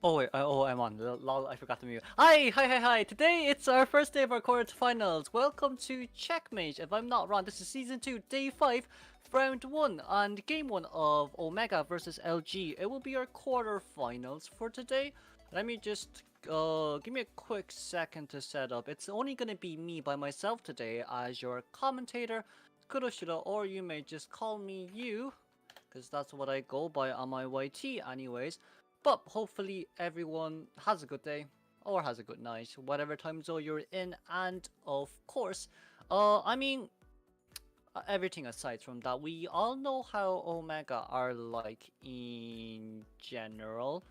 Oh wait, I'm on. Lol, I forgot to mute. Hi. Today it's our first day of our quarterfinals. Welcome to Checkmate. If I'm not wrong, this is season 2, day 5, round 1, and game 1 of Omega versus LG. It will be our quarterfinals for today. Let me just give me a quick second to set up. It's only gonna be me by myself today as your commentator, Kuroshiro, or you may just call me you, because that's what I go by on my YT anyways. But hopefully everyone has a good day or has a good night, whatever time zone you're in. And of course, everything aside from that, we all know how Omega are like in general.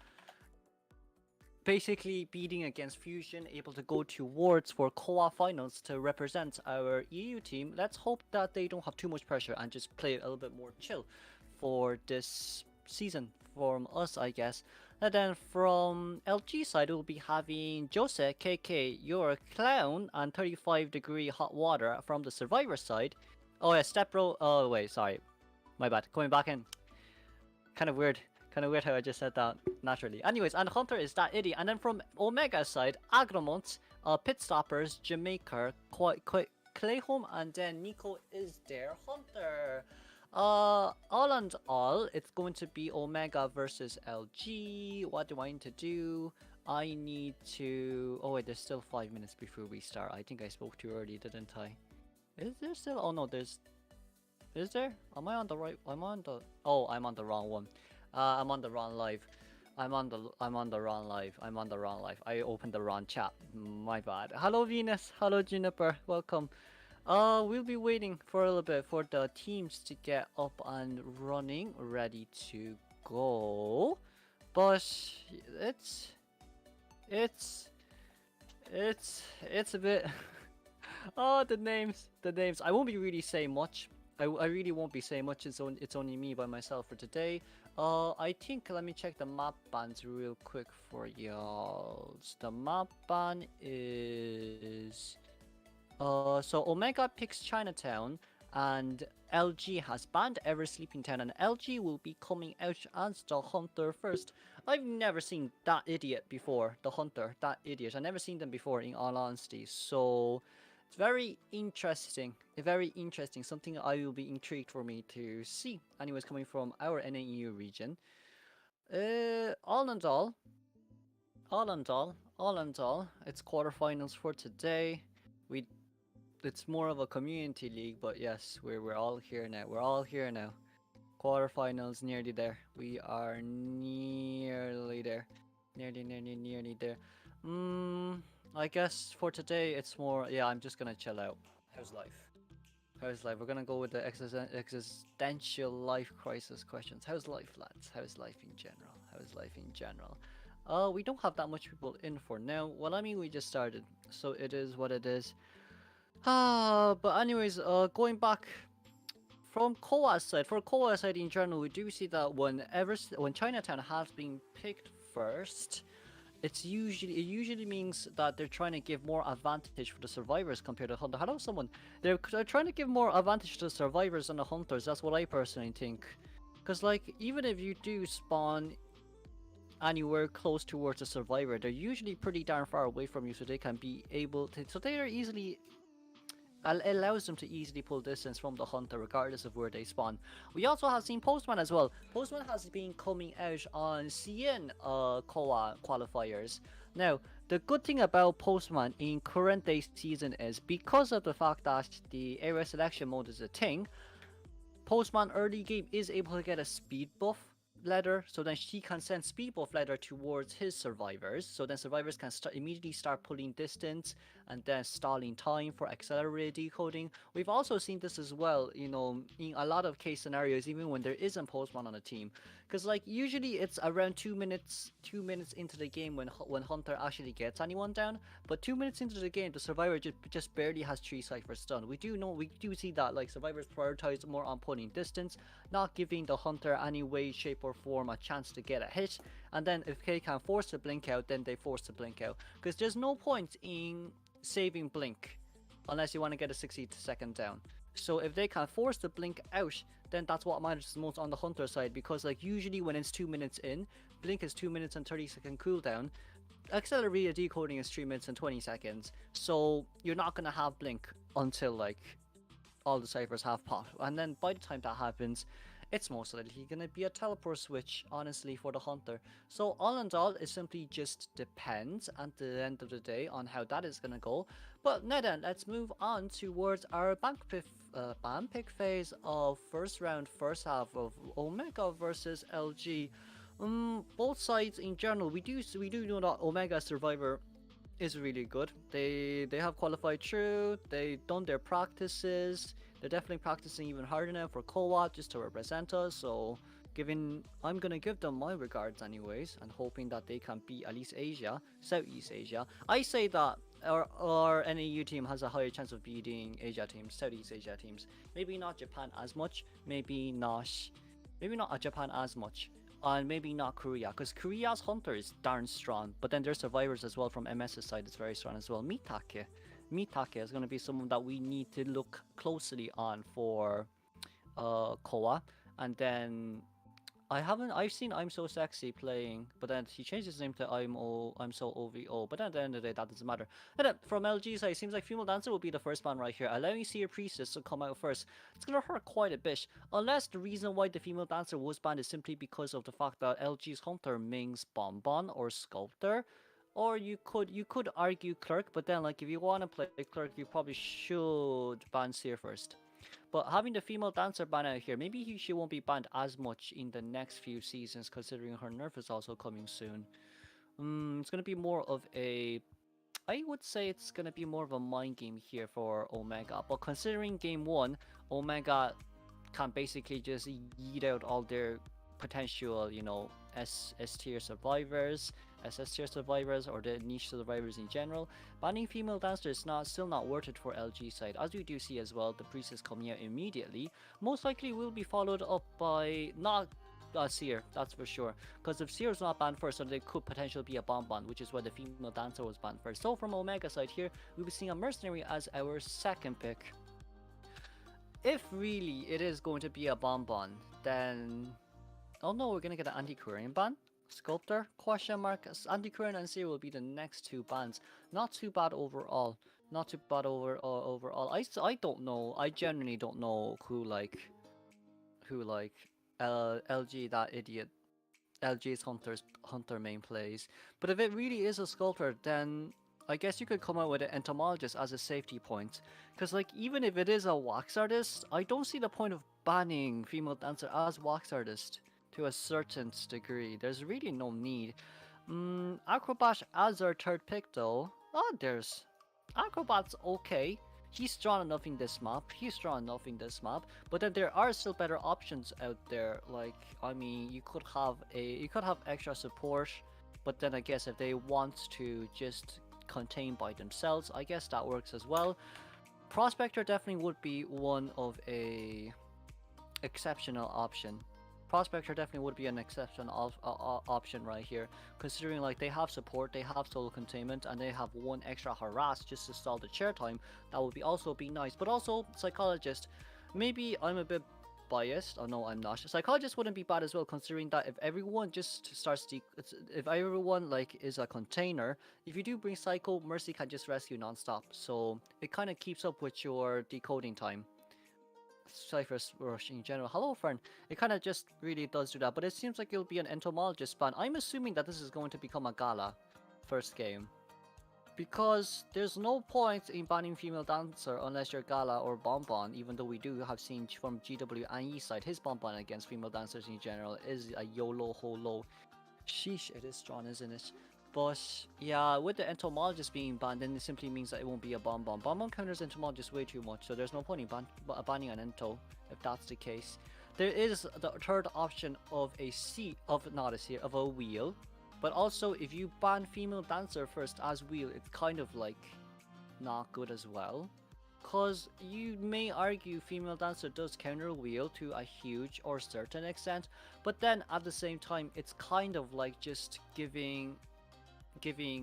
Basically beating against Fusion, able to go to Worlds for Koa finals to represent our EU team. Let's hope that they don't have too much pressure and just play a little bit more chill for this season from us, I guess. And then from LG side, we'll be having Jose, KK, your clown, and 35-degree hot water from the survivor side. Oh yeah, step bro. Oh wait, sorry, my bad. Coming back in. Kind of weird how I just said that naturally. Anyways, and Hunter is that idiot. And then from Omega side, Agramont, Pit Stoppers, Jamaica, Clayholm, and then Nico is their Hunter. All and all, it's going to be Omega versus LG. What do I need to do? I need to... Oh wait, there's still 5 minutes before we start. I think I spoke too early, didn't I? Is there still... Oh no, there's... Is there? Am I on the right... I'm on the... Oh, I'm on the wrong one. I'm on the wrong live. I'm on the wrong live. I opened the wrong chat. My bad. Hello Venus. Hello Juniper. Welcome. We'll be waiting for a little bit for the teams to get up and running, ready to go. But it's a bit. Oh, the names. I won't be really saying much. I really won't be saying much. It's only me by myself for today. I think let me check the map bans real quick for y'all. The map ban is. So Omega picks Chinatown, and LG has banned Ever Sleeping Town, and LG will be coming out as the Hunter first. I've never seen that idiot before, the Hunter, that idiot. I've never seen them before, in all honesty. So it's very interesting, something I will be intrigued for me to see. Anyways, coming from our NAEU region. All in all, it's quarterfinals for today. It's more of a community league, but yes, we're all here now. Quarterfinals nearly there. We are nearly there. Nearly there. I guess for today it's more. Yeah, I'm just gonna chill out. How's life? We're gonna go with the existential life crisis questions. How's life, lads? How's life in general? We don't have that much people in for now. Well, I mean, we just started, so it is what it is. But anyways, going back from Koa's side, for Koa's side in general, we do see that when Chinatown has been picked first, it usually means that they're trying to give more advantage for the survivors compared to Hunter. Hello, someone. They're trying to give more advantage to the survivors than the Hunters. That's what I personally think. Because like, even if you do spawn anywhere close towards a survivor, they're usually pretty darn far away from you, so they can be able to. So they are easily. Allows them to easily pull distance from the Hunter regardless of where they spawn. We also have seen Postman as well. Postman has been coming out on CN Koa qualifiers. Now, the good thing about Postman in current day season is because of the fact that the area selection mode is a thing, Postman early game is able to get a speed buff ladder, so then she can send speed buff ladder towards his survivors, so then survivors can immediately start pulling distance and then stalling time for accelerated decoding. We've also seen this as well, you know, in a lot of case scenarios, even when there isn't postman on a team, because like usually it's around 2 minutes into the game when Hunter actually gets anyone down, but 2 minutes into the game the survivor just barely has 3 ciphers done. We do see that like survivors prioritize more on pulling distance, not giving the hunter any way, shape, or form a chance to get a hit. And then if they can force the blink out, then they force the blink out. Because there's no point in saving blink unless you want to get a 60-second down. So if they can force the blink out, then that's what matters most on the hunter side. Because like usually when it's 2 minutes in, blink is 2 minutes and 30-second cooldown. Accelerated decoding is 3 minutes and 20 seconds. So you're not gonna have blink until like all the ciphers have popped, and then by the time that happens, it's most likely gonna be a teleport switch, honestly, for the hunter. So all in all, it simply just depends at the end of the day on how that is gonna go. But now then, let's move on towards our ban pick phase of first round, first half of Omega versus LG. Both sides in general, we do know that Omega Survivor is really good. They have qualified through. They done their practices. They're definitely practicing even harder now for co-op just to represent us. So I'm gonna give them my regards anyways, and hoping that they can beat at least Asia, Southeast Asia. I say that our NAU team has a higher chance of beating Asia teams, Southeast Asia teams. Maybe not Japan as much. Maybe not Japan as much. And maybe not Korea, because Korea's hunter is darn strong, but then their survivors as well from MS's side is very strong as well. Mitake is going to be someone that we need to look closely on for Koa. And then I've seen I'm So Sexy playing, but then he changed his name to I'm So OVO, but at the end of the day that doesn't matter. And then from LG's side, it seems like Female Dancer will be the first man right here, allowing Seer Priestess to come out first. It's gonna hurt quite a bit, unless the reason why the Female Dancer was banned is simply because of the fact that LG's Hunter mains Bonbon or Sculptor. Or you could argue Clerk, but then like if you want to play Clerk, you probably should ban Seer first. But having the female dancer ban out here, maybe she won't be banned as much in the next few seasons, considering her nerf is also coming soon. It's gonna be more of a, I would say it's gonna be more of a mind game here for Omega. But considering game one, Omega can basically just yeet out all their potential, you know, S tier survivors, SS tier survivors, or the niche survivors in general. Banning female dancer is still not worth it for LG side, as we do see as well. The priestess coming out immediately, most likely will be followed up by not Seer, that's for sure. Because if Seer is not banned first, then there could potentially be a Bonbon, which is why the female dancer was banned first. So from Omega side here, we'll be seeing a mercenary as our second pick. If really it is going to be a Bonbon, then oh no, we're gonna get an anti-Quarian ban. Sculptor? Question mark. Anti-Quarian and Seer will be the next two bans. Not too bad overall. Not too bad overall. I don't know. I genuinely don't know who LG, that idiot, LG's hunter main plays. But if it really is a sculptor, then I guess you could come out with an entomologist as a safety point. Because like even if it is a wax artist, I don't see the point of banning female dancer as wax artist to a certain degree. There's really no need. Acrobat as our third pick though. Oh, there's Acrobat's okay. He's strong enough in this map. But then there are still better options out there. Like, I mean, you could have extra support, but then I guess if they want to just contain by themselves, I guess that works as well. Prospector definitely would be one of a exceptional option. Prospector definitely would be an exceptional option right here, considering like they have support, they have solo containment, and they have one extra harass just to stall the chair time. That would also be nice. But also psychologist, maybe I'm a bit biased. Oh no, I'm not. Psychologist wouldn't be bad as well, considering that if everyone just starts if everyone like is a container, if you do bring Psycho, Mercy can just rescue non-stop, so it kind of keeps up with your decoding time. Cypher's Rush in general. Hello, friend. It kind of just really does do that, but it seems like it'll be an entomologist ban. I'm assuming that this is going to become a gala first game. Because there's no point in banning female dancer unless you're Gala or Bonbon, even though we do have seen from GW and E side, his Bonbon against female dancers in general is a YOLO holo. Sheesh, it is strong, isn't it? But yeah, with the entomologist being banned, then it simply means that it won't be a Bonbon. Bonbon counters entomologist way too much, so there's no point in banning an ento if that's the case. There is the third option of a seat, of not a seat, of a wheel. But also, if you ban female dancer first as wheel, it's kind of like not good as well. Cause you may argue female dancer does counter wheel to a huge or certain extent, but then at the same time, it's kind of like just giving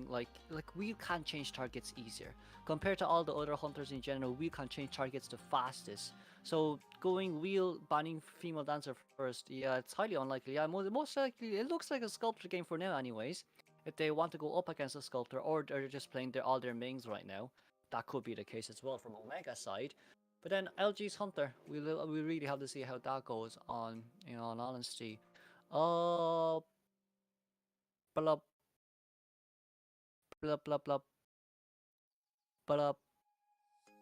like wheel can change targets easier compared to all the other hunters in general. Wheel can change targets the fastest. So going wheel banning female dancer first, yeah, it's highly unlikely. Yeah, most likely it looks like a sculptor game for now, anyways. If they want to go up against a sculptor, or they're just playing all their mains right now, that could be the case as well from Omega side. But then LG's Hunter, we really have to see how that goes on. You know, in honesty, uh, blah blah blah blah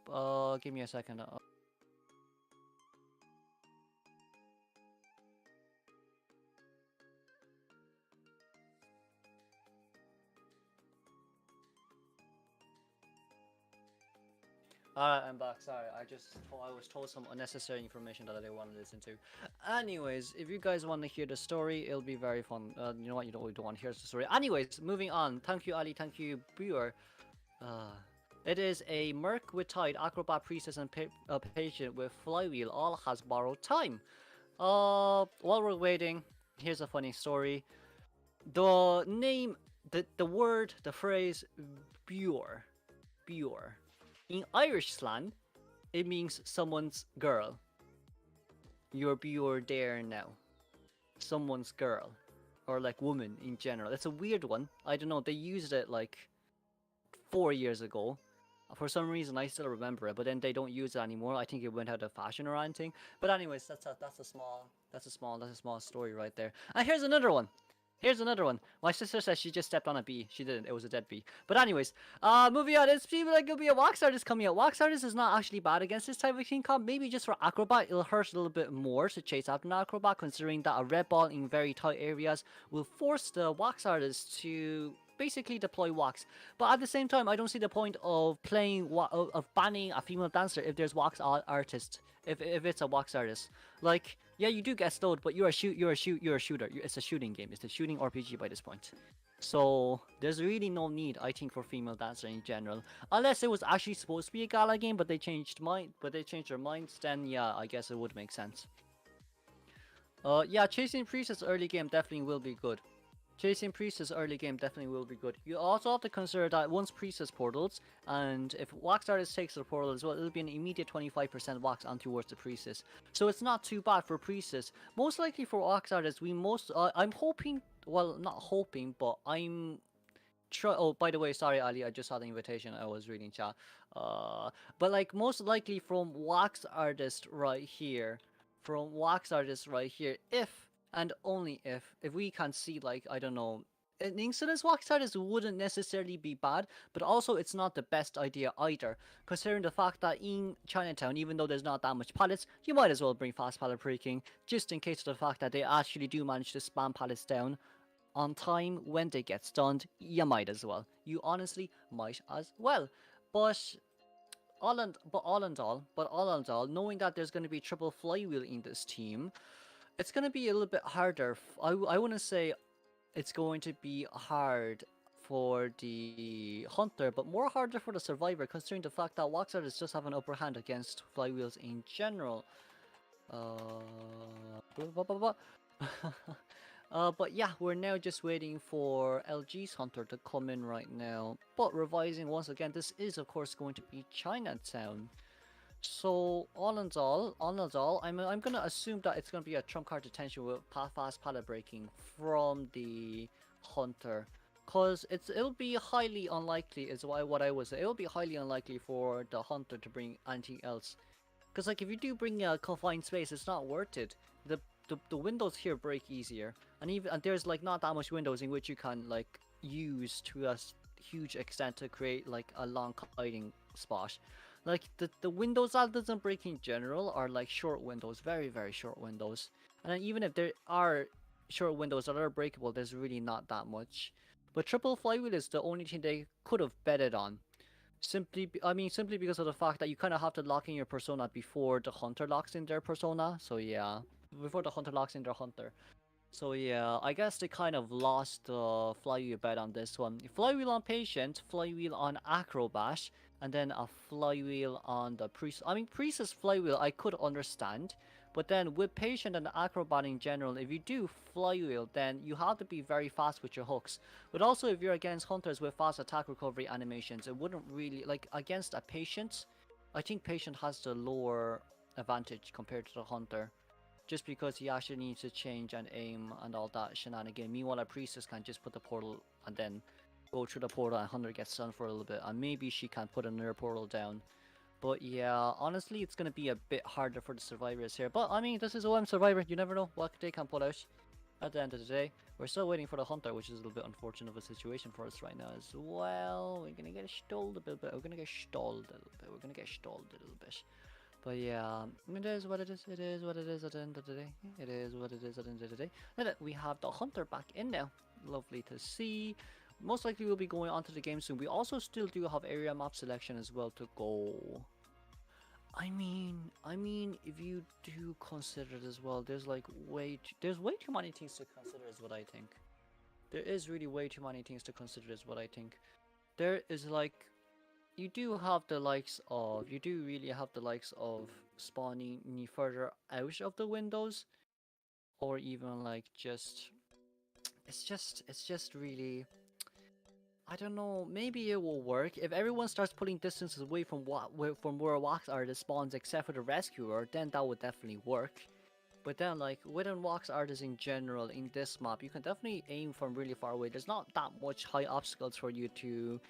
blah. Give me a second. Alright, I'm back. Sorry, I was told some unnecessary information that I didn't want to listen to. Anyways, if you guys want to hear the story, it'll be very fun. You know what? You don't want to hear the story. Anyways, moving on. Thank you, Ali. Thank you, Brewer. Uh, it is a Merc with Tide, Acrobat Priestess, and Patient with Flywheel. All has borrowed time. While we're waiting, here's a funny story. The name, the word, the phrase, Brewer, Brewer. In Irish slang, it means someone's girl. You're there now. Someone's girl. Or like woman in general. It's a weird one. I don't know, they used it like 4 years ago. For some reason I still remember it, but then they don't use it anymore. I think it went out of fashion or anything. But anyways, that's a small story right there. And here's another one. Here's another one. My sister says she just stepped on a bee. She didn't. It was a dead bee. But anyways, moving on. It's people like it'll be a wax artist coming out. Wax artist is not actually bad against this type of team comp. Maybe just for acrobat, it'll hurt a little bit more to chase after an acrobat, considering that a red ball in very tight areas will force the wax artist to basically deploy wax. But at the same time, I don't see the point of playing of banning a female dancer if there's wax artist. If it's a wax artist, like yeah, you do get slowed, but you're a shooter. It's a shooting game. It's a shooting RPG by this point. So there's really no need, I think, for female dancer in general, unless it was actually supposed to be a gala game, but they changed their minds. Then yeah, I guess it would make sense. Yeah, chasing priestess early game definitely will be good. Chasing Priestess early game definitely will be good. You also have to consider that once Priestess portals, and if Wax Artist takes the portal as well, it'll be an immediate 25% Wax on towards the Priestess. So it's not too bad for Priestess. Most likely for Wax Artist, I'm hoping, well, not hoping, but oh, by the way, sorry, Ali, I just saw the invitation. I was reading chat. But like most likely from Wax Artist right here, if and only if we can see, like, I don't know, an incidence wax artist wouldn't necessarily be bad, but also it's not the best idea either, considering the fact that in Chinatown, even though there's not that much pallets, you might as well bring fast pallet breaking, just in case of the fact that they actually do manage to spam pallets down on time when they get stunned. You might as well. You honestly might as well. But all in all, knowing that there's going to be triple flywheel in this team, it's going to be a little bit harder. I wouldn't say it's going to be hard for the hunter, but more harder for the survivor, considering the fact that wax artists just have an upper hand against flywheels in general. Blah, blah, blah, but yeah, we're now just waiting for LG's hunter to come in right now. But revising once again, this is of course going to be Chinatown. So all in all, I'm gonna assume that it's gonna be a trump card detention with fast pallet breaking from the hunter, cause it'll be highly unlikely, is what I would say. It'll be highly unlikely for the hunter to bring anything else, cause like if you do bring a confined space, it's not worth it. The windows here break easier, and there's like not that much windows in which you can like use huge extent to create like a long hiding spot. Like the windows that doesn't break in general are like short windows, very short windows. And then even if there are short windows that are breakable, there's really not that much. But triple flywheel is the only thing they could have betted on. Simply because of the fact that you kind of have to lock in your persona before the hunter locks in their persona. So yeah, before the hunter locks in their hunter. So yeah, I guess they kind of lost the flywheel bet on this one. Flywheel on patient, flywheel on acrobat, and then a flywheel on the priest. I mean, priestess flywheel I could understand, but then with patient and acrobat in general, if you do flywheel, then you have to be very fast with your hooks. But also, if you're against hunters with fast attack recovery animations, it wouldn't really like against a patient. I think patient has the lower advantage compared to the hunter just because he actually needs to change and aim and all that shenanigan. Meanwhile, a priestess can just put the portal and then go through the portal and Hunter gets stunned for a little bit. And maybe she can put another portal down. But yeah, honestly, it's going to be a bit harder for the survivors here. But I mean, this is OM Survivor. You never know what they can pull out at the end of the day. We're still waiting for the Hunter, which is a little bit unfortunate of a situation for us right now as well. We're going to get stalled a little bit. We're going to get stalled a little bit. We're going to get stalled a little bit. But yeah, it is what it is. It is what it is at the end of the day. It is what it is at the end of the day. Now that we have the hunter back in now, lovely to see. Most likely we'll be going on to the game soon. We also still do have area map selection as well to go. If you do consider it as well, there's like there's way too many things to consider is what I think. There is really way too many things to consider is what I think. There is like you do really have the likes of spawning further out of the windows, or even like it's just really, I don't know, maybe it will work if everyone starts putting distances away from where wax artist spawns except for the rescuer, then that would definitely work. But then like within wax artists in general in this map, you can definitely aim from really far away. There's not that much high obstacles for you to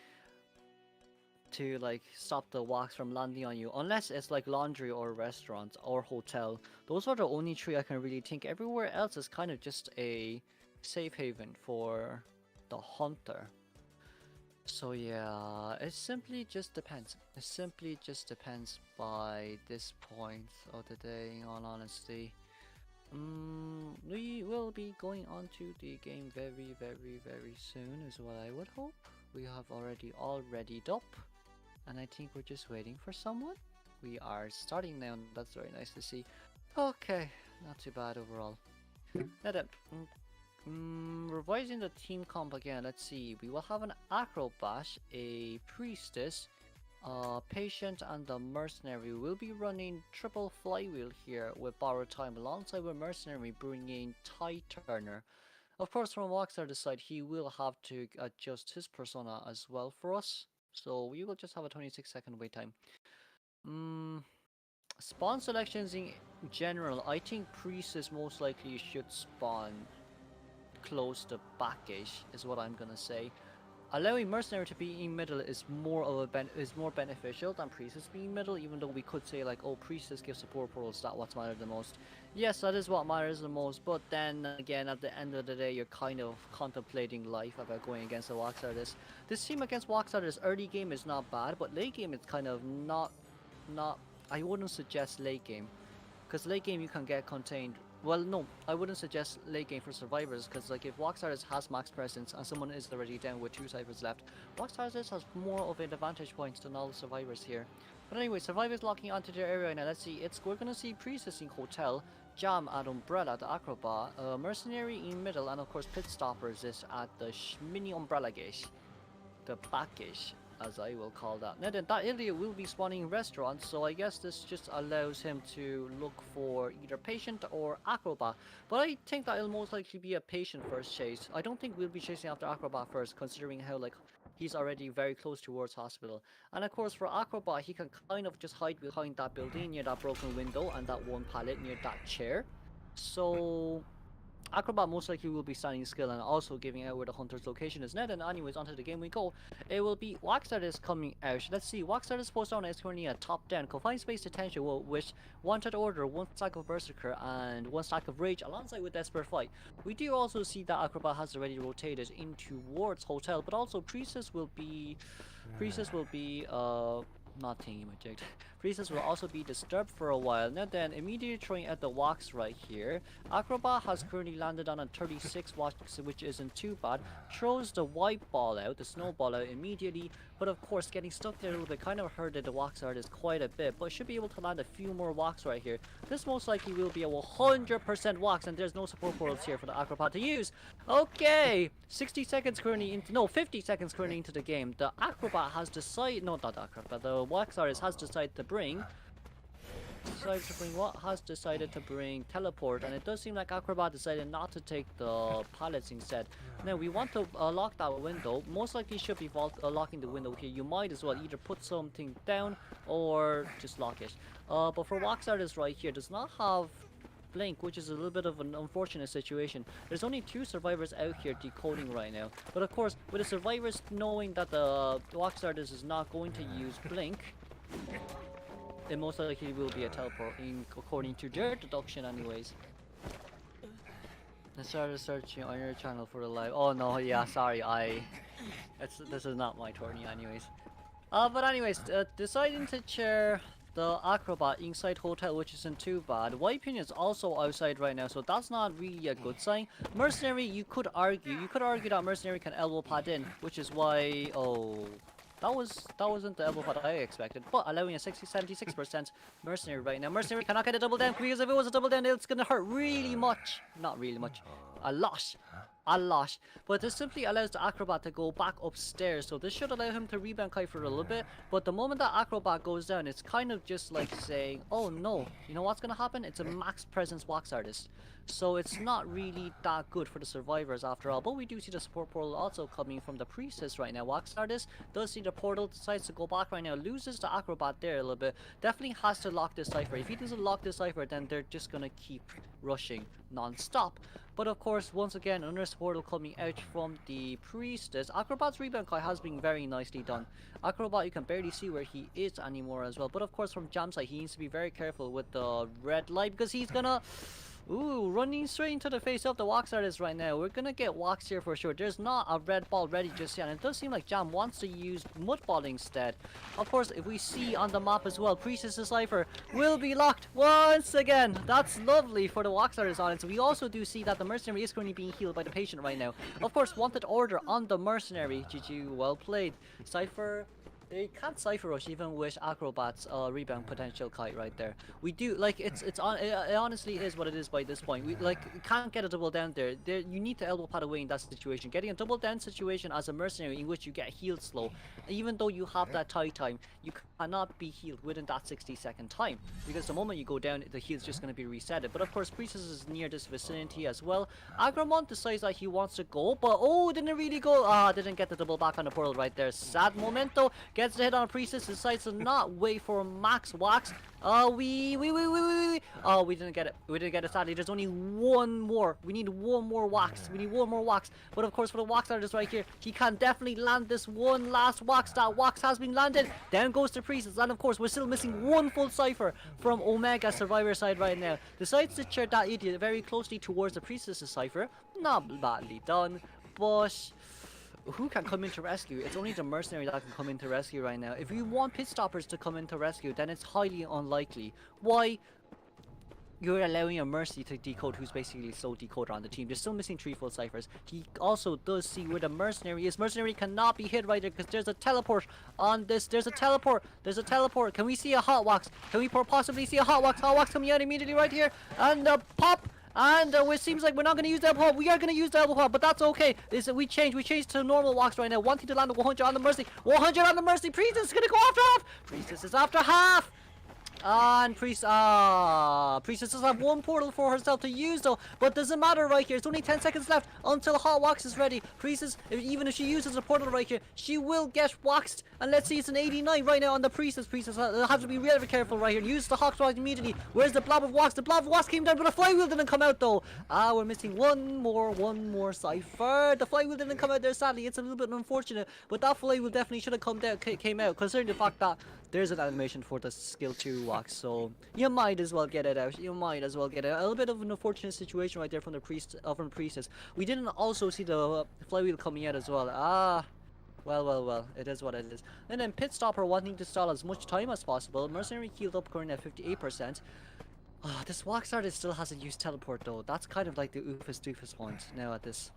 like stop the wax from landing on you, unless it's like laundry or restaurant or hotel. Those are the only three I can really think. Everywhere else is kind of just a safe haven for the hunter. So yeah, it simply just depends. It simply just depends by this point of the day, in all honesty. We will be going on to the game very soon is what I would hope. We have already all readied up. And I think we're just waiting for someone. We are starting now, and that's very nice to see. Okay, not too bad overall. Now then, revising the team comp again, let's see. We will have an acrobat, a priestess, patient, and the mercenary. We'll be running triple flywheel here with borrowed time, alongside with mercenary bringing Ty Turner. Of course, from Waxar's side, he will have to adjust his persona as well for us. So we will just have a 26-second wait time. Spawn selections in general, I think Priestess most likely should spawn close to backish, is what I'm gonna say. Allowing Mercenary to be in middle is more beneficial than Priestess being middle, even though we could say like, oh, Priestess gives support portals, that's what matters the most. Yes, that is what matters the most, but then again, at the end of the day, you're kind of contemplating life about going against a Wax Artist. This team against Wax Artist early game is not bad, but late game it's kind of not, I wouldn't suggest late game. Because late game you can get contained. Well, no, I wouldn't suggest late game for survivors, because like if Wax Artist has max presence and someone is already down with 2 ciphers left, Wax Artist has more of an advantage point than all the survivors here. But anyway, survivors locking onto their area now. Let's see, we're gonna see Priestess in Hotel, Jam at Umbrella, the Acrobat, Mercenary in middle, and of course Pit Stoppers is at the mini Umbrella gate, the back gate, as I will call that. Now then, that area will be spawning restaurants, so I guess this just allows him to look for either patient or acrobat. But I think that it'll most likely be a patient first chase. I don't think we'll be chasing after acrobat first, considering how like he's already very close towards hospital. And of course for acrobat, he can kind of just hide behind that building near that broken window and that one pallet near that chair. So Acrobat most likely will be standing still and also giving out where the hunter's location is. Now then, anyways, onto the game we go. It will be Waxard is coming out. Let's see, Waxard is posted on is currently a top down. Confined space detention will wish wanted order, 1 stack of Berserker and 1 stack of Rage alongside with Desperate Fight. We do also see that Acrobat has already rotated in towards Hotel, but also Priestess will be not thingy-majig. Priestess will also be disturbed for a while. Now then, immediately throwing out the wax right here. Acrobat has currently landed on a 36 wax, which isn't too bad. Throws the white ball out, the snowball out immediately. But of course, getting stuck there a little bit kind of hurted the wax artist quite a bit. But should be able to land a few more wax right here. This most likely will be a 100% wax, and there's no support portals here for the Acrobat to use. Okay, 60 seconds currently into, no, 50 seconds currently into the game. The Acrobat has decided, no, not the Acrobat, the wax artist has decided to bring decided to bring teleport, and it does seem like Acrobat decided not to take the pallets instead. Now we want to lock that window. Most likely should be locking the window here. You might as well either put something down or just lock it. But for wax artist right here does not have blink, which is a little bit of an unfortunate situation. There's only 2 survivors out here decoding right now, but of course with the survivors knowing that the wax artist is not going to use blink, it most likely will be a teleport according to their deduction anyways. I started searching on your channel for the live. Oh no, yeah, sorry, this is not my tourney anyways. But anyways, deciding to chair the Acrobat inside Hotel, which isn't too bad. Wiping is also outside right now, so that's not really a good sign. Mercenary, you could argue that Mercenary can elbow pad in, which is why, oh, that wasn't the elbow pad I expected, but allowing a 76% Mercenary right now. Mercenary cannot get a double down, because if it was a double down, it's gonna hurt really much. Not really much. A lot. But this simply allows the Acrobat to go back upstairs, so this should allow him to rebound kite for a little bit. But the moment that Acrobat goes down, it's kind of just like saying, oh no, you know what's gonna happen? It's a max presence wax artist, so it's not really that good for the survivors after all. But we do see the support portal also coming from the Priestess right now. Wax artist does see the portal, decides to go back right now, loses the Acrobat there a little bit. Definitely has to lock this cipher. If he doesn't lock this cipher, then they're just gonna keep rushing non-stop. But of course, once again, another portal coming out from the Priestess. Acrobat's rebound kite has been very nicely done. Acrobat, you can barely see where he is anymore as well. But of course, from Jam side, he needs to be very careful with the red light, because he's gonna... Ooh, running straight into the face of the wax artist right now. We're gonna get wax here for sure. There's not a red ball ready just yet, and it does seem like Jam wants to use mud ball instead. Of course, if we see on the map as well, Priestess' Cipher will be locked once again. That's lovely for the wax artist on it. So we also do see that the Mercenary is currently being healed by the patient right now. Of course, wanted order on the Mercenary. GG, well played. Cipher... They can't cipher rush even with Acrobat's rebound potential kite right there. We do, like, it honestly is what it is by this point. We, like, can't get a double down there. You need to elbow pad away in that situation. Getting a double down situation as a Mercenary in which you get healed slow, even though you have that tie time, you cannot be healed within that 60-second time, because the moment you go down, the heal's just going to be resetted. But of course, Priestess is near this vicinity as well. Agramont decides that he wants to go, but oh, didn't really go. Didn't get the double back on the portal right there. Sad momento. Gets the hit on Priestess, decides to not wait for max wax. Oh, we didn't get it. We didn't get it, sadly. There's only one more. We need one more wax. We need one more wax. But of course, for the wax artist right here, he can definitely land this one last wax. That wax has been landed. Down goes the Priestess. And of course, we're still missing one full cipher from Omega Survivor side right now. Decides to chair that idiot very closely towards the Priestess' cipher. Not badly done, but... who can come in to rescue? It's only the Mercenary that can come in to rescue right now. If you want pit stoppers to come in to rescue, then it's highly unlikely. Why? You're allowing a Mercy to decode who's basically slow decoder on the team. They're still missing 3 full ciphers. He also does see where the Mercenary is. Mercenary cannot be hit right there because there's a teleport on this. There's a teleport. There's a teleport. Can we see a hot wax? Can we possibly see a hot wax? Hot wax coming out immediately right here. And pop. And it seems like we're not going to use the elbow pop. We are going to use the elbow pop, but that's okay. We changed to normal wax right now. Wanting to land a 100 on the Mercy. 100 on the Mercy. Priestess is going to go after half. Priestess is after half. And Priestess does have one portal for herself to use though, but doesn't matter right here. It's only 10 seconds left until Hot Wax is ready. Priestess, even if she uses a portal right here, she will get waxed. And let's see, it's an 89 right now on the Priestess. Priestess has to be really careful right here. Use the Hot Wax immediately. Where's the blob of wax? The blob of wax came down, but the flywheel didn't come out though. We're missing one more cipher. The flywheel didn't come out there, sadly. It's a little bit unfortunate, but that flywheel definitely should have came out, considering the fact that there's an animation for the skill 2 wax, so you might as well get it out. You might as well get it out. A little bit of an unfortunate situation right there from the priestess. We didn't also see the flywheel coming out as well. Well. It is what it is. And then Pit Stopper wanting to stall as much time as possible. Mercenary healed up currently at 58%. This wax artist still hasn't used teleport though. That's kind of like the oofus doofus point now at this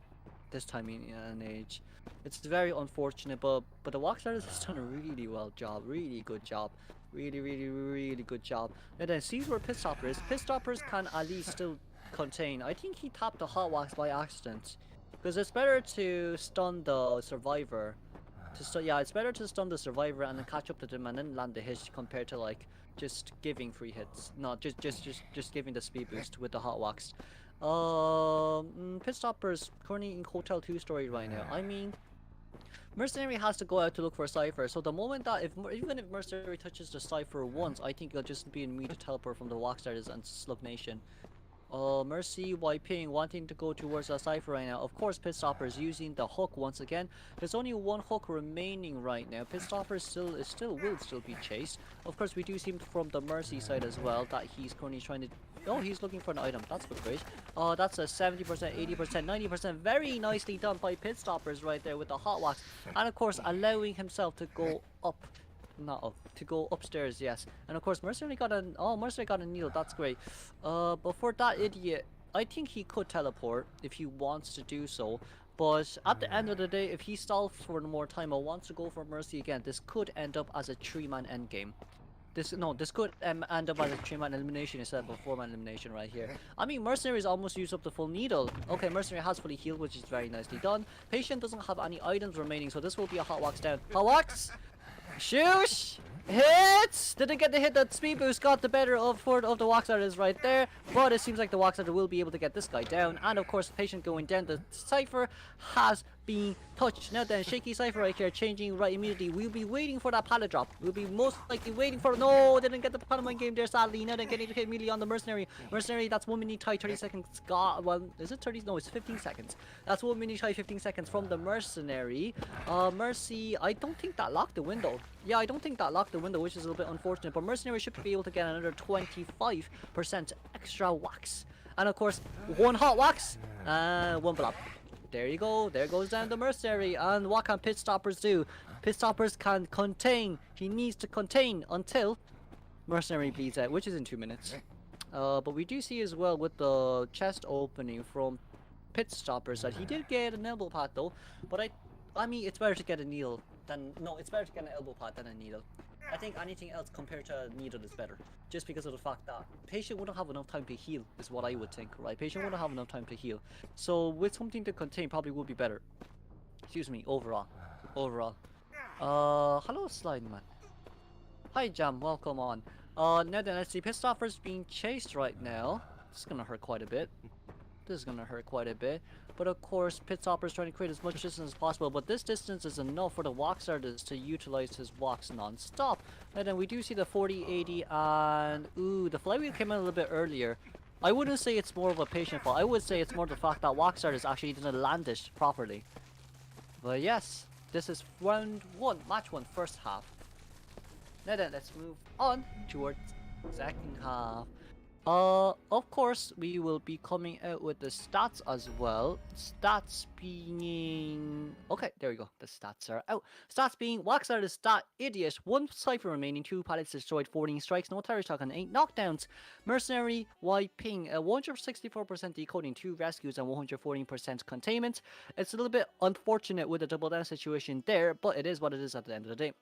time and age. It's very unfortunate, but the wax artist has done a really good job, really good job. And then sees where Pit Stopper is. Pit Stoppers can at least still contain. I think he tapped the hot wax by accident, because it's better to stun the survivor. It's better to stun the survivor and then catch up to them and then land the hit compared to like just giving free hits. Not just giving the speed boost with the hot wax. Pit Stopper's currently in Hotel 2 story right now. I mean, Mercenary has to go out to look for a cipher, so the moment that even if Mercenary touches the cipher once, I think it'll just be an immediate teleport from the Walkstars and Slug Nation. Mercy Ping wanting to go towards a cipher right now. Of course, Pit Stopper is using the hook once again. There's only one hook remaining right now. Pit Stopper will still be chased. Of course, we do see from the Mercy side as well that he's currently trying to. Oh, he's looking for an item. That's great. That's a 70%, 80%, 90%. Very nicely done by Pit Stoppers right there with the hot wax, and of course allowing himself to go up. Not up, to go upstairs, yes. And of course Mercenary got a needle. That's great. But for that idiot, I think he could teleport if he wants to do so, but at the end of the day, if he stalls for more time or wants to go for Mercy again, this could end up as a 3-man endgame. This could end up as a 3-man elimination instead of a 4-man elimination right here. I mean, Mercenary's almost used up the full needle. Okay, Mercenary has fully healed, which is very nicely done. Patient doesn't have any items remaining, so this will be a hot wax down. Hot wax! Shoosh! Hits! Didn't get the hit. That speed boost got the better of the wax artist right there, but it seems like the wax artist will be able to get this guy down. And of course, Patient going down. The cipher has been touched. Now then, Shaky cipher right here changing right immediately. We'll be waiting for that pallet drop. We'll be most likely waiting for. No, didn't get the Panama game there, sadly. Now then, getting to hit immediately on the Mercenary. Mercenary, that's 1 minute tie, 30 seconds. Well, is it 30? No, it's 15 seconds. That's 1 minute tie, 15 seconds from the Mercenary. Mercy, I don't think that locked the window. Yeah, I don't think that locked the window, which is a little bit unfortunate. But Mercenary should be able to get another 25% extra wax. And of course, one hot wax and one blob. There you go. There goes down the Mercenary. And what can Pit Stoppers do? Pit Stoppers can contain. He needs to contain until Mercenary bleeds out, which is in 2 minutes. But we do see as well with the chest opening from Pit Stoppers that he did get an elbow pad though. But I mean, it's better to get a needle than it's better to get an elbow pad than a needle. I think anything else compared to a needle is better, just because of the fact that Patient wouldn't have enough time to heal, is what I would think, right? Patient wouldn't have enough time to heal, so with something to contain probably would be better. Excuse me, overall. Hello Slide Man. Hi Jam, welcome on. Now then, let's see, Pit Stopper's being chased right now. This is gonna hurt quite a bit. But of course, Pit Stopper's trying to create as much distance as possible, but this distance is enough for the wax artist to utilize his wax non-stop. And then we do see the 40, 80, and ooh, the flywheel came in a little bit earlier. I wouldn't say it's more of a Patient fault. I would say it's more the fact that wax artist actually didn't land it properly. But yes, this is round 1, match 1, first half. Now then, let's move on towards second half. Of course, we will be coming out with the stats as well. Stats being... Okay, there we go. The stats are out. Stats being... Wax artist, stat idiot. 1 cipher remaining, 2 pallets destroyed, 14 strikes, no terror shock, and 8 knockdowns. Mercenary, Ping, 164% decoding, 2 rescues, and 114% containment. It's a little bit unfortunate with the double down situation there, but it is what it is at the end of the day.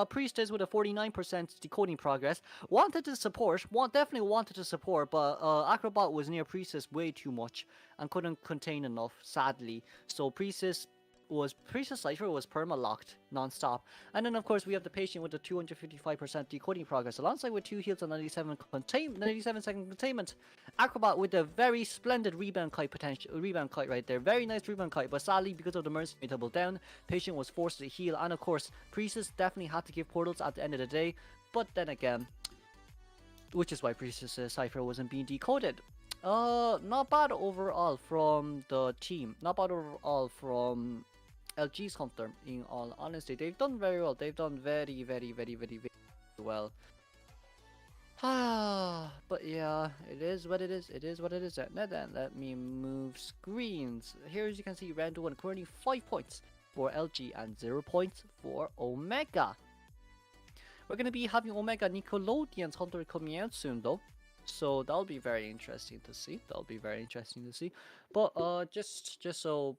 Priestess with a 49% decoding progress. Wanted to support, definitely wanted to support, but Acrobat was near Priestess way too much and couldn't contain enough, sadly. So Priestess was Priestess Cipher was perma-locked non-stop. And then of course we have the patient with the 255% decoding progress alongside with 2 heals and 97 second containment. Acrobat with a very splendid rebound kite right there. Very nice rebound kite, but sadly because of the mercenary double down, patient was forced to heal, and of course Priestess definitely had to give portals at the end of the day. But then again, which is why Priestess Cipher wasn't being decoded. Not bad overall from the team. Not bad overall from LG's Hunter, in all honesty. They've done very well. They've done very well. But yeah, it is what it is. It is what it is. Now then, let me move screens. Here, as you can see, round 1 currently 5 points for LG and 0 points for Omega. We're going to be having Omega Nickelodeon's Hunter coming out soon, though. So that'll be very interesting to see. But just so.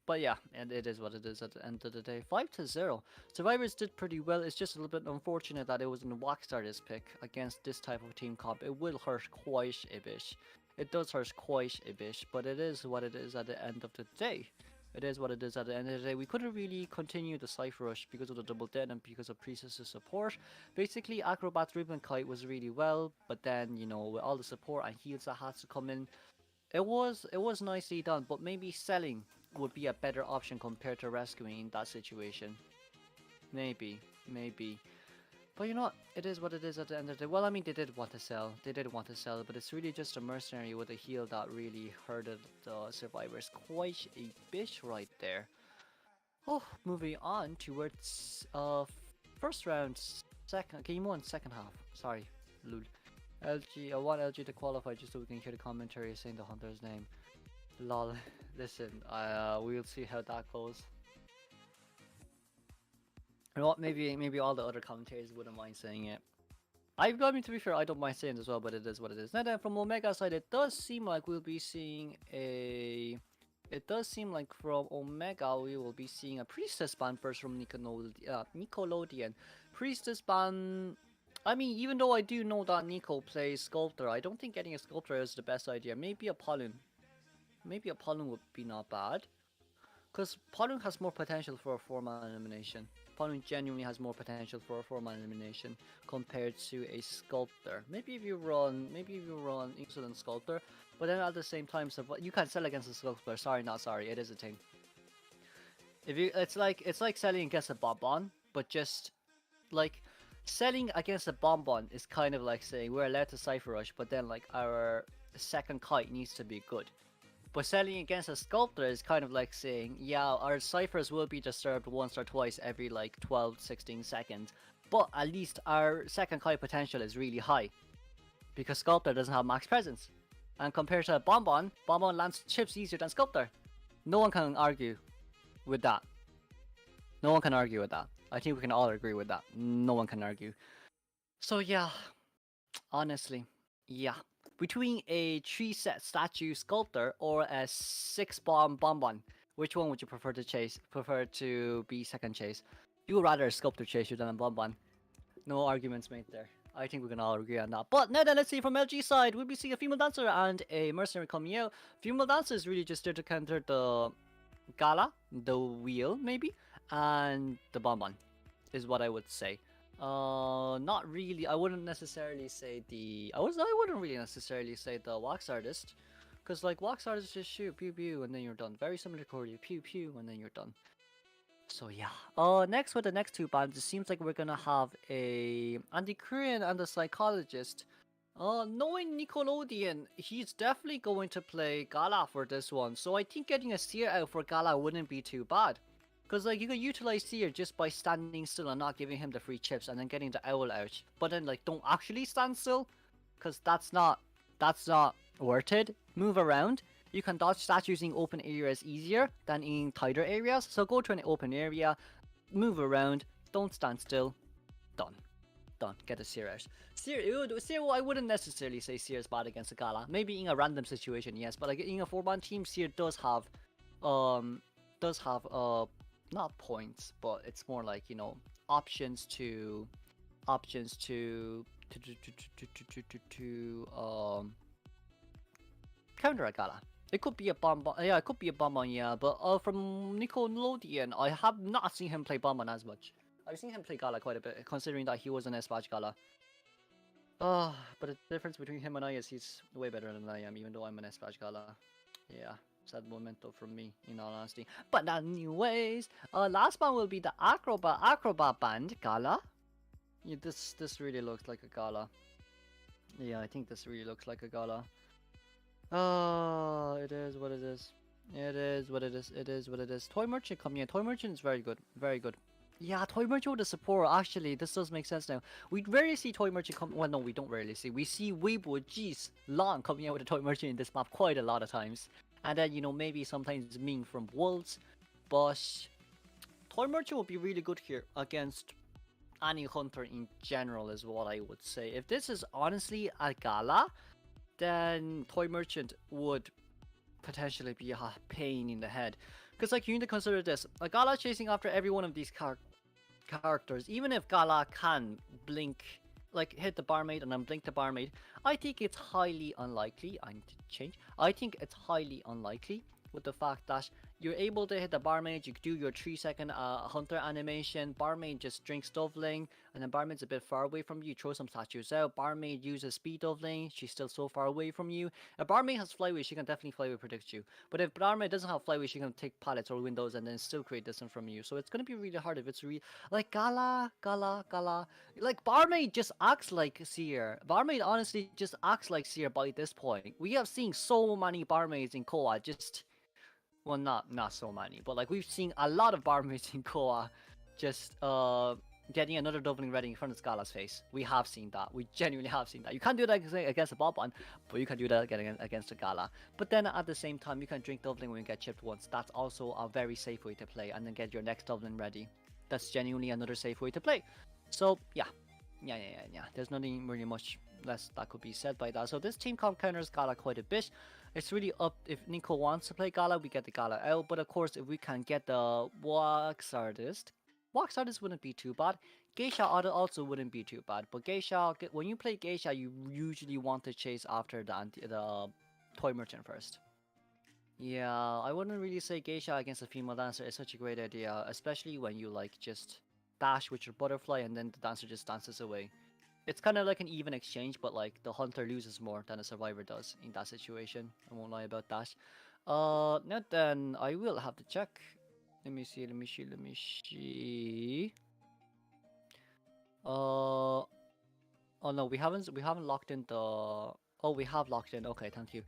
But yeah, and it is what it is at the end of the day. 5-0. Survivors did pretty well. It's just a little bit unfortunate that it was in Rockstar this pick against this type of team comp. It will hurt quite a bit. It does hurt quite a bit, but it is what it is at the end of the day. It is what it is at the end of the day. We couldn't really continue the Cypher Rush because of the double dead and because of Priestess's support. Basically, Acrobat's Ribbon Kite was really well, but then, you know, with all the support and heals that had to come in, it was nicely done, but maybe selling would be a better option compared to rescuing in that situation. Maybe. But you know what? It is what it is at the end of the day. Well, I mean, they did want to sell, but it's really just a mercenary with a heal that really hurted the survivors quite a bit right there. Oh, moving on towards first round, game 1, second half. Sorry, lul. LG, I want LG to qualify just so we can hear the commentary saying the hunter's name. Lol. Listen, we'll see how that goes. You know what? Maybe all the other commentators wouldn't mind saying it. I mean, to be fair, I don't mind saying it as well, but it is what it is. Now then, from Omega side, it does seem like we'll be seeing a. It does seem like from Omega we will be seeing a Priestess ban first from Nickelodeon. Priestess ban. I mean, even though I do know that Nico plays Sculptor, I don't think getting a Sculptor is the best idea. Maybe a Pollen. Maybe a Pollen would be not bad. Because Pollen has more potential for a 4-man elimination. Pollen genuinely has more potential for a 4-man elimination compared to a Sculptor. Maybe if you run Insolent Sculptor, but then at the same time, you can't sell against a Sculptor. Sorry, not sorry. It is a thing. It's like selling against a Bonbon, but just like selling against a Bonbon is kind of like saying we're allowed to Cypher Rush, but then like our second kite needs to be good. But selling against a Sculptor is kind of like saying, yeah, our ciphers will be disturbed once or twice every like 12-16 seconds, but at least our second kite potential is really high. Because Sculptor doesn't have max presence. And compared to Bonbon, Bonbon lands chips easier than Sculptor. No one can argue with that. I think we can all agree with that. No one can argue. So yeah, honestly, yeah. Between a 3-set statue Sculptor or a 6-bomb Bonbon, which one would you prefer to chase? Prefer to be second chase? You would rather a Sculptor chase you than a Bonbon. No arguments made there. I think we can all agree on that. But now then, let's see from LG side, we'll be seeing a female dancer and a mercenary coming out. Female dancer is really just there to counter the Gala, the wheel maybe, and the Bonbon, is what I would say. Not really. I wouldn't necessarily say the. I wouldn't really necessarily say the wax artist, because like wax artist just shoot pew pew and then you're done. Very similar to Corey, pew pew and then you're done. So yeah. Next with the next two bands, it seems like we're gonna have a Antiquarian and the Psychologist. Knowing Nickelodeon, he's definitely going to play Gala for this one. So I think getting a Seer out for Gala wouldn't be too bad. Because like you can utilize Seer just by standing still and not giving him the free chips and then getting the owl out. But then like don't actually stand still, because that's not worth it. Move around. You can dodge statues in open areas easier than in tighter areas. So go to an open area, move around, don't stand still. Done. Get a Seer out. Seer, I wouldn't necessarily say Seer is bad against a Gala. Maybe in a random situation, yes. But like in a 4-man team, Seer does have not points, but it's more like, you know, options to counter a Gala. It could be a bonbon. Yeah, it could be a bonbon. Yeah, but from Nickelodeon, I have not seen him play bonbon as much. I've seen him play Gala quite a bit, considering that he was an Espage Gala. But the difference between him and I is he's way better than I am, even though I'm an Espage Gala. Yeah, sad momento from me, in all honesty. But anyways, last one will be the Acrobat Band Gala. Yeah, this really looks like a gala. Yeah, I think this really looks like a gala. It is what it is. It is what it is. It is what it is. Toy Merchant coming in. Toy Merchant is very good. Very good. Yeah, Toy Merchant with the support. Actually, this does make sense now. We rarely see Toy Merchant come. Well, no, we don't rarely see. We see Weibo, Jeez, Long coming out with a Toy Merchant in this map quite a lot of times. And then, maybe sometimes Ming from Wolves. But Toy Merchant will be really good here against any hunter in general, is what I would say. If this is honestly a gala, then Toy Merchant would potentially be a pain in the head. Because, like, you need to consider this. A Gala chasing after every one of these characters, even if Gala can blink, like, hit the barmaid and then blink the barmaid, I think it's highly unlikely. I need to change. I think it's highly unlikely with the fact that you're able to hit the barmaid, you do your 3-second hunter animation, barmaid just drinks Doveling, and then barmaid's a bit far away from you, throw some statues out, barmaid uses speed Doveling, she's still so far away from you. If barmaid has flyway, she can definitely flyway predict you. But if barmaid doesn't have flyway, she can take pallets or windows and then still create distance from you. So it's gonna be really hard if it's like Gala. Like barmaid just acts like Seer. Barmaid honestly just acts like Seer by this point. We have seen so many barmaids in Koa just, well, not so many, but like we've seen a lot of barmaids in Koa just getting another doubling ready in front of Scala's face. We have seen that. We genuinely have seen that. You can't do that against a Bob-on, but you can do that against a Gala. But then at the same time, you can drink doubling when you get chipped once. That's also a very safe way to play, and then get your next doubling ready. That's genuinely another safe way to play. So yeah. There's nothing really much less that could be said by that. So this team comp counters Gala quite a bit. It's really up, if Nico wants to play Gala, we get the Gala out. But of course, if we can get the Wax Artist wouldn't be too bad. Geisha also wouldn't be too bad. But Geisha, when you play Geisha, you usually want to chase after the Toy Merchant first. Yeah, I wouldn't really say Geisha against a female dancer is such a great idea, especially when you like just dash with your butterfly and then the dancer just dances away. It's kind of like an even exchange, but like the hunter loses more than the survivor does in that situation. I won't lie about that. Now then, I will have to check. Let me see. Oh no, we haven't locked in the. Oh, we have locked in. Okay, thank you.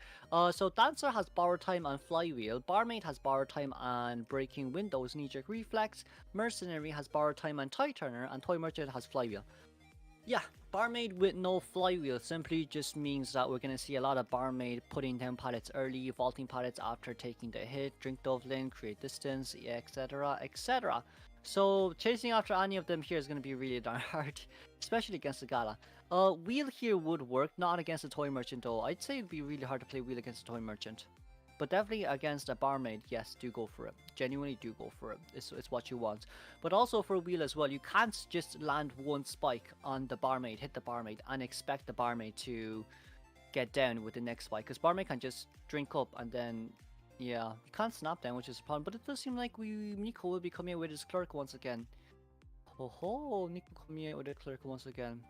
So Dancer has Borrow Time and Flywheel. Barmaid has Borrow Time and Breaking Windows, Knee-Jerk Reflex. Mercenary has Borrow Time and Tie Turner, and Toy Merchant has Flywheel. Yeah, Barmaid with no Flywheel simply just means that we're gonna see a lot of Barmaid putting down pallets early, vaulting pallets after taking the hit, drink Doveling, create distance, etc, etc. So chasing after any of them here is gonna be really darn hard, especially against the Gala. Wheel here would work, not against a Toy Merchant though. I'd say it'd be really hard to play Wheel against a Toy Merchant. But definitely against a barmaid, yes, do go for it. Genuinely do go for it. It's what you want. But also for Wheel as well, you can't just land one spike on the barmaid, hit the barmaid, and expect the barmaid to get down with the next spike. Because barmaid can just drink up and then, yeah, you can't snap down, which is a problem. But it does seem like Nico will be coming out with his clerk once again. Oh, Nico coming out with a clerk once again.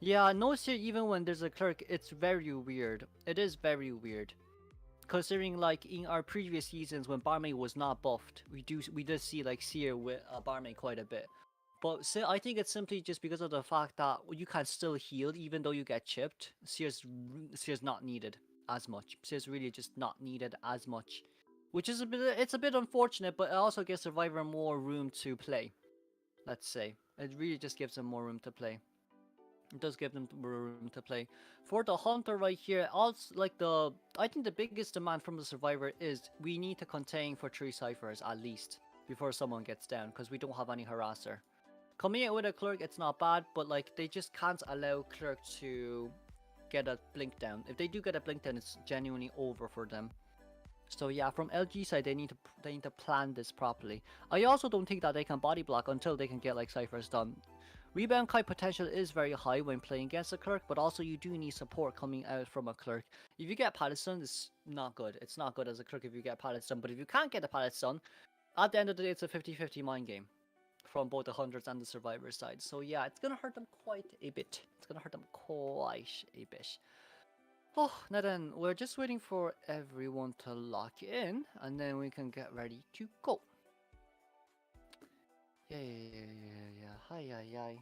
Yeah, notice here, even when there's a clerk, it's very weird. It is very weird. Considering like in our previous seasons when barmaid was not buffed, we did see like Seer with barmaid quite a bit. But I think it's simply just because of the fact that you can still heal even though you get chipped. Seer's not needed as much. Seer's really just not needed as much, which is it's a bit unfortunate, but it also gives Survivor more room to play. Let's say it really just gives them more room to play. It does give them room to play. For the hunter right here, also like I think the biggest demand from the survivor is we need to contain for 3 ciphers at least before someone gets down, because we don't have any harasser. Coming out with a clerk, it's not bad, but like they just can't allow clerk to get a blink down. If they do get a blink down, it's genuinely over for them. So yeah, from LG side, they need to plan this properly. I also don't think that they can body block until they can get like ciphers done. Rebound kite potential is very high when playing against a clerk, but also you do need support coming out from a clerk. If you get pallet stun, it's not good. It's not good as a clerk if you get pallet stun, but if you can't get a pallet stun, at the end of the day, it's a 50-50 mind game from both the hunters and the survivors side. So yeah, it's gonna hurt them quite a bit. It's gonna hurt them quite a bit. Oh, now then, we're just waiting for everyone to lock in, and then we can get ready to go. Yeah. Hi.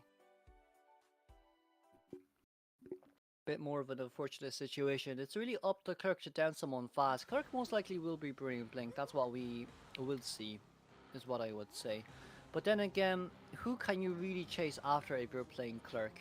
Bit more of an unfortunate situation. It's really up to Kirk to down someone fast. Kirk most likely will be bringing Blink. That's what we will see, is what I would say. But then again, who can you really chase after if you're playing Clerk?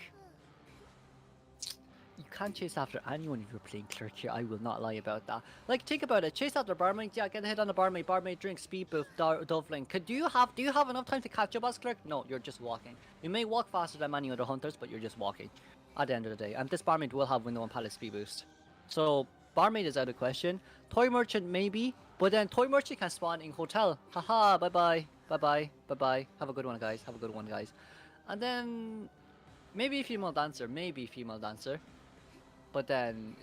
You can't chase after anyone if you're playing Clerk here. I will not lie about that. Like, think about it. Chase after Barmaid. Yeah, get a hit on the Barmaid. Barmaid drink, speed boost, Dovling. Do you have enough time to catch up as Clerk? No, you're just walking. You may walk faster than many other hunters, but you're just walking. At the end of the day, and this Barmaid will have window and pallet speed boost. So Barmaid is out of question. Toy Merchant maybe, but then Toy Merchant can spawn in Hotel. Haha, bye bye. Have a good one, guys. And then maybe Female Dancer. But then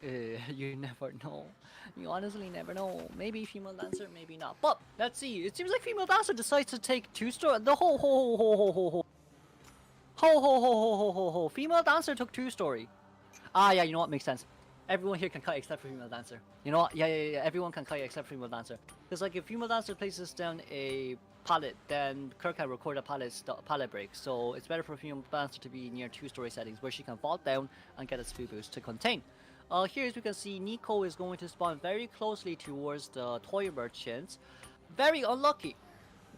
you never know. You honestly never know. Maybe Female Dancer, maybe not. But let's see. It seems like Female Dancer decides to take two story. The Ho. Female Dancer took two story. Ah, yeah, you know what? Makes sense. Everyone here can kite except for Female Dancer. You know what? Yeah. Everyone can kite except for Female Dancer. Because, like, if Female Dancer places down a pallet, then Kirk can record a pallet break. So it's better for Female Dancer to be near two-story settings where she can vault down and get a speed boost to contain. Here, as we can see, Nico is going to spawn very closely towards the Toy Merchants. Very unlucky.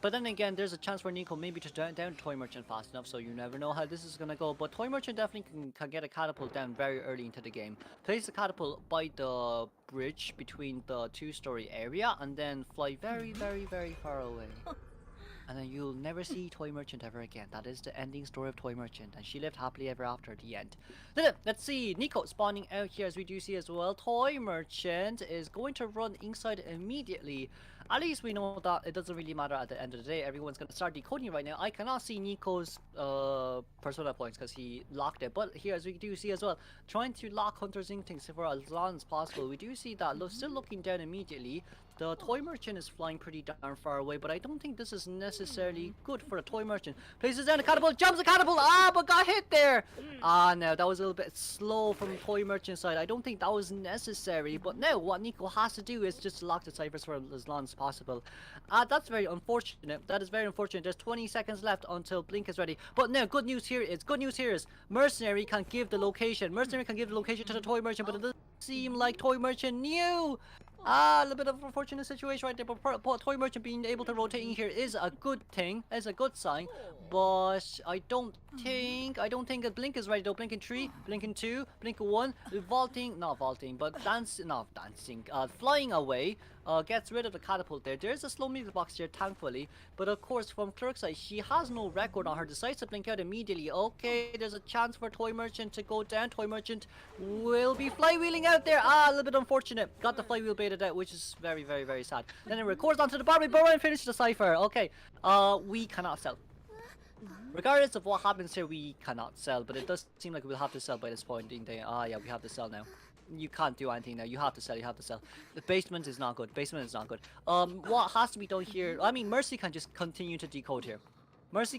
But then again, there's a chance for Nico maybe to down Toy Merchant fast enough, so you never know how this is going to go. But Toy Merchant definitely can get a catapult down very early into the game. Place the catapult by the bridge between the two-story area, and then fly very far away. And then you'll never see Toy Merchant ever again. That is the ending story of Toy Merchant, and she lived happily ever after at the end. Then, let's see, Nico spawning out here as we do see as well. Toy Merchant is going to run inside immediately. At least we know that it doesn't really matter at the end of the day. Everyone's going to start decoding right now. I cannot see Nico's persona points because he locked it. But here, as we do see as well, trying to lock Hunter's Instincts for as long as possible. We do see that still looking down immediately. The Toy Merchant is flying pretty darn far away, but I don't think this is necessarily good for a Toy Merchant. Places down the catapult, jumps the catapult, but got hit there! No, that was a little bit slow from Toy Merchant's side. I don't think that was necessary, but now what Nico has to do is just lock the ciphers for as long as possible. That's very unfortunate. That is very unfortunate. There's 20 seconds left until Blink is ready. But now, good news here is Mercenary can give the location. Mercenary can give the location to the Toy Merchant, but it doesn't seem like Toy Merchant knew. A little bit of a unfortunate situation right there, but Toy Merchant being able to rotate in here is a good thing, is a good sign. But I don't think a Blink is ready though. Blink in 3, Blink in 2, Blink in 1, flying away. Gets rid of the catapult there. There's a slow meter box here, thankfully. But of course, from Clerk's side, she has no record on her. Decides to blink out immediately. Okay, there's a chance for Toy Merchant to go down. Toy Merchant will be flywheeling out there. A little bit unfortunate. Got the flywheel baited out, which is very sad. Then it records onto the Barbie Burrow and finishes the cipher. Okay, we cannot sell. Regardless of what happens here, we cannot sell. But it does seem like we'll have to sell by this point in the yeah, we have to sell now. You can't do anything now. You have to sell. The basement is not good. What has to be done here? I mean, Mercy can just continue to decode here. As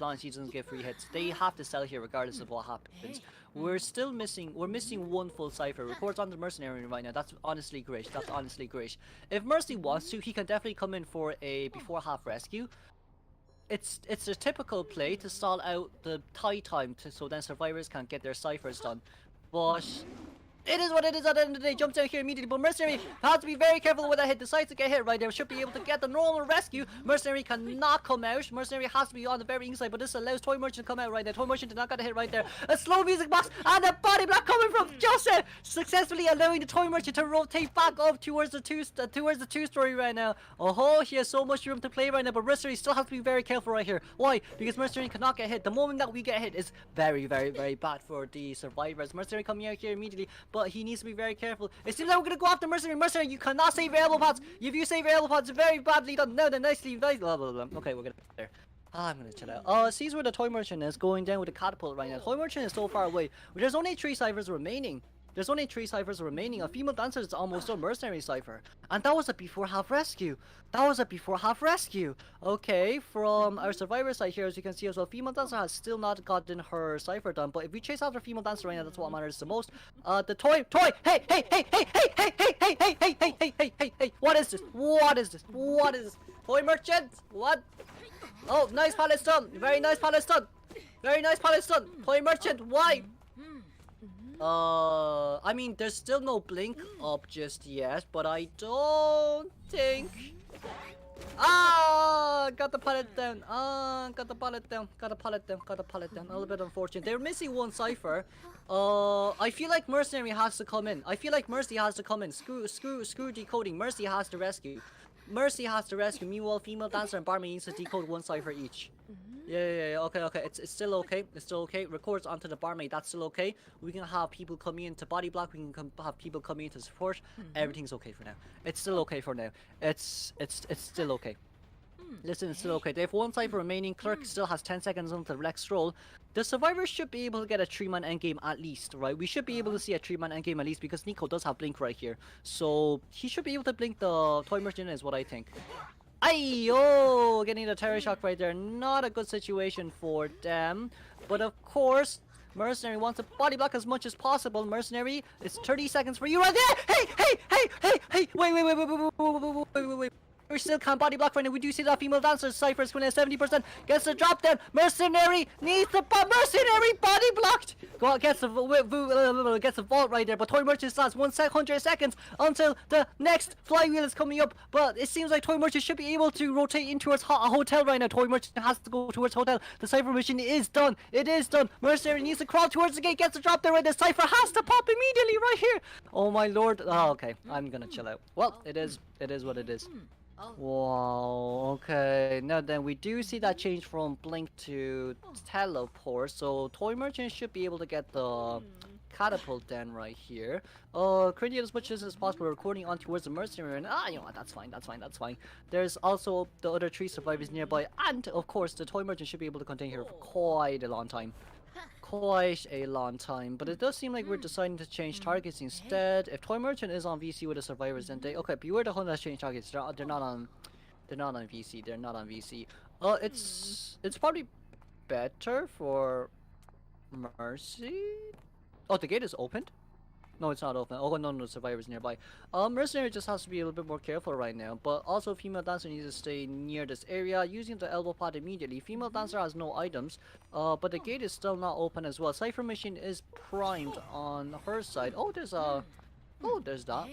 long as she doesn't get free hits. They have to sell here regardless of what happens. We're missing one full cipher. Records on the Mercenary right now. That's honestly great. If Mercy wants to, he can definitely come in for a before half rescue. It's a typical play to stall out the tie time so then survivors can get their ciphers done. But it is what it is at the end of the day. Jumps out here immediately, but Mercenary has to be very careful with that hit. Decides to get hit right there. Should be able to get the normal rescue. Mercenary cannot come out. Mercenary has to be on the very inside, but this allows Toy Merchant to come out right there. Toy Merchant did not get a hit right there. A slow music box and a body block coming from Justin, successfully allowing the Toy Merchant to rotate back up towards the two-story right now. Oh, he has so much room to play right now, but Mercenary still has to be very careful right here. Why? Because Mercenary cannot get hit. The moment that we get hit is very bad for the survivors. Mercenary coming out here immediately, but he needs to be very careful. It seems like we're gonna go after Mercenary. Mercenary, you cannot save your elbow pads. If you save your elbow pads, very badly done. No, then nicely. Blah, blah, blah. Okay, we're gonna there. I'm gonna chill out. Sees where the toy merchant is going down with the catapult right now. Toy merchant is so far away. There's only 3 ciphers remaining. There's only 3 ciphers remaining. A female dancer is almost a mercenary cipher. And that was a before half rescue. That was a before half rescue. Okay, from our survivor side here, as you can see as well, female dancer has still not gotten her cipher done. But if we chase after female dancer right now, that's what matters the most. The toy, hey, hey, hey, hey, hey, hey, hey, hey, hey, hey, hey, hey, hey, hey, hey, what is this? What is this? What is this? Toy merchant? What? Oh, nice pallet stun. Very nice pallet stun. Very nice pallet stun. Toy merchant, why? I mean, there's still no blink up just yet, but I don't think... Ah, got the pallet down. Got the pallet down. Got the pallet down. Got the pallet down. A little bit unfortunate. They're missing one cipher. I feel like Mercenary has to come in. I feel like Mercy has to come in. Screw decoding. Mercy has to rescue. Mercy has to rescue. Meanwhile, female dancer and barmaid needs to decode one cipher each. Yeah. Okay. It's still okay. It's still okay. Records onto the barmaid. That's still okay. We can have people coming in to body block. We can have people coming in to support. Everything's okay for now. It's still okay for now. It's still okay. Listen, it's still okay. They have one cipher remaining. Clerk still has 10 seconds until the next roll. The survivors should be able to get a 3-man endgame at least, right? We should be able to see a 3-man endgame at least because Nico does have blink right here. So he should be able to blink the toy merchant is what I think. Ayo! Getting the terror shock right there. Not a good situation for them. But of course, Mercenary wants to body block as much as possible. Mercenary, it's 30 seconds for you right there! Hey! Wait. We still can't body block right now. We do see that female dancer cipher is going at 70%. Gets the drop down. Mercenary needs the Mercenary body blocked. Go out, gets the vault right there. But Toy Merchant starts 100 seconds until the next flywheel is coming up. But it seems like Toy Merchant should be able to rotate in towards a hotel right now. Toy Merchant has to go towards hotel. The cipher mission is done. It is done. Mercenary needs to crawl towards the gate. Gets the drop there right. The cipher has to pop immediately right here. Oh my lord. Oh, okay. I'm gonna chill out. Well, it is what it is. Wow, okay. Now then, we do see that change from blink to teleport. So Toy Merchant should be able to get the catapult then right here. Creating as much as possible, recording on towards the mercenary, and you know what, that's fine. There's also the other 3 survivors nearby, and of course the Toy Merchant should be able to contain here for quite a long time. But it does seem like we're deciding to change targets instead. If Toy Merchant is on VC with the survivors, then they Beware the Hunt has changed targets. They're not on VC. They're not on VC. It's probably better for Mercy. Oh, the gate is opened. No, it's not open. Oh, no, survivors nearby. Mercenary just has to be a little bit more careful right now. But also, female dancer needs to stay near this area, using the elbow pad immediately. Female dancer has no items, but the gate is still not open as well. Cipher machine is primed on her side. Oh, there's that.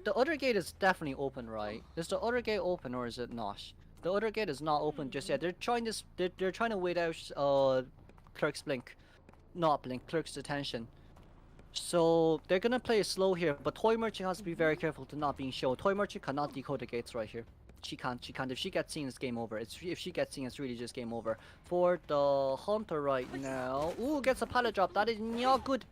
The other gate is definitely open, right? Is the other gate open or is it not? The other gate is not open just yet. They're trying to wait out Clerk's blink. Not blink, Clerk's detention. So they're gonna play it slow here, but Toy Merchant has to be very careful to not being shown. Toy Merchant cannot decode the gates right here. She can't. If she gets seen, it's game over. If she gets seen, it's really just game over. For the Hunter right now, ooh, gets a pallet drop. That is not good.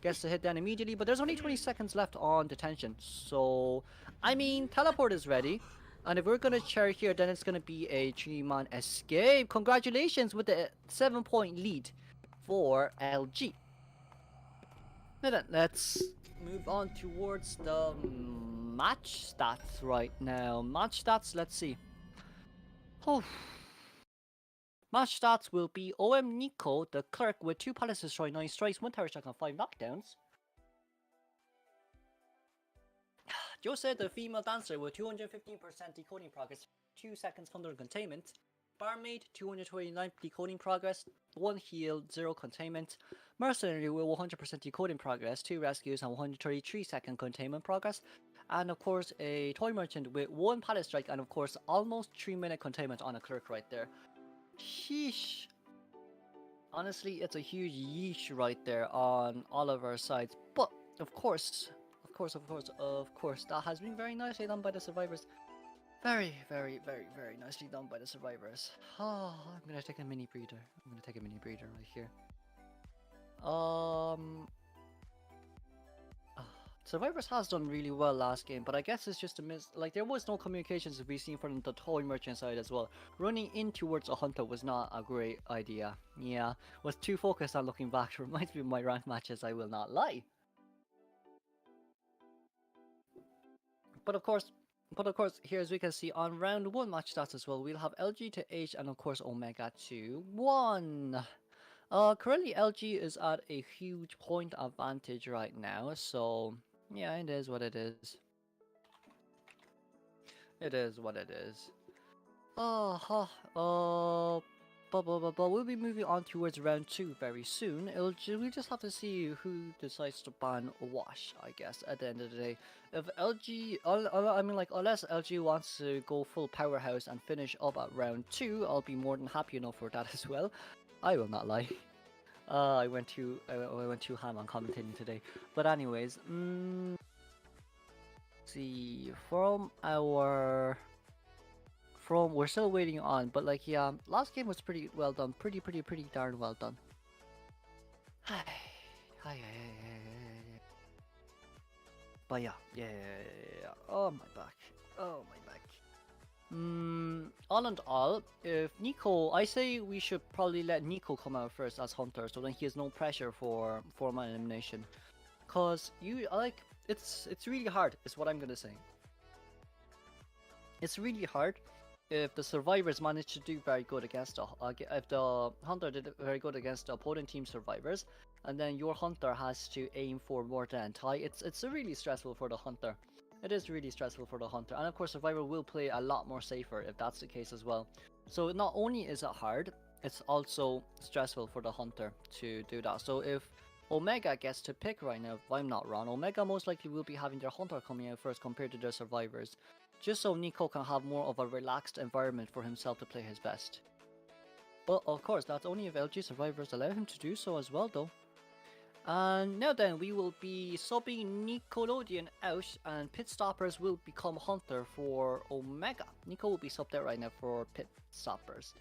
Gets the hit down immediately, but there's only 20 seconds left on detention. So, I mean, teleport is ready. And if we're gonna chair here, then it's gonna be a 3-man escape. Congratulations with the 7-point lead for LG. Now then, let's move on towards the match stats right now. Match stats, let's see. Oh. Match stats will be OM Nico, the Clerk, with 2 pallets destroyed, 9 strikes, 1 terror shock, and 5 knockdowns. Jose, the female dancer, with 215% decoding progress, 2 seconds under containment. Barmaid, 229 decoding progress, 1 heal, 0 containment. Mercenary with 100% decoding progress, 2 rescues, and 133-second containment progress. And of course, a Toy Merchant with 1 pallet strike, and of course, almost 3-minute containment on a Clerk right there. Sheesh. Honestly, it's a huge yeesh right there on all of our sides. But, of course, that has been very nicely done by the survivors. Very nicely done by the survivors. Oh, I'm gonna take a mini breather. right here. Survivors has done really well last game, but I guess it's just a miss. Like, there was no communications to be seen from the toy merchant side as well. Running in towards a hunter was not a great idea. Yeah, was too focused on looking back. Reminds me of my rank matches, I will not lie. But of course, here as we can see on round 1 match stats as well, we'll have LG to H and of course Omega to 1. Currently LG is at a huge point advantage right now, so yeah, it is what it is. It is what it is. But we'll be moving on towards round 2 very soon. We just have to see who decides to ban Wash, I guess, at the end of the day. If LG, I mean, like, unless LG wants to go full powerhouse and finish up at round 2, I'll be more than happy enough for that as well. I will not lie. I went too ham on commentating today. But anyways, see, we're still waiting on, but like, yeah, last game was pretty well done, pretty darn well done. But yeah. Oh my back. All in all, if Nico, I say we should probably let Nico come out first as Hunter, so then he has no pressure for my elimination. Cause it's really hard, is what I'm gonna say. It's really hard if the survivors manage to do very good against if the hunter did very good against the opponent team survivors, and then your hunter has to aim for more than tie. It's really stressful for the hunter. It is really stressful for the hunter, and of course survivor will play a lot more safer if that's the case as well. So not only is it hard, it's also stressful for the hunter to do that. So if Omega gets to pick right now, if I'm not wrong, Omega most likely will be having their hunter coming out first compared to their survivors, just so Nico can have more of a relaxed environment for himself to play his best. But of course, that's only if LG survivors allow him to do so as well though. And now then, we will be subbing Nickelodeon out, and Pit Stoppers will become Hunter for Omega. Nico will be subbed there right now for Pit Stoppers.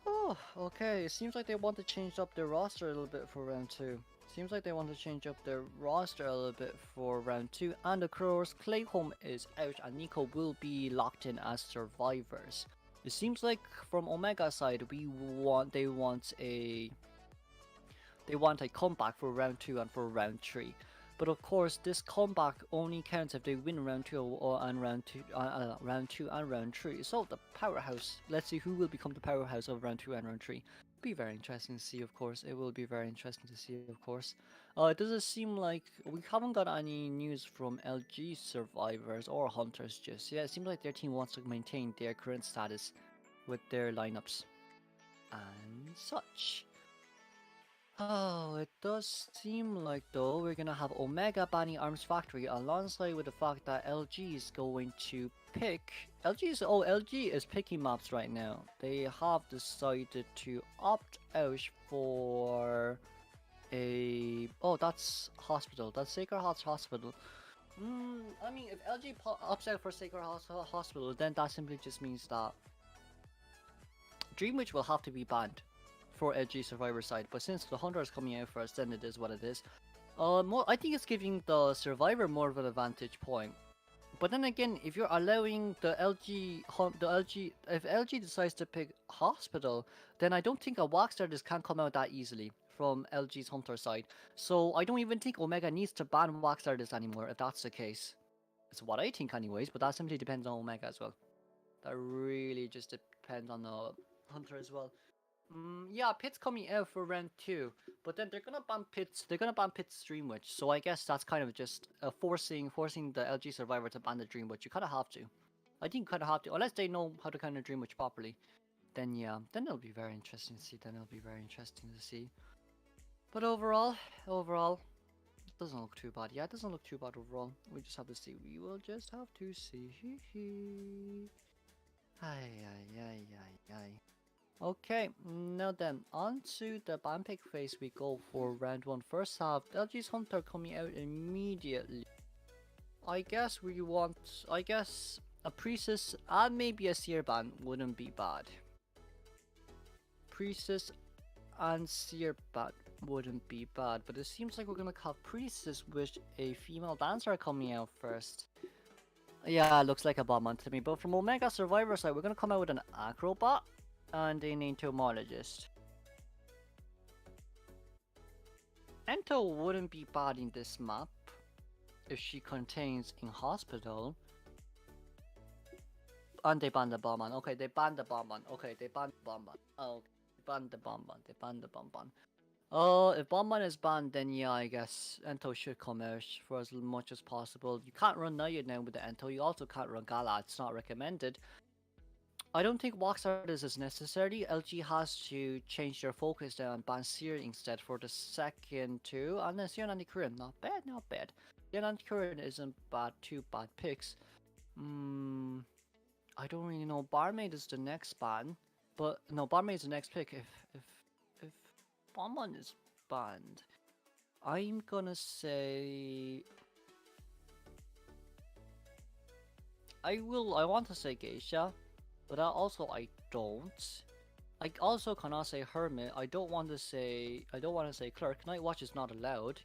Oh, okay, it seems like they want to change up their roster a little bit for round 2. Seems like they want to change up their roster a little bit for round 2, and of course Clayholm is out and Nico will be locked in as survivors. It seems like from Omega side they want a comeback for round 2 and for round 3. But of course this comeback only counts if they win round 2 and round 2 and round 3. So the powerhouse, let's see who will become the powerhouse of round 2 and round 3. Be very interesting to see, of course. It will be very interesting to see, of course. It doesn't seem like we haven't got any news from LG survivors or hunters just yet. It seems like their team wants to maintain their current status with their lineups and such. Oh, it does seem like though we're gonna have Omega banning Arms Factory alongside with the fact that LG is going to pick LG is picking maps right now. They have decided to opt out for that's hospital. That's Sacred Hearts Hospital. I mean, if LG opts out for Sacred Hearts Hospital, then that simply just means that Dream Witch will have to be banned for LG survivor side, but since the hunter is coming out first, then it is what it is. I think it's giving the survivor more of an advantage point. But then again, if you're allowing if LG decides to pick hospital, then I don't think a Waxstarders can come out that easily from LG's hunter side. So I don't even think Omega needs to ban Waxstarders anymore if that's the case. It's what I think anyways, but that simply depends on Omega as well. That really just depends on the hunter as well. Yeah, Pit's coming out for round 2, but then they're gonna ban Pit's Dream Witch, so I guess that's kind of just forcing the LG survivor to ban the Dream Witch. You kind of have to. I think you kind of have to, unless they know how to kind of Dream Witch properly. Then yeah, then it'll be very interesting to see. But overall, it doesn't look too bad. Yeah, it doesn't look too bad overall. We just have to see. We will just have to see. Ay. Okay, now then, on to the ban pick phase we go for round 1. First half, LG's Hunter coming out immediately. I guess a Priestess and maybe a Seer ban wouldn't be bad. Priestess and Seer ban. Wouldn't be bad, but it seems like we're gonna have Priestess with a female dancer coming out first. Yeah, looks like a Bombman to me, but from Omega Survivor side, we're gonna come out with an Acrobat and an Entomologist. Ento wouldn't be bad in this map if she contains in hospital. And they banned the Bombman. Okay, they banned the Bombman. Okay, they banned the Bombman. Oh, they banned the Bombman. They banned the Bombman. Oh, if Bombman is banned, then yeah, I guess Ento should come out for as much as possible. You can't run Nayad now with the Ento. You also can't run Gala. It's not recommended. I don't think Waxart is necessary. LG has to change their focus now and ban Seer instead for the second two. And then Sion and Kurin, not bad, not bad. Sion and Kurin isn't bad, two bad picks. I don't really know. Barmaid is the next ban, but no, Barmaid is the next pick. If Bombman is banned, I'm gonna say I want to say Geisha, but I don't. I also cannot say Hermit. I don't want to say Clerk. Night Watch is not allowed.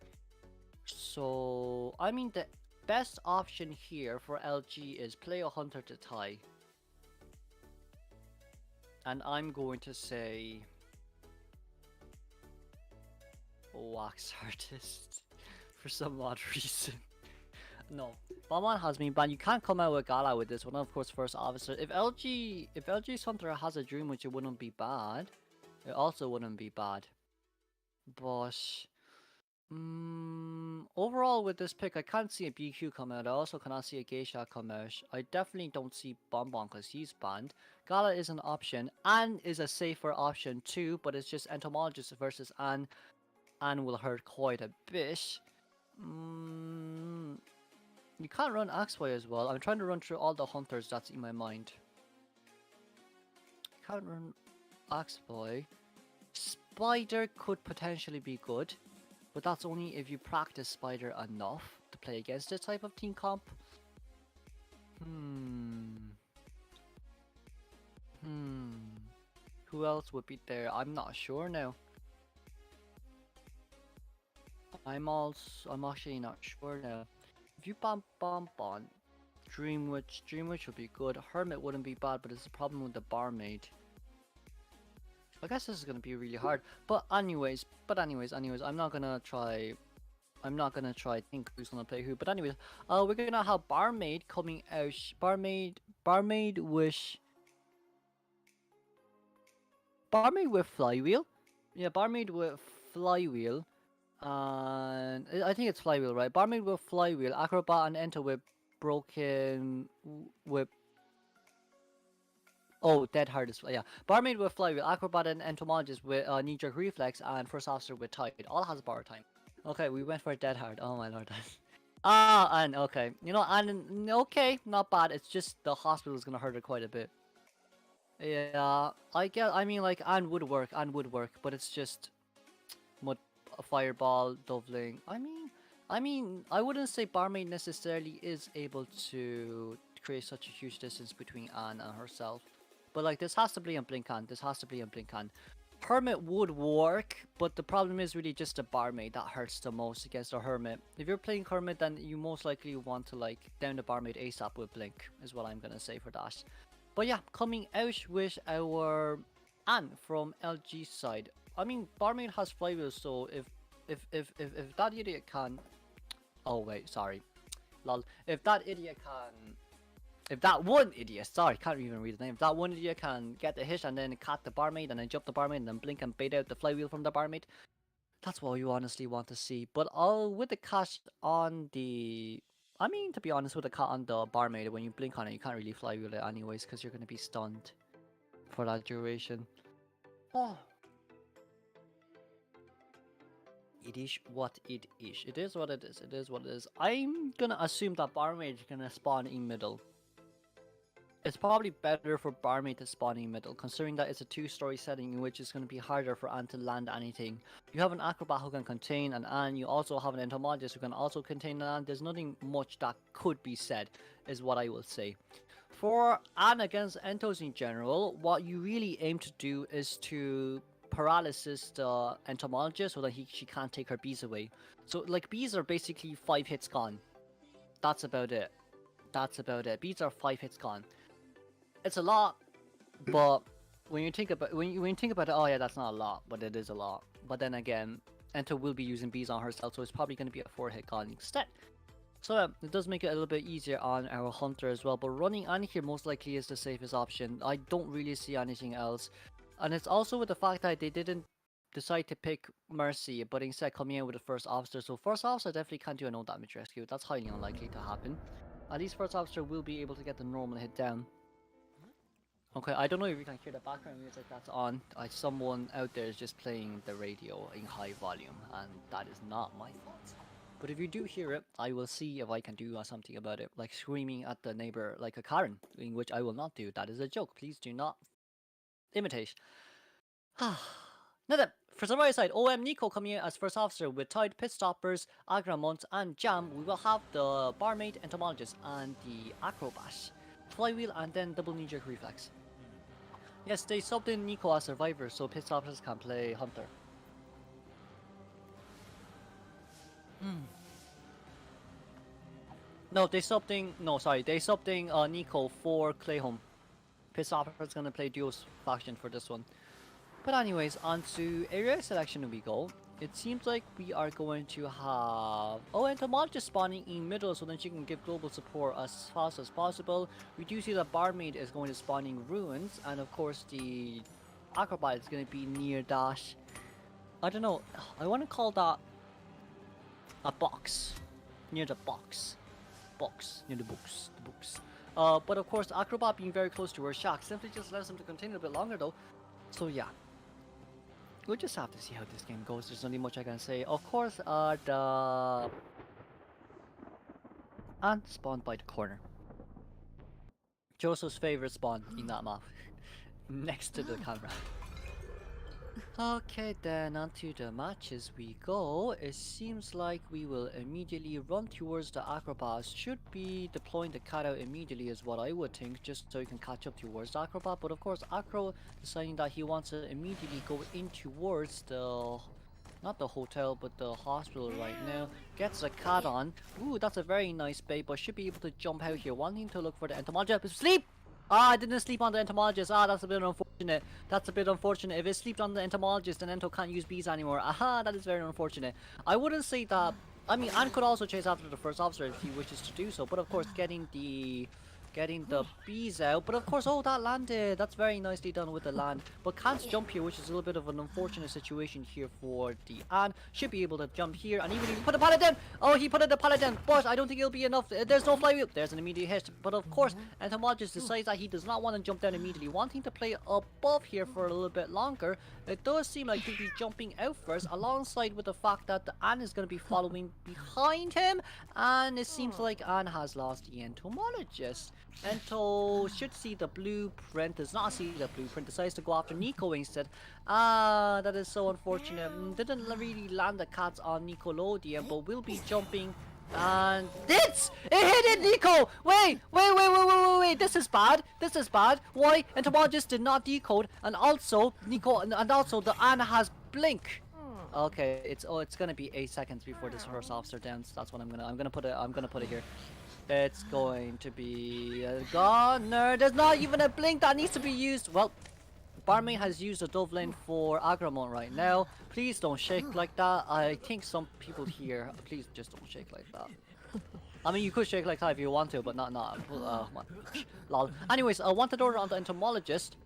So I mean the best option here for LG is play a Hunter to tie. And I'm going to say Wax Artist for some odd reason. No, Bombman has been banned. You can't come out with Gala with this one. Of course, first officer. If LG's Hunter has a dream, which it wouldn't be bad. It also wouldn't be bad. But overall with this pick, I can't see a BQ come out. I also cannot see a Geisha come out. I definitely don't see Bombon because he's banned. Gala is an option. Anne is a safer option too, but it's just Entomologist versus Anne. Anne will hurt quite a bit. You can't run Axeboy as well. I'm trying to run through all the hunters that's in my mind. Can't run Axeboy. Spider could potentially be good, but that's only if you practice Spider enough to play against this type of team comp. Who else would be there? I'm not sure now. I'm actually not sure now. If you ban Bonbon, Dreamwitch would be good. Hermit wouldn't be bad, but it's a problem with the Barmaid. I guess this is gonna be really hard. But anyways, I'm not gonna try think who's gonna play who. But anyways, we're gonna have Barmaid coming out. Barmaid with Flywheel. Yeah, Barmaid with Flywheel. And I think it's Flywheel, right? Barmaid with Flywheel, Acrobat and Enter with Broken Whip. Oh, Dead Heart is, yeah. Barmaid with Flywheel, Acrobat and Entomologist with Knee-Jerk Reflex, and First Officer with Tide. All has bar time. Okay, we went for Dead Heart. Oh my lord. And okay. You know, and okay, not bad. It's just the hospital is gonna hurt her quite a bit. Yeah, I mean, like, Anne would work, but it's just a Fireball, Doveling. I mean, I wouldn't say Barmaid necessarily is able to create such a huge distance between Anne and herself. But like, this has to be a Blinkan. Hermit would work, but the problem is really just the Barmaid that hurts the most against a Hermit. If you're playing Hermit, then you most likely want to like down the Barmaid ASAP with Blink, is what I'm gonna say for that. But yeah, coming out with our Anne from LG side. I mean, Barmaid has Flywheel, so if that idiot can... Oh wait, sorry. Lol. If that one idiot, sorry, can't even read the name. If that one idiot can get the hit and then cut the Barmaid and then jump the Barmaid and then blink and bait out the Flywheel from the Barmaid, that's what you honestly want to see. But with the cat on the... I mean, to be honest, with the cat on the Barmaid, when you blink on it, you can't really Flywheel it anyways because you're going to be stunned for that duration. Oh. It is what it is. It is what it is. It is what it is. I'm gonna assume that Barmaid is gonna spawn in middle. It's probably better for Barmaid to spawn in middle, considering that it's a two-story setting in which it's gonna be harder for Anne to land anything. You have an Acrobat who can contain an Anne. You also have an Entomologist who can also contain an Anne. There's nothing much that could be said, is what I will say. For Anne against Entos in general, what you really aim to do is to paralysis the entomologist so that she can't take her bees away. So like bees are basically 5 hits gone. That's about it. That's about it. Bees are 5 hits gone. It's a lot, but when you think about it, oh yeah, that's not a lot, but it is a lot. But then again, Ento will be using bees on herself, so it's probably going to be a 4 hit gone instead. So it does make it a little bit easier on our hunter as well. But running on here most likely is the safest option. I don't really see anything else, and it's also with the fact that they didn't decide to pick Mercy, but instead coming in with the first officer. So first officer definitely can't do a no damage rescue. That's highly unlikely to happen. At least first officer will be able to get the normal hit down. Okay, I don't know if you can hear the background music that's on. Someone out there is just playing the radio in high volume, and that is not my fault. But if you do hear it, I will see if I can do something about it, like screaming at the neighbor like a Karen, in which I will not do. That is a joke. Please do not imitate. Now then, for Samurai side, OM Nico coming in as first officer with Tide, Pit Stoppers, Agramont, and Jam. We will have the Barmaid, Entomologist, and the Acrobat. Flywheel, and then double knee-jerk reflex. Yes, they subbed in Nico as Survivor, so Pit Stoppers can play Hunter. No, they subbed in... No, sorry. They subbed in Nico for Clayholm. Pit Stoppers gonna play Duo's faction for this one. But anyways, onto area selection we go. It seems like we are going to have... Oh, Entomologist spawning in middle so then she can give global support as fast as possible. We do see that Barmaid is going to spawn in Ruins. And of course the Acrobat is going to be near that... I don't know. I want to call that a box. Near the box. Near the books. But of course, Acrobat being very close to her shack simply just allows them to continue a bit longer though. So yeah. We'll just have to see how this game goes. There's not much I can say. Of course, the ant spawned by the corner. Joseph's favorite spawn in that map, next to the camera. Okay, then onto the matches we go. It seems like we will immediately run towards the Acrobat. Should be deploying the cutout immediately is what I would think, just so you can catch up towards the Acrobat. But of course, Acro deciding that he wants to immediately go in towards the... not the hotel, but the hospital right now. Gets a cat on. Ooh, that's a very nice bait, but should be able to jump out here. Wanting to look for the entomologist. Sleep! Ah, I didn't sleep on the entomologist. Ah, that's a bit unfortunate. That's a bit unfortunate. If it slept on the entomologist, then Ento can't use bees anymore. Aha, that is very unfortunate. I wouldn't say that... I mean, Ant could also chase after the first officer if he wishes to do so. But of course, getting the bees out. But of course, oh, that landed. That's very nicely done with the land. But can't jump here, which is a little bit of an unfortunate situation here for the Ant. Should be able to jump here. And even if he put a pallet down. Oh, he put the pallet down. But I don't think it'll be enough. There's no flywheel. There's an immediate hit. But of course, Entomologist decides that he does not want to jump down immediately. Wanting to play above here for a little bit longer. It does seem like he'll be jumping out first. Alongside with the fact that the Ant is going to be following behind him. And it seems like Ant has lost the Entomologist. Ento should see the blueprint, does not see the blueprint, decides to go after Nico instead. Ah, that is so unfortunate. Didn't really land the cats on Nickelodeon, but will be jumping. And it hit it, Nico! Wait, this is bad. Why? Entomologist did not decode, and also the Anna has blink. Okay, it's gonna be 8 seconds before this first officer downs. That's what I'm gonna put it here. It's going to be a goner. There's not even a blink that needs to be used. Well, Barmaid has used a dove lane for Agramon right now. Please don't shake like that. I think some people here, please just don't shake like that. I mean, you could shake like that if you want to, but not. Lol. Anyways, I wanted order on the entomologist.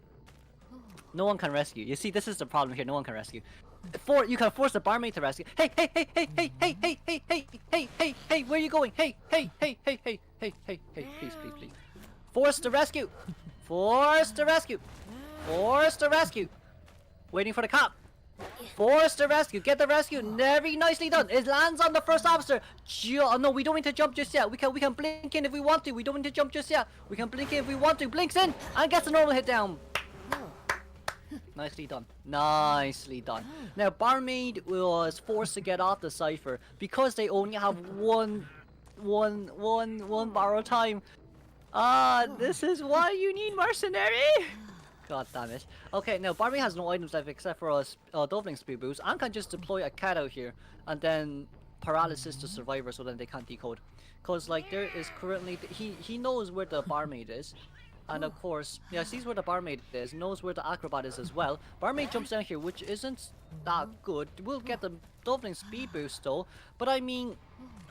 No one can rescue. You see, this is the problem here. No one can rescue. You can force the barmaid to rescue. Hey, where are you going? Hey, please. Force the rescue. Waiting for the cop. Force the rescue. Get the rescue. Very nicely done. It lands on the first officer. No, we don't need to jump just yet. We can blink in if we want to. We don't need to jump just yet. We can blink in if we want to. Blinks in and gets a normal hit down. Nicely done. Now, Barmaid was forced to get off the cipher because they only have one borrow time. This is why you need mercenary. God damn it. Okay, now Barmy has no items left except for a Dolphin Speed Boost and can just deploy a cat out here and then paralysis to survivor so then they can't decode. Cause like there is currently he knows where the barmaid is. And of course, yeah, sees where the barmaid is, knows where the acrobat is as well. Barmaid jumps down here, which isn't that good. We'll get the Dolphin Speed Boost though, but I mean,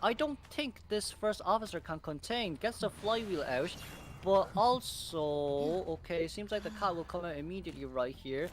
I don't think this first officer can contain. Gets the flywheel out, but also, okay, seems like the cat will come out immediately right here.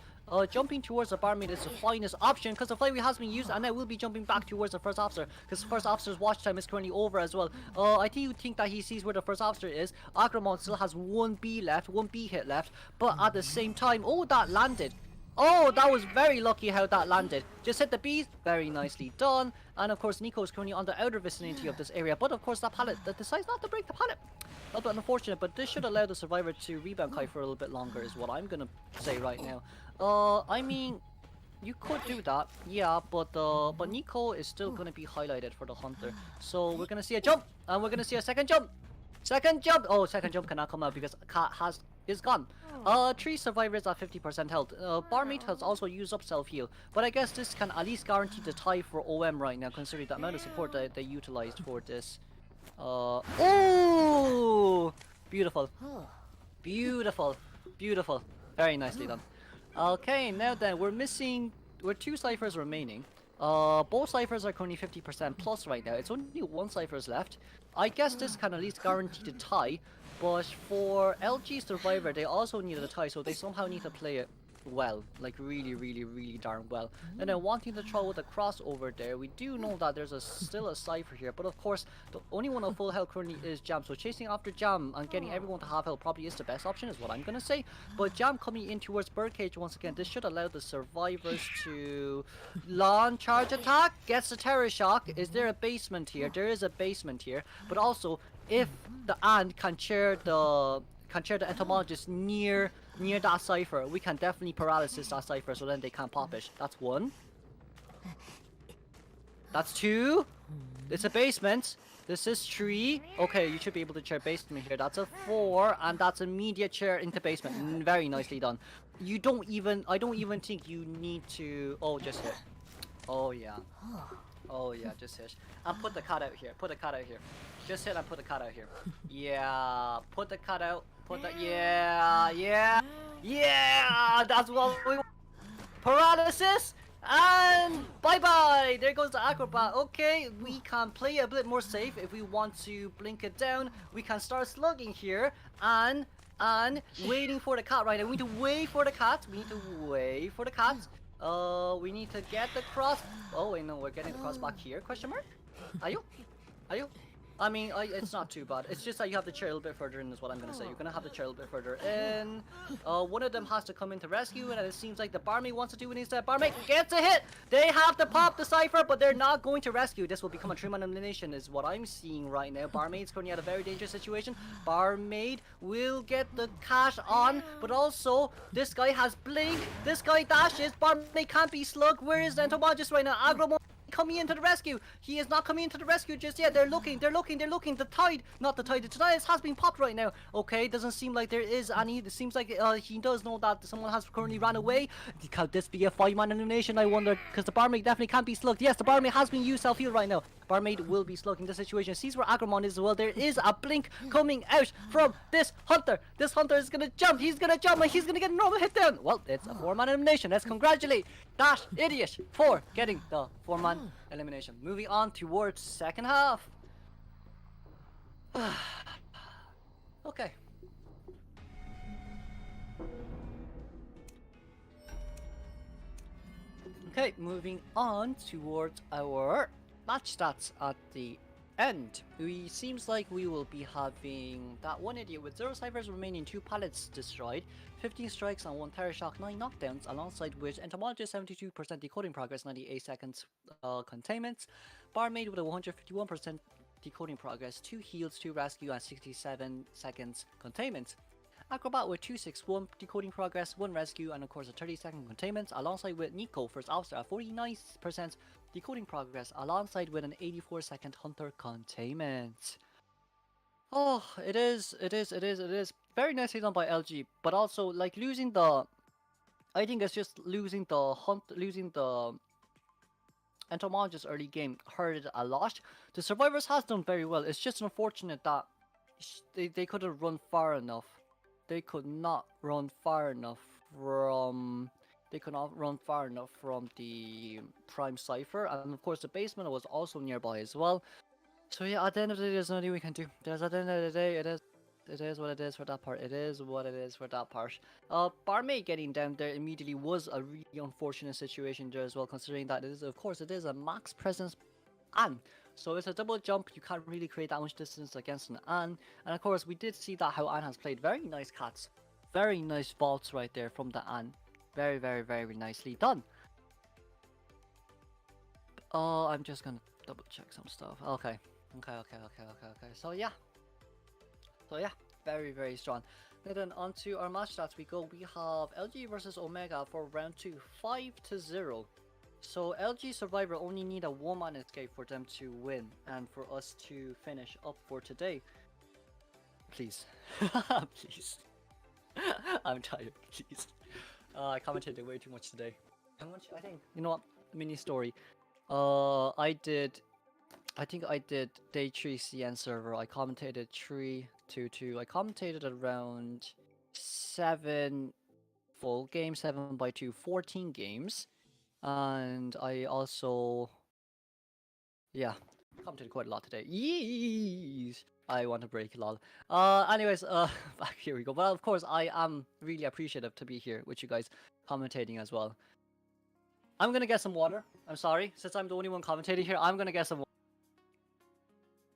Jumping towards the barmaid is the finest option because the flywheel has been used and I will be jumping back towards the first officer because the first officer's watch time is currently over as well. I do think that he sees where the first officer is. Agramon still has one B left, one B hit left, but at the same time, oh, that landed. Oh, that was very lucky how that landed. Just hit the bees, very nicely done. And of course, Nico is currently on the outer vicinity of this area, but of course that pallet that decides not to break the pallet. A little bit unfortunate, but this should allow the survivor to rebound Kai for a little bit longer is what I'm gonna say right now. I mean, you could do that, yeah, but Nico is still gonna be highlighted for the hunter. So we're gonna see a jump, and we're gonna see a second jump. Second jump! Oh, second jump cannot come out because cat is gone. 3 survivors at 50% health. Barmaid has also used up self-heal, but I guess this can at least guarantee the tie for OM right now, considering the amount of support that they utilized for this. Oh! Beautiful. Beautiful. Beautiful. Very nicely done. Okay, now then, we're 2 ciphers remaining. Both ciphers are currently 50% plus right now. It's only 1 ciphers left. I guess this can at least guarantee the tie, but for LG Survivor, they also need a tie, so they somehow need to play it well, like really darn well. And then wanting to throw with a crossover there, we do know that there's still a cipher here, but of course the only one on full health currently is Jam, so chasing after Jam and getting everyone to half health probably is the best option is what I'm gonna say. But Jam coming in towards Birdcage once again, this should allow the survivors to launch charge attack, gets the terror shock. Is there a basement here? There is a basement here, but also if the ant can chair the entomologist near that cipher, we can definitely paralysis that cipher so then they can't pop it. That's 1. That's 2. It's a basement. This is 3. Okay, you should be able to chair basement here. That's a 4, and that's immediate chair into basement. Very nicely done. I don't even think you need to. Oh, just hit. Oh yeah. Oh yeah, just hit. And put the cat out here. Put the cat out here. Just hit and put the cat out here. Yeah, put the cat out. Put that. Yeah. That's what we want. Paralysis. And bye-bye. There goes the acrobat. Okay, we can play a bit more safe if we want to blink it down. We can start slugging here and waiting for the cat right now. We need to wait for the cat. We need to get the cross. Oh wait, no, we're getting the cross back here. Question mark? Are you? I mean, it's not too bad. It's just that you have to chair a little bit further in is what I'm going to say. You're going to have to chair a little bit further in. One of them has to come in to rescue, and it seems like the barmaid wants to do it instead. Barmaid gets a hit! They have to pop the cipher, but they're not going to rescue. This will become a 3-man elimination is what I'm seeing right now. Barmaid's currently at a very dangerous situation. Barmaid will get the cash on, but also, this guy has blink. This guy dashes. Barmaid can't be slugged. Where is the entomologist right now? Agro coming into the rescue. He is not coming into the rescue just yet. They're looking. The tide, not the tide, the tide has been popped right now. Okay, doesn't seem like there is any. It seems like he does know that someone has currently ran away. Could this be a 5-man elimination? I wonder, because the barmaid definitely can't be slugged. Yes, the barmaid has been used self-heal right now. Barmaid will be slugging the situation. Sees where Agramon is as well. There is a blink coming out from this hunter. This hunter is gonna jump. He's gonna jump and he's gonna get a normal hit down. Well, it's a 4-man elimination. Let's congratulate that idiot for getting the 4-man elimination. Moving on towards second half. Okay. Okay, moving on towards our match stats at the end. Seems like we will be having that one idiot with 0 ciphers remaining, 2 pallets destroyed, 15 strikes and 1 terror shock, 9 knockdowns, alongside with entomologist 72% decoding progress, 98 seconds containment, barmaid with a 151% decoding progress, 2 heals, 2 rescue and 67 seconds containment. Acrobat with 261 decoding progress, 1 rescue, and of course a 30-second containment, alongside with Nico first officer at 49% decoding progress, alongside with an 84-second hunter containment. Oh, it is. very nicely done by LG, but also like losing the. I think it's just losing the hunt, losing the entomologist early game hurt it a lot. The survivors has done very well. It's just unfortunate that they could have run far enough. They could not run far enough from. They could not run far enough from the prime cipher, and of course the basement was also nearby as well. So yeah, at the end of the day, there's nothing we can do. There's at the end of the day, it is what it is for that part. It is what it is for that part. Barmaid getting down there immediately was a really unfortunate situation there as well, considering that it is, of course, it is a max presence An. So it's a double jump. You can't really create that much distance against an An. And of course, we did see that how An has played very nice cats, very nice vaults right there from the An. Very, very, very nicely done. I'm just gonna double check some stuff. Okay. So yeah, very, very strong. And then on to our match stats we go. We have LG versus Omega for round 2, 5-0. So LG Survivor only need a 1-man escape for them to win and for us to finish up for today. Please. Please. I'm tired, please. I commentated way too much today. I think, you know what, mini story. I think I did day 3 CN server. I commentated 3-2. I commentated around 7 full games, 7x2, 14 games. And I also, yeah, commentated quite a lot today. Yeesh! I want to break, lol. Anyways, back here we go. But of course, I am really appreciative to be here with you guys commentating as well. I'm gonna get some water. I'm sorry, since I'm the only one commentating here, I'm gonna get some water.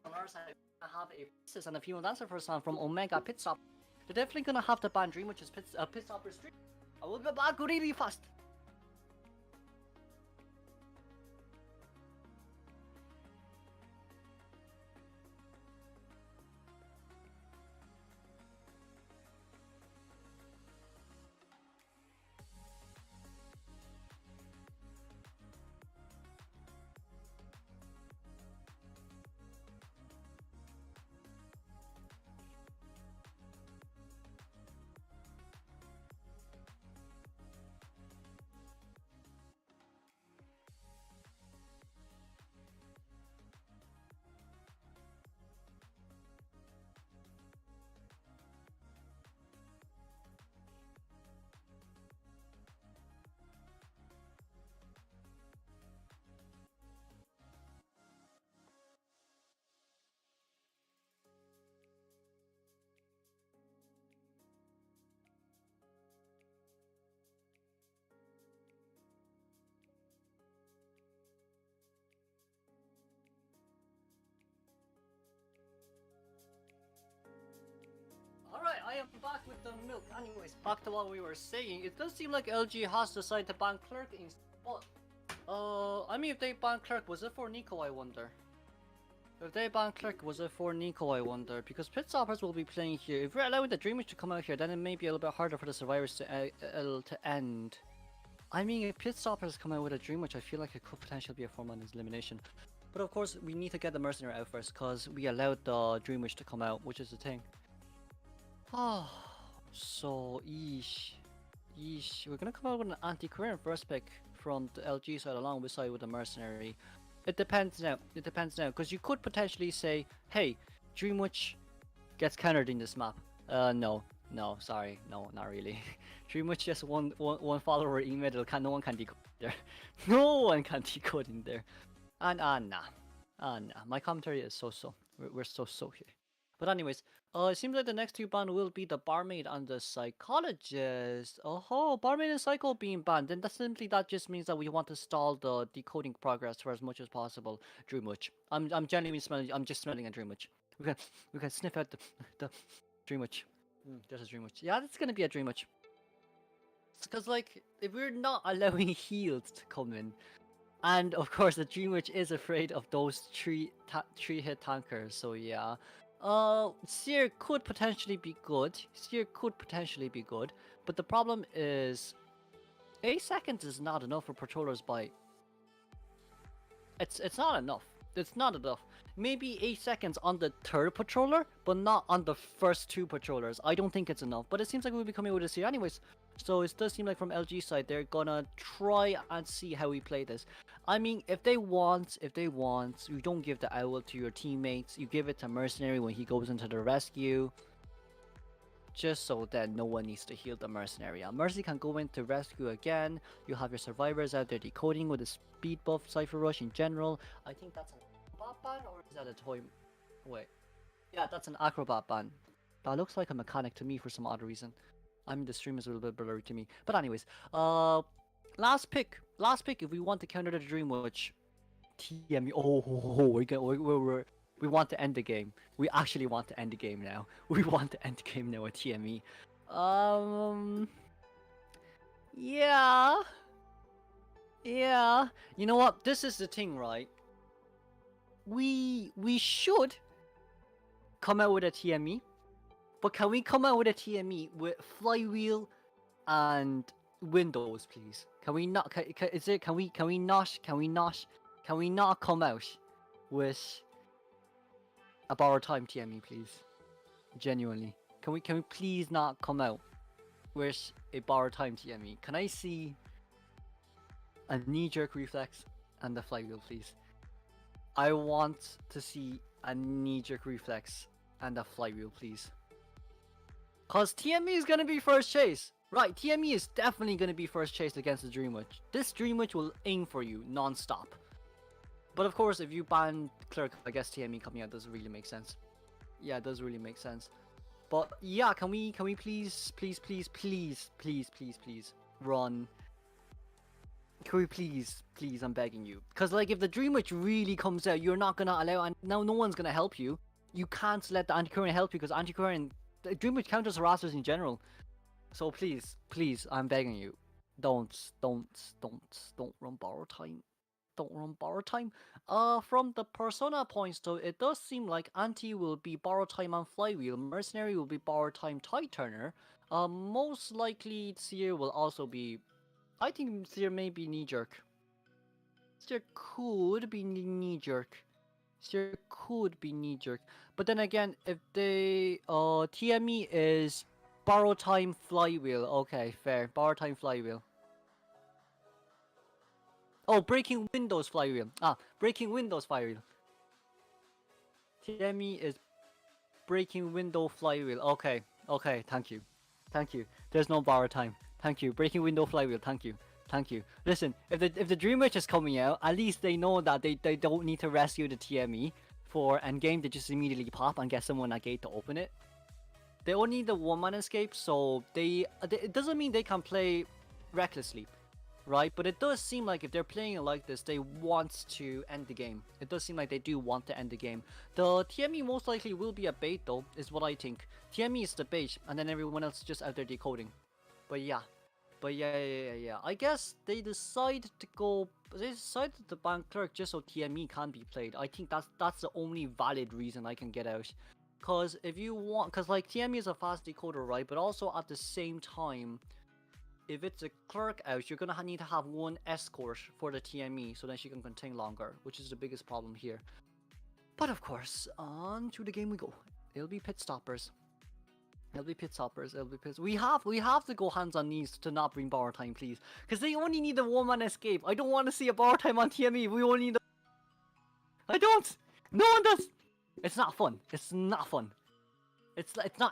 On our side, I have a princess and a female dancer first time from Omega Pit Stop. They're definitely gonna have the band Dream, which is Pit Stopper Street. I will be back really fast. Alright, I am back with the milk. Anyways, back to what we were saying. It does seem like LG has decided to ban Clerk in spot. I mean, if they ban Clerk, was it for Nico, I wonder? If they ban Clerk, was it for Nico, I wonder? Because Pit Stoppers will be playing here. If we're allowing the Dreamers to come out here, then it may be a little bit harder for the Survivors to end. I mean, if Pit Stoppers come out with a Dream Witch, I feel like it could potentially be a 4-man elimination. But of course, we need to get the Mercenary out first, because we allowed the Dream Witch to come out, which is the thing. Oh, so yeesh. We're gonna come out with an anti-Korean first pick from the LG side along with the Mercenary. It depends now, because you could potentially say, hey, Dream Witch gets countered in this map. No, sorry, no, not really. Dream Witch just one follower email, no one can decode there. No one can decode in there. And nah, my commentary is so. We're so here. But anyways, it seems like the next 2 banned will be the Barmaid and the Psychologist. Oh, Barmaid and Psycho being banned. Then that just means that we want to stall the decoding progress for as much as possible. Dream Witch. I'm genuinely smelling. I'm just smelling a Dream Witch. We can sniff out the Dream Witch. There's a Dream Witch. Yeah, that's gonna be a Dream Witch. Because like, if we're not allowing heals to come in, and of course the Dream Witch is afraid of those 3-hit tankers. So yeah. Seer could potentially be good. But the problem is 8 seconds is not enough for Patroller's Bite. It's not enough. It's not enough. Maybe 8 seconds on the third patroller, but not on the first two patrollers. I don't think it's enough, but it seems like we'll be coming with this here anyways. So it does seem like from LG side, they're gonna try and see how we play this. I mean, if they want, you don't give the owl to your teammates. You give it to Mercenary when he goes into the rescue. Just so that no one needs to heal the Mercenary. Mercy can go into rescue again. You have your survivors out there decoding with a speed buff, Cypher Rush in general. I think that's an acrobat ban, or is that a toy? Wait. Yeah, that's an acrobat ban. That looks like a mechanic to me for some odd reason. I mean, the stream is a little bit blurry to me. But anyways, last pick. If we want to counter the Dream Witch. TME. We want to end the game. We actually want to end the game now. We want to end the game now with TME. Yeah. Yeah. You know what? This is the thing, right? We should come out with a TME, but can we come out with a TME with flywheel and windows, please? Can we not? Can we not come out with a borrowed time TME, please? Genuinely, can we please not come out with a borrowed time TME? Can I see a knee-jerk reflex and the flywheel, please? I want to see a knee-jerk reflex and a flywheel, please. Cause TME is gonna be first chase. Right, TME is definitely gonna be first chase against the Dream Witch. This Dream Witch will aim for you non-stop. But of course, if you ban Clerk, I guess TME coming out doesn't really make sense. Yeah, it does really make sense. But yeah, can we please run? Can we please, I'm begging you? Because like, if the Dream Witch really comes out, you're not gonna allow, and now no one's gonna help you. You can't let the Anti-Current help you because Anti-Current, the Dream Witch counters harassers in general. So please, I'm begging you, don't run borrow time. Don't run borrow time. From the persona points though, it does seem like Anti will be borrow time on Flywheel, Mercenary will be borrow time Tide Turner. Most likely Seer will also be. I think Seer may be knee jerk. Seer could be knee jerk. Seer could be knee jerk. But then again, if they TME is borrow time Flywheel. Okay, fair. Borrow time Flywheel. Oh, breaking Windows Flywheel. Breaking Windows Flywheel. TME is breaking window Flywheel. Okay, thank you. There's no borrow time. Thank you. Breaking window Flywheel. Thank you. Listen, if the Dream Witch is coming out, at least they know that they don't need to rescue the TME for endgame. They just immediately pop and get someone at gate to open it. They only need the one-man escape, so it doesn't mean they can play recklessly, right? But it does seem like if they're playing it like this, they want to end the game. It does seem like they do want to end the game. The TME most likely will be a bait though, is what I think. TME is the bait, and then everyone else is just out there decoding. But yeah. I guess they decided to ban Clerk just so TME can be played. I think that's the only valid reason I can get out. Cause if you want, cause like TME is a fast decoder, right? But also at the same time, if it's a Clerk out, you're gonna need to have one escort for the TME so that she can contain longer, which is the biggest problem here. But of course, on to the game we go. It'll be pit stoppers. We have to go hands on knees to not bring borrow time, please. Because they only need a one-man escape. I don't want to see a borrow time on TME. We only need I don't! No one does! It's not fun. It's not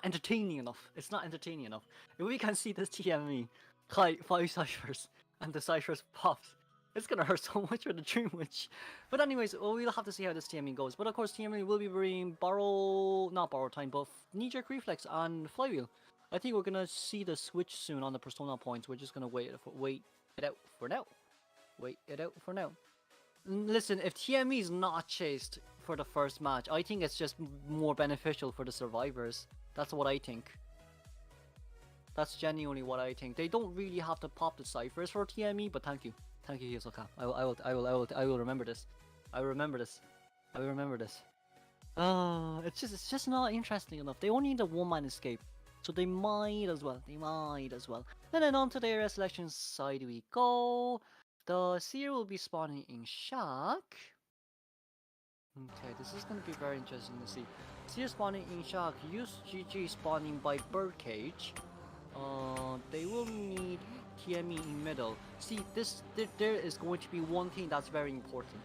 entertaining enough. If we can see this TME, 5 ciphers, and the ciphers pops, it's gonna hurt so much for the Dream Witch. But anyways, we'll have to see how this TME goes. But of course, TME will be bringing not borrow time, but knee-jerk reflex and flywheel. I think we're gonna see the switch soon on the persona points. We're just gonna wait it out for now. Listen, if TME is not chased for the first match, I think it's just more beneficial for the survivors. That's what I think. That's genuinely what I think. They don't really have to pop the ciphers for TME, but thank you, Hisoka. I will remember this. It's just not interesting enough. They only need a one-man escape, so they might as well. Then on to the area selection side we go. The Seer will be spawning in Shack. Okay, this is gonna be very interesting to see. Seer spawning in shock, use GG spawning by birdcage. They will need TME in middle. See, there is going to be one thing that's very important,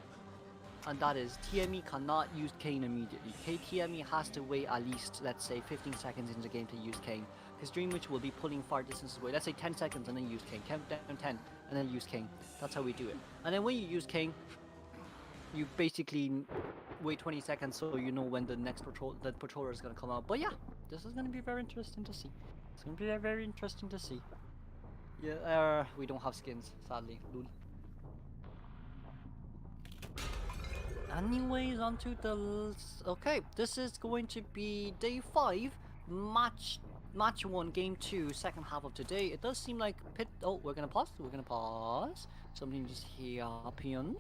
and that is TME cannot use Kane immediately. KTME has to wait at least, let's say, 15 seconds into the game to use Kane. His Dream Witch will be pulling far distances away. Let's say 10 seconds and then use Kane. Count down 10 and then use Kane. That's how we do it. And then when you use Kane, you basically wait 20 seconds so you know when the next patroller is gonna come out. But yeah, this is gonna be very interesting to see. It's gonna be very interesting to see. Yeah, we don't have skins, sadly. Lol. Anyways, onto the okay. This is going to be day 5, match 1, game 2, second half of today. It does seem like pit. Oh, we're gonna pause. We're gonna pause. Something just happened.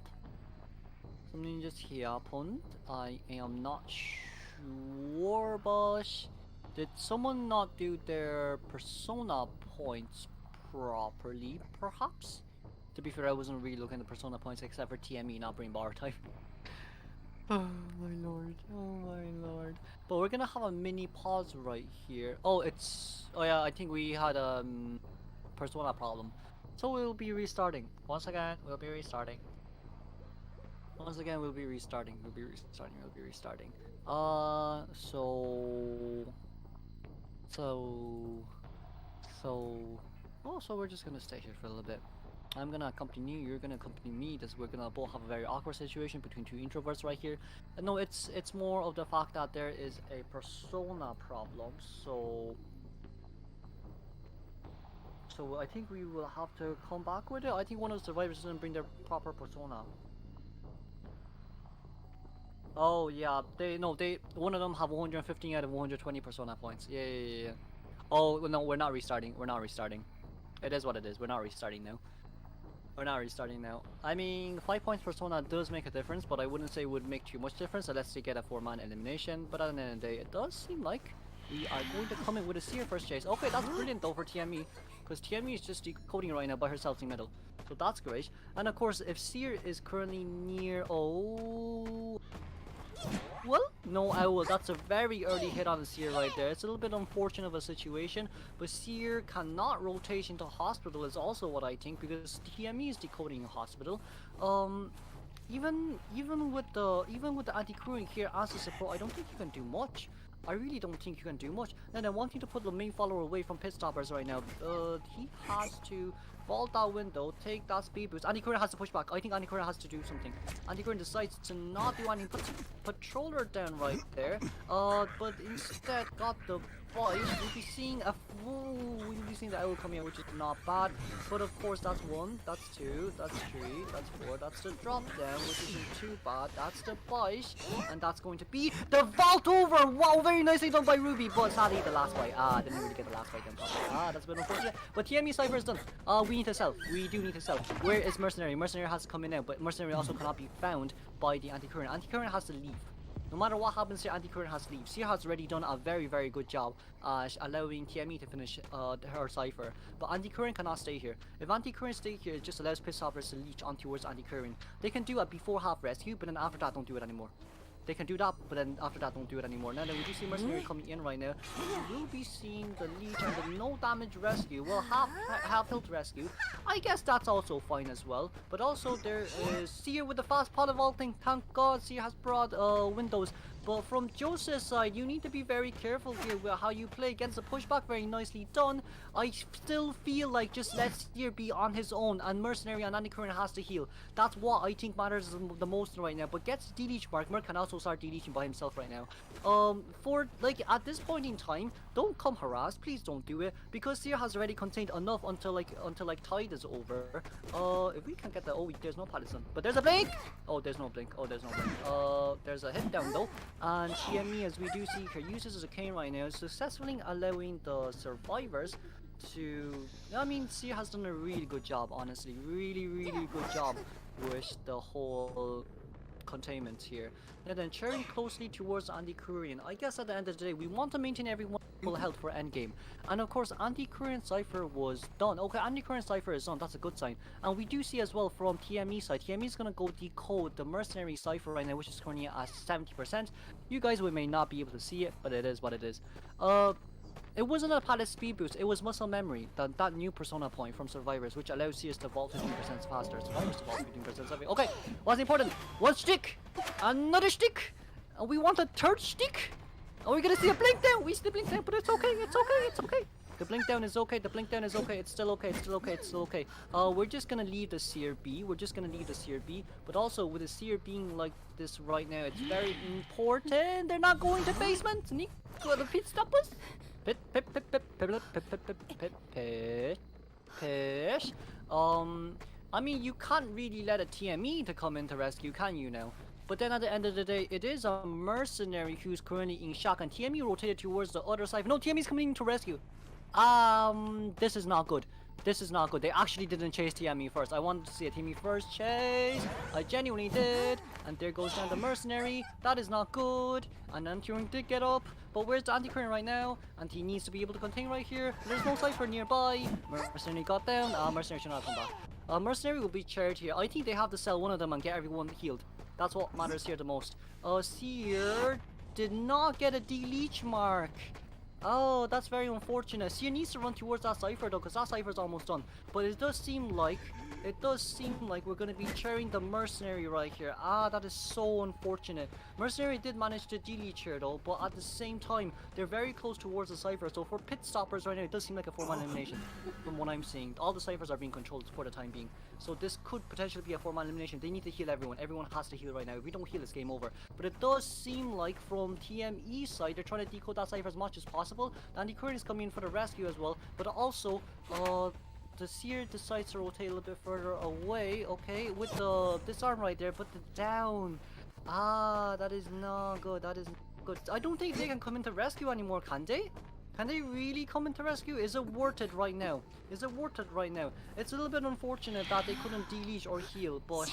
Something just happened. I am not sure, but did someone not do their persona points properly? Perhaps. To be fair, I wasn't really looking at the persona points except for TME not bring bar type. Oh my lord, oh my lord. But we're gonna have a mini pause right here. Oh, oh yeah, I think we had a persona problem. So we'll be restarting. Once again, we'll be restarting. Once again, we'll be restarting. We'll be restarting. We'll be restarting. So we're just gonna stay here for a little bit. I'm gonna accompany you, you're gonna accompany me. We're gonna both have a very awkward situation between two introverts right here. No, it's more of the fact that there is a persona problem. So I think we will have to come back with it. I think one of the survivors doesn't bring their proper persona. Oh yeah, one of them have 115 out of 120 persona points. Yeah. Oh no, we're not restarting. We're not restarting. It is what it is. We're not restarting now. We're not restarting now. I mean, 5 points persona does make a difference, but I wouldn't say it would make too much difference unless they get a 4-man elimination. But at the end of the day, it does seem like we are going to come in with a Seer first chase. Okay, that's brilliant though for TME, because TME is just decoding right now by herself in middle. So that's great. And of course, if Seer is currently near... Oh... Well, no, I will. That's a very early hit on the Seer right there. It's a little bit unfortunate of a situation, but Seer cannot rotate into hospital is also what I think, because TME is decoding a hospital. Even with the anti-crewing here as a support, I don't think you can do much. I really don't think you can do much. And I want you to put the main follower away from pit stoppers right now. He has to vault that window, take that speed boost. Anti-Current has to push back. I think Anti-Current has to do something. Anti-Current decides to not do anything. Puts Patroller down right there. But instead got the boys. We'll be seeing the owl coming out, which is not bad. But of course, that's 1, that's 2, that's 3, that's 4, that's the drop down, which isn't too bad. That's the boys, and that's going to be the vault over. Wow, very nicely done by Ruby, but sadly the last fight. Didn't really get the last fight done properly. That's a bit unfortunate. But TME Cypher is done. We need to sell. We do need to sell. Where is Mercenary? Mercenary has to come in now, but Mercenary also cannot be found by the Anti-Current. Anti-Current has to leave. No matter what happens here, Anti-Current has to leave. Seer has already done a very, very good job allowing TME to finish her Cypher. But Anti-Current cannot stay here. If Anti-Current stay here, it just allows Pisshoppers to leech on towards Anti-Current. They can do it before half rescue, but then after that, don't do it anymore. They can do that, but then after that, don't do it anymore. Now that we do see Mercenary coming in right now, we will be seeing the leech and the no damage rescue. Well, half health rescue. I guess that's also fine as well. But also there is Seer with the fast polyvaulting. Thank God Seer has brought windows. But from Joseph's side, you need to be very careful here with how you play. Gets the pushback very nicely done. I still feel like just let Seer be on his own, and Mercenary and Anti-Current has to heal. That's what I think matters the most right now. But gets D-Leech mark. Merc can also start D-Leeching by himself right now. For like at this point in time, don't come harassed. Please don't do it, because Seer has already contained enough until Tide is over. If we can get the there's no Paladin, but there's a blink. Oh, there's no blink. There's a hit down though. And TME, as we do see her uses as a cane right now, successfully allowing the survivors to... I mean, Seer has done a really good job, honestly. Really, really good job with the whole containment here. And then cheering closely towards Anti-Korean. I guess at the end of the day, we want to maintain everyone's full health for endgame. And of course, Anti-Korean Cypher was done. Okay, Anti-Korean Cypher is done. That's a good sign. And we do see as well from TME side, TME is going to go decode the Mercenary Cypher right now, which is currently at 70%. You guys may not be able to see it, but it is what it is. It wasn't a pallet speed boost, it was muscle memory, that new persona point from Survivors, which allows CS to vault 15% faster. Survivors to vault 15% faster. Okay, what's important? One stick! Another stick! And we want a third stick! Are we gonna see a blink down? We see the blink down, but it's okay, it's okay, it's okay. The blink down is okay, the blink down is okay, it's still okay, it's still okay, it's still okay. We're just gonna leave the Seer B, we're just gonna leave the Seer B, but also with the Seer being like this right now, it's very important. They're not going to basement. Sneak, the pit stop us. Pit. I mean, you can't really let a TME to come in to rescue, can you now? But then at the end of the day, it is a mercenary who's currently in shock, and TME rotated towards the other side. No, TME's coming in to rescue. This is not good. This is not good. They actually didn't chase TME first. I wanted to see a TME first chase. I genuinely did. And there goes down the mercenary. That is not good. And Anti-Korean did get up. But where's the Anti-Korean right now? And he needs to be able to contain right here. There's no Cypher nearby. Mercenary got down. Mercenary should not come back. Mercenary will be charged here. I think they have to sell one of them and get everyone healed. That's what matters here the most. Seer did not get a D-Leech mark. Oh, that's very unfortunate. Seer needs to run towards that Cypher though, because that Cypher's almost done. But it does seem like we're going to be cheering the Mercenary right here. That is so unfortunate. Mercenary did manage to delete here though, but at the same time, they're very close towards the Cypher. So for pit stoppers right now, it does seem like a 4-man elimination from what I'm seeing. All the Cyphers are being controlled for the time being. So this could potentially be a 4-man elimination. They need to heal everyone. Everyone has to heal right now. If we don't heal, it's game over. But it does seem like from TME side, they're trying to decode that Cypher as much as possible. The Anti-Korean is coming in for the rescue as well. But also, the Seer decides to rotate a little bit further away, okay, with the disarm right there, but the down. That is not good, that is not good. I don't think they can come into rescue anymore, can they? Can they really come into rescue? Is it worth it right now? Is it worth it right now? It's a little bit unfortunate that they couldn't delete or heal, but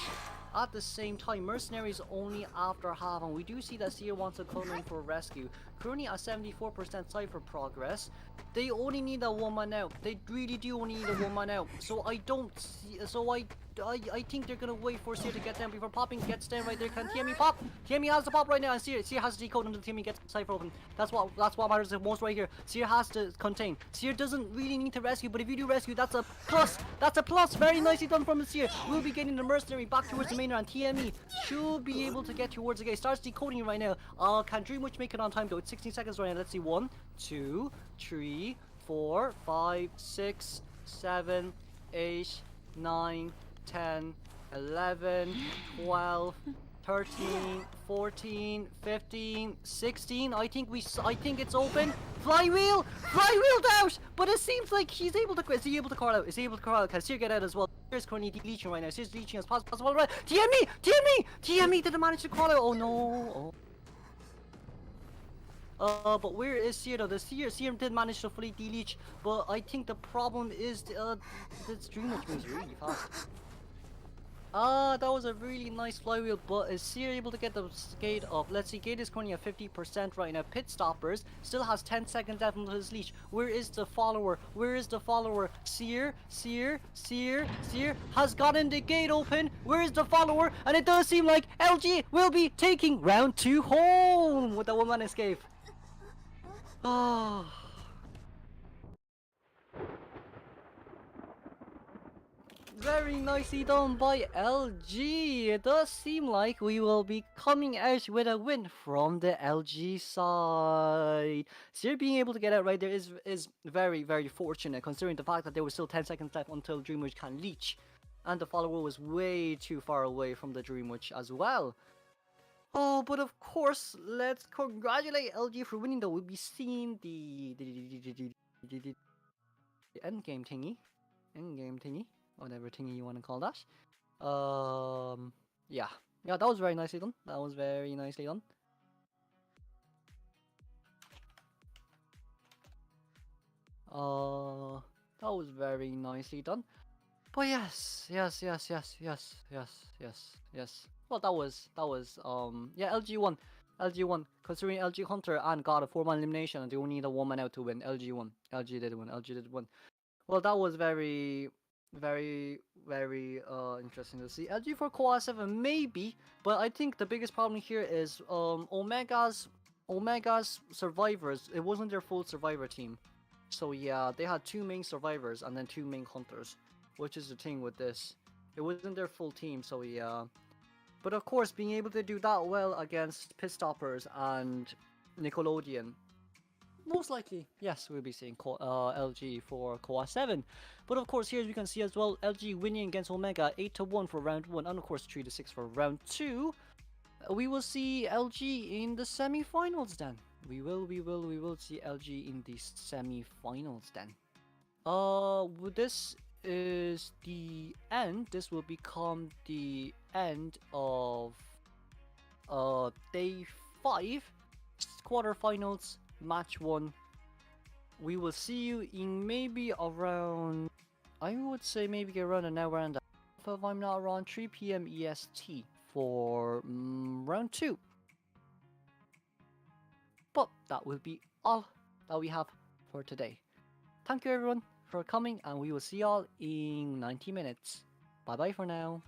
at the same time, Mercenaries only after half, and we do see that Seer wants to come in for rescue. Currently at 74% Cypher progress. They only need a 1-man out. They really do only need a 1-man out. So I don't see, so I think they're gonna wait for Seer to get down before popping gets down right there. Can TME pop? TME has to pop right now, and Seer has to decode until TME gets Cypher open. That's what matters the most right here. Seer has to contain. Seer doesn't really need to rescue, but if you do rescue, that's a plus. That's a plus. Very nicely done from the Seer. We'll be getting the Mercenary back towards the main round. TME should be able to get towards the gate. Starts decoding right now. Can Dreamwitch make it on time though? It's 16 seconds right now. Let's see. 1, 2, 3, 4, 5, 6, 7, 8, 9, 10, 11, 12, 13, 14, 15, 16. I think it's open. Flywheel out. But it seems like he's able to. Is he able to call out? Is he able to call out? Can Seer get out as well? Seer's currently deleting right now. Seer's deleting as possible. Right. TME didn't manage to call out. Oh no. But where is Seer though? The Seer did manage to fully delete, but I think the problem is this Dreamwitch moves really fast. That was a really nice flywheel, but is Seer able to get the gate up? Let's see, gate is currently at 50% right now. Pit stoppers still has 10 seconds left until his leash. Where is the follower? Seer has gotten the gate open. Where is the follower? And it does seem like LG will be taking round 2 home with a 1-man escape. Very nicely done by LG. It does seem like we will be coming out with a win from the LG side. Seer being able to get out right there is very, very fortunate, considering the fact that there was still 10 seconds left until Dreamwitch can leech. And the follower was way too far away from the Dreamwitch as well. Oh, but of course, let's congratulate LG for winning though. We'll be seeing the endgame thingy. Whatever thingy you want to call that. Yeah, that was very nicely done. That was very nicely done. But yes. Well, yeah, LG won. LG won. Considering LG Hunter and got a 4-man elimination and they only need a 1-man out to win. LG won. LG did win. LG did win. Well, that was very, very, very interesting to see. LG for Koa 7 maybe, but I think the biggest problem here is Omega's survivors. It wasn't their full survivor team, so yeah, they had 2 main survivors and then 2 main hunters, which is the thing with this. It wasn't their full team, so yeah. But of course, being able to do that well against Pitstoppers and Nickelodeon, most likely, yes, we'll be seeing LG for Koa 7. But of course, here as we can see as well, LG winning against Omega 8-1 for round 1, and of course 3-6 for round 2. We will see LG in the semi-finals then. We will see LG in the semi-finals then. This is the end. This will become the end of day 5, quarterfinals, match 1. We will see you in maybe around, I would say maybe around an hour and a half, if I'm not wrong, 3 p.m. EST for round 2. But that will be all that we have for today. Thank you everyone for coming, and we will see y'all in 90 minutes. Bye bye for now.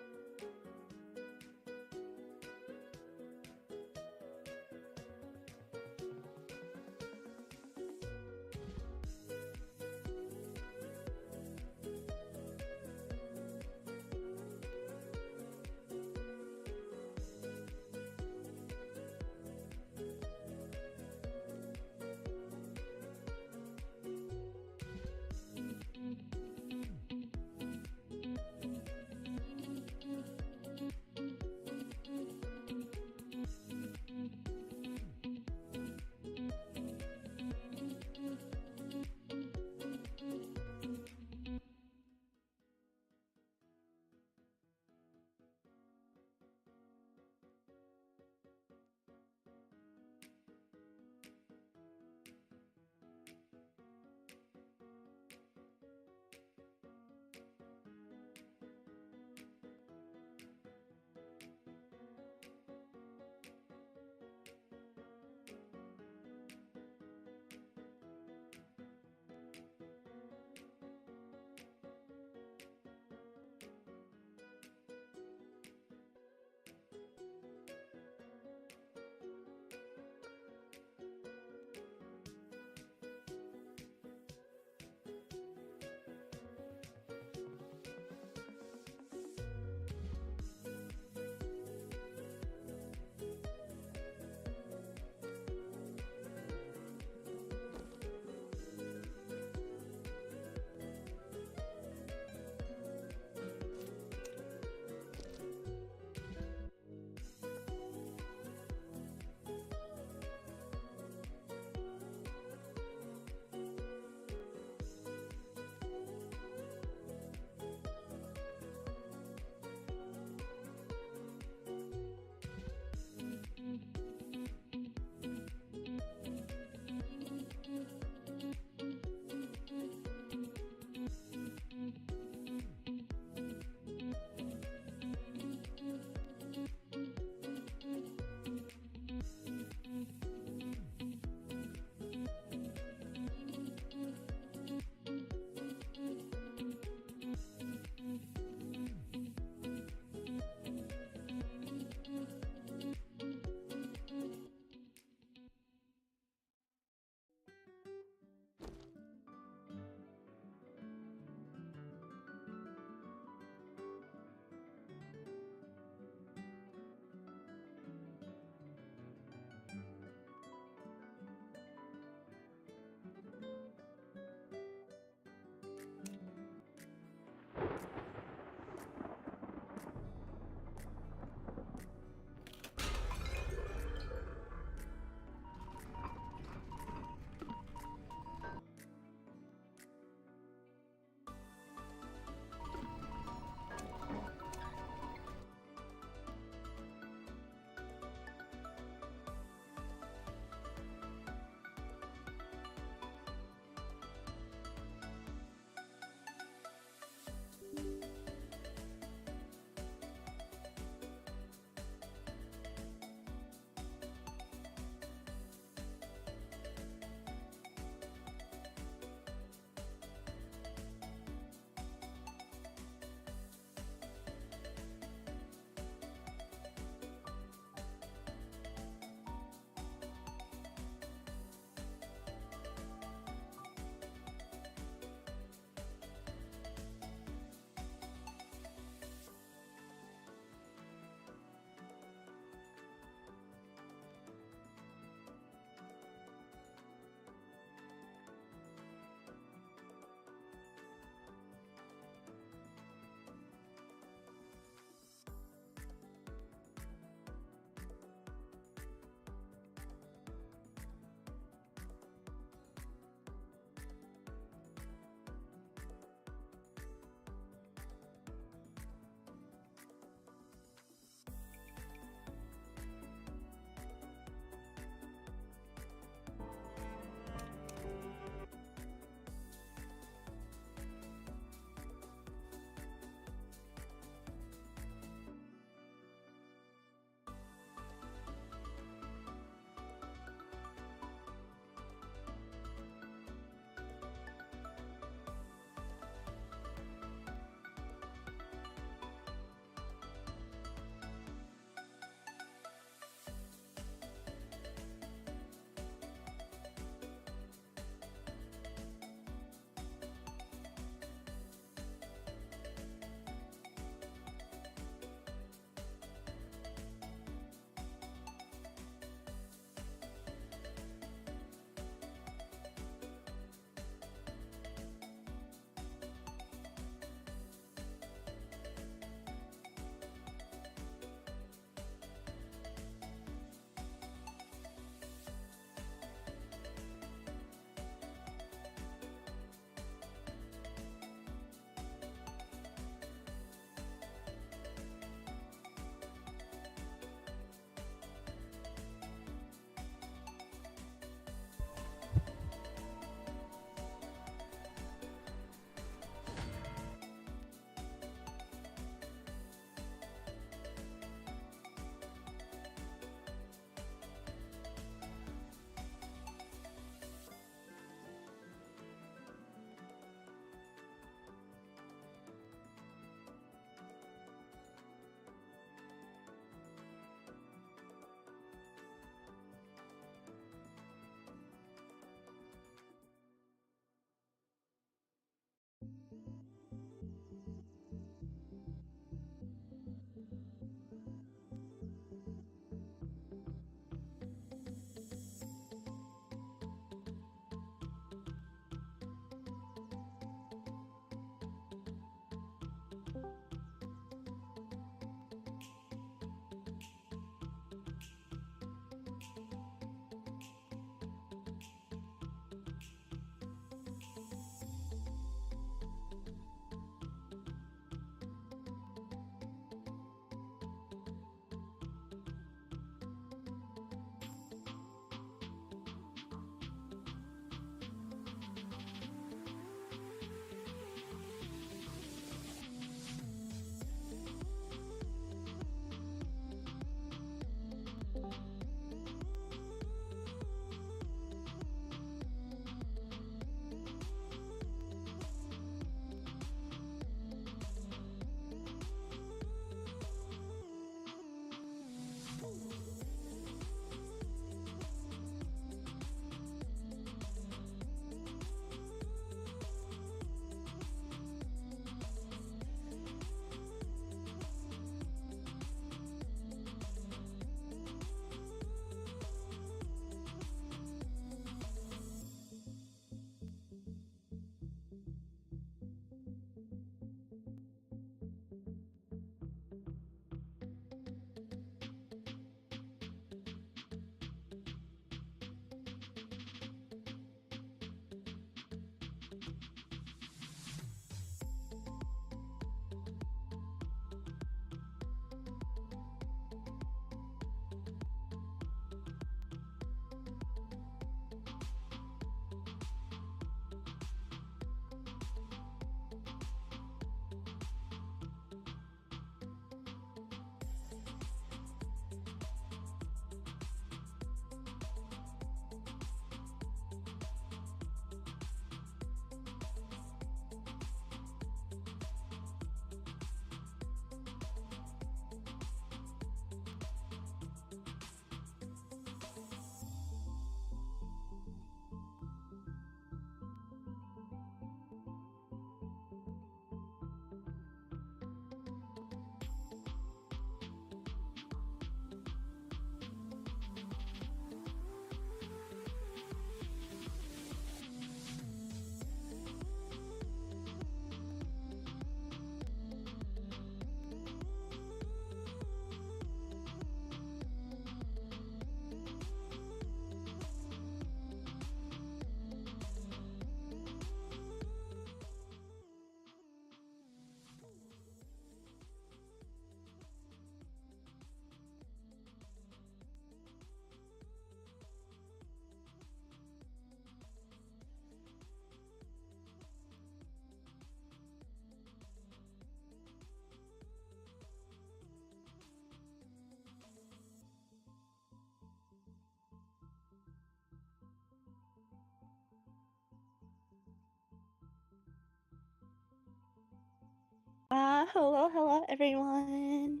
Hello, everyone.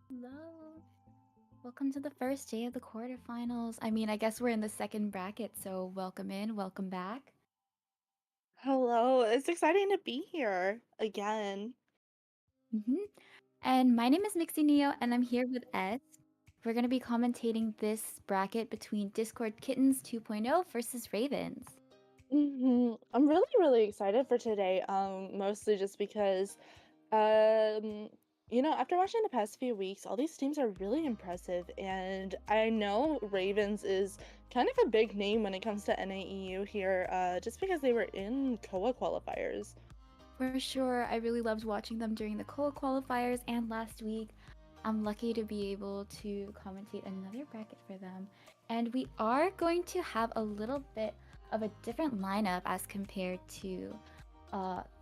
Hello. Welcome to the first day of the quarterfinals. I mean, I guess we're in the second bracket, so welcome in, welcome back. Hello, it's exciting to be here again. hmm And my name is Myxieneo, and I'm here with S. We're going to be commentating this bracket between Discord Kittens 2.0 versus Ravens. I'm really excited for today. Mostly just because, um, after watching the past few weeks, all these teams are really impressive, and I know Ravens is kind of a big name when it comes to NAEU here, just because they were in COA qualifiers. For sure, I really loved watching them during the COA qualifiers and last week. I'm lucky to be able to commentate another bracket for them. And we are going to have a little bit of a different lineup as compared to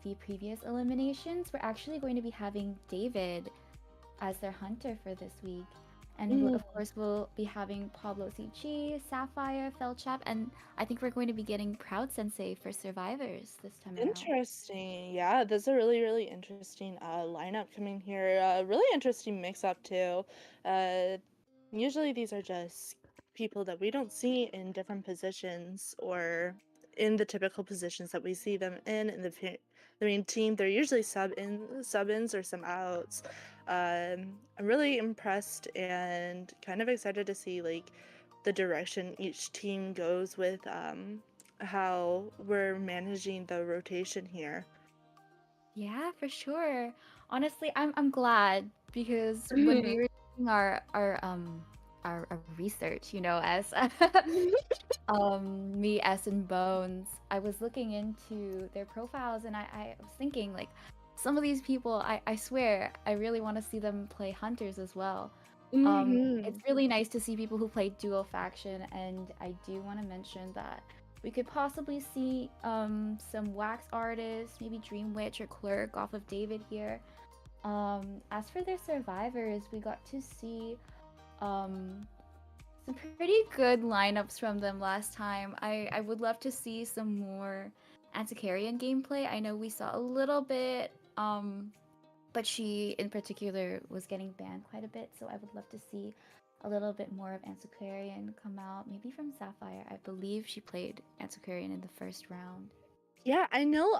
the previous eliminations. We're actually going to be having David as their hunter for this week. And of course, we'll be having Pablo CG, Sapphire, Felchap, and I think we're going to be getting Proud Sensei for survivors this time around. Interesting. Yeah, there's a really interesting lineup coming here. Really interesting mix up too. Uh Usually these are just people that we don't see in different positions or in the typical positions that we see them in the main team. They're usually sub-ins or some outs. I'm really impressed and kind of excited to see like the direction each team goes with how we're managing the rotation here. Yeah, for sure. Honestly, I'm glad because when we were doing our research, as me, S, and Bones, I was looking into their profiles and I was thinking like some of these people, I swear, I really want to see them play hunters as well. It's Hmm. really nice to see people who play dual faction, and I do want to mention that we could possibly see some wax artists, maybe Dream Witch or Clerk off of David here. As for their survivors, we got to see um, some pretty good lineups from them last time. I would love to see some more Antiquarian gameplay. I know we saw a little bit, but she in particular was getting banned quite a bit, so I would love to see a little bit more of Antiquarian come out, maybe from Sapphire. I believe she played Antiquarian in the first round. Yeah, I know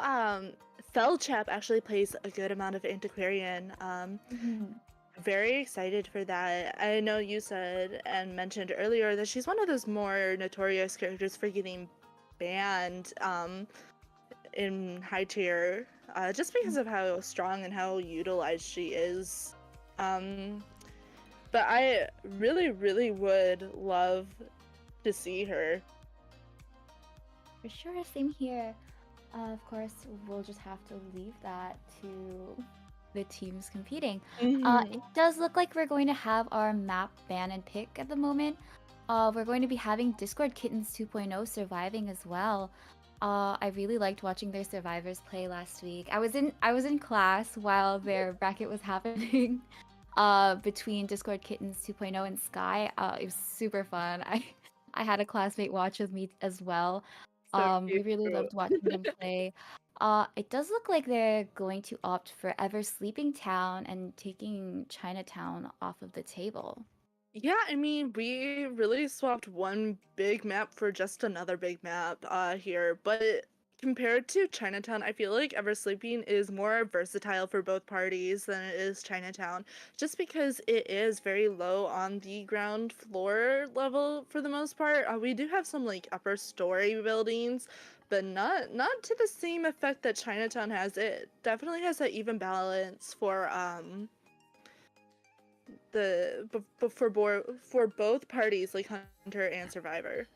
Felchap actually plays a good amount of Antiquarian. Mhm. Very excited for that. I know you said and mentioned earlier that she's one of those more notorious characters for getting banned in high tier, just because of how strong and how utilized she is. Um, but I really would love to see her. For sure, same here. Of course, we'll just have to leave that to the teams competing. It Hmm. does look like we're going to have our map ban and pick at the moment. We're going to be having Discord Kittens 2.0 surviving as well. I really liked watching their survivors play last week. I was in class while their bracket was happening. Between Discord Kittens 2.0 and Sky. It was super fun. I had a classmate watch with me as well. So We really cute. loved watching them play. It does look like they're going to opt for Ever Sleeping Town and taking Chinatown off of the table. Yeah, I mean, we really swapped one big map for just another big map here, but compared to Chinatown, I feel like Ever Sleeping is more versatile for both parties than it is Chinatown, just because it is very low on the ground floor level for the most part. We do have some like upper story buildings, but not to the same effect that Chinatown has. It definitely has that even balance for for both parties like Hunter and Survivor.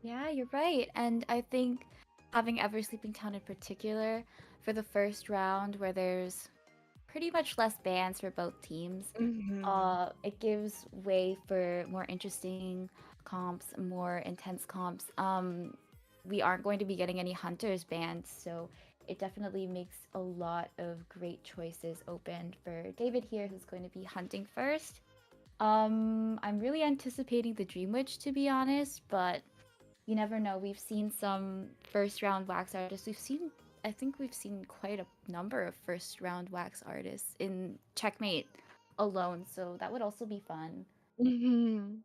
Yeah, you're right. And I think having Ever Sleeping Town in particular for the first round, where there's pretty much less bans for both teams, Hmm. it gives way for more interesting comps, more intense comps. We aren't going to be getting any hunters banned, so it definitely makes a lot of great choices open for David here, who's going to be hunting first. I'm really anticipating the Dream Witch, to be honest, but you never know. We've seen some first round wax artists. We've seen I think we've seen quite a number of first round wax artists in Checkmate alone, so that would also be fun. Hmm.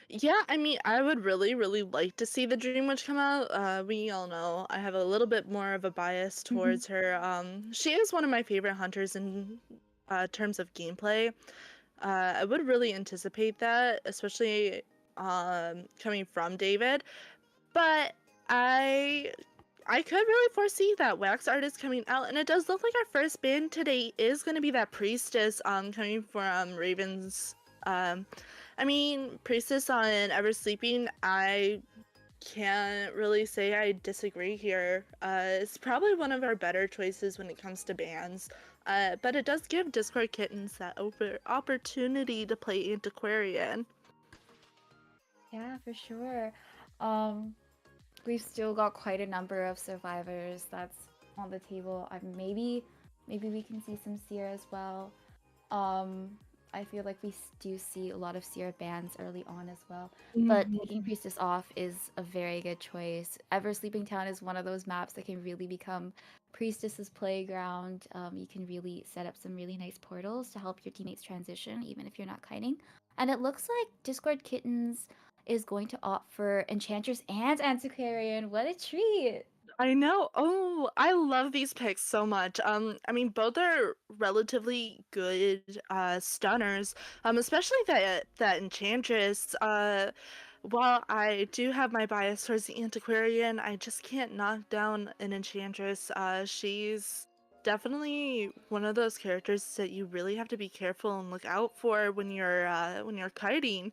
Yeah, I mean, I would really, really like to see the Dream Witch come out. We all know I have a little bit more of a bias towards her. She is one of my favorite hunters in terms of gameplay. I would really anticipate that, especially coming from David. But I I could really foresee that wax art is coming out, and it does look like our first ban today is going to be that priestess coming from Raven's. Um, I mean, priestess on Ever Sleeping. I can't really say I disagree here. It's probably one of our better choices when it comes to bans. But it does give Discord kittens that opportunity to play Antiquarian. Yeah, for sure. Um, we've still got quite a number of survivors that's on the table. Maybe we can see some Seer as well. Um, I feel like we do see a lot of Seer bans early on as well. But taking Priestess off is a very good choice. Ever Sleeping Town is one of those maps that can really become Priestess's playground. You can really set up some really nice portals to help your teammates transition, even if you're not kiting. And it looks like Discord Kittens is going to opt for Enchantress and Antiquarian. What a treat! I know. Oh, I love these picks so much. I mean, both are relatively good stunners. Especially that Enchantress. While I do have my bias towards the Antiquarian, I just can't knock down an Enchantress. She's definitely one of those characters that you really have to be careful and look out for when you're kiting.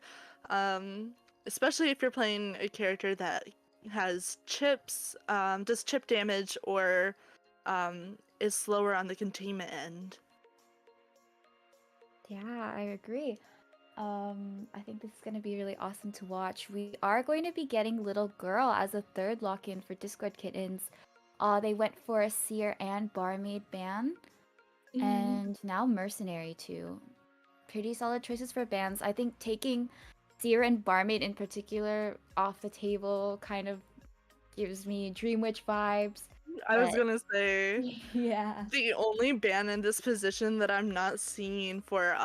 Um, Especially if you're playing a character that has chips, does chip damage, or is slower on the containment end. Yeah, I agree. I think this is going to be really awesome to watch. We are going to be getting Little Girl as a third lock-in for Discord Kittens. They went for a Seer and Barmaid ban, and now Mercenary too. Pretty solid choices for bans. I think taking Seer and Barmaid in particular off the table kind of gives me Dream Witch vibes. I was But gonna say yeah. the only ban in this position that I'm not seeing for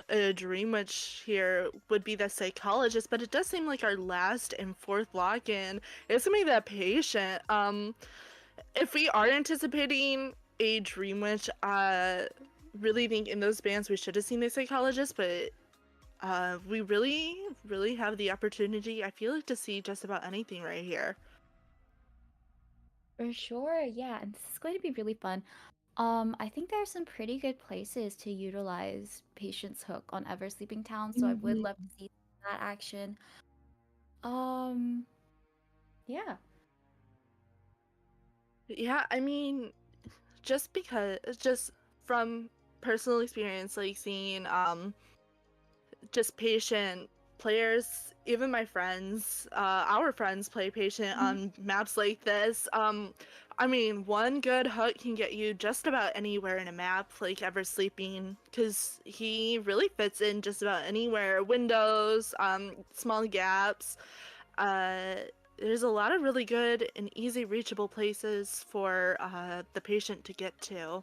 a Dream Witch here would be the Psychologist, but it does seem like our last and fourth lock-in is gonna be that Patient. If we are anticipating a Dream Witch, really think in those bans we should have seen the Psychologist, but we really, really have the opportunity, I feel like, to see just about anything right here. For sure, yeah, and this is going to be really fun. I think there are some pretty good places to utilize Patience Hook on Ever Sleeping Town, so I would love to see that action. Um, yeah. Yeah, I mean, just from personal experience, like seeing just Patient players, even my friends, our friends play Patient on maps like this. I mean, one good hook can get you just about anywhere in a map, like Ever Sleeping, because he really fits in just about anywhere. Windows, small gaps. Uh, there's a lot of really good and easy reachable places for the Patient to get to.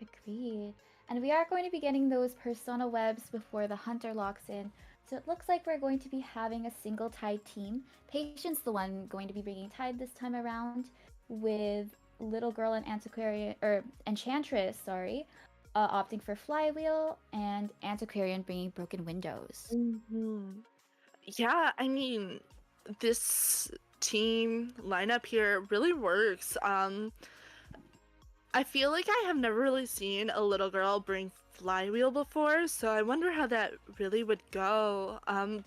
Agreed. And we are going to be getting those persona webs before the hunter locks in. So it looks like we're going to be having a single tide team. Patience the one going to be bringing tide this time around, with Little Girl and Antiquarian or Enchantress, sorry, opting for Flywheel, and Antiquarian bringing Broken Windows. Yeah, I mean, this team lineup here really works. I feel like I have never really seen a little girl bring Flywheel before, so I wonder how that really would go.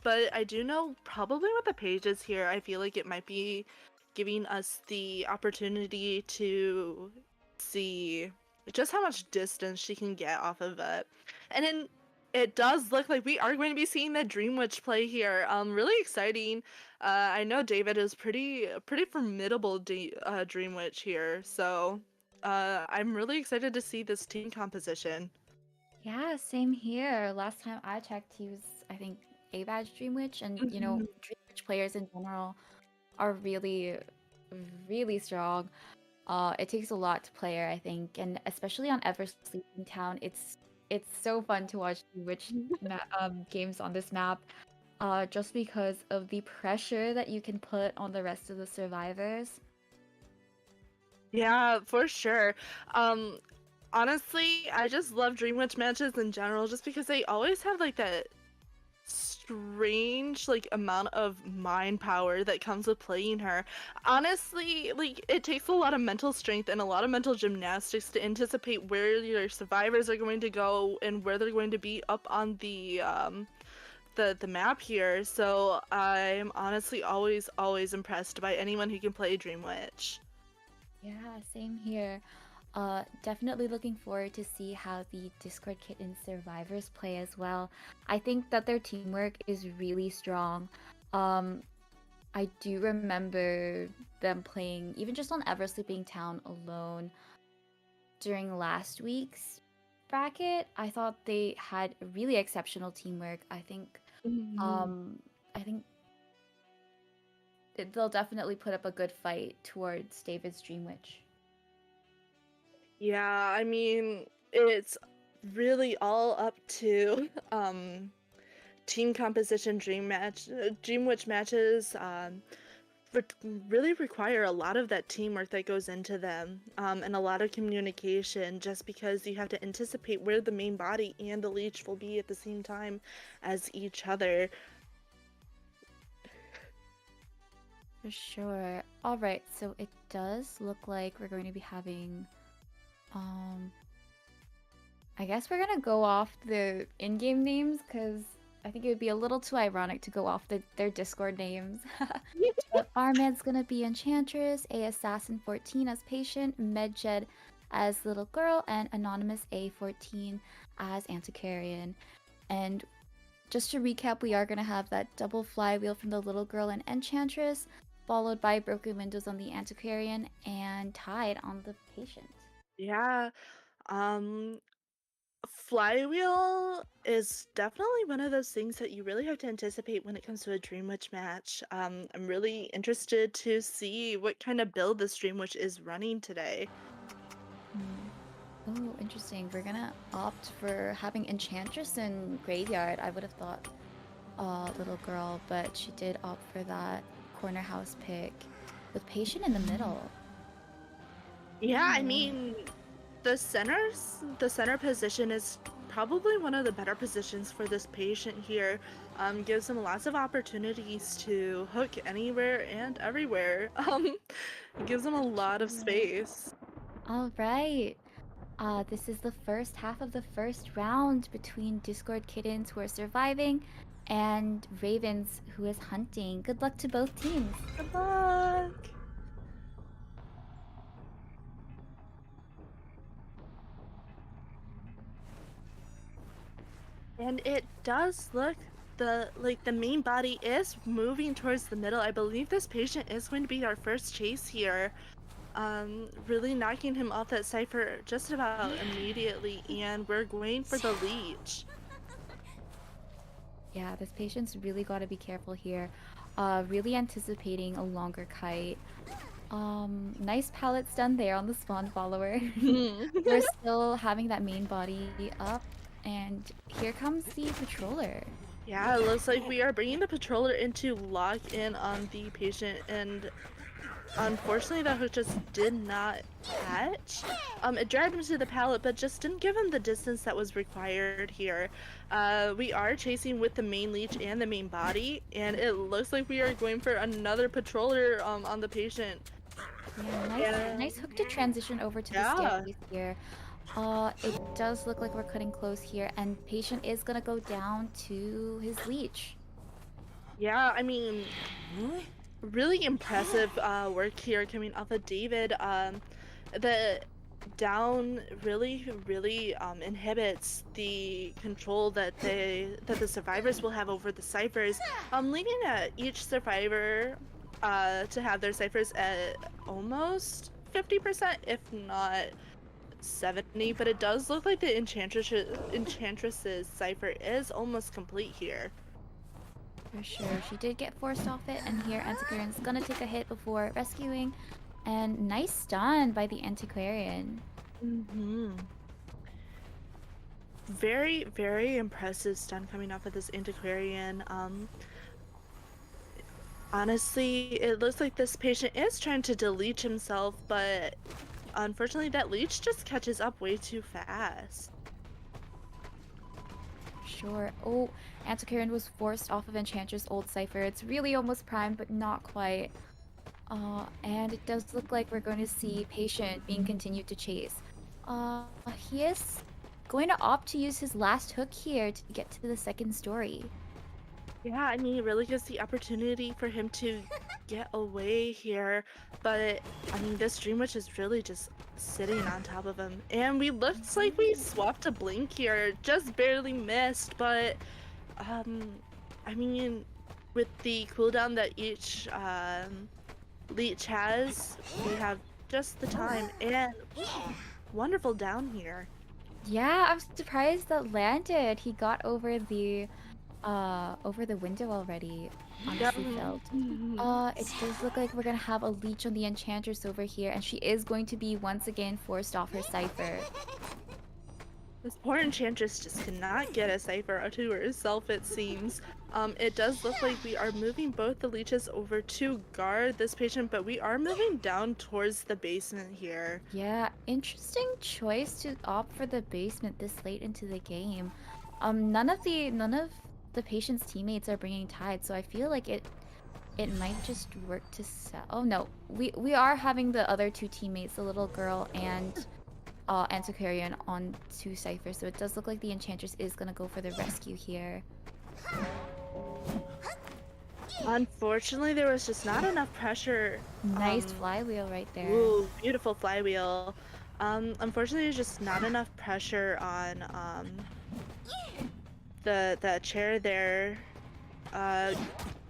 But I do know probably with the pages here, I feel like it might be giving us the opportunity to see just how much distance she can get off of it. And then it does look like we are going to be seeing the Dream Witch play here. Really exciting. I know David is pretty formidable Dream Witch here, so I'm really excited to see this team composition. Yeah, same here. Last time I checked, he was, I think, A badge Dream Witch, and Dream Witch players in general are really, really strong. It takes a lot to play her, I think, and especially on Ever Sleeping Town, it's so fun to watch which games on this map. Just because of the pressure that you can put on the rest of the survivors. Yeah, for sure. Um, Honestly, I just love Dream Witch matches in general, just because they always have like that strange like amount of mind power that comes with playing her. Honestly, like it takes a lot of mental strength and a lot of mental gymnastics to anticipate where your survivors are going to go and where they're going to be up on the map here. So I'm honestly always impressed by anyone who can play Dream Witch. Yeah, same here. Definitely looking forward to see how the Discord Kitten survivors play as well. I think that their teamwork is really strong. Um, I do remember them playing even just on Ever Sleeping Town alone during last week's bracket. I thought they had really exceptional teamwork. Um, I think they'll definitely put up a good fight towards David's Dream Witch. Yeah, I mean, it's really all up to team composition. Dream Witch matches re- really require a lot of that teamwork that goes into them, and a lot of communication, just because you have to anticipate where the main body and the leech will be at the same time as each other. For sure. All right, so it does look like we're going to be having I guess we're gonna go off the in-game names because I think it would be a little too ironic to go off their Discord names. But Armad's gonna be Enchantress, A Assassin 14 as Patient, Medjed as Little Girl, and Anonymous A14 as Antiquarian. And just to recap, we are gonna have that double flywheel from the Little Girl and Enchantress, followed by Broken Windows on the Antiquarian and Tide on the Patient. Yeah, um, Flywheel is definitely one of those things that you really have to anticipate when it comes to a Dream Witch match. I'm really interested to see what kind of build this Dream Witch is running today. Oh, interesting. We're gonna opt for having Enchantress in Graveyard. I would have thought Little Girl, but she did opt for that corner house pick with Patient in the middle. Yeah, I mean, the center position is probably one of the better positions for this patient here. Gives him lots of opportunities to hook anywhere and everywhere. Gives him a lot of space. All right. This is the first half of the first round between Discord Kittens who are surviving and Ravens who is hunting. Good luck to both teams. Good luck. And it does look the main body is moving towards the middle. I believe this patient is going to be our first chase here. Really knocking him off that cipher just about immediately, and we're going for the leech. Yeah, this patient's really got to be careful here. Really anticipating a longer kite. Nice pallets done there on the spawn follower. We're still having that main body up, and here comes the patroller. Yeah, it looks like we are bringing the patroller in to lock in on the patient, and unfortunately that hook just did not catch. It dragged him to the pallet, but just didn't give him the distance that was required here. We are chasing with the main leech and the main body, and it looks like we are going for another patroller on the patient. Yeah, nice hook to transition over to the staircase here. It does look like we're cutting close here, and patient is gonna go down to his leech. Yeah, I mean, really impressive work here coming off of David. The down really inhibits the control that the survivors will have over the ciphers, leaving each survivor to have their ciphers at almost 50%, if not 70, but it does look like the Enchantress's cipher is almost complete here. For sure, she did get forced off it, and here Antiquarian's gonna take a hit before rescuing, And nice stun by the Antiquarian. Mm-hmm. Very, very impressive stun coming off of this Antiquarian. Honestly, it looks like this patient is trying to deleach himself, but unfortunately that leech just catches up way too fast. Sure. Oh, Antiquarian was forced off of Enchantress Old Cipher. It's really almost primed, but not quite. And it does look like we're going to see Patient being continued to chase. He is going to opt to use his last hook here to get to the second story. Yeah, I mean, it really gives the opportunity for him to get away here, but I mean, this Dream Witch is really just sitting on top of him. And we looks like we swapped a blink here, just barely missed, but um, I mean, with the cooldown that each leech has, we have just the time and wonderful down here. Yeah, I'm surprised that landed. He got over the window already. Honestly felt. It does look like we're gonna have a leech on the Enchantress over here, and she is going to be once again forced off her cipher. This poor enchantress just cannot get a cipher to herself, it seems. It does look like we are moving both the leeches over to guard this patient, but we are moving down towards the basement here. Yeah, interesting choice to opt for the basement this late into the game. None of the patient's teammates are bringing tide, so I feel like it might just work to sell. Oh no, we are having the other two teammates, the little girl and Antiquarian, on two ciphers, so it does look like the Enchantress is gonna go for the rescue here. Unfortunately, there was just not enough pressure. Nice flywheel right there. Ooh, beautiful flywheel. Unfortunately, there's just not enough pressure on the chair there.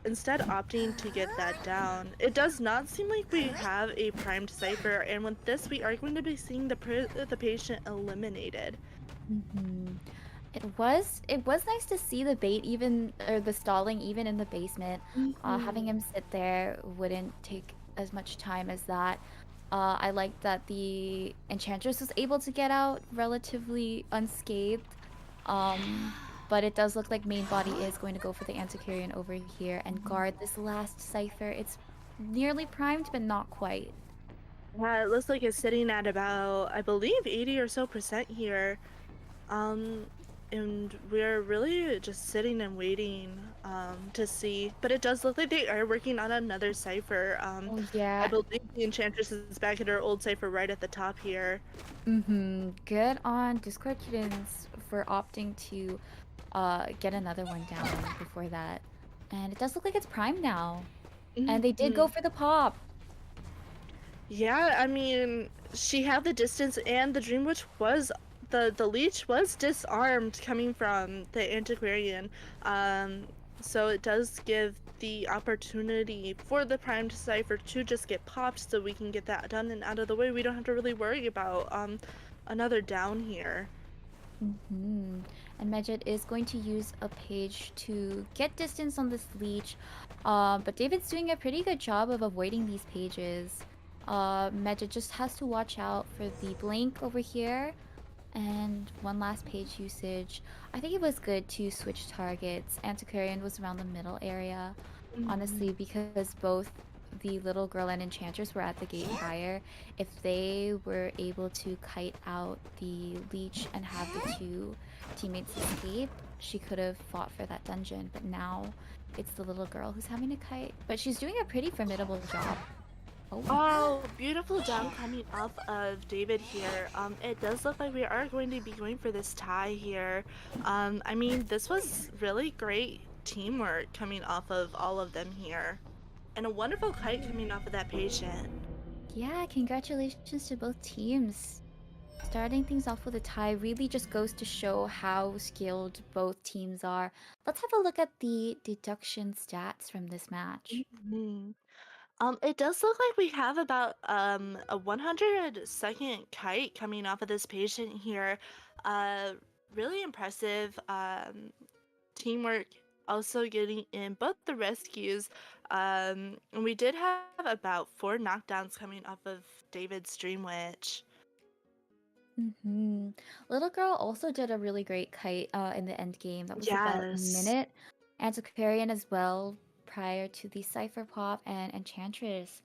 Instead opting to get that down. It does not seem like we have a primed cipher, and with this we are going to be seeing the patient eliminated. It was nice to see the bait even, or the stalling even in the basement. Having him sit there wouldn't take as much time as that. I like that the Enchantress was able to get out relatively unscathed. But it does look like main body is going to go for the Antiquarian over here and guard this last cipher. It's nearly primed, but not quite. Yeah, it looks like it's sitting at about, I believe, 80 or so percent here. And we're really just sitting and waiting to see. But it does look like they are working on another cipher. Oh yeah. I believe the Enchantress is back at her old cipher right at the top here. Good on Discord Kittens for opting to get another one down before that. And it does look like it's primed now. And they did go for the pop. Yeah, I mean, she had the distance, and the Dream Witch was the leech was disarmed coming from the Antiquarian. So it does give the opportunity for the primed cipher to just get popped, so we can get that done and out of the way. We don't have to really worry about another down here. And Medjed is going to use a page to get distance on this leech. But David's doing a pretty good job of avoiding these pages. Medjed just has to watch out for the blink over here. And one last page usage. I think it was good to switch targets. Antiquarian was around the middle area. Honestly, because both the little girl and Enchantress were at the gate prior. If they were able to kite out the leech and have the two teammates escape, she could have fought for that dungeon. But now it's the little girl who's having to kite. But she's doing a pretty formidable job. Oh, beautiful down coming off of David here. It does look like we are going to be going for this tie here. I mean, this was really great teamwork coming off of all of them here. And a wonderful kite coming off of that patient. Yeah, congratulations to both teams. Starting things off with a tie really just goes to show how skilled both teams are. Let's have a look at the deduction stats from this match. It does look like we have about a 100-second kite coming off of this patient here. Really impressive teamwork also getting in both the rescues. And we did have about 4 knockdowns coming off of David's Dream Witch. Little Girl also did a really great kite in the end game. That was about a Yes. minute. Antiquarian as well prior to the Cypher Pop and Enchantress.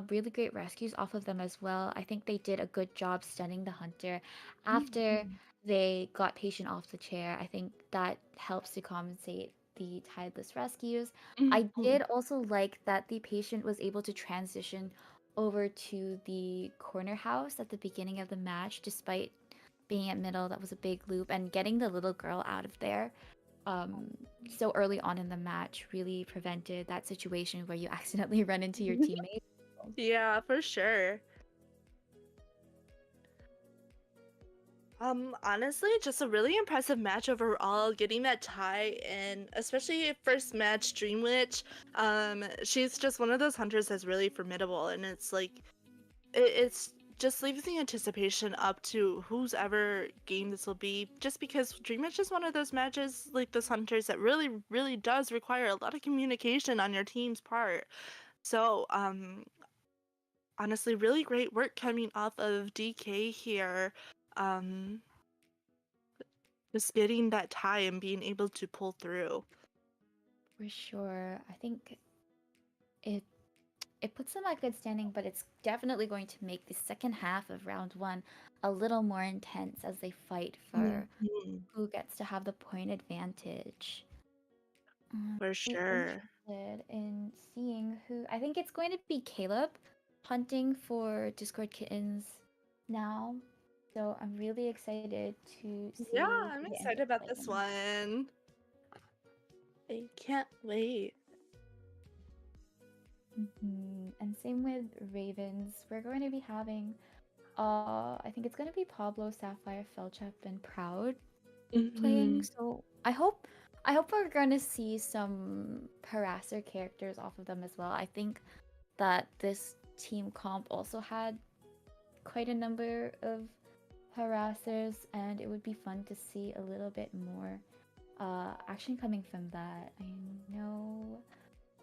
Really great rescues off of them as well. I think they did a good job stunning the hunter after Mhm. they got patient off the chair. I think that helps to compensate the tideless rescues. I Mhm. did also like that the patient was able to transition over to the corner house at the beginning of the match, despite being at middle. That was a big loop, and getting the little girl out of there um, so early on in the match really prevented that situation where you accidentally run into your teammate. Yeah, for sure. Honestly, just a really impressive match overall. Getting that tie, and especially first match Dream Witch. She's just one of those hunters that's really formidable, and it's like it's just leaves the anticipation up to whose ever game this will be. Just because Dream Witch is one of those matches like those hunters that really, really does require a lot of communication on your team's part. So, honestly, really great work coming off of DK here. Um, just getting that tie and being able to pull through. For sure. I think it it puts them at good standing, but it's definitely going to make the second half of round one a little more intense as they fight for Mhm. who gets to have the point advantage. For Be sure. interested in seeing who. I think it's going to be Caleb hunting for Discord kittens now. So I'm really excited to Yeah, see I'm who they end excited up about this playing. one. I can't wait. And same with Ravens. We're going to be having, I think it's going to be Pablo, Sapphire, Felchep, and Proud playing. Mhm. So I hope we're going to see some harasser characters off of them as well. I think that this team comp also had quite a number of harassers, and it would be fun to see a little bit more action coming from that. I know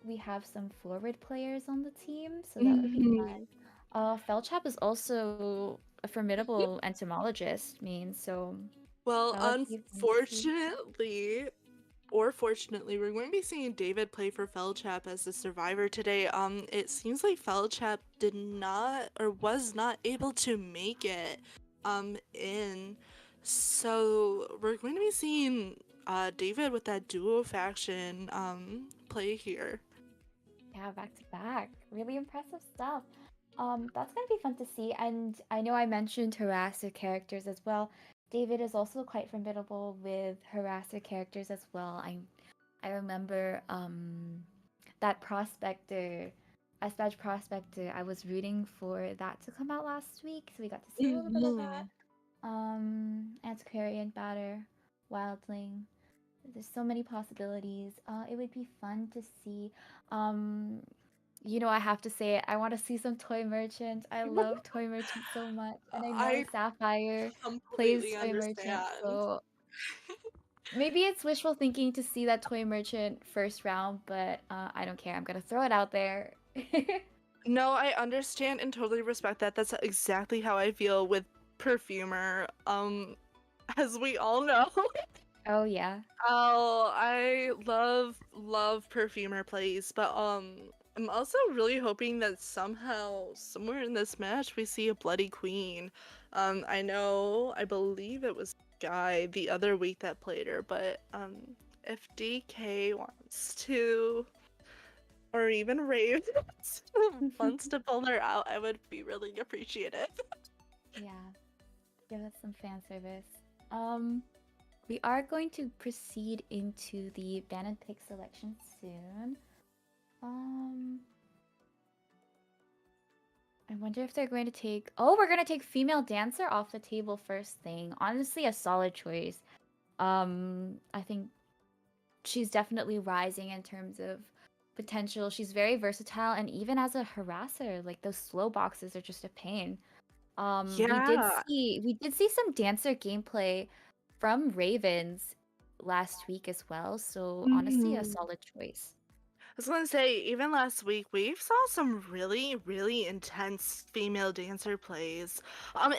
we have some forward players on the team, so that would be fun. Mhm. Felchap is also a formidable entomologist, so Well, that would be fun to see. unfortunately, or fortunately, we're going to be seeing David play for Felchap as the survivor today. It seems like Felchap did not or was not able to make it in. So we're going to be seeing David with that duo faction play here. Yeah, back to back. Really impressive stuff. That's gonna be fun to see. And I know I mentioned harasser characters as well. David is also quite formidable with harasser characters as well. I remember that prospector, Ice Badge prospector. I was rooting for that to come out last week, so we got to see a little bit of that. Mhm. Antiquarian batter, wildling. There's so many possibilities. It would be fun to see. Um, I have to say it. I want to see some toy merchant. I love toy merchant so much, and I know I Sapphire plays completely toy merchant, understand. so maybe it's wishful thinking to see that toy merchant first round, but I don't care. I'm gonna throw it out there. No, I understand and totally respect that. That's exactly how I feel with Perfumer. As we all know. Oh yeah. Oh, I love Perfumer plays, but I'm also really hoping that somehow somewhere in this match we see a Bloody Queen. I believe it was Guy the other week that played her, but if DK wants to, or even Rave wants to pull her out, I would be really appreciative. Yeah, give us some fan service. Um, we are going to proceed into the ban and pick selection soon. Um, I wonder if they're going to take. Oh, we're going to take female dancer off the table first thing. Honestly, a solid choice. I think she's definitely rising in terms of potential. She's very versatile, and even as a harasser, like those slow boxes are just a pain. We did Yeah. see some dancer gameplay from Ravens last week as well. So honestly, a Mhm. solid choice. I was gonna say, even last week, we saw some really, really intense female dancer plays.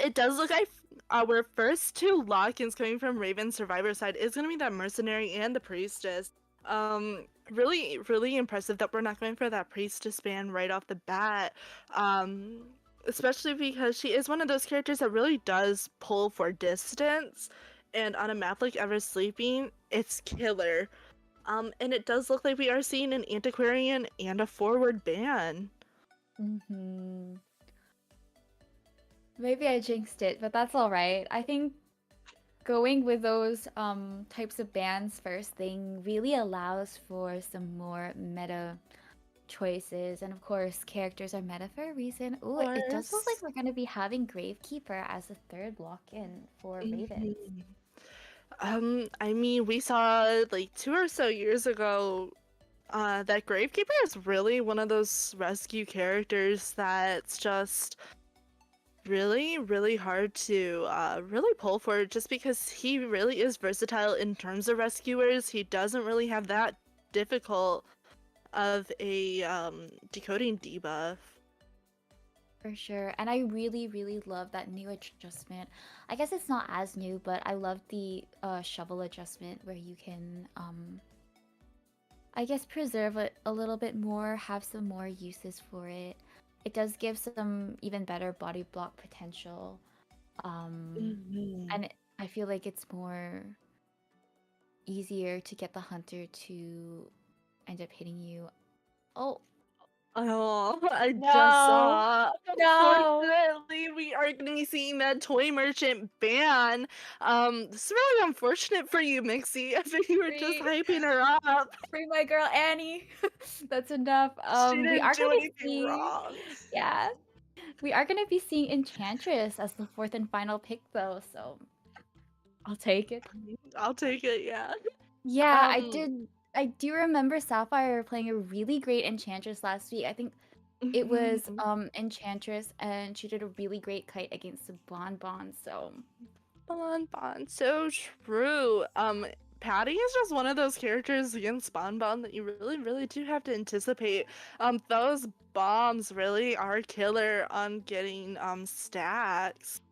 It does look like our first two lock-ins coming from Raven's survivor side is gonna be that mercenary and the priestess. Really, really impressive that we're not going for that priestess ban right off the bat. Um, Especially because she is one of those characters that really does pull for distance, and on a map like Ever Sleeping, it's killer. And it does look like we are seeing an antiquarian and a forward ban. Hmm. Maybe I jinxed it, but that's all right. I think going with those types of bands first thing really allows for some more meta choices, and of course characters are meta for a reason. Of Oh, it does look like course. we're going to be having Gravekeeper as a third lock-in for Ravens. Mhm. I mean, we saw like 2 or so years ago that Gravekeeper is really one of those rescue characters that's just really, really hard to really pull for just because he really is versatile in terms of rescuers. He doesn't really have that difficult of a decoding debuff. For sure. And I really, really love that new adjustment. I guess it's not as new, but I love the shovel adjustment where you can, I guess, preserve it a little bit more, have some more uses for it. It does give some even better body block potential. Mhm. And I feel like it's more easier to get the hunter to end up hitting you. Oh, Oh, I just no. saw. No. Unfortunately, we are going to be seeing that toy merchant ban. This is really unfortunate for you, Mixie. I think you were just Free, hyping her up. free my girl Annie. That's enough. She We didn't are do gonna anything see, wrong. yeah, we are gonna be seeing Enchantress as the fourth and final pick though, so I'll take it. I'll take it, yeah. Yeah, I Um, did. I do remember Sapphire playing a really great Enchantress last week. I think it was Enchantress, and she did a really great kite against the Bonbon. So Bonbon, so true. Patty is just one of those characters against Bonbon that you really, really do have to anticipate. Those bombs really are killer on getting stacks.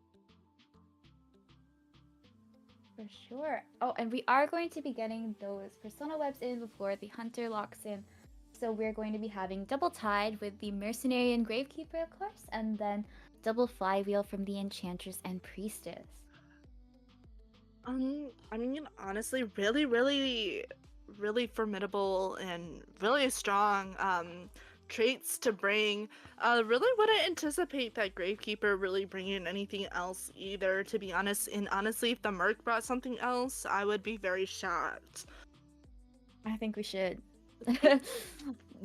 for sure. Oh, and we are going to be getting those Persona webs in before the Hunter locks in. So we're going to be having double tide with the Mercenary and Gravekeeper, of course, and then double flywheel from the Enchantress and Priestess. I mean, honestly, really, really, really formidable and really strong traits to bring. Really wouldn't anticipate that Gravekeeper really bringing anything else either, to be honest. And honestly, if the Merc brought something else, I would be very shocked. I think we should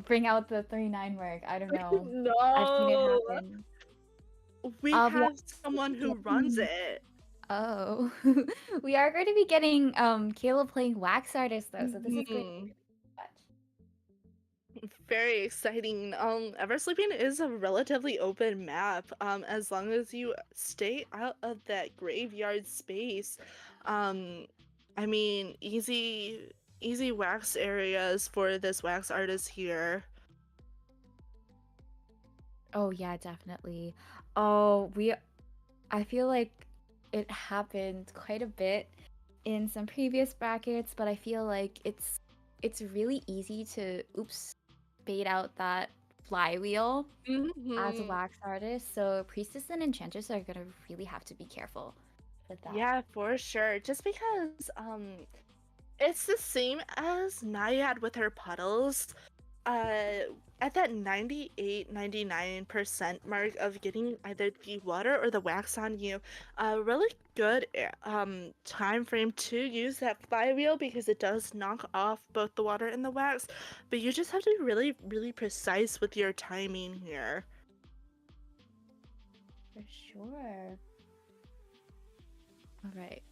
bring out the 39 mark. I don't know. I've seen it No, happen. we We are have someone who runs getting... it. Oh, we are going to be getting Kayla playing Wax Artist though, so this is going to be Mhm. really fun. Very exciting. Ever Sleeping is a relatively open map. As long as you stay out of that graveyard space. Um, I mean, easy wax areas for this wax artist here. Oh yeah, definitely. Oh, I feel like it happened quite a bit in some previous brackets, but I feel like it's really easy to bait out that flywheel as a Hmm. wax artist. So Priestess and Enchantress are gonna really have to be careful with that. Yeah, for sure. Just because it's the same as Naiad with her puddles. uh at that 98-99% mark of getting either the water or the wax on you, a really good time frame to use that flywheel because it does knock off both the water and the wax, but you just have to be really, really precise with your timing here. For sure. All right.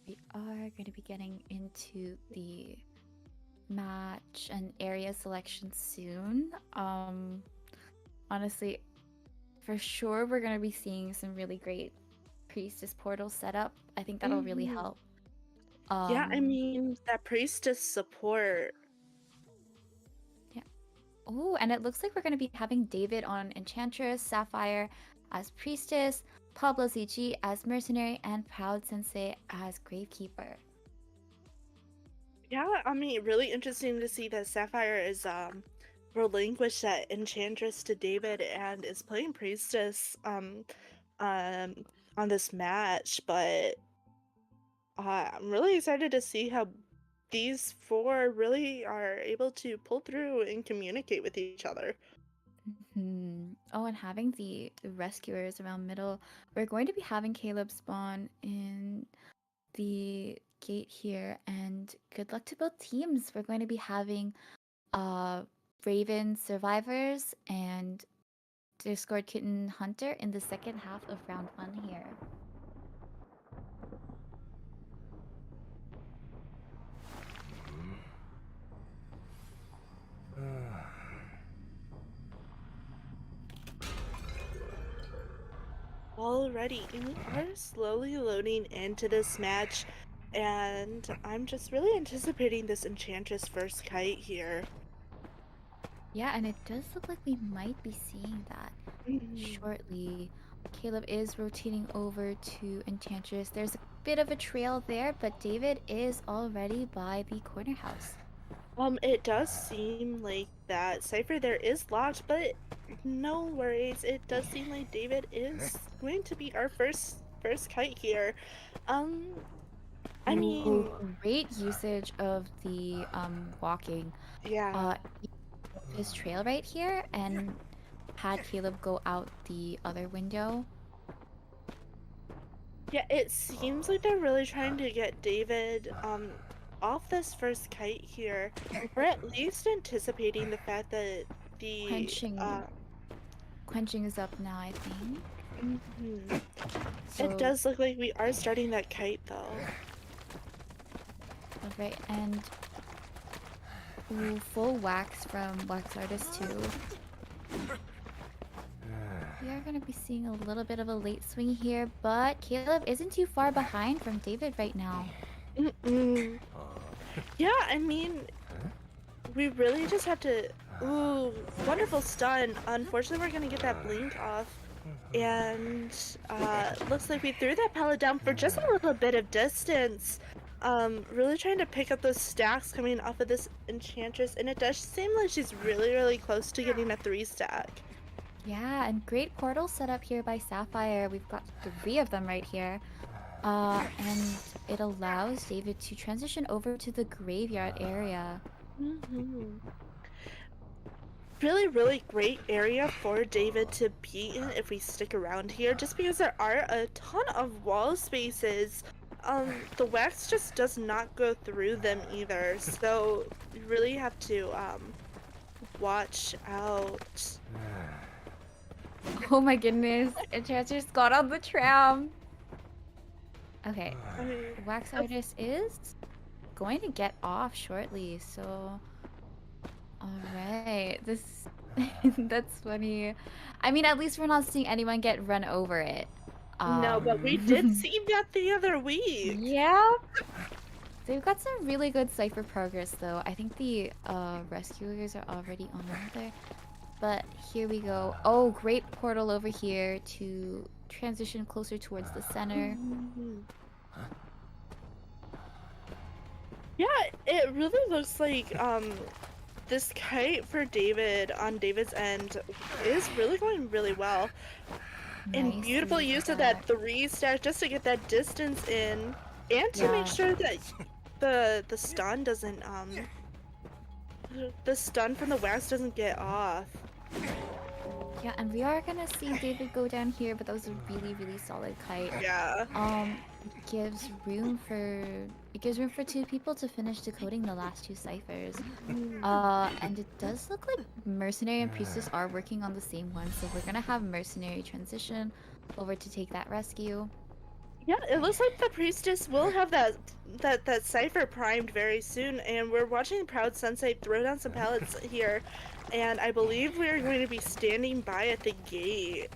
We are going to be getting into the match and area selection soon. Honestly, for sure we're going to be seeing some really great priestess portal setup. I think that'll really Mhm. help. Yeah, I Um, mean, that priestess support. Oh, and it looks like we're going to be having David on Enchantress, Sapphire as Priestess, Pablo Zichi as Mercenary, and Proud Sensei as Gravekeeper. Yeah, I mean, really interesting to see that Sapphire is relinquished that Enchantress to David and is playing Priestess um on this match, but I'm really excited to see how these four really are able to pull through and communicate with each other. Oh, and having the rescuers around middle, we're going to be having Caleb spawn in the gate here, and good luck to both teams. We're going to be having Raven survivors and Discord Kitten Hunter in the second half of round 1 here. Alrighty, and we are slowly loading into this match, and I'm just really anticipating this Enchantress first kite here. Yeah, and it does look like we might be seeing that shortly. Caleb is rotating over to Enchantress. There's a bit of a trail there, but David is already by the corner house. It does seem like that cipher there is locked, but no worries. It does seem like David is going to be our first kite here. Um, I mean, Great usage of the walking. yeah. His trail right here and had Caleb go out the other window. Yeah, it seems like they're really trying to get David off this first kite here. Or at least anticipating the fact that the Quenching is up now, I think. mhm. So, It does look like we are starting that kite though. right, and full wax from Wax Artist too. We are going to be seeing a little bit of a late swing here, but Caleb isn't too far behind from David right now. Yeah, I mean, we really just have to. Ooh, wonderful stun. Unfortunately, we're gonna get that blink off. And looks like we threw that pellet down for just a little bit of distance. Really trying to pick up those stacks coming off of this Enchantress, and it does seem like she's really, really close to getting a 3-stack. Yeah, and great portal set up here by Sapphire. We've got 3 of them right here. And it allows David to transition over to the graveyard area. Really, really great area for David to be in if we stick around here, just because there are a ton of wall spaces. The wax just does not go through them either, so you really have to watch out. Oh my goodness, Enchantress got on the tram. Okay, Wax Artist is going to get off shortly, so... Alright, this... That's funny. I mean, at least we're not seeing anyone get run over it. No, but we did see that the other week. Yeah. They've got some really good cipher progress, though. I think the rescuers are already on there. But here we go. Oh, great portal over here to transition closer towards the center. Yeah, it really looks like this kite for David on David's end is really going really well. And Nice beautiful use of that 3-stack just to get that distance in, and to make sure that the stun doesn't the stun from the wax doesn't get off. Yeah, and we are gonna see David go down here, but that was a really, really solid kite. Yeah. It gives room for 2 people to finish decoding the last 2 ciphers. And it does look like Mercenary and Priestess are working on the same one, so we're gonna have Mercenary transition over to take that rescue. Yeah, it looks like the Priestess will have that cipher primed very soon, and we're watching Proud Sensei throw down some pallets here, and I believe we're going to be standing by at the gate.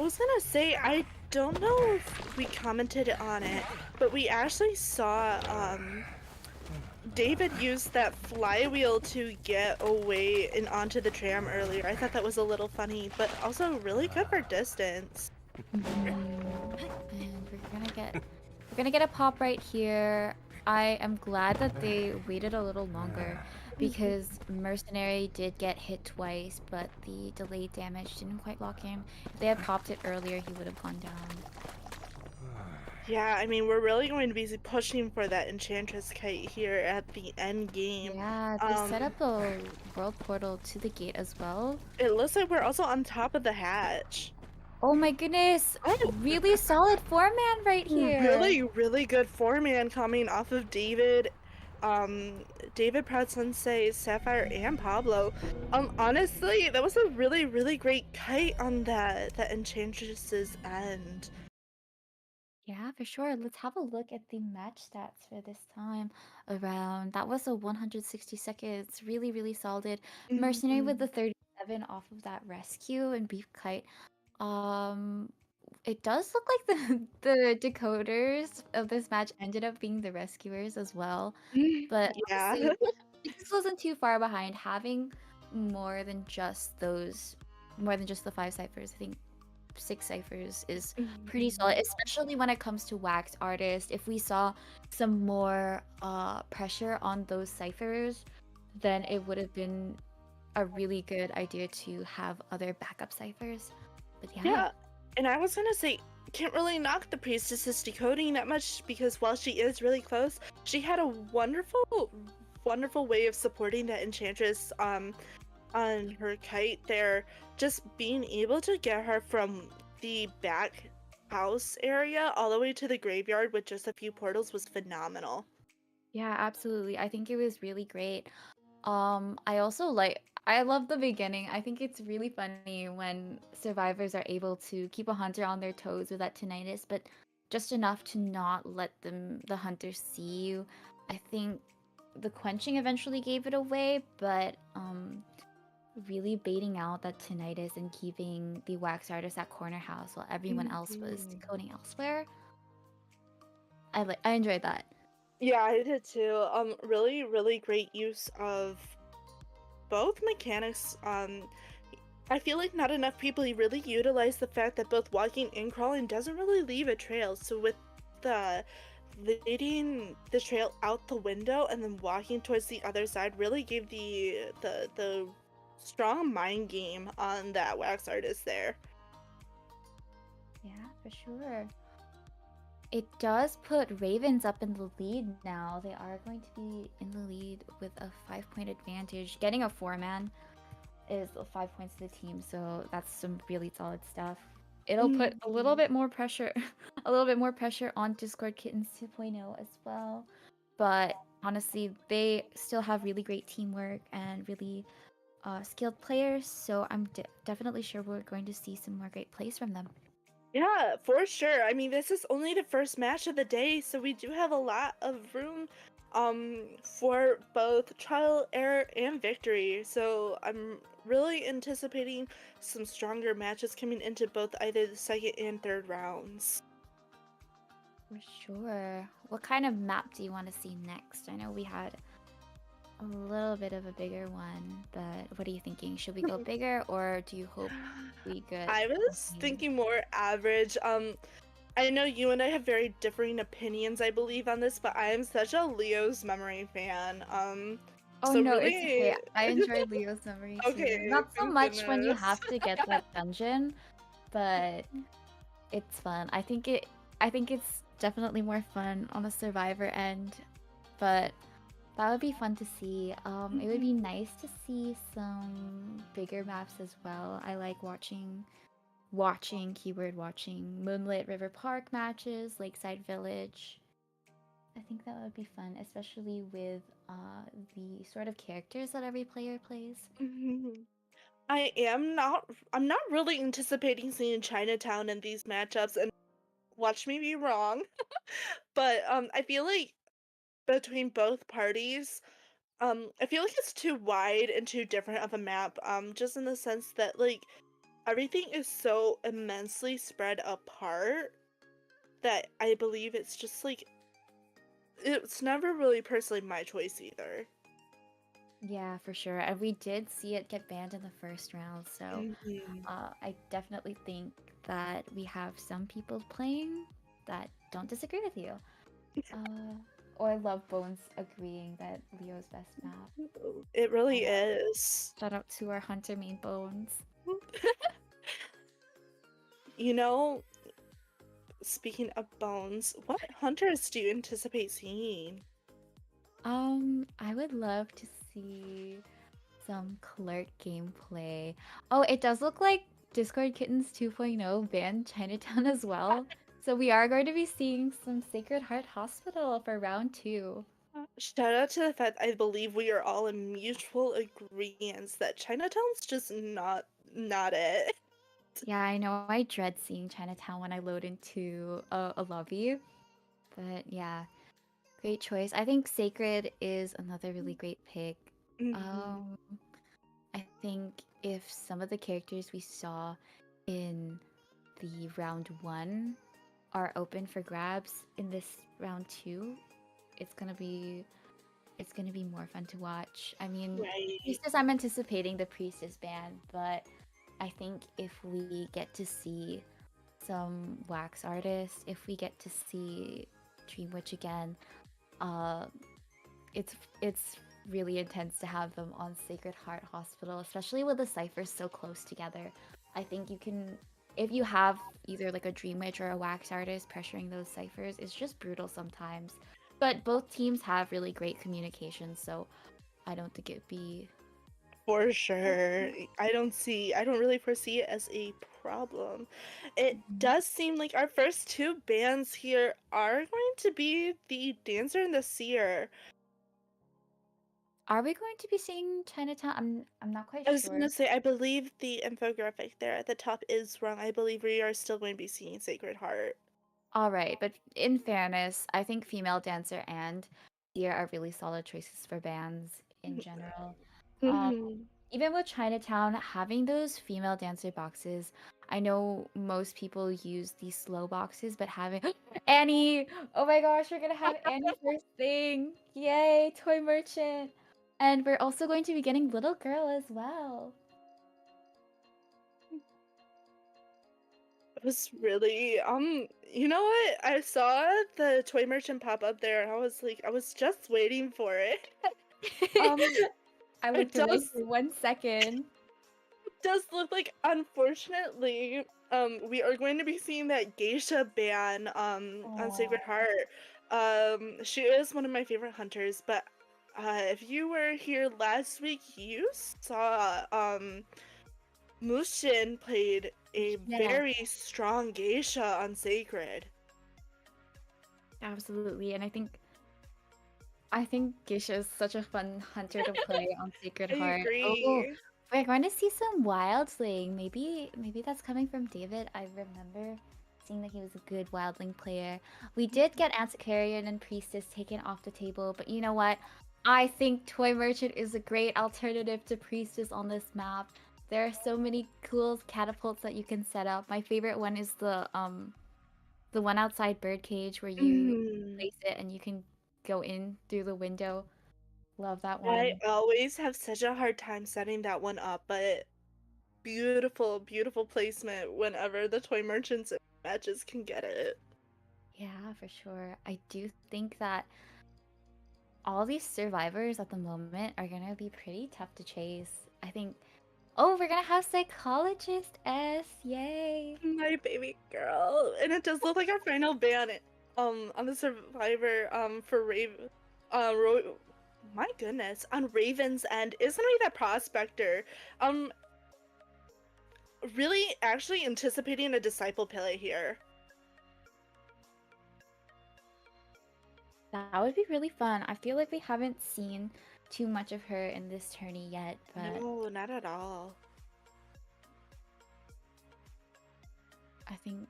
was gonna say, I don't know if we commented on it, but we actually saw David used that flywheel to get away and onto the tram earlier. I thought that was a little funny, but also really good for distance. And we're gonna get a pop right here. I am glad that they waited a little longer because Mercenary did get hit twice, but the delayed damage didn't quite lock him. If they had popped it earlier, he would have gone down. Yeah, I mean, we're really going to be pushing for that Enchantress kite here at the end game. Yeah, they set up a world portal to the gate as well. It looks like we're also on top of the hatch. Oh my goodness! Oh, Really solid four-man right here! really, really good four-man coming off of David, David Proud Sensei, Sapphire, and Pablo. Honestly, that was a really, really great kite on that Enchantress's end. Yeah, for sure. Let's have a look at the match stats for this time around. That was a 160 seconds. Really, really solid. Mercenary with the 37 off of that rescue and Beef Kite. It does look like the decoders of this match ended up being the rescuers as well. But Yeah. honestly, this wasn't too far behind. Having more than just the five ciphers, I think 6 ciphers is pretty solid, especially when it comes to wax artists. If we saw some more pressure on those ciphers, then it would have been a really good idea to have other backup ciphers. But Yeah, and I was gonna say, can't really knock the priestess's decoding that much because while she is really close, she had a wonderful, wonderful way of supporting that enchantress on her kite there. Just being able to get her from the back house area all the way to the graveyard with just a few portals was phenomenal. yeah, absolutely. I think it was really great. I love the beginning. I think it's really funny when survivors are able to keep a hunter on their toes with that tinnitus, but just enough to not let the hunter see you. I think the quenching eventually gave it away, but really baiting out that tinnitus and keeping the wax artist at corner house while everyone else was decoding elsewhere. I enjoyed that. Yeah, I did too. Really, really great use of both mechanics. I feel like not enough people really utilize the fact that both walking and crawling doesn't really leave a trail. So with the leading the trail out the window and then walking towards the other side really gave the strong mind game on that wax artist there. Yeah, for sure. It does put Ravens up in the lead now. They are going to be in the lead with a 5-point advantage. Getting a 4-man is 5 points to the team, so that's some really solid stuff. It'll put a little bit more pressure, on Discord Kittens 2.0 as well. But honestly, they still have really great teamwork and really skilled players, so I'm definitely sure we're going to see some more great plays from them. Yeah, for sure. I mean, this is only the first match of the day, so we do have a lot of room for both trial, error, and victory. So I'm really anticipating some stronger matches coming into both either the second and third rounds. For sure. What kind of map do you want to see next? I know we had a little bit of a bigger one, but what are you thinking? Should we go bigger, or do you hope we get? I was thinking more average. I know you and I have very differing opinions, I believe, on this, but I am such a Leo's memory fan. Oh so no, really... it's okay. I enjoy Leo's memory too. Okay, Not so thank much when you goodness. have to get that dungeon, but it's fun. I think it's definitely more fun on the survivor end, but that would be fun to see. It would be nice to see some bigger maps as well. I like watching keyword watching Moonlit River Park matches, Lakeside Village. I think that would be fun, especially with the sort of characters that every player plays. I'm not really anticipating seeing Chinatown in these matchups, and watch me be wrong. But I feel like between both parties, I feel like it's too wide and too different of a map. Just in the sense that like everything is so immensely spread apart that I believe it's just like it's never really personally my choice either. Yeah, for sure. And we did see it get banned in the first round, so Mhm. I definitely think that we have some people playing that don't disagree with you. Or I love Bones agreeing that Leo's best map. It really Shout out, is. shout out to our hunter main Bones. You know, speaking of Bones, what hunters do you anticipate seeing? I would love to see some Clerk gameplay. Oh, it does look like Discord Kittens 2.0 banned Chinatown as well. So we are going to be seeing some Sacred Heart Hospital for round 2. Shout out to the fact I believe we are all in mutual agreement that Chinatown's just not it. Yeah, I know I dread seeing Chinatown when I load into a lobby. But yeah, great choice. I think Sacred is another really great pick. Mhm. Um, I think if some of the characters we saw in the round 1 are open for grabs in this round 2, it's gonna be more fun to watch. I mean, Right. Priestess, I'm anticipating the Priestess ban, but I think if we get to see some wax artists, if we get to see Dream Witch again, uh, it's really intense to have them on Sacred Heart Hospital, especially with the ciphers so close together. I think you can, if you have either like a Dream Witch or a wax artist pressuring those ciphers, it's just brutal sometimes. But both teams have really great communication, so I don't think it'd be. For sure. I don't really foresee it as a problem. It Mhm. does seem like our first two bands here are going to be the Dancer and the Seer. Are we going to be seeing Chinatown? I'm not quite I was sure. gonna say, I believe the infographic there at the top is wrong. I believe we are still going to be seeing Sacred Heart. All right, but in fairness, I think female dancer and Seer are really solid choices for bands in general. Um, Mhm. Even with Chinatown, having those female dancer boxes, I know most people use these slow boxes, but having Annie, oh my gosh, we're gonna have Annie first thing. Yay, toy merchant. And we're also going to be getting little girl as well. It was really you know what? I saw the toy merchant pop up there and I was like, I was just waiting for it. Um I it looked away does for 1 second. does look like, unfortunately, we are going to be seeing that geisha ban on Sacred Oh, Heart. She is one of my favorite hunters, but if you were here last week, you saw Mushin played a yeah, very strong geisha on Sacred. absolutely. And I think Geisha is such a fun hunter to play on Sacred I Heart. Oh, agree. we're going to see some wildling. Maybe that's coming from David. I remember seeing that he was a good wildling player. We did get Antiquarian and Priestess taken off the table, but you know what? I think Toy Merchant is a great alternative to Priestess on this map. There are so many cool catapults that you can set up. My favorite one is the one outside Birdcage where you Mhm. place it and you can go in through the window. Love that I one. always have such a hard time setting that one up, but beautiful, beautiful placement whenever the toy merchants and matches can get it. Yeah, for sure. I do think that all these survivors at the moment are gonna be pretty tough to chase. I think. Oh, we're gonna have Psychologist S. Yay! My baby girl. And it does look like our final ban on the survivor for my goodness, on Raven's End is gonna be that prospector. Um really actually anticipating a disciple play here. That would be really fun. I feel like we haven't seen too much of her in this tourney yet, but No, not at all. I think.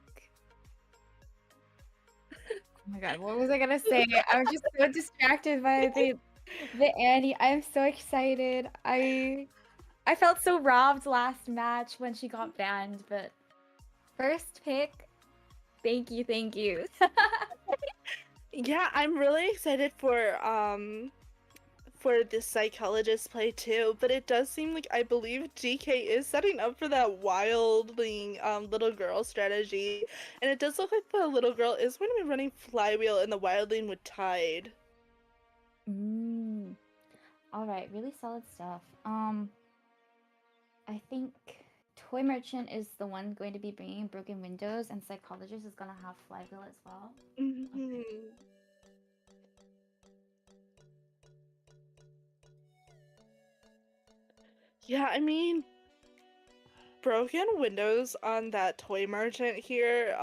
Oh my god, what was I gonna say? I was just so distracted by the Annie. I'm so excited. I felt so robbed last match when she got banned, but first pick, thank you, thank you. Yeah, I'm really excited for this psychologist play too, but it does seem like I believe DK is setting up for that wildling little girl strategy, and it does look like the little girl is going to be running flywheel and the wildling with Tide. All right, really solid stuff. I think Toy Merchant is the one going to be bringing Broken Windows, and Psychologist is gonna have Flywheel as well. Mm-hmm. Yeah, I mean, Broken Windows on that Toy Merchant here,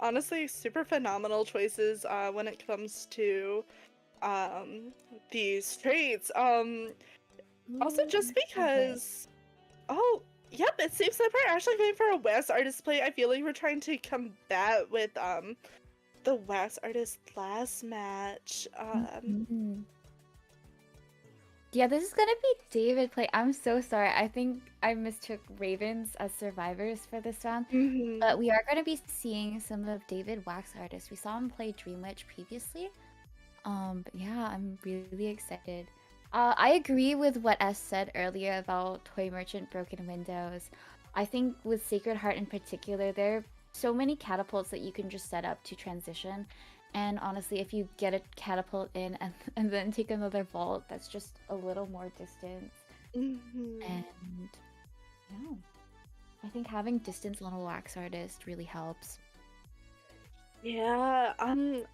honestly, super phenomenal choices when it comes to these traits. Also, just because. Oh, yep, it seems like we're actually going for a wax artist play. I feel like we're trying to combat with the wax artist last match. Yeah, this is gonna be David play. I'm so sorry. I think I mistook Ravens as survivors for this round. But we are gonna be seeing some of David Wax Artist. We saw him play Dream Witch previously. But yeah, I'm really excited. I agree with what S said earlier about Toy Merchant Broken Windows. I think with Sacred Heart in particular, there are so many catapults that you can just set up to transition. And honestly, if you get a catapult in and then take another vault, that's just a little more distance. And yeah, I think having distance little wax artist really helps. Yeah,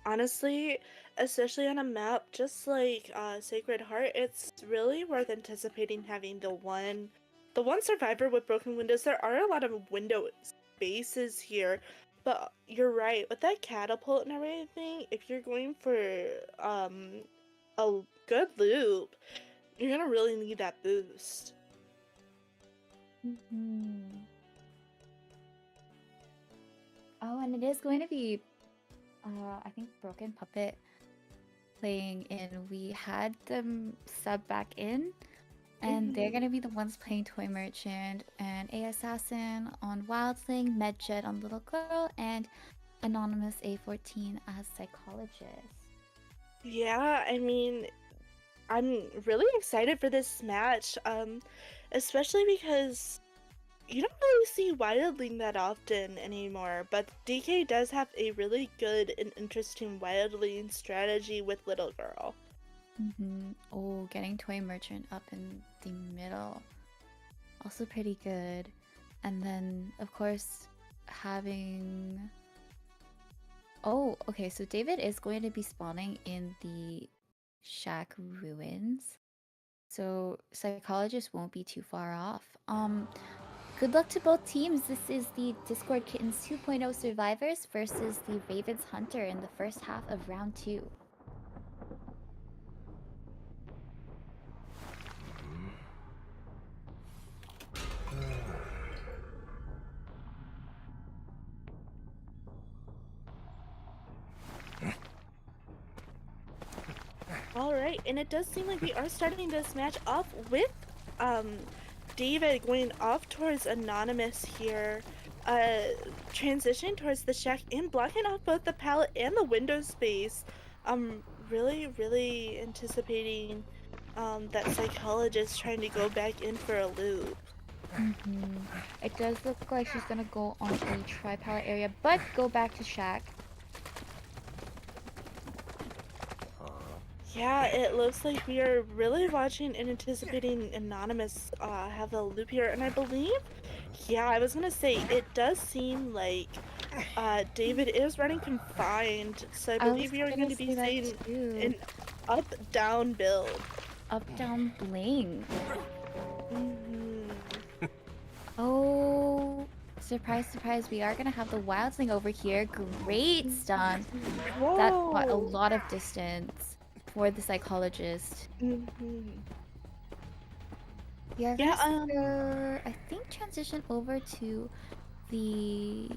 honestly, especially on a map just like Sacred Heart, it's really worth anticipating having the one survivor with broken windows. There are a lot of window spaces here, but you're right, with that catapult and everything, if you're going for a good loop, you're gonna really need that boost. Oh, and it is going to be I think Broken Puppet playing in. We had them sub back in, and they're gonna be the ones playing Toy Merchant and A Assassin on Wildling, Medjet on Little Girl, and Anonymous A14 as Psychologist. Yeah, I mean, I'm really excited for this match, especially because you don't really see Wildling that often anymore, but DK does have a really good and interesting Wildling strategy with Little Girl. Oh, getting Toy Merchant up in the middle. Also pretty good. And then, of course, having... Oh, okay, so David is going to be spawning in the Shack Ruins. So Psychologist won't be too far off. Good luck to both teams. This is the Discord Kittens 2.0 Survivors versus the Ravens Hunter in the first half of round 2. Alright, and it does seem like we are starting this match off with David going off towards Anonymous here, transitioning towards the shack and blocking off both the pallet and the window space. Really anticipating that Psychologist trying to go back in for a loop. It does look like she's gonna go on the tri-pallet area, but go back to shack. Yeah, it looks like we are really watching and anticipating Anonymous have a loop here, and I believe, yeah, I was gonna say, it does seem like David is running confined, so I believe we are going to be seeing an up-down build. Up-down bling. Oh, surprise, surprise, we are gonna have the Wildling over here. Great stun. Whoa. That got a lot of distance for the Psychologist. Yeah, I think transition over to the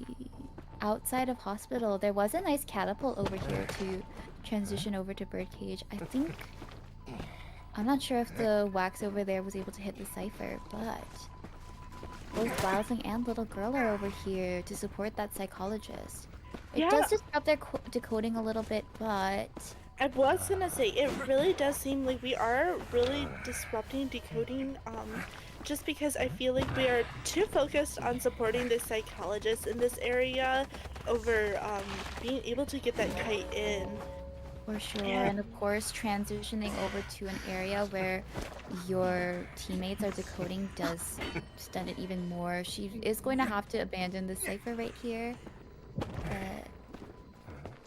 outside of hospital. There was a nice catapult over here to transition over to Birdcage. I think I'm not sure if the wax over there was able to hit the cipher, but both Wildling and Little Girl are over here to support that psychologist. It Yeah, does disrupt their decoding a little bit, but I was gonna say, it really does seem like we are really disrupting decoding, just because I feel like we are too focused on supporting the psychologist in this area over being able to get that kite in. for sure. Yeah. And of course, transitioning over to an area where your teammates are decoding does extend it even more. She is going to have to abandon the cipher right here. But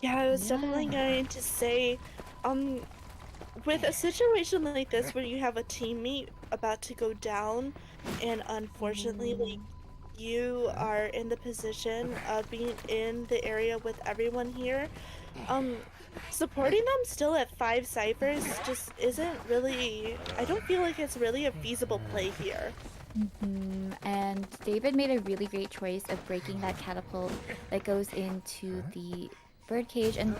Yeah, I was yeah. definitely going to say, with a situation like this where you have a teammate about to go down, and unfortunately, like, you are in the position of being in the area with everyone here, supporting them still at 5 ciphers just isn't really, I don't feel like it's really a feasible play here. And David made a really great choice of breaking that catapult that goes into the birdcage. And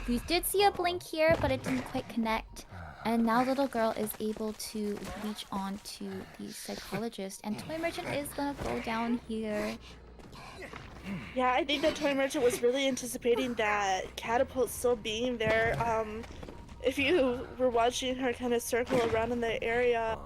we did see a blink here, but it didn't quite connect. And now Little Girl is able to reach onto the psychologist. And Toy Merchant is gonna go down here. Yeah, I think that Toy Merchant was really anticipating that catapult still being there. If you were watching her kind of circle around in the area,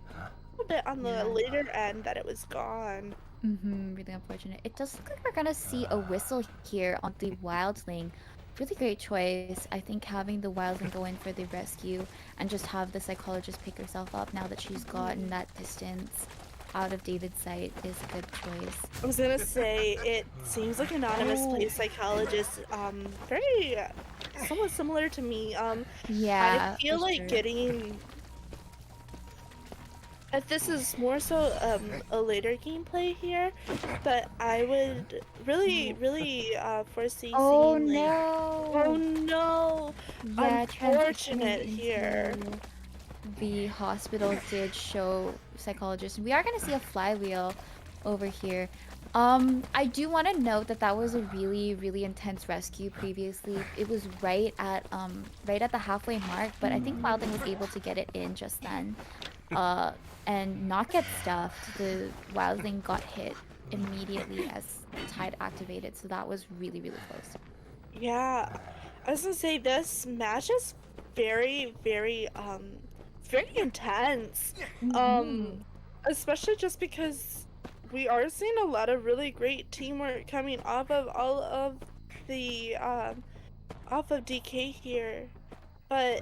a little bit on the later end that it was gone. Really unfortunate. It does look like we're gonna see a whistle here on the Wildling. Really great choice. I think having the Wildling go in for the rescue and just have the psychologist pick herself up now that she's gotten that distance out of David's sight is a good choice. I was gonna say, it seems like Anonymous plays psychologist, very somewhat similar to me. Yeah, I feel for like sure. getting. This is more so a later gameplay here, but I would really foresee Oh seeing like, no! oh no, Yeah, unfortunate transitioning here. into the hospital did show psychologists. We are gonna see a flywheel over here. I do want to note that that was a really intense rescue previously. It was right at the halfway mark, but I think Wilding was able to get it in just then. And not get stuffed. The Wildling got hit immediately as Tide activated, so that was really close. Yeah, I was gonna say this match is very very intense. Especially just because we are seeing a lot of really great teamwork coming off of all of the off of DK here. But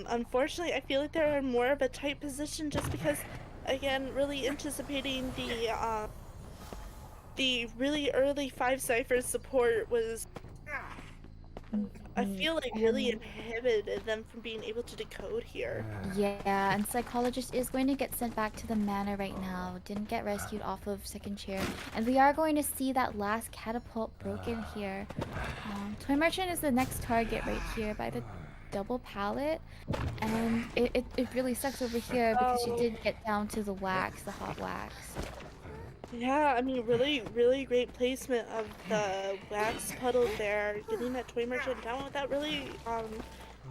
unfortunately, I feel like they're in more of a tight position just because, again, really anticipating the really early 5 ciphers support was, I feel like, really inhibited them from being able to decode here. Yeah, and Psychologist is going to get sent back to the manor right now. Didn't get rescued off of second chair. And we are going to see that last catapult broken here. Toy Merchant is the next target right here by the double pallet. And it really sucks over here because she did get down to the wax, the hot wax. Yeah, I mean, really great placement of the wax puddle there, getting that Toy Merchant down without really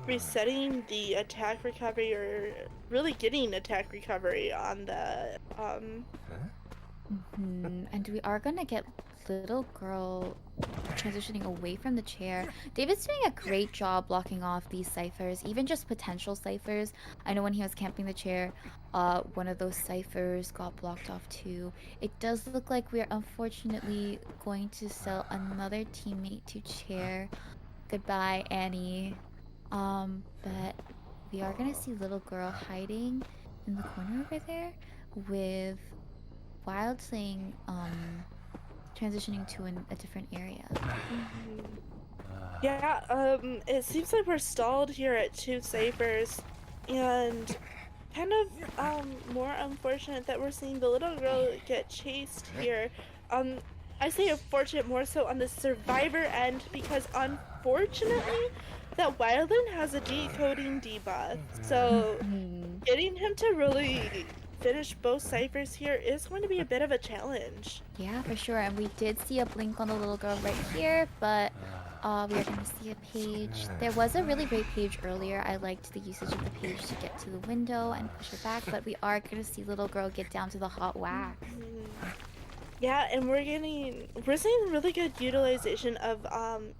resetting the attack recovery or really getting attack recovery on the And we are gonna get Little Girl transitioning away from the chair. David's doing a great job blocking off these ciphers, even just potential ciphers. I know when he was camping the chair, one of those ciphers got blocked off too. It does look like we're unfortunately going to sell another teammate to chair. Goodbye, Annie. But we are gonna see Little Girl hiding in the corner over there with Wildling transitioning to a different area. Yeah, it seems like we're stalled here at 2 ciphers, and kind of more unfortunate that we're seeing the little girl get chased here. I say unfortunate more so on the survivor end because unfortunately that Wildland has a decoding debuff, so getting him to really finish both ciphers here is going to be a bit of a challenge. Yeah, for sure. And we did see a blink on the little girl right here, but we are going to see a page. There was a really great page earlier. I liked the usage of the page to get to the window and push it back, but we are going to see little girl get down to the hot wax. Yeah, and we're seeing really good utilization of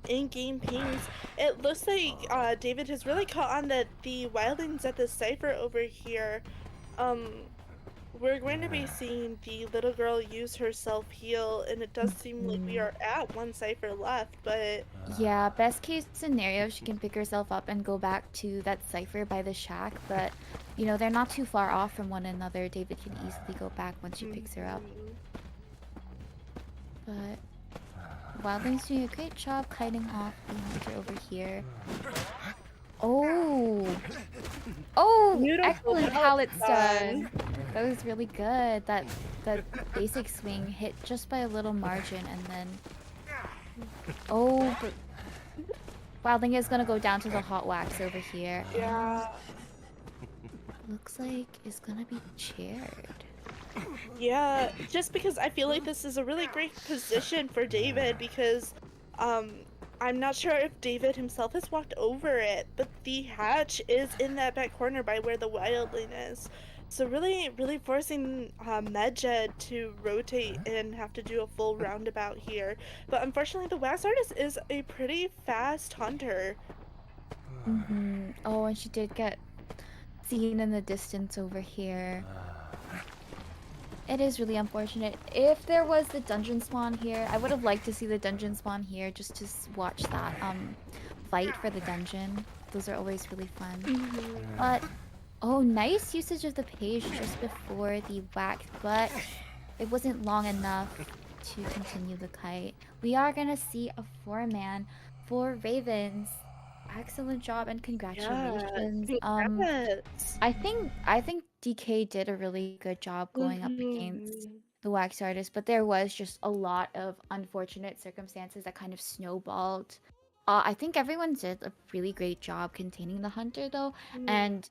in-game pings. It looks like David has really caught on that the wildlings at the cipher over here. We're going to be seeing the little girl use her self-heal, and it does seem like we are at one cipher left, but... Yeah, best case scenario, she can pick herself up and go back to that cipher by the shack, but, you know, they're not too far off from one another. David can easily go back once she picks her up. But Wildling's doing a great job kiting off the hunter over here. Oh! Oh! Beautiful. Excellent pallet stun! That was really good. That basic swing hit just by a little margin, and then... Oh, but... Wildling is gonna go down to the hot wax over here. Yeah. Looks like it's gonna be chaired. Yeah, just because I feel like this is a really great position for David because I'm not sure if David himself has walked over it, but the hatch is in that back corner by where the wildling is. So really forcing Medjed to rotate and have to do a full roundabout here. But unfortunately the wax artist is a pretty fast hunter. Oh, and she did get seen in the distance over here. It is really unfortunate. If there was the dungeon spawn here, I would have liked to see the dungeon spawn here just to watch that fight for the dungeon. Those are always really fun. But, oh, nice usage of the page just before the wax, but it wasn't long enough to continue the kite. We are gonna see a 4-man for Ravens. Excellent job and congratulations. Congrats. I think DK did a really good job going up against the wax artist, but there was just a lot of unfortunate circumstances that kind of snowballed. I think everyone did a really great job containing the hunter though, and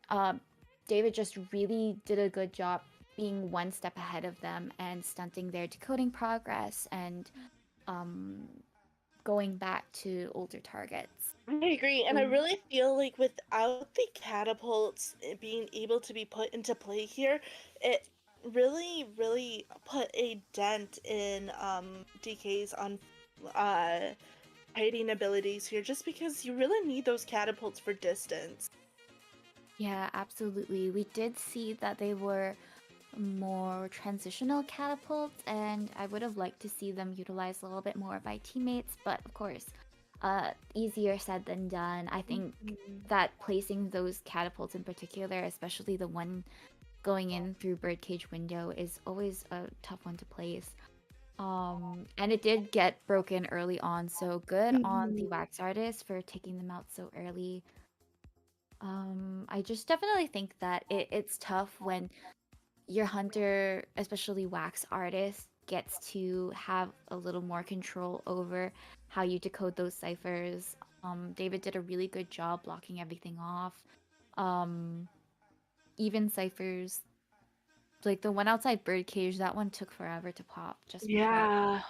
David just really did a good job being one step ahead of them and stunting their decoding progress and going back to older targets. I agree, and I really feel like without the catapults being able to be put into play here, it really put a dent in DK's on hiding abilities here, just because you really need those catapults for distance. Yeah, absolutely. We did see that they were more transitional catapults, and I would have liked to see them utilized a little bit more by teammates, but of course, easier said than done. I think that placing those catapults in particular, especially the one going in through birdcage window, is always a tough one to place. And it did get broken early on, so good on the wax artist for taking them out so early. I just definitely think that it's tough when your hunter, especially wax artist, gets to have a little more control over how you decode those ciphers. David did a really good job blocking everything off. Even ciphers, like the one outside birdcage, that one took forever to pop just because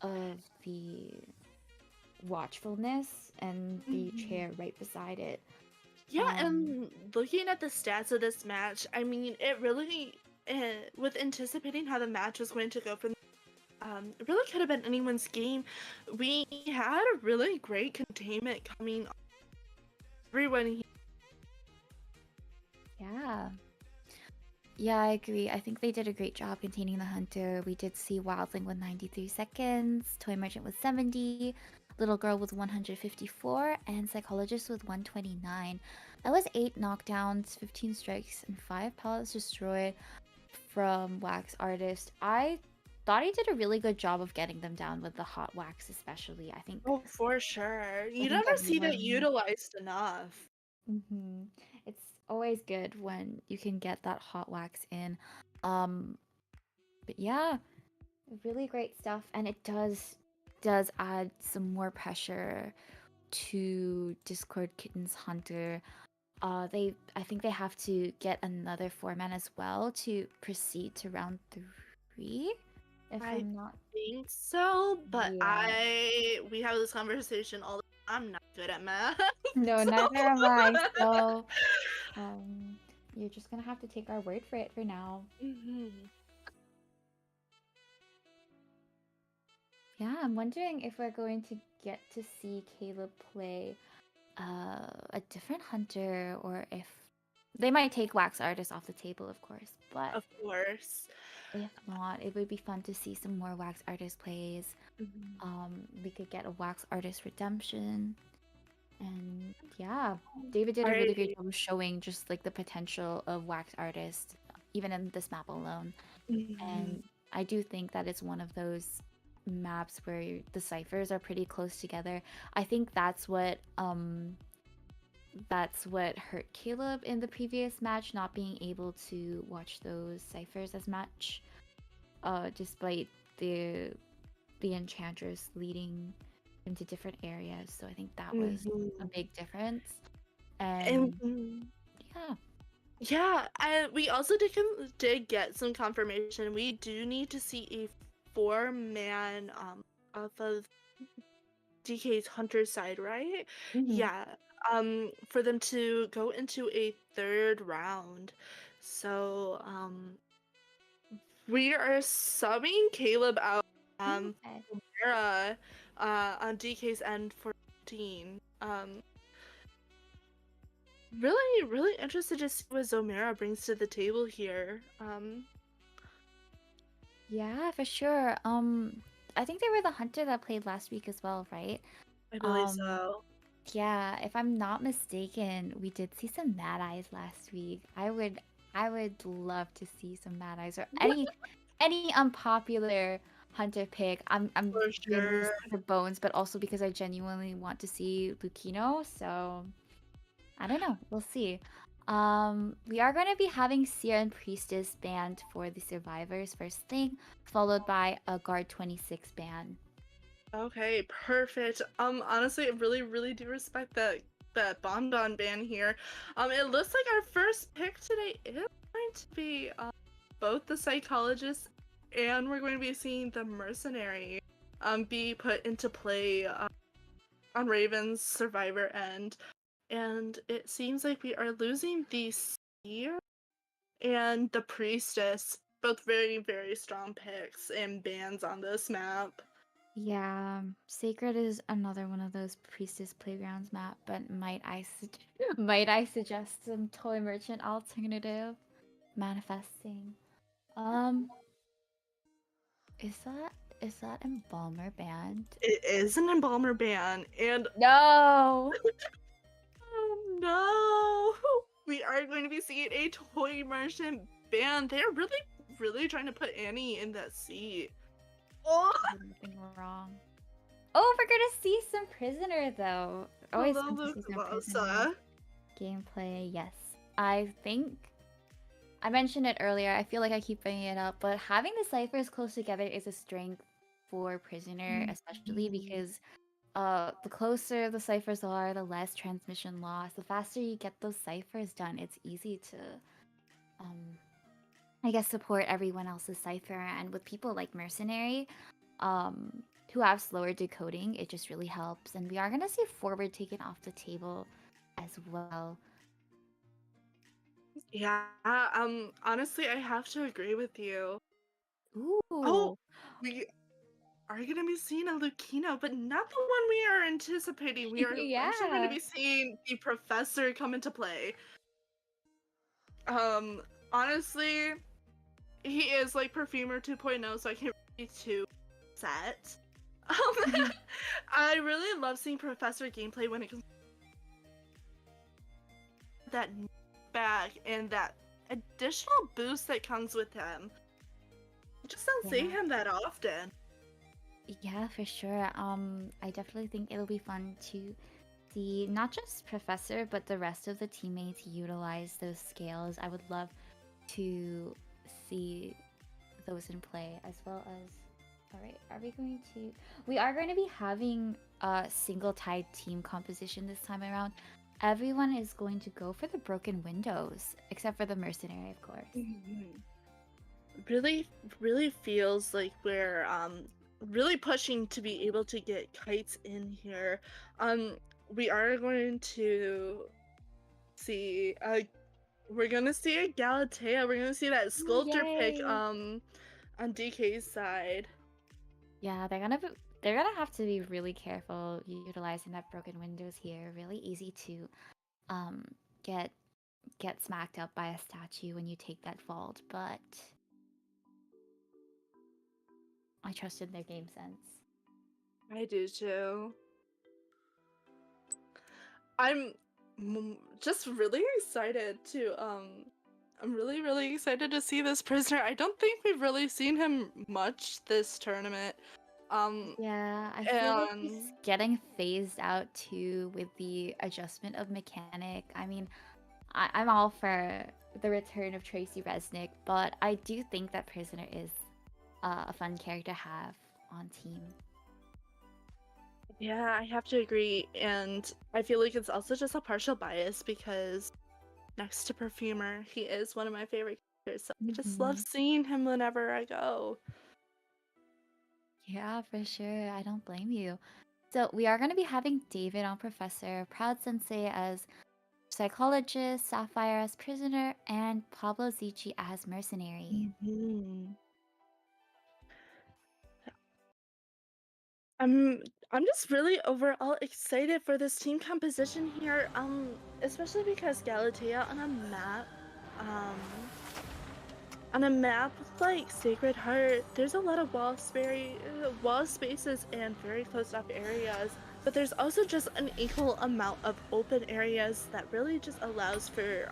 of the watchfulness and the chair right beside it. Yeah, and looking at the stats of this match, I mean, it really, with anticipating how the match was going to go from, it really could have been anyone's game. We had a really great containment coming. Everyone. Yeah, I agree. I think they did a great job containing the hunter. We did see Wildling with 93 seconds, Toy Merchant with 70, Little Girl with 154, and Psychologist with 129. That was 8 knockdowns, 15 strikes, and 5 pallets destroyed from Wax Artist. I thought he did a really good job of getting them down with the hot wax, especially. I think. Oh, for sure. You think never see that everyone- utilized enough. It's always good when you can get that hot wax in. But yeah, really great stuff, and it does add some more pressure to Discord Kitten's Hunter. I think they have to get another 4-man as well to proceed to round 3, if I I'm not. think so, but Yeah. we have this conversation all the time. I'm not good at math. No, so- neither am I. So, you're just gonna have to take our word for it for now. Mhm. Yeah, I'm wondering if we're going to get to see Caleb play a different hunter, or if they might take Wax Artist off the table, of course. But Of course. if not, it would be fun to see some more Wax Artist plays. Mhm. We could get a Wax Artist redemption. And yeah, David did a really great Alright. job of showing just like the potential of Wax Artist, even in this map alone. Mhm. And I do think that it's one of those maps where the ciphers are pretty close together. I think that's what hurt Caleb in the previous match, not being able to watch those ciphers as much, despite the enchantress leading into different areas. So I think that was a Mhm. big difference. And And yeah, yeah, and we also did get some confirmation. We do need to see a 4-man off of DK's hunter side, right? Mhm. Yeah. For them to go into a third round. So we are subbing Caleb out Okay. Mara on DK's end for 14. Really, really interested to see what Zomera brings to the table here. Yeah, for sure. I think they were the hunter that played last week as well, right? I believe Um, so. yeah, if I'm not mistaken, we did see some Mad Eyes last week. I would love to see some Mad Eyes, or any unpopular hunter pick. I'm For doing this sure. for Bones, but also because I genuinely want to see Lucino, so I don't know. We'll see. We are going to be having Seer and Priestess banned for the survivors first thing, followed by a Guard 26 ban. Okay, perfect. Honestly, I really, really do respect that Bonbon ban here. It looks like our first pick today is going to be both the psychologist, and we're going to be seeing the mercenary be put into play on Raven's survivor end. And it seems like we are losing the seer and the priestess, both very, very strong picks and bans on this map. Yeah, Sacred is another one of those Priestess Playgrounds map, but might I suggest some Toy Merchant alternative? Manifesting. Um, is that Embalmer banned? It is an embalmer ban, and No! oh no, we are going to be seeing a toy merchant ban. They're really, really trying to put Annie in that seat. Oh, Did nothing wrong. Oh, we're gonna see some Prisoner though. Always hello, fun to see some Prisoner Lucosa. gameplay. Yes, I think I mentioned it earlier. I feel like I keep bringing it up, but having the ciphers close together is a strength for Prisoner, especially because the closer the ciphers are, the less transmission loss. The faster you get those ciphers done, it's easy to um I guess support everyone else's cipher. And with people like Mercenary, who have slower decoding, it just really helps. And we are gonna see forward taken off the table as well. Yeah, honestly, I have to agree with you. Oh, Ooh. we are gonna be seeing a Lucino, but not the one we are anticipating. We are actually going to Yeah. be seeing the professor come into play. Honestly, he is like Perfumer 2.0, so I can't really be too upset. I really love seeing Professor gameplay when it comes to that back and that additional boost that comes with him. I just don't see Yeah. him that often. Yeah, for sure. I definitely think it'll be fun to see not just Professor, but the rest of the teammates utilize those scales. I would love to see those in play, as well as, all right, we are going to be having a single tied team composition this time around. everyone is going to go for the broken windows, except for the mercenary, of course. Really, really feels like we're really pushing to be able to get kites in here. We are going to see we're gonna see a Galatea. We're gonna see that sculptor pick Yay. on DK's side. Yeah, they're gonna have to be really careful utilizing that broken windows here. Really easy to um get smacked up by a statue when you take that vault, but I trust in their game sense. I do too. I'm just really excited to I'm really really excited to see this prisoner. I don't think we've really seen him much this tournament. Yeah, I feel like And he's getting phased out too with the adjustment of mechanic. I mean, I'm all for the return of Tracy Resnick, but I do think that Prisoner is a fun character to have on team. yeah, I have to agree, and I feel like it's also just a partial bias because next to Perfumer, he is one of my favorite characters, so I just love seeing him whenever I go. Yeah, for sure. I don't blame you. So we are going to be having David on Professor, Proud Sensei as psychologist, Sapphire as prisoner, and Pablo Zichi as mercenary. I'm just really overall excited for this team composition here. Especially because Galatea um, on a map like Sacred Heart, there's a lot of wall spaces and very closed off areas. But there's also just an equal amount of open areas that really just allows for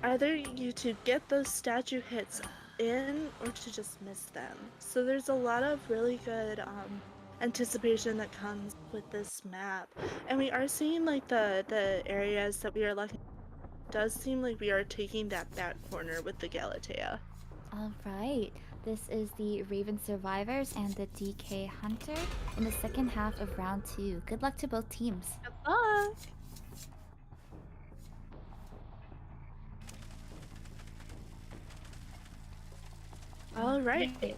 either you to get those statue hits in or to just miss them. So there's a lot of really good anticipation that comes with this map, and we are seeing like the areas that we are looking. It does seem like we are taking that back corner with the Galatea. All right. This is the Raven Survivors and the DK Hunter in the second half of round 2. Good luck to both teams. Good luck! All right.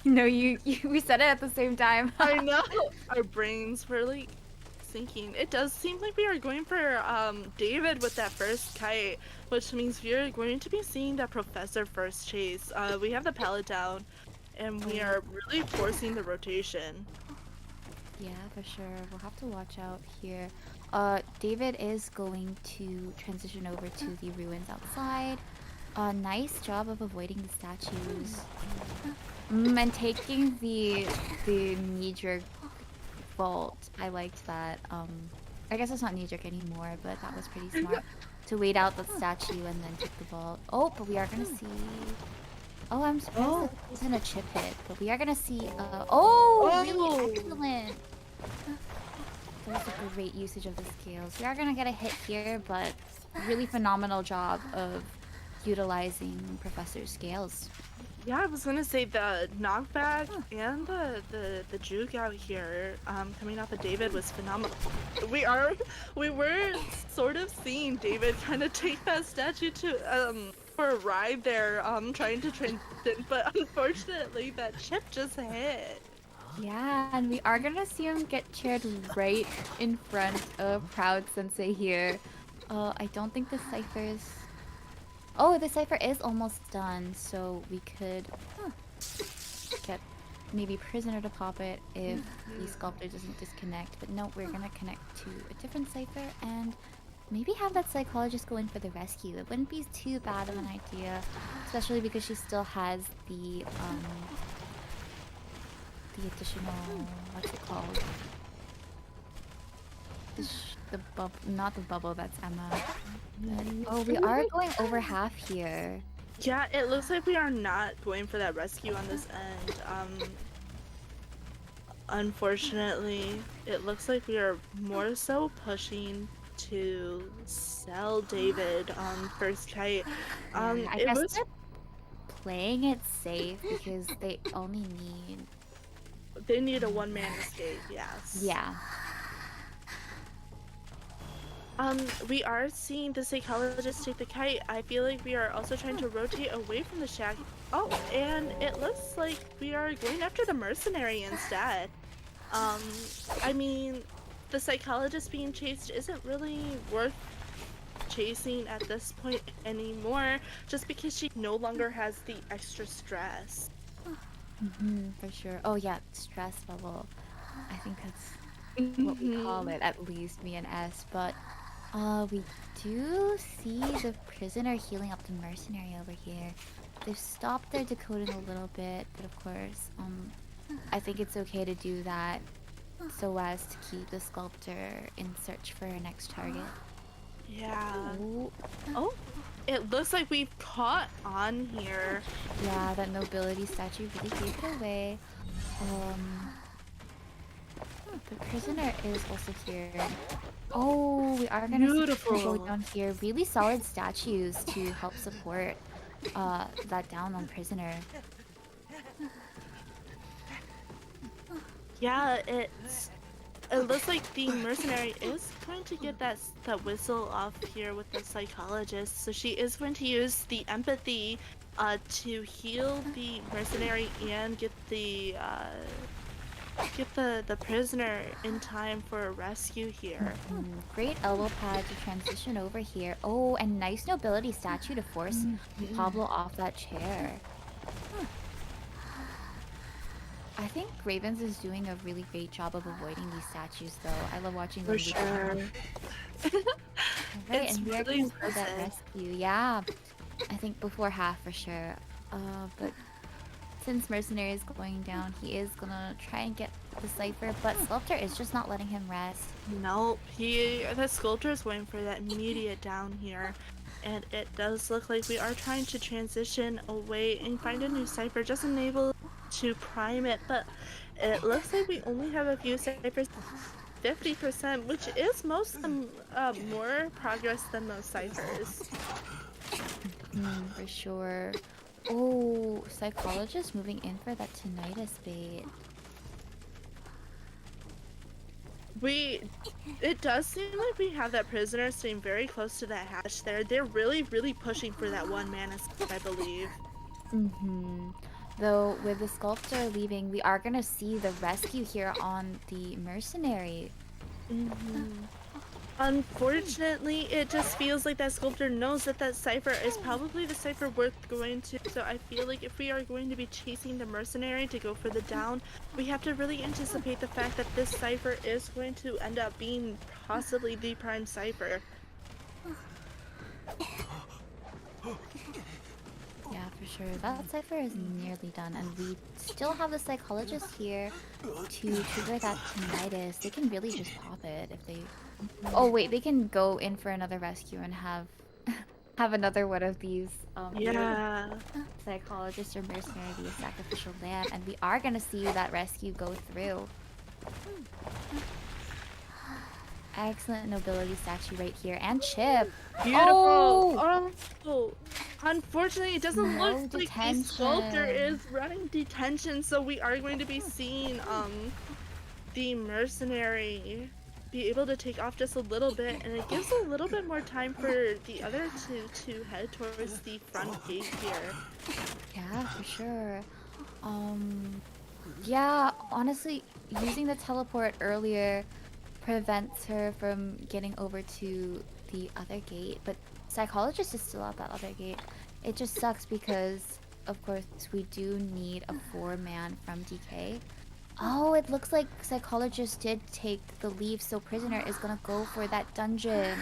No, we said it at the same time. I know our brains were like sinking. It does seem like we are going for David with that first kite, which means we are going to be seeing that Professor first chase. We have the pallet down, and we are really forcing the rotation. Yeah, for sure. We'll have to watch out here. David is going to transition over to the ruins outside. Nice job of avoiding the statues. And taking the knee-jerk vault. I liked that. I guess it's not knee-jerk anymore, but that was pretty smart. To wait out the statue and then take the vault. Oh, but we are gonna see... Oh, I'm surprised that isn't a chip hit, but we are gonna see... really excellent! That was a great usage of the scales. We are gonna get a hit here, but really phenomenal job of utilizing Professor's scales. Yeah, I was gonna say the knockback and the juke out here, coming off of David was phenomenal. We were sort of seeing David kind of take that statue to for a ride there, trying to transition, but unfortunately that chip just hit. Yeah, and we are gonna see him get chaired right in front of Proud Sensei here. I don't think the cipher's... Oh, the cipher is almost done, so we could get maybe Prisoner to pop it if the sculptor doesn't disconnect. But no, we're gonna connect to a different cipher and maybe have that psychologist go in for the rescue. It wouldn't be too bad of an idea, especially because she still has the additional, what's it called? Not the bubble, that's Emma. But, oh, we are going over half here. Yeah, it looks like we are not going for that rescue on this end. Unfortunately, it looks like we are more so pushing to sell David on first kite. I guess they're playing it safe because they only need... They need a one-man escape, yes. Yeah. We are seeing the psychologist take the kite. I feel like we are also trying to rotate away from the shack. Oh, and it looks like we are going after the mercenary instead. Um, I mean, the psychologist being chased isn't really worth chasing at this point anymore, just because she no longer has the extra stress. For sure. Oh yeah, stress level. I think that's what we call Mhm. it, at least me and S. But we do see the prisoner healing up the mercenary over here. They've stopped their decoding a little bit, but of course, I think it's okay to do that so as to keep the sculptor in search for her next target. Yeah. Oh, Oh, it looks like we've caught on here. yeah, that nobility statue really gave it away. Um, the prisoner is also here. Oh, we are gonna see her go Beautiful. down here. Really solid statues to help support that down on prisoner. Yeah, it looks like the mercenary is going to get that whistle off here with the psychologist. So she is going to use the empathy to heal the mercenary and get the prisoner in time for a rescue here. Great elbow pad to transition over here. Oh, and nice nobility statue to force Pablo off that chair. I think Ravens is doing a really great job of avoiding these statues, though. I love watching them. For sure. Right, It's and we are really gonna see that impressive. rescue. Yeah, I think before half for sure. But since Mercenary is going down, he is gonna try and get the Cypher, but Sculptor is just not letting him rest. Nope, the sculptor is going for that immediate down here. And it does look like we are trying to transition away and find a new cipher, just unable to prime it, but it looks like we only have a few ciphers, 50%, which is more progress than most ciphers. For sure. Oh, Psychologist moving in for that tinnitus bait. It does seem like we have that prisoner staying very close to that hatch there. They're really, really pushing for that one mana skip, I believe. Though, with the Sculptor leaving, we are gonna see the rescue here on the Mercenary. Unfortunately, it just feels like that sculptor knows that that cipher is probably the cipher worth going to. So I feel like if we are going to be chasing the mercenary to go for the down, we have to really anticipate the fact that this cipher is going to end up being possibly the prime cipher. Yeah, for sure. That cipher is nearly done, and we still have the psychologist here to trigger that tinnitus. They can really just pop it if they. Oh wait, they can go in for another rescue and have have another one of these. Yeah. Psychologist or mercenary be a sacrificial lamb, and we are gonna see that rescue go through. Excellent nobility statue right here, and Chip. Beautiful. Oh, unfortunately, it doesn't No look like the sculptor detention. is running detention, so we are going to be seeing the mercenary be able to take off just a little bit, and it gives a little bit more time for the other two to head towards the front gate here. Yeah, for sure. Yeah, honestly, using the teleport earlier prevents her from getting over to the other gate, but psychologist is still at that other gate. It just sucks because, of course, we do need a 4-man from DK. Oh, it looks like psychologist did take the leave, so prisoner is gonna go for that dungeon.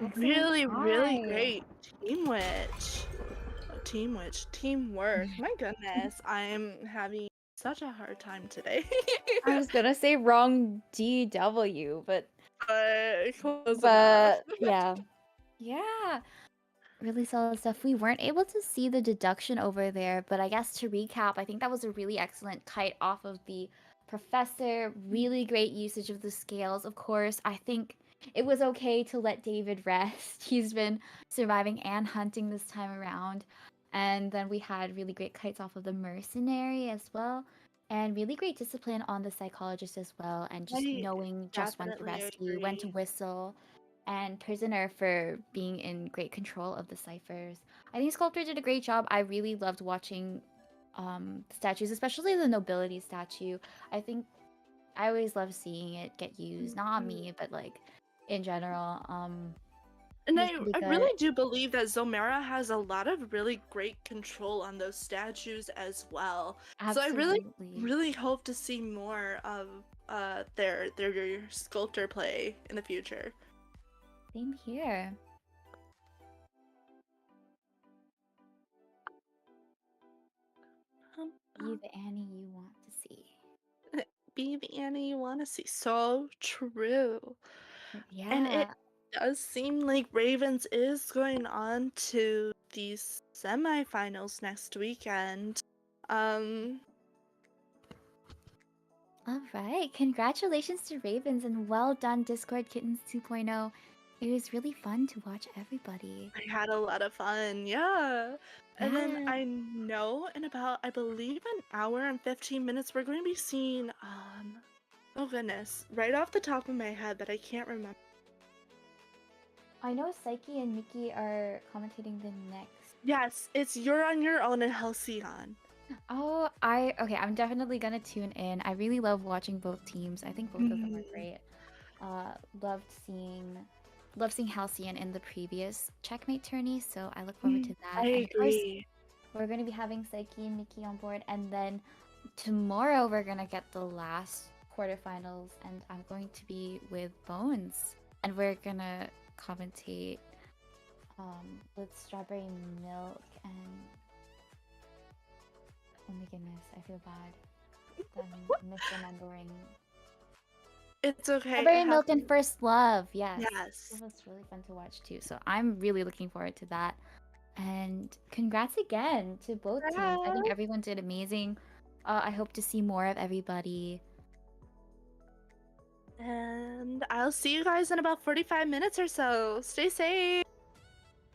Excellent Really, really try. great team witch. Team witch, teamwork. My goodness, I'm having such a hard time today. I was gonna say wrong DW, but Close enough. yeah. Yeah. Really solid stuff. We weren't able to see the deduction over there, but I guess to recap, I think that was a really excellent kite off of the professor. Really great usage of the scales. Of course, I think it was okay to let David rest. He's been surviving and hunting this time around. And then we had really great kites off of the mercenary as well. And really great discipline on the psychologist as well, and just I knowing just when to definitely rescue, when to agree. whistle, and Prisoner for being in great control of the ciphers. I think Sculptor did a great job. I really loved watching statues, especially the nobility statue. I think I always love seeing it get used, not on Mhm. me, but like in general. And It was pretty I good. really do believe that Zomera has a lot of really great control on those statues as well. So I really, Absolutely. really hope to see more of their sculptor play in the future. Same here. Be the Annie you want to see. Be the Annie you want to see. So true. And it Yeah. does seem like Ravens is going on to these semifinals next weekend. Um, All right. Congratulations to Ravens and well done, Discord Kittens 2.0. It was really fun to watch everybody. I had a lot of fun, yeah. And then Yeah. I know in about, I believe, an hour and 15 minutes, we're going to be seeing, oh goodness, right off the top of my head, but I can't remember. I know Sikey and Miki are commentating the next. Yes, it's You're on Your Own in Halcyon. Oh, okay, I'm definitely gonna tune in. I really love watching both teams. I think both of them are Mhm. great. Uh, loved seeing loved seeing Halcyon in the previous Checkmate tourney, so I look forward to I that. And of course, agree. we're gonna be having Sikey and Miki on board, and then tomorrow we're gonna get the last quarterfinals, and I'm going to be with Bones, and we're gonna commentate with strawberry milk and oh my goodness, I feel bad. I'm misremembering. It's okay. It Strawberry milk and happens. first love, yes. Yes. It was really fun to watch too. So I'm really looking forward to that. And congrats again to both teams. I Yeah. think everyone did amazing. I hope to see more of everybody. And I'll see you guys in about 45 minutes or so. Stay safe.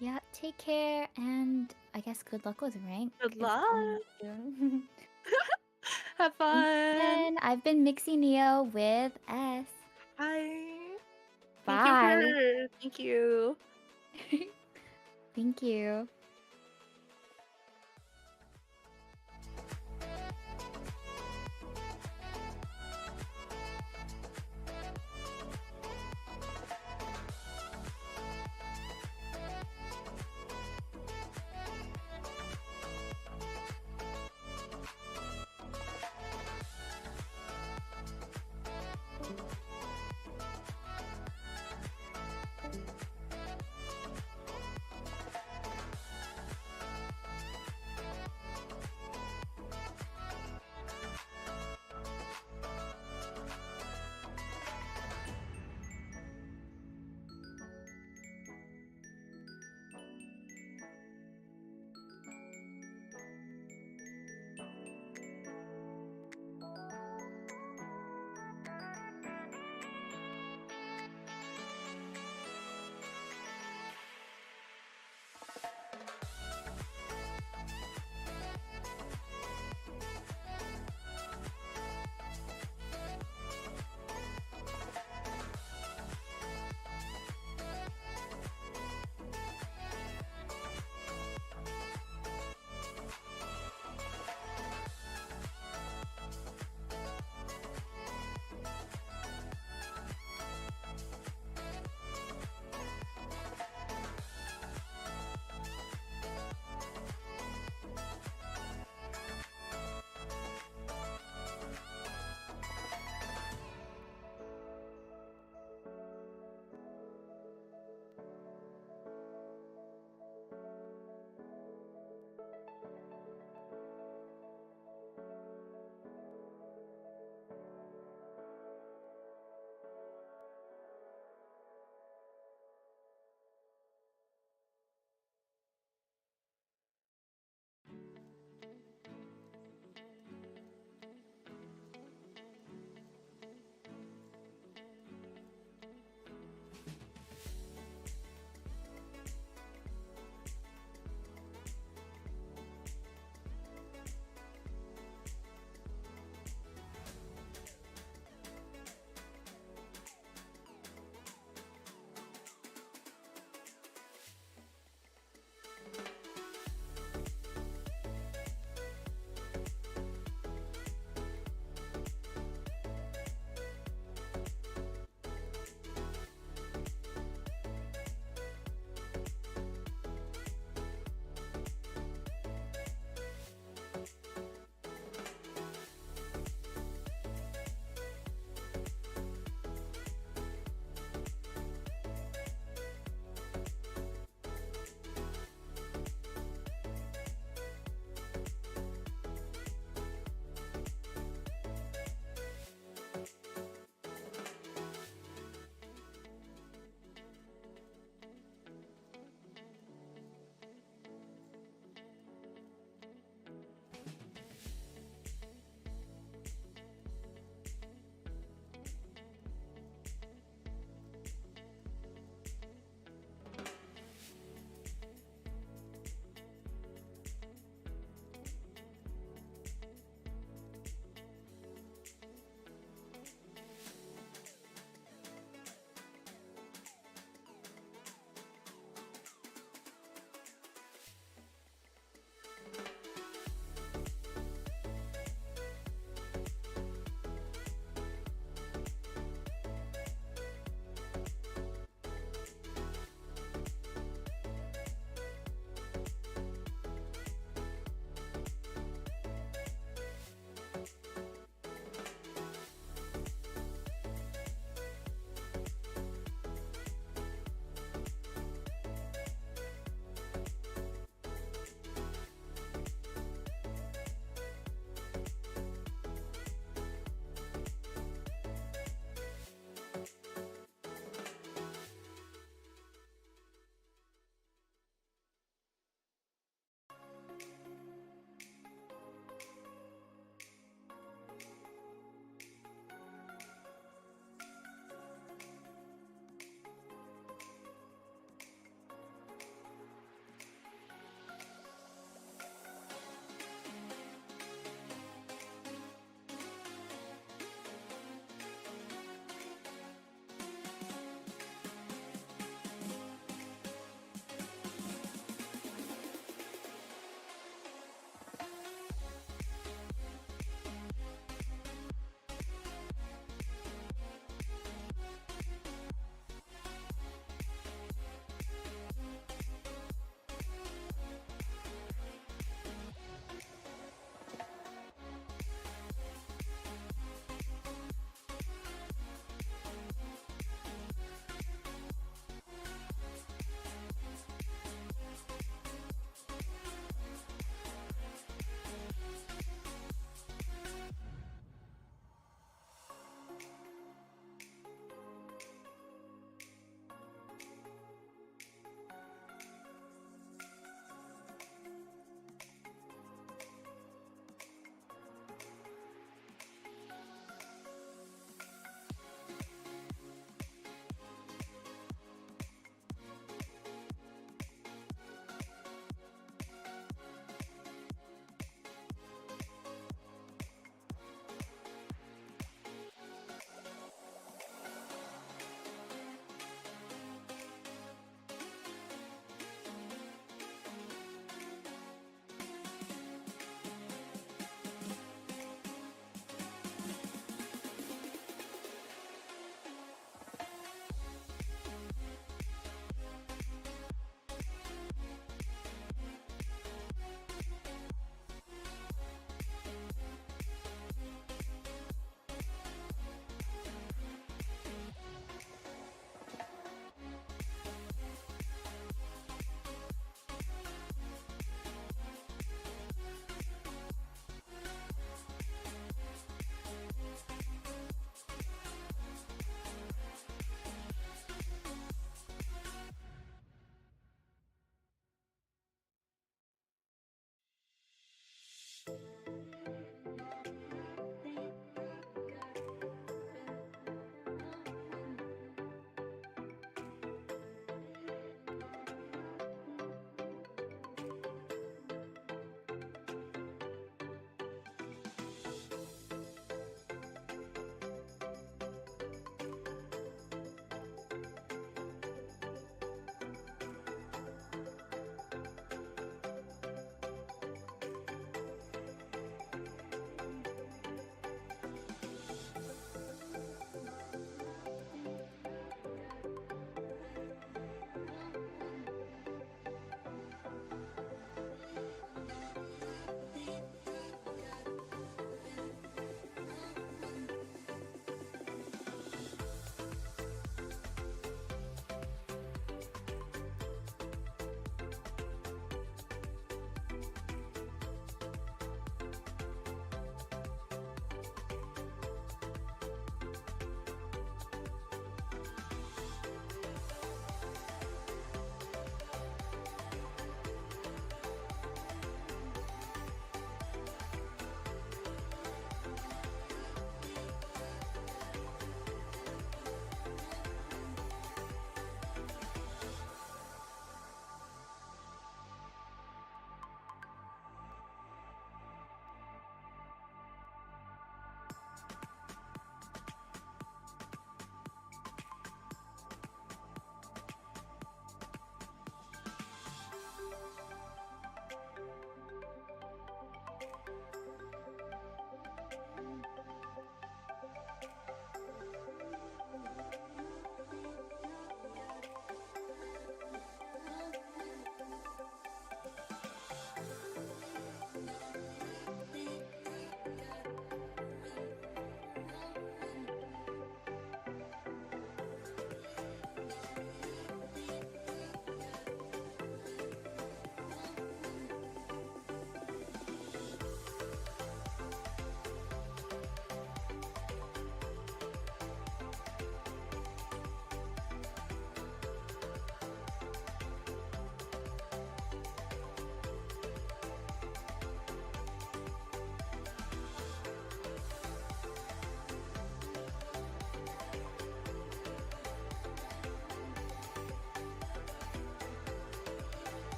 Yeah, take care, and I guess good luck with rank. Good It's coming luck. up soon. Have Once fun. again, I've been Myxieneo with S. Bye. Bye. Thank you. Thank you.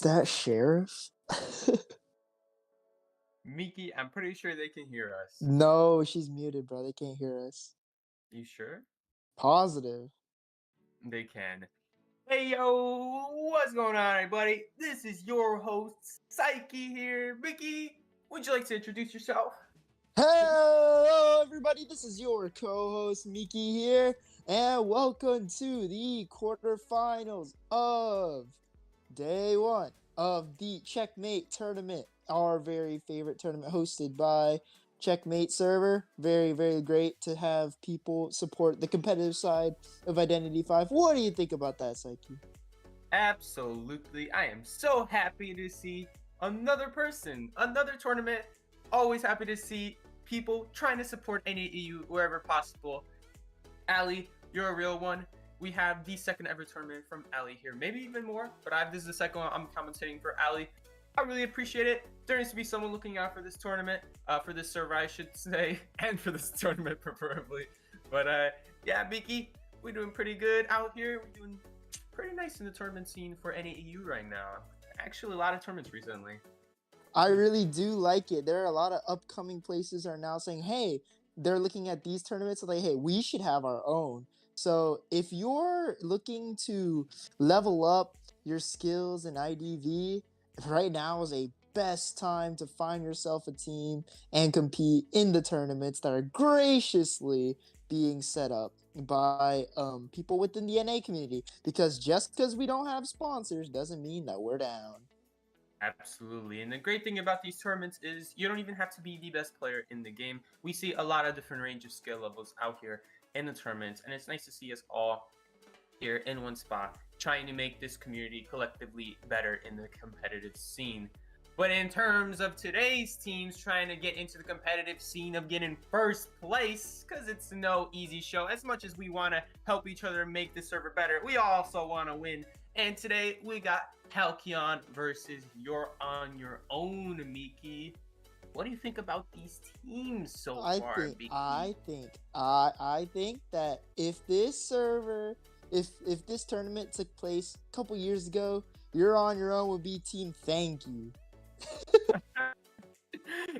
Is that Sheriff? Miki, I'm pretty sure they can hear us. No, she's muted, bro. They can't hear us. You sure? Positive. They can. Hey yo, what's going on, everybody? This is your host, Sikey here. Miki, would you like to introduce yourself? Hello, everybody. This is your co-host Miki here, and welcome to the quarterfinals of day one of the Checkmate tournament, our very favorite tournament hosted by Checkmate server. Very, very great to have people support the competitive side of Identity 5. What do you think about that, Psyche? Absolutely. I am so happy to see another person, another tournament. Always happy to see people trying to support NAEU wherever possible. Ali, you're a real one. We have the second ever tournament from Ali here, maybe even more, but this is the second one I'm commentating for Ali. I really appreciate it. There needs to be someone looking out for this tournament, for this server, I should say, and for this tournament preferably. But yeah, Miki, we're doing pretty good out here. We're doing pretty nice in the tournament scene for NAEU right now. Actually, a lot of tournaments recently. I really do like it. There are a lot of upcoming places are now saying, hey, they're looking at these tournaments like, hey, we should have our own. So if you're looking to level up your skills in IDV, right now is a best time to find yourself a team and compete in the tournaments that are graciously being set up by people within the NA community. Because just because we don't have sponsors doesn't mean that we're down. Absolutely. And the great thing about these tournaments is you don't even have to be the best player in the game. We see a lot of different range of skill levels out here in the tournaments, and it's nice to see us all here in one spot trying to make this community collectively better in the competitive scene. But in terms of today's teams trying to get into the competitive scene of getting first place, because it's no easy show, as much as we want to help each other make the server better, we also want to win. And today we got Halcyon versus You're on Your Own, Miki. What do you think about these teams so far, Miki? I think that if this server, if this tournament took place a couple years ago, You're on Your Own would be Team Thank You.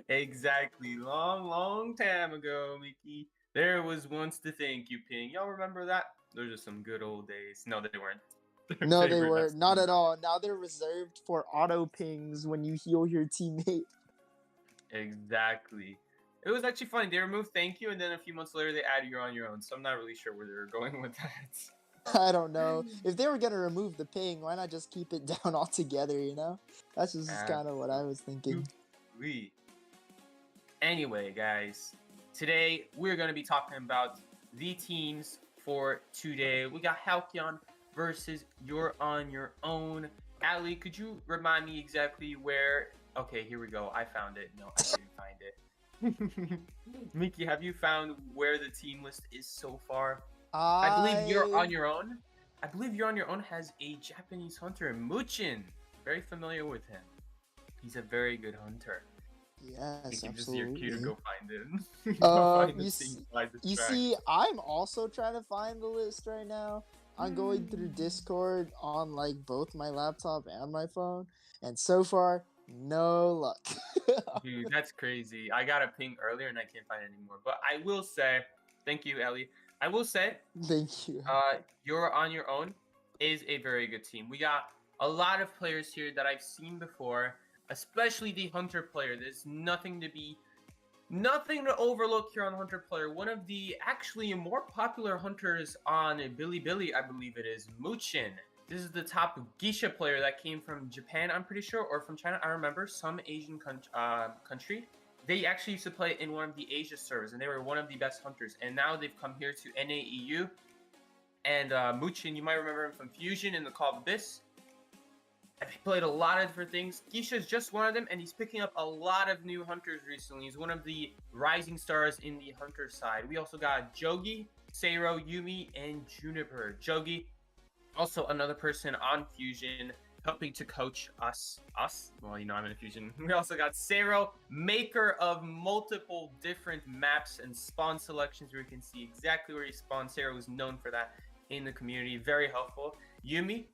Exactly. Long time ago, Miki. There was once the thank you ping. Y'all remember that? Those are some good old days. No, they weren't. No, they were not at all. Now they're reserved for auto pings when you heal your teammate. Exactly. It was actually funny. They removed thank you, and then a few months later they added You're on Your Own. So I'm not really sure where they're going with that. I don't know. If they were gonna remove the ping, why not just keep it down altogether, you know? That's just kind of what I was thinking. Anyway, guys, today we're going to be talking about the teams for today. We got Halcyon versus You're on Your Own. Ali, could you remind me exactly where... Okay, here we go. I found it. No, I didn't find it. Miki, have you found where the team list is so far? I believe You're on Your Own. I believe You're on Your Own has a Japanese hunter, Muchin. Very familiar with him. He's a very good hunter. Yes, you absolutely. Just go find him. You see, I'm also trying to find the list right now. I'm going through Discord on like both my laptop and my phone, and so far, no luck. Dude, that's crazy. I got a ping earlier and I can't find it anymore. But I will say, thank you, Ellie. I will say, thank you. You're on Your Own is a very good team. We got a lot of players here that I've seen before, especially the hunter player. There's nothing to overlook here on hunter player. One of the actually more popular hunters on Bilibili, I believe it is, Muchin. This is the top geisha player that came from Japan, I'm pretty sure, or from China. I remember some Asian country. They actually used to play in one of the Asia servers, and they were one of the best hunters. And now they've come here to NAEU. And Muchin, you might remember him from Fusion in the Call of Abyss. He played a lot of different things. Geisha is just one of them, and he's picking up a lot of new hunters recently. He's one of the rising stars in the hunter side. We also got Jogi, Seiro, Yumi, and Juniper. Jogi, also another person on Fusion, helping to coach us. Well, you know I'm in Fusion. We also got Seiro, maker of multiple different maps and spawn selections where you can see exactly where he spawns. Seiro is known for that in the community. Very helpful. Yumi,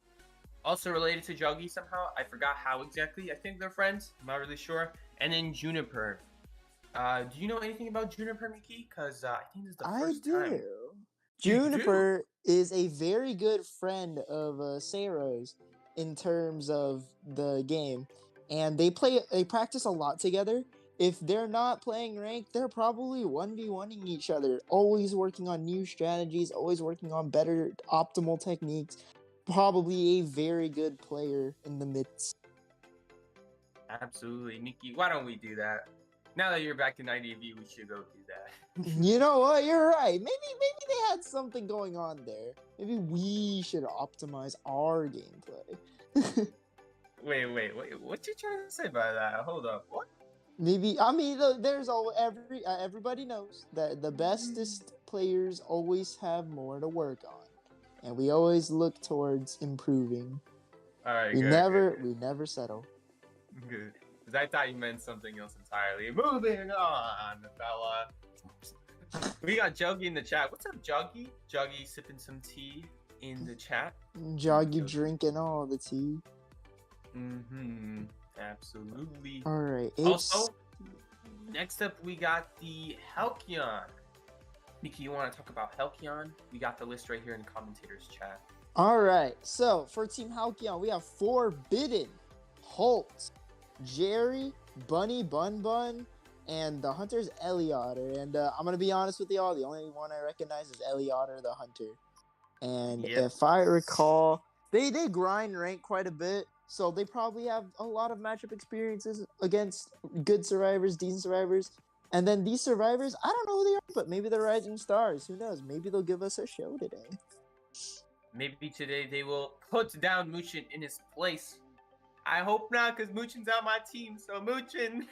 also related to Juggy somehow. I forgot how exactly. I think they're friends. I'm not really sure. And then Juniper. Do you know anything about Juniper, Miki? Because I think this is the I first do. time. You do? Juniper is a very good friend of Sarah's in terms of the game, and they practice a lot together. If they're not playing ranked, they're probably 1v1ing each other, always working on new strategies, always working on better optimal techniques. Probably a very good player in the midst. Absolutely, Miki. Why don't we do that? Now that you're back in IDV, we should go do that. You know what? You're right. Maybe they had something going on there. Maybe we should optimize our gameplay. Wait. What you trying to say by that? Hold up. What? Maybe there's everybody knows that the bestest players always have more to work on, and we always look towards improving. All right. We Good. never settle. Good. Because I thought you meant something else entirely. Moving on, fella. We got Juggy in the chat. What's up, Juggy? Juggy sipping some tea in the chat. Joggy drinking all the tea. Mm-hmm. Absolutely. All right. Also, next up we got the Halcyon. Miki, you want to talk about Halcyon? We got the list right here in the commentators chat. All right. So for Team Halcyon, we have Forbidden, Holt, Jerry, Bunny Bun Bun, and the hunter's Eliotter. And I'm gonna be honest with y'all, the only one I recognize is Eliotter, the hunter. And if I recall, they grind rank quite a bit, so they probably have a lot of matchup experiences against good survivors, decent survivors. And then these survivors, I don't know who they are, but maybe they're rising stars. Who knows? Maybe they'll give us a show today. Maybe today they will put down Muchin in his place. I hope not, because Muchin's on my team. So Muchin,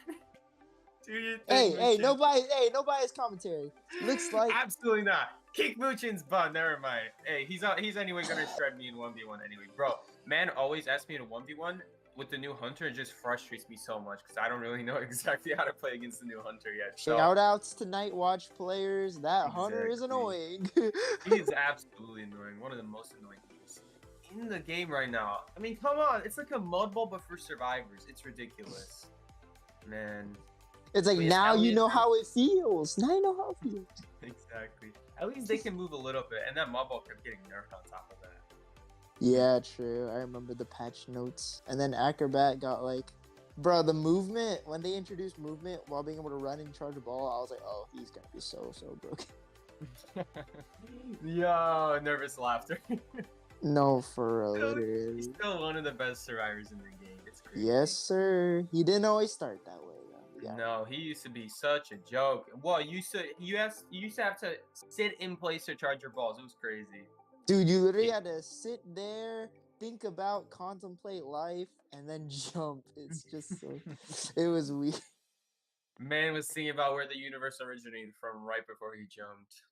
do your thing. Hey, nobody's commentary. Looks like absolutely not. Kick Muchin's butt. Never mind. Hey, he's anyway gonna shred me in 1v1 anyway, bro. Man always asks me to 1v1 with the new hunter. It just frustrates me so much because I don't really know exactly how to play against the new hunter yet. So, shout outs to Night Watch players. That hunter is annoying. He's absolutely annoying. One of the most annoying things in the game right now. I mean, come on. It's like a mud ball, but for survivors. It's ridiculous. Man. It's like, now you know how it feels. Now you know how it feels. Exactly. At least they can move a little bit. And that mud ball kept getting nerfed on top of that. Yeah, true. I remember the patch notes. And then Acrobat got like, bro, the movement, when they introduced movement while being able to run and charge a ball, I was like, oh, he's going to be so broken. Yo, nervous laughter. No, for real, literally. He's still one of the best survivors in the game. It's crazy. Yes, sir. He didn't always start that way, though. Yeah. No, he used to be such a joke. Well, you used to have to sit in place to charge your balls. It was crazy. Dude, you literally had to sit there, think about, contemplate life, and then jump. It's just so... It was weird. Man was thinking about where the universe originated from right before he jumped.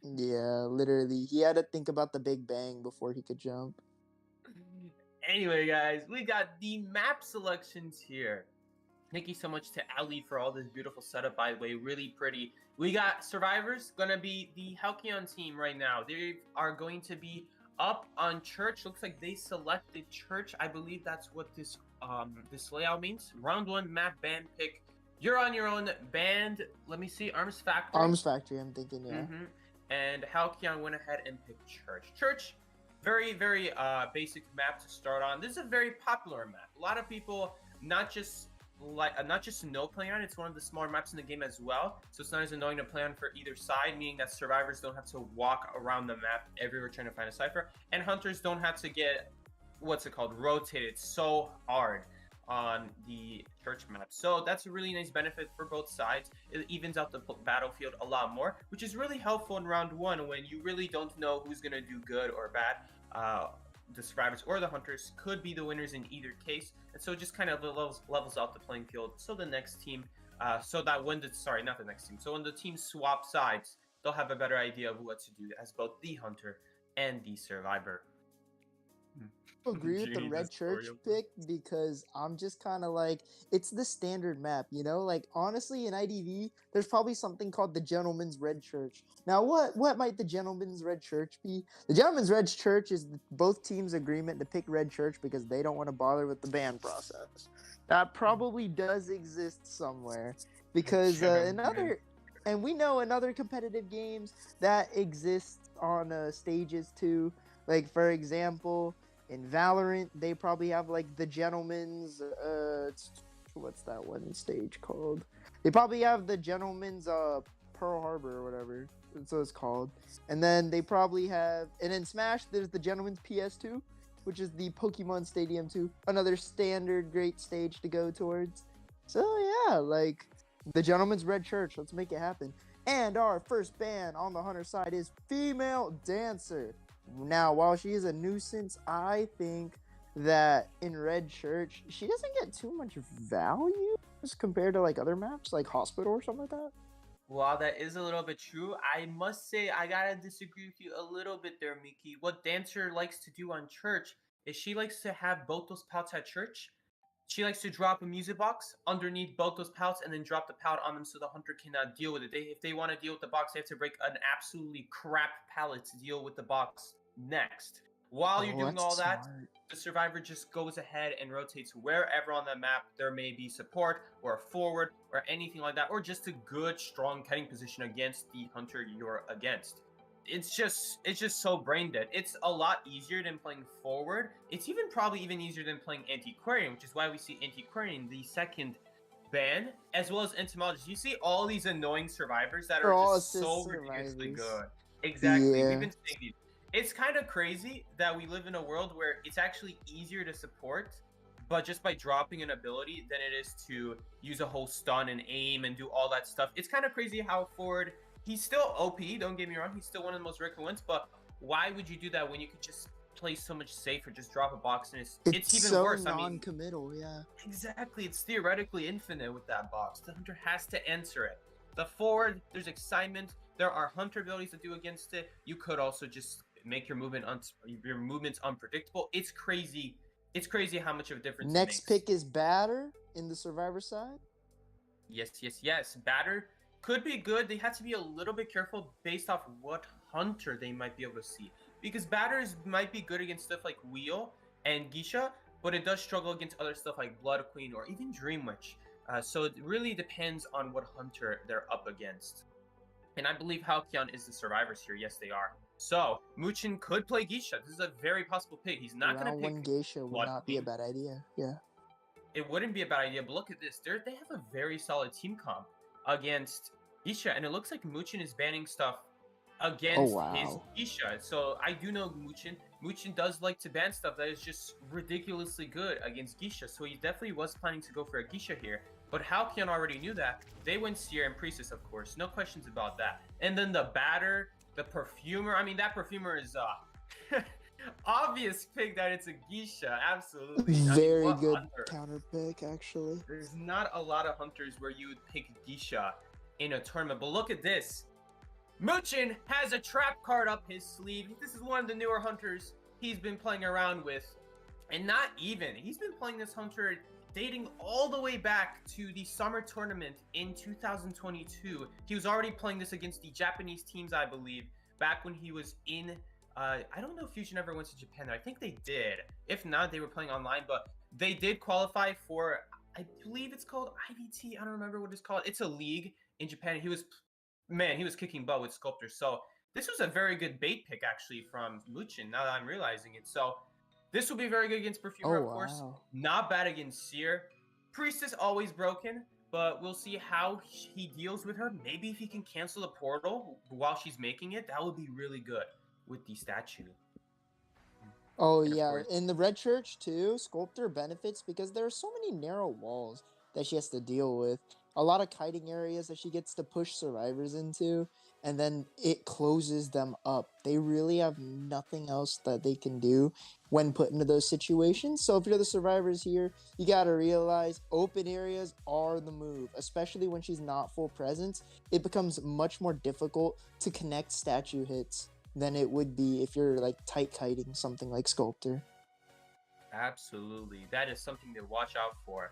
Yeah, literally. He had to think about the Big Bang before he could jump. Anyway, guys, we got the map selections here. Thank you so much to Ali for all this beautiful setup, by the way. Really pretty. We got survivors, gonna be the Halcyon team right now. They are going to be up on church. Looks like they selected church. I believe that's what this layout means. Round 1 map band pick. You're on your own band. Let me see. Arms Factory. Arms Factory, I'm thinking, yeah. Mm-hmm. And Halcyon went ahead and picked church. Church, very, very basic map to start on. This is a very popular map. A lot of people not just know play on. It's one of the smaller maps in the game as well, so it's not as annoying to play on for either side, meaning that survivors don't have to walk around the map everywhere trying to find a cipher, and hunters don't have to get rotated so hard on the church map. So that's a really nice benefit for both sides. It evens out the battlefield a lot more, which is really helpful in round 1 when you really don't know who's gonna do good or bad. The survivors or the hunters could be the winners in either case, and so it just kind of levels out the playing field. So the next team, so when the teams swap sides, they'll have a better idea of what to do as both the hunter and the survivor. agree with the Jesus, Red Church Oriole. pick because I'm just kind of like, it's the standard map, you know? Like, honestly, in IDV, there's probably something called the Gentleman's Red Church. Now, what might the Gentleman's Red Church be? The Gentleman's Red Church is both teams' agreement to pick Red Church because they don't want to bother with the ban process. That probably does exist somewhere because Gentleman. and we know in other competitive games that exists on stages too. Like, for example, in Valorant, they probably have like the Gentleman's what's that one stage called? They probably have the Gentleman's Pearl Harbor or whatever. That's what it's called. And then they probably have, and in Smash there's the Gentleman's PS2, which is the Pokemon Stadium 2, another standard great stage to go towards. So yeah, like the Gentleman's Red Church, let's make it happen. And our first ban on the Hunter side is Female Dancer. Now, while she is a nuisance, I think that in Red Church, she doesn't get too much value as compared to like other maps, like Hospital or something like that. While that is a little bit true, I must say I gotta disagree with you a little bit there, Miki. What Dancer likes to do on church is she likes to have both those pouts at church. She likes to drop a music box underneath both those pouts and then drop the pout on them so the hunter cannot deal with it. If they want to deal with the box, they have to break an absolutely crap pallet to deal with the box next. While you're doing that's all that, smart. the survivor just goes ahead and rotates wherever on the map there may be support or a forward or anything like that, or just a good, strong kiting position against the hunter you're against. It's just so brain dead. It's a lot easier than playing forward. It's probably even easier than playing antiquarian, which is why we see antiquarian the second ban, as well as entomologist. You see all these annoying survivors that They're are all just so assist ridiculously survivors. good. Exactly. Yeah. We've been saying these. It's kind of crazy that we live in a world where it's actually easier to support, but just by dropping an ability than it is to use a whole stun and aim and do all that stuff. It's kind of crazy how forward, he's still OP, don't get me wrong, he's still one of the most regular ones, but why would you do that when you could just play so much safer, just drop a box, and it's even so worse. non-committal, yeah. Exactly, it's theoretically infinite with that box. The hunter has to answer it. The forward, there's excitement, there are hunter abilities to do against it. You could also just make your movements unpredictable. It's crazy how much of a difference it Next makes. pick is Batter in the survivor side. Yes. Batter could be good. They have to be a little bit careful based off what hunter they might be able to see. Because batters might be good against stuff like Wheel and Geisha, but it does struggle against other stuff like Blood Queen or even Dream Witch. So it really depends on what hunter they're up against. And I believe Halcyon is the survivors here. Yes, they are. So Muchin could play Geisha. This is a very possible pick. He's not going to pick Round 1 Geisha would Blood not be a Queen. bad idea. Yeah. It wouldn't be a bad idea, but look at this. They have a very solid team comp against Geisha, and it looks like Muchin is banning stuff against his Geisha. So I do know Muchin. Muchin does like to ban stuff that is just ridiculously good against Geisha, so he definitely was planning to go for a Geisha here. But Halcyon already knew that. They went Seer and Priestess, of course. No questions about that. And then the Batter, the Perfumer. I mean, that Perfumer is obvious pick that it's a Geisha. Absolutely. Very good counter pick, actually. There's not a lot of hunters where you would pick Geisha in a tournament. But look at this. Muchin has a trap card up his sleeve. This is one of the newer hunters he's been playing around with. And not even. He's been playing this hunter dating all the way back to the summer tournament in 2022. He was already playing this against the Japanese teams, I believe, back when he was in I don't know if Fusion ever went to Japan. I think they did. If not, they were playing online, but they did qualify for, I believe it's called IVT. I don't remember what it's called. It's a league in Japan. He was kicking butt with Sculptor. So this was a very good bait pick, actually, from Muchin, now that I'm realizing it. So this will be very good against Perfumer, of course. Not bad against Seer. Priestess always broken, but we'll see how he deals with her. Maybe if he can cancel the portal while she's making it, that would be really good with the statue. Oh, yeah. In the Red Church, too, Sculptor benefits because there are so many narrow walls that she has to deal with. A lot of kiting areas that she gets to push survivors into, and then it closes them up. They really have nothing else that they can do when put into those situations. So if you're the survivors here, you got to realize open areas are the move, especially when she's not full presence. It becomes much more difficult to connect statue hits than it would be if you're like tight kiting something like Sculptor. Absolutely. That is something to watch out for.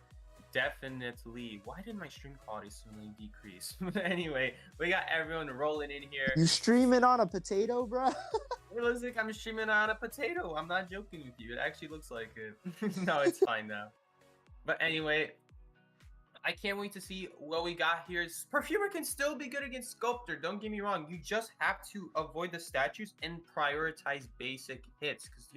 Definitely. Why did my stream quality suddenly decrease? But anyway, we got everyone rolling in here. You streaming on a potato, bro? It looks like I'm streaming on a potato. I'm not joking with you. It actually looks like it. No, it's fine now. But anyway, I can't wait to see what we got here. Perfumer can still be good against Sculptor. Don't get me wrong. You just have to avoid the statues and prioritize basic hits. Because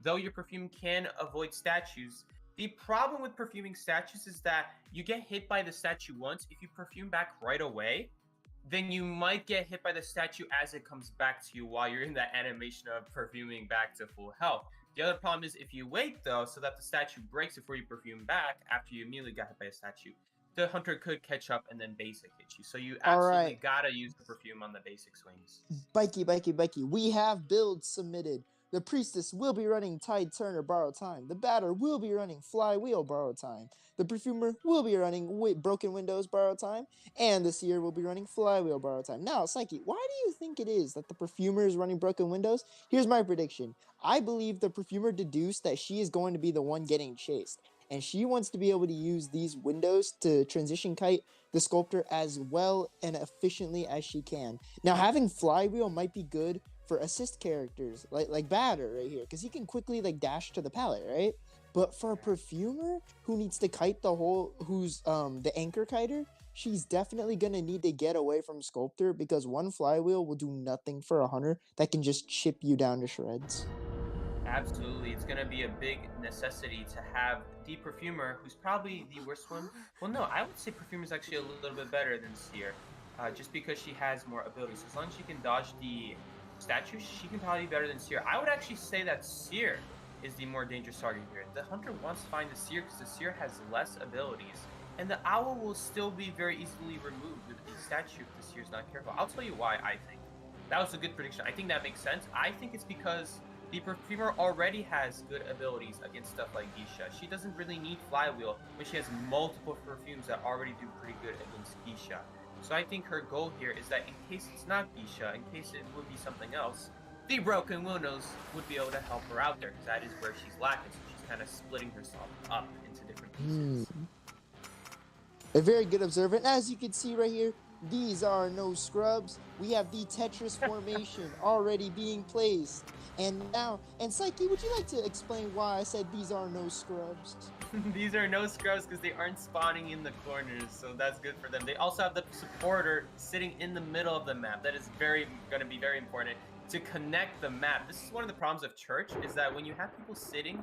though your Perfume can avoid statues, the problem with perfuming statues is that you get hit by the statue once. If you perfume back right away, then you might get hit by the statue as it comes back to you while you're in that animation of perfuming back to full health. The other problem is if you wait though, so that the statue breaks before you perfume back after you immediately got hit by a statue, the hunter could catch up and then basic hit you. So you absolutely gotta use the perfume on the basic swings. Bikey. We have builds submitted. The Priestess will be running Tide Turner Borrow Time. The Batter will be running Flywheel Borrow Time. The Perfumer will be running Broken Windows Borrow Time. And the Seer will be running Flywheel Borrow Time. Now, Sikey, why do you think it is that the Perfumer is running Broken Windows? Here's my prediction. I believe the Perfumer deduced that she is going to be the one getting chased. And she wants to be able to use these windows to transition kite the Sculptor as well and efficiently as she can. Now, having Flywheel might be good for assist characters like Batter right here, because he can quickly like dash to the pallet, right? But for a Perfumer who needs to kite who's the anchor kiter, she's definitely gonna need to get away from Sculptor, because one Flywheel will do nothing for a hunter that can just chip you down to shreds. Absolutely, it's gonna be a big necessity to have the Perfumer, who's probably the worst one. Well, no, I would say Perfumer is actually a little bit better than Seer, just because she has more abilities. As long as she can dodge the statues, she can probably be better than Seer. I would actually say that Seer is the more dangerous target here. The hunter wants to find the Seer because the Seer has less abilities, and the Owl will still be very easily removed with the statue if the Seer's not careful. I'll tell you why I think. That was a good prediction. I think that makes sense. I think it's because the Perfumer already has good abilities against stuff like Geisha. She doesn't really need Flywheel when she has multiple perfumes that already do pretty good against Geisha. So I think her goal here is that in case it's not Geisha, in case it would be something else, the Broken Windows would be able to help her out there, because that is where she's lacking. So she's kind of splitting herself up into different pieces. A very good observant. As you can see right here, these are no scrubs. We have the Tetris formation already being placed. And Sikey, would you like to explain why I said these are no scrubs? These are no scrubs because they aren't spawning in the corners, so that's good for them. They also have the supporter sitting in the middle of the map. That is going to be very important to connect the map. This is one of the problems of Church, is that when you have people sitting,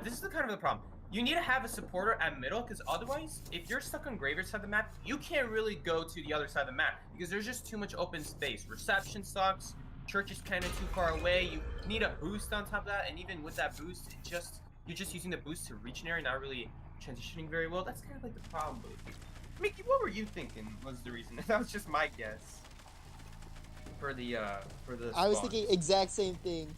this is the kind of the problem. You need to have a supporter at middle, because otherwise, if you're stuck on Graveyard side of the map, you can't really go to the other side of the map, because there's just too much open space. Reception sucks. Church is kind of too far away. You need a boost on top of that, and even with that boost, you're just using the boost to reach an area, not really transitioning very well. That's kind of like the problem. Miki, what were you thinking was the reason? That was just my guess. For the I was thinking exact same thing.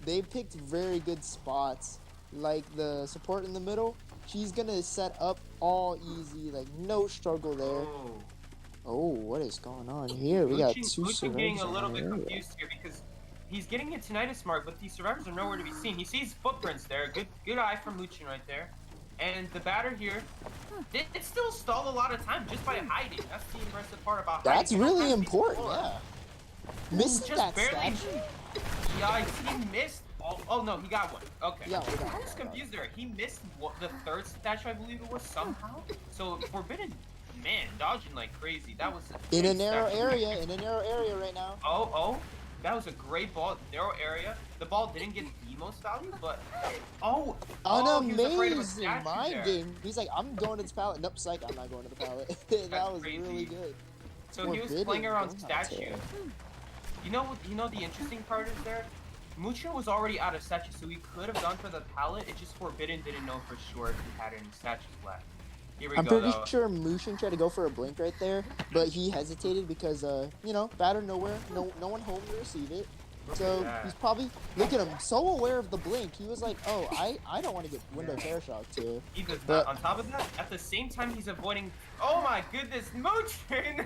They picked very good spots, like the support in the middle. She's gonna set up all easy, like no struggle there. Oh, what is going on here? We got two survivors. Getting a little bit confused here because he's getting a tinnitus mark, but these survivors are nowhere to be seen. He sees footprints there. Good eye from Luchin right there. And the Batter here, it still stalled a lot of time just by hiding. That's the impressive part about hiding. That's really important, yeah. Missed just that barely. statue? Yeah, he missed. Oh no, he got one. Okay. Yeah, I was confused there. He missed the third statue, I believe it was, somehow. So Forbidden, man, dodging like crazy. That was in a narrow area. In a narrow area right now. Oh, that was a great ball. Narrow area. The ball didn't get the most value, but an he was afraid of a amazing statue mind there. game. He's like, I'm going to this pallet. Nope, psych, I'm not going to the pallet. That was crazy. really good. So he was playing around statue. You know the interesting part is there? Mucho was already out of statue, so he could have gone for the pallet. It just Forbidden didn't know for sure if he had any statues left. Here we I'm go, pretty sure Mushin tried to go for a blink right there, but he hesitated because, Batter nowhere, no one home to receive it. So he's probably, look at him, so aware of the blink. He was like, oh, I don't want to get window terror shock too. He does not. On top of that, at the same time he's avoiding. Oh my goodness, Muchin!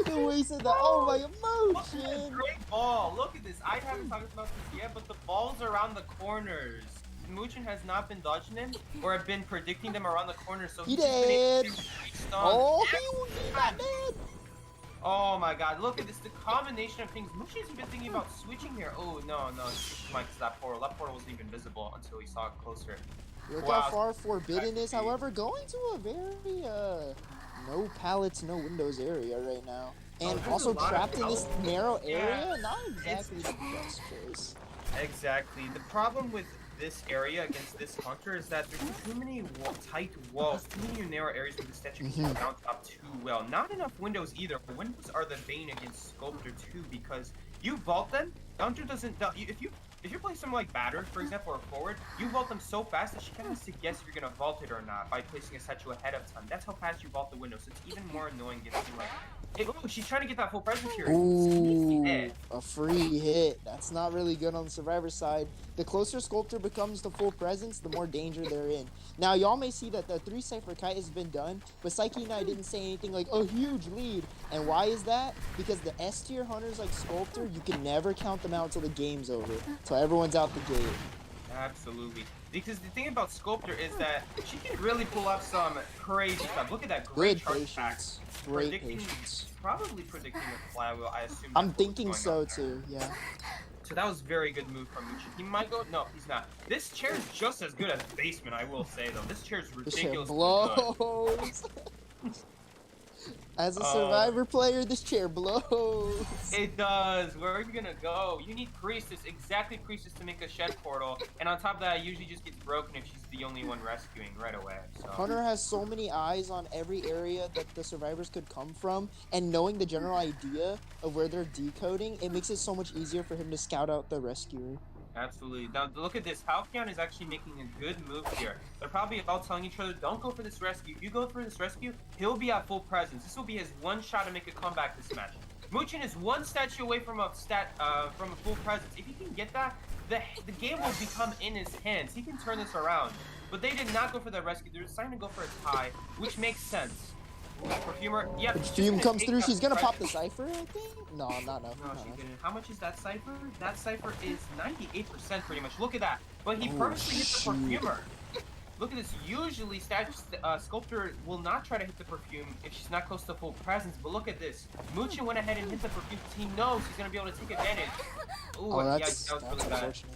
The way he said that. Oh my Look at this emotion. great ball. Look at this. I haven't talked about this yet, but the balls around the corners. Muchin has not been dodging them or have been predicting them around the corners, so He he's just been able did. to stun Oh, every he time. got dead. Oh my god, look at this, the combination of things. Muchin's been thinking about switching here. Oh, no, Mike, that portal. That portal wasn't even visible until he saw it closer. Look Wow. how far Forbidden is. However, going to a very no pallets, no windows area right now, and there's also a lot of trapped in this pallets. narrow Yeah. area. Not exactly the best choice. Exactly. The problem with this area against this hunter is that there's too many tight walls, too many narrow areas where the statue can bounce up too well. Not enough windows either. Windows are the bane against Sculptor too, because you vault them, the hunter doesn't. If you're playing something like Batter, for example, or Forward, you vault them so fast that she kind of has to guess if you're gonna vault it or not by placing a statue ahead of time. That's how fast you vault the window. So it's even more annoying getting like. Hey, oh, she's trying to get that full presence here. Ooh, hit. a free hit. That's not really good on the Survivor side. The closer Sculptor becomes to full presence, the more danger they're in. Now, y'all may see that the 3 Cypher Kite has been done, but Sikey and I didn't say anything like, a huge lead. And why is that? Because the S tier hunters like Sculptor, you can never count them out until the game's over. So everyone's out the gate. Absolutely. Because the thing about Sculptor is that she can really pull up some crazy stuff. Look at that great Good charge back. patience. Great Predicting- patience. Probably predicting a flywheel, I assume. I'm that's what was thinking going so on there. too, yeah. So that was a very good move from Muchin. He might go. No, he's not. This chair is just as good as Basement, I will say though. This chair is This chair ridiculously good. blows. As a Survivor player, this chair blows. It does. Where are you gonna go? You need Priestess, exactly Priestess to make a shed portal, and on top of that, it usually just gets broken if she's the only one rescuing right away. So. Hunter has so many eyes on every area that the survivors could come from, and knowing the general idea of where they're decoding, it makes it so much easier for him to scout out the rescuer. Absolutely. Now look at this. Halcyon is actually making a good move here. They're probably all telling each other, don't go for this rescue. If you go for this rescue, he'll be at full presence. This will be his one shot to make a comeback this match. Muchin is one statue away from a full presence. If he can get that, the game will become in his hands. He can turn this around. But they did not go for the rescue. They're deciding to go for a tie, which makes sense. Perfumer, yeah. Perfume comes through. She's gonna pop the cipher, I think. No, not no. No, she didn't. How much is that cipher? That cipher is 98% pretty much. Look at that. But he purposely hit the perfumer. Look at this. Usually, Sculptor will not try to hit the perfume if she's not close to full presence. But look at this. Muchin went ahead and hit the perfume because he knows he's going to be able to take advantage. Ooh, Oh, yeah, that's that was really bad. unfortunate.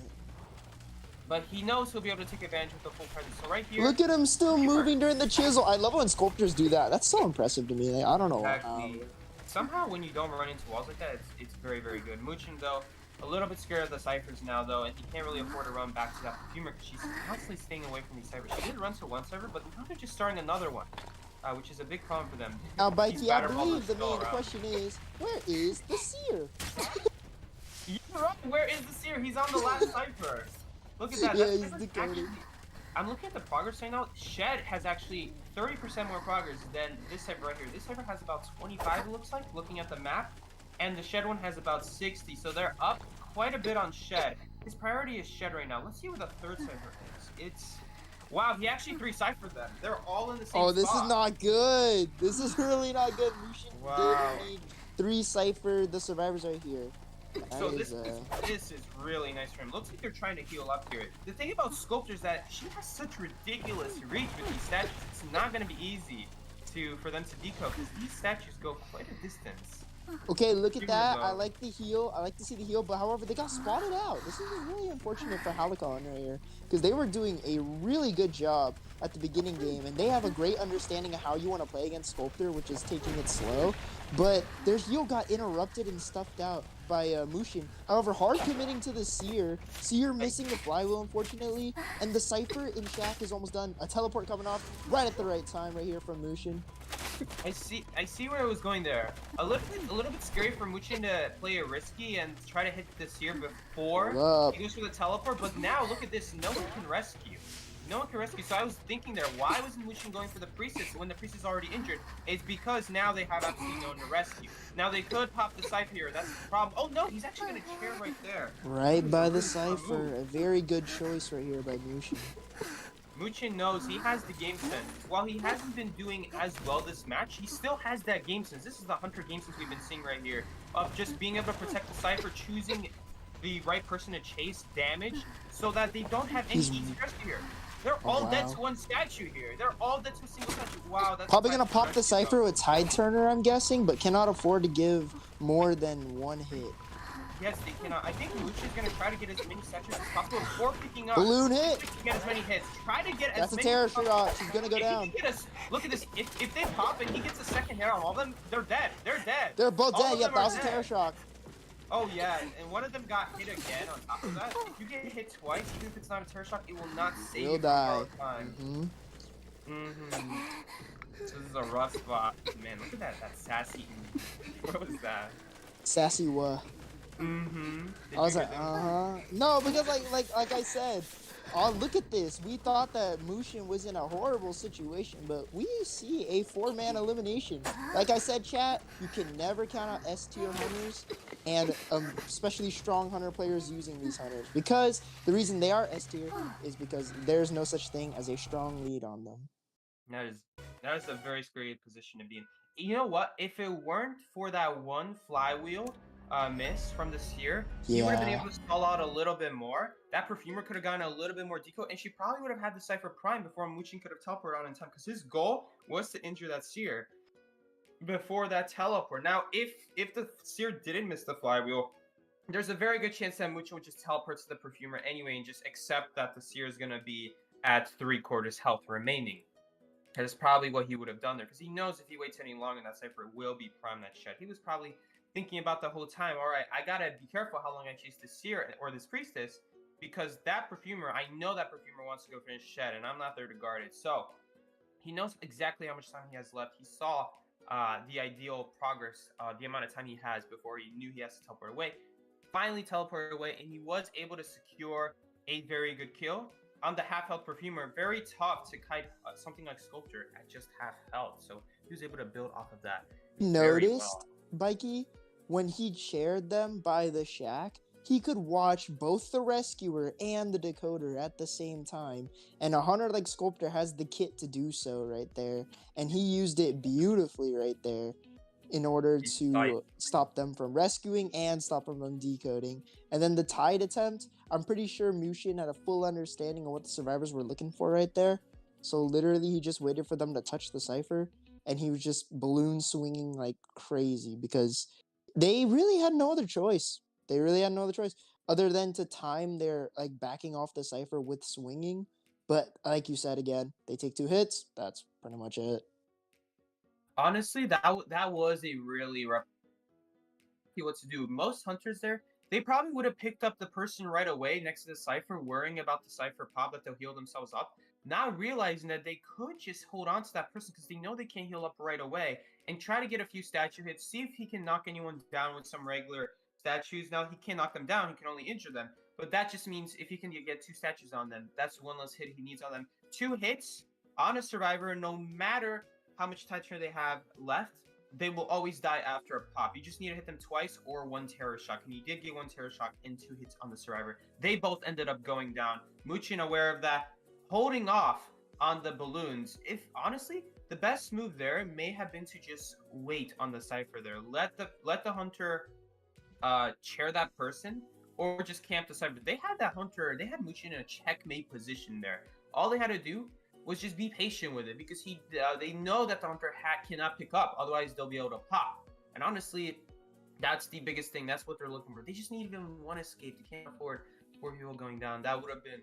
But he knows he'll be able to take advantage with the full presence. So right here. Look at him still moving during the chisel. I love when sculptors do that. That's so impressive to me. Like, I don't know. Exactly. Somehow, when you don't run into walls like that, it's very, very good. Muchin, though, a little bit scared of the ciphers now, though, and he can't really afford to run back to that perfumer because she's constantly staying away from these ciphers. She did run to one cipher, but now they're just starting another one, which is a big problem for them. Now, These Bikey, I batter balls believe are the still main around. question is, where is the seer? You're right. Where is the seer? He's on the last cipher. Look at that. Yeah, That he's cipher's decoding. actually- I'm looking at the progress right now. Shed has actually 30% more progress than this cipher right here. This cipher has about 25, it looks like, looking at the map. And the Shed one has about 60, so they're up quite a bit on Shed. His priority is Shed right now. Let's see where the third cipher is. It's... Wow, he actually 3-ciphered them. They're all in the same Oh, this spot. is not good. This is really not good. Mushin Wow. did need 3 cipher. The survivors right here. So That this is, is really nice for him. Looks like they're trying to heal up here. The thing about Sculptor is that she has such ridiculous reach with these statues. It's not going to be easy for them to decode because these statues go quite a distance. Okay, look at Give that. him a I go. like the heal. I like to see the heal, but however, they got spotted out. This is really unfortunate for Halcyon right here because they were doing a really good job at the beginning game, and they have a great understanding of how you want to play against Sculptor, which is taking it slow. But their heal got interrupted and stuffed out by Mushin. However, hard committing to the Seer. Seer missing the flywheel, unfortunately, and the Cypher in Shack is almost done. A teleport coming off right at the right time right here from Mushin. I see where it was going there. A little bit scary for Muchin to play it risky and try to hit this here before Hold up. he goes for the teleport. But now look at this. No one can rescue. No one can rescue. So I was thinking there, why wasn't Muchin going for the priestess when the priestess is already injured? It's because now they have absolutely no one to rescue. Now they could pop the Cypher here. That's the problem. Oh no, he's actually gonna chair right there. Right by the Really good Cypher. move. A very good choice right here by Mushin. Muchin knows he has the game sense. While he hasn't been doing as well this match, he still has that game sense. This is the Hunter game sense we've been seeing right here, of just being able to protect the Cypher, choosing the right person to chase damage so that they don't have any He's- easy rescue here. They're Oh, all dead wow. to one statue here. They're all dead to a single statue. Wow, that's Probably gonna classic pop the rescue, though. Cypher with Tide Turner, I'm guessing, but cannot afford to give more than one hit. Yes, they cannot. I think Muchin's gonna try to get as many statues as possible before picking up. Balloon hit! To get as many hits. Try to get That's as a many terror as possible. shot. She's gonna go If he down. can get us, look at this. If they pop and he gets a second hit on all of them, they're dead. They're dead. They're both All dead. of Yeah, them are that was a dead. terror shock. Oh yeah, and one of them got hit again on top of that. If you get hit twice, even if it's not a terror shock, it will not save Will you die. for time. Mm-hmm. This is a rough spot. Man, look at that sassy. What was that? Sassy what? Did I was you like, hear them? No, because like I said, oh, look at this. We thought that Mushin was in a horrible situation, but we see a 4-man elimination. Like I said, chat, you can never count out S-tier hunters and especially strong hunter players using these hunters, because the reason they are S-tier is because there's no such thing as a strong lead on them. That is a very scary position to be in. You know what? If it weren't for that one flywheel miss from the Seer, he would have been Yeah. able to stall out a little bit more. That Perfumer could have gotten a little bit more deco, and she probably would have had the Cypher Prime before Muchin could have teleported on in time, because his goal was to injure that Seer before that teleport. Now, if the Seer didn't miss the flywheel, there's a very good chance that Muchin would just teleport to the Perfumer anyway and just accept that the Seer is going to be at 3/4 health remaining. That is probably what he would have done there, because he knows if he waits any longer, that Cypher will be prime that shed. He was probably thinking about the whole time, all right, I gotta be careful how long I chase this Seer or this Priestess, because that Perfumer, I know that Perfumer wants to go finish shed, and I'm not there to guard it. So he knows exactly how much time he has left. He saw the ideal progress, the amount of time he has before he knew he has to teleport away. Finally teleported away, and he was able to secure a very good kill on the half health Perfumer. Very tough to kite something like Sculptor at just half health, so he was able to build off of that very Noticed, well. Bikey, when he shared them by the shack, he could watch both the Rescuer and the Decoder at the same time. And a hunter like Sculptor has the kit to do so right there. And he used it beautifully right there in order He's to tight. stop them from rescuing and stop them from decoding. And then the Tide attempt, I'm pretty sure Mushin had a full understanding of what the survivors were looking for right there. So literally he just waited for them to touch the Cypher, and he was just balloon swinging like crazy, because they really had no other choice. They really had no other choice other than to time their like backing off the Cypher with swinging. But like you said again, they take 2 hits. That's pretty much it. Honestly, that was a really rough. What to do? Most hunters there, they probably would have picked up the person right away next to the Cypher, worrying about the Cypher pop that they'll heal themselves up. Now realizing that they could just hold on to that person because they know they can't heal up right away, and try to get a few statue hits, see if he can knock anyone down with some regular statues. Now he can't knock them down, he can only injure them. But that just means if he can get 2 statues on them, that's one less hit he needs on them. 2 hits on a survivor, no matter how much Titan they have left, they will always die after a pop. You just need to hit them twice or 1 terror shock. And he did get 1 terror shock and 2 hits on the survivor. They both ended up going down. Muchin aware of that, holding off on the balloons. If honestly, the best move there may have been to just wait on the Cypher there. Let the hunter chair that person, or just camp the Cypher. They had that hunter, they had Muchin in a checkmate position there. All they had to do was just be patient with it, because they know that the hunter hat cannot pick up, otherwise they'll be able to pop. And honestly, that's the biggest thing. That's what they're looking for. They just need even 1 escape. They can't afford 4 people going down. That would have been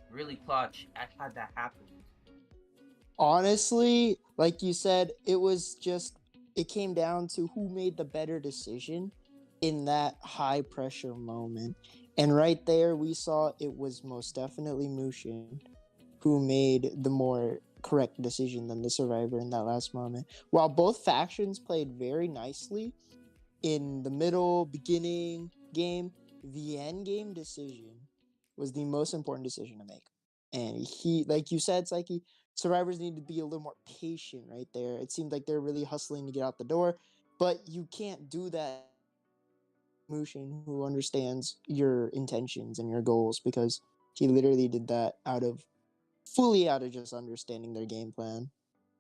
really clutch had that happened. Honestly, like you said, it came down to who made the better decision in that high pressure moment. And right there, we saw it was most definitely Mushin who made the more correct decision than the survivor in that last moment. While both factions played very nicely in the middle, beginning game, the end game decision was the most important decision to make. And he, like you said, Psyche, survivors need to be a little more patient right there. It seemed like they're really hustling to get out the door, but you can't do that. Mushin, who understands your intentions and your goals, because he literally did that out of fully out of just understanding their game plan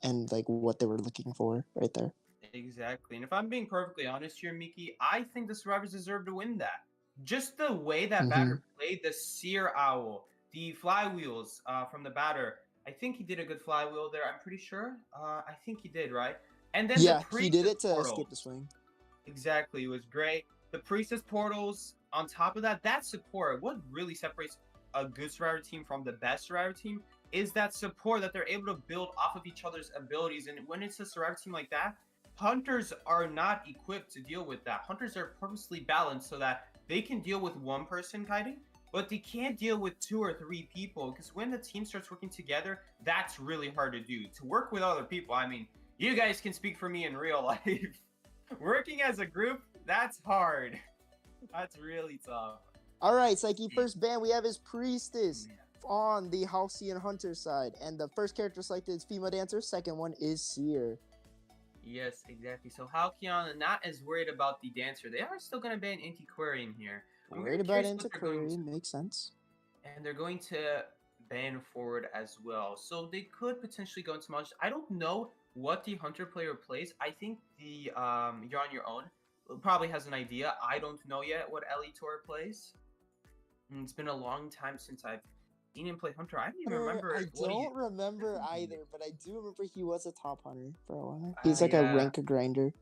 and like what they were looking for right there. Exactly. And if I'm being perfectly honest here, Miki, I think the survivors deserve to win that. Just the way that Mhm. batter played the seer owl, the flywheels from the batter. I think he did a good flywheel there. I'm pretty sure. I think he did, right? And then Yeah, the he did priestess it to portal. escape the swing. Exactly, it was great. The priestess portals. On top of that, that support. What really separates a good survivor team from the best survivor team is that support that they're able to build off of each other's abilities. And when it's a survivor team like that, hunters are not equipped to deal with that. Hunters are purposely balanced so that they can deal with one person kiting, but they can't deal with 2 or 3 people, because when the team starts working together, that's really hard to do. To work with other people, I mean, you guys can speak for me in real life. Working as a group, that's hard. That's really tough. All right, Sikey, first ban we have is Priestess on the Halcyon Hunter side. And the first character selected is Female Dancer. Second one is Seer. Yes, exactly. So Halcyon not as worried about the dancer. They are still going to ban Antiquarian here. I'm very Worried about curious what they're going Antiquarian, to- makes sense. And they're going to ban forward as well. So they could potentially go into much. I don't know what the Hunter player plays. I think the You're on Your Own probably has an idea. I don't know yet what Elitor plays. And it's been a long time since I've seen him play Hunter. I don't even remember. I what he- don't remember either, but I do remember he was a top hunter for a while. He's like yeah. a rank grinder.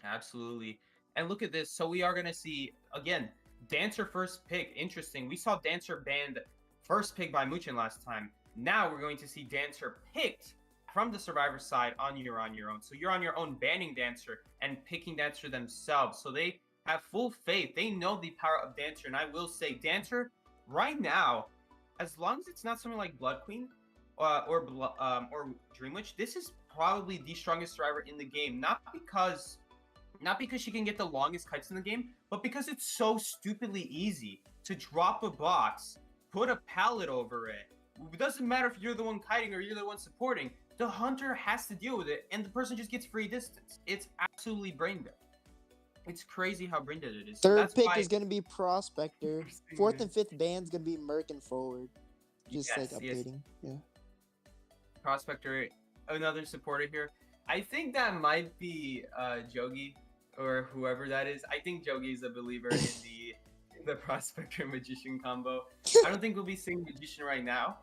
Absolutely. And look at this. So we are going to see, again, Dancer first pick. Interesting. We saw Dancer banned first pick by Muchin last time. Now we're going to see Dancer picked from the Survivor side on You're on Your Own. So You're on Your Own banning Dancer and picking Dancer themselves. So they have full faith. They know the power of Dancer. And I will say, Dancer, right now, as long as it's not something like Blood Queen or Dream Witch, this is probably the strongest survivor in the game. Not because she can get the longest kites in the game, but because it's so stupidly easy to drop a box, put a pallet over it. It doesn't matter if you're the one kiting or you're the one supporting. The hunter has to deal with it, and the person just gets free distance. It's absolutely brain dead. It's crazy how brain dead it is. Third That's pick why- is going to be Prospector. Fourth and fifth band's going to be Merc and Forward. Just like Yes, yes. updating. Yeah. Prospector, another supporter here. I think that might be Jogi or whoever that is. I think Jogi is a believer in the Prospector Magician combo. I don't think we'll be seeing Magician right now,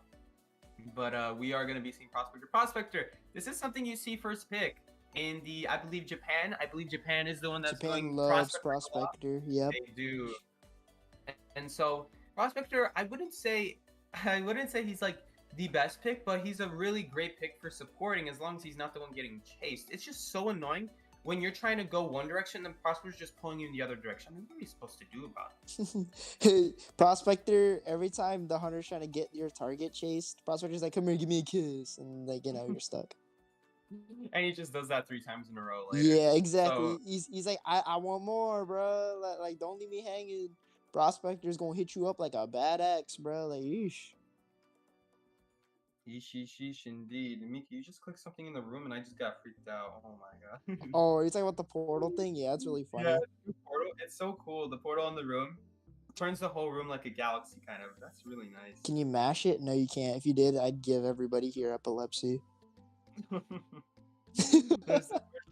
but we are going to be seeing Prospector. Prospector, this is something you see first pick in I believe Japan. I believe Japan is the one that's Japan going loves Prospector a lot. Prospector. Yep. They do. And so Prospector, I wouldn't say he's like the best pick, but he's a really great pick for supporting as long as he's not the one getting chased. It's just so annoying when you're trying to go one direction and Prospector's just pulling you in the other direction. I mean, what are you supposed to do about it? Prospector, every time the hunter's trying to get your target chased, Prospector's like, come here, give me a kiss. And like, you know, you're stuck. And he just does that 3 times in a row later. Yeah, exactly. So- He's like, I want more, bro. Like, don't leave me hanging. Prospector's gonna hit you up like a bad ex, bro. Like, yeesh. Yeesh, indeed. Miki, you just clicked something in the room and I just got freaked out. Oh my god. Oh, you're talking about the portal thing? Yeah, it's really funny. Yeah, the portal. It's so cool. The portal in the room turns the whole room like a galaxy, kind of. That's really nice. Can you mash it? No, you can't. If you did, I'd give everybody here epilepsy. We're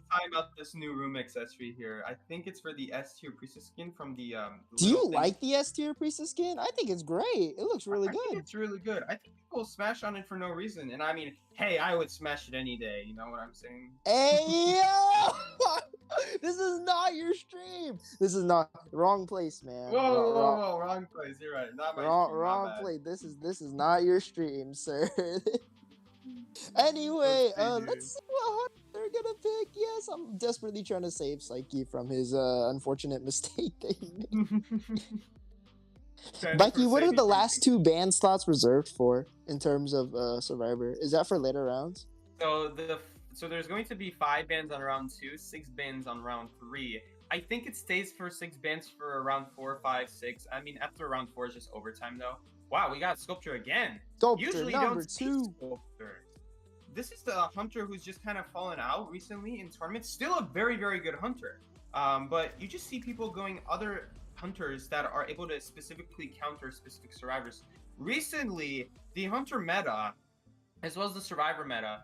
talking about this new room accessory here. I think it's for the S tier priestess skin from the. Do you little thing. like the S tier priestess skin? I think it's great. It looks really I think good. it's really good. I think people smash on it for no reason, and I mean, hey, I would smash it any day. You know what I'm saying? Hey, yo! This is not your stream. This is not wrong place, man. Whoa, wrong place. You're right. Not my stream, my Wrong bad. place. This is not your stream, sir. Anyway, Oopsie, dude. let's see what hunter they're gonna pick. Yes, I'm desperately trying to save Sikey from his unfortunate mistake that he made. Mikey, what are the last 2 ban slots reserved for in terms of Survivor? Is that for later rounds? So there's going to be 5 bans on round 2, 6 bans on round 3. I think it stays for 6 bans for round 4, 5, 6. I mean, after round 4 is just overtime though. Wow, we got Sculpture again. Sculptor Usually you number don't see 2. Sculptor. This is the hunter who's just kind of fallen out recently in tournaments. Still a very, very good hunter. But you just see people going other hunters that are able to specifically counter specific survivors. recently the hunter meta, as well as the survivor meta,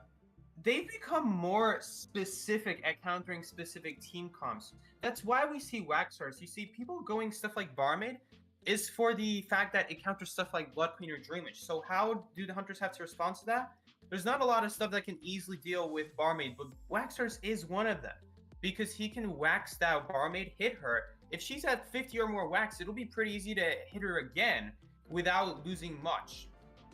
they've become more specific at countering specific team comps. That's why we see Waxers. You see people going stuff like Barmaid is for the fact that it counters stuff like Blood Queen or Dream Witch. So how do the hunters have to respond to that? There's not a lot of stuff that can easily deal with Barmaid, but Waxers is one of them because he can wax that Barmaid, hit her. If she's at 50 or more wax, it'll be pretty easy to hit her again without losing much.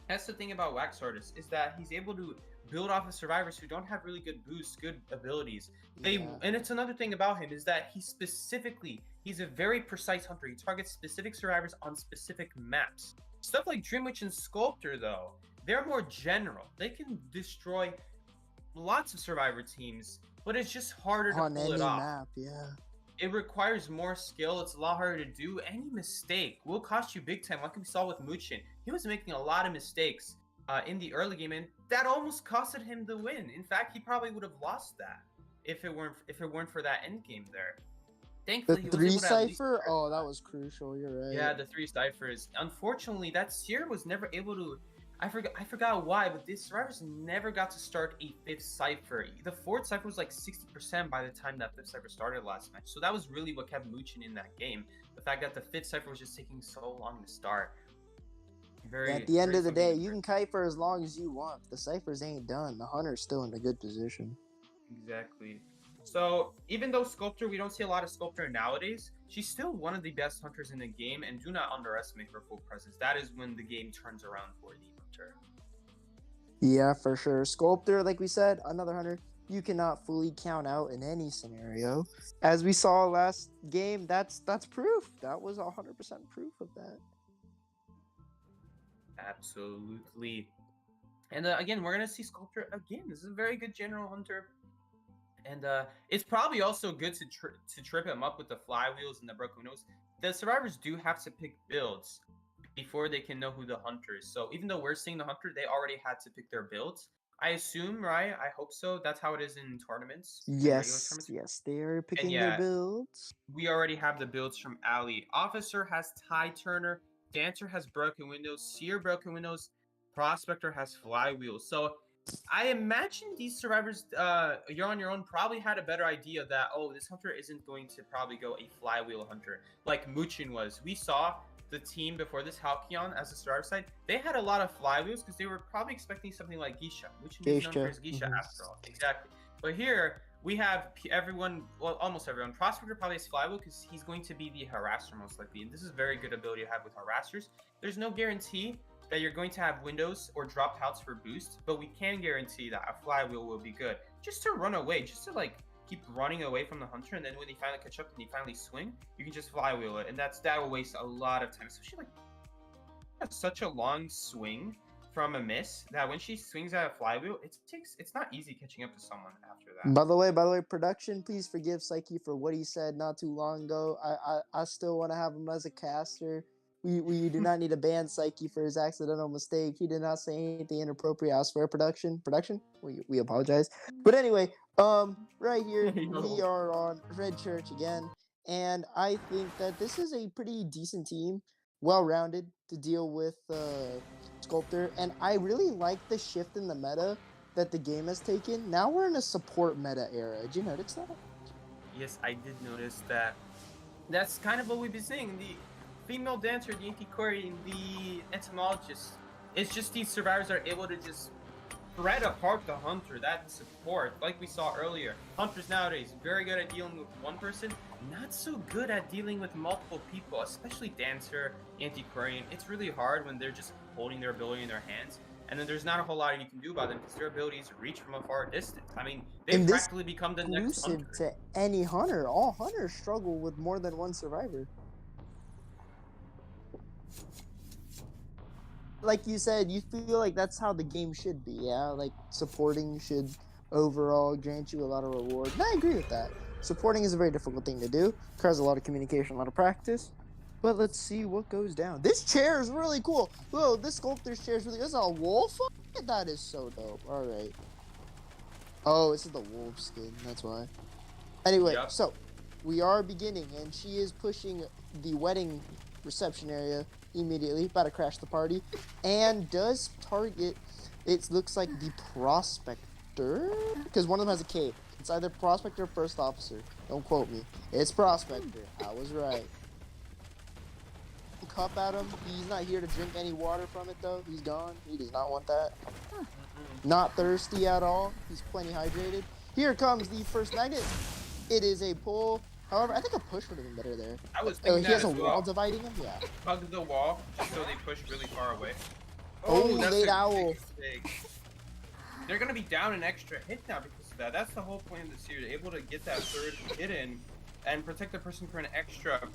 That's the thing about Wax Artist, is that he's able to build off of survivors who don't have really good boosts, good abilities. And it's another thing about him is that he's a very precise hunter. He targets specific survivors on specific maps. Stuff like Dream Witch and Sculptor, though, they're more general. They can destroy lots of survivor teams, but it's just harder to pull it off. Map, yeah. It requires more skill. It's a lot harder to do. Any mistake will cost you big time. Like we saw with Myxieneo, he was making a lot of mistakes in the early game, and that almost costed him the win. In fact, he probably would have lost that if it weren't for that end game there. Thankfully, The 3 cipher? Oh, that was crucial. You're right. Yeah, the 3 ciphers. Unfortunately, that Seer was never able to. I forgot why, but these survivors never got to start a 5th cipher. The 4th cipher was like 60% by the time that 5th cipher started last match. So that was really what kept Myxieneo in that game. The fact that the 5th cipher was just taking so long to start. At the end of the day, you can kite for as long as you want. The ciphers ain't done. The hunter's still in a good position. Exactly. So even though Sculptor, we don't see a lot of Sculptor nowadays, she's still one of the best hunters in the game, and do not underestimate her full presence. That is when the game turns around for the hunter. Yeah, for sure. Sculptor, like we said, another hunter you cannot fully count out in any scenario. As we saw last game, that's proof. That was 100% proof of that. Absolutely. And again, we're going to see Sculptor again. This is a very good general hunter. And it's probably also good to trip him up with the flywheels and the broken windows. The survivors do have to pick builds before they can know who the hunter is. So even though we're seeing the hunter, they already had to pick their builds. I assume, right? I hope so. That's how it is in tournaments. Yes, they are picking their builds. We already have the builds from Ali. Officer has Tie Turner. Dancer has broken windows. Seer broken windows. Prospector has flywheels. So I imagine these survivors, you're on your own, probably had a better idea that, oh, this hunter isn't going to probably go a flywheel hunter like Myxieneo was. We saw the team before this, Halcyon, as a survivor side, they had a lot of flywheels because they were probably expecting something like Geisha, which is known for his Geisha after all. Exactly. But here, we have everyone, well, almost everyone. Prospector probably has flywheel because he's going to be the harasser most likely. And this is a very good ability to have with harassers. There's no guarantee that you're going to have windows or dropouts for boost, but we can guarantee that a flywheel will be good. Just to run away, just to like keep running away from the hunter, and then when they finally catch up and you finally swing, you can just flywheel it, and that will waste a lot of time. Especially like that's such a long swing from a miss that when she swings at a flywheel, it's not easy catching up to someone after that. By the way, production, please forgive Sikey for what he said not too long ago. I still want to have him as a caster. We do not need to ban Sikey for his accidental mistake. He did not say anything inappropriate. I swear, production, we apologize. But anyway, right here we are on Red Church again, and I think that this is a pretty decent team, well-rounded to deal with Sculptor, and I really like the shift in the meta that the game has taken. Now we're in a support meta era. Did you notice that? Yes, I did notice that. That's kind of what we've been seeing. The female dancer, the antiquarian, the entomologist. It's just these survivors are able to just spread apart the hunter. That support, like we saw earlier. Hunters nowadays, very good at dealing with one person, not so good at dealing with multiple people, especially dancer, antiquarian. It's really hard when they're just holding their ability in their hands. And then there's not a whole lot you can do about them because their abilities reach from a far distance. I mean, they practically become the next hunter. To any hunter. All hunters struggle with more than one survivor. Like you said, you feel like that's how the game should be, yeah? Like, supporting should overall grant you a lot of reward. And I agree with that. Supporting is a very difficult thing to do. Requires a lot of communication, a lot of practice. But let's see what goes down. This chair is really cool. Whoa, this sculptor's chair is really... This is a wolf? That is so dope. Alright. Oh, this is the wolf skin. That's why. Anyway, so we are beginning, and she is pushing the wedding reception area immediately, about to crash the party, and does target, it looks like the Prospector, because one of them has a cape. It's either Prospector or First Officer. Don't quote me. It's Prospector. I was right. Cup at him. He's not here to drink any water from it though. He's gone. He does not want that. Not thirsty at all. He's plenty hydrated. Here comes the first magnet. It is a pull. However, I think a push would have been better there. I was Oh, thinking he has that a as wall well. dividing him? Yeah. Hug the wall just so they push really far away. Oh, that's late a owl. big mistake. They're gonna be down an extra hit now because of that. That's the whole point of this series, able to get that third hit in and protect the person for an extra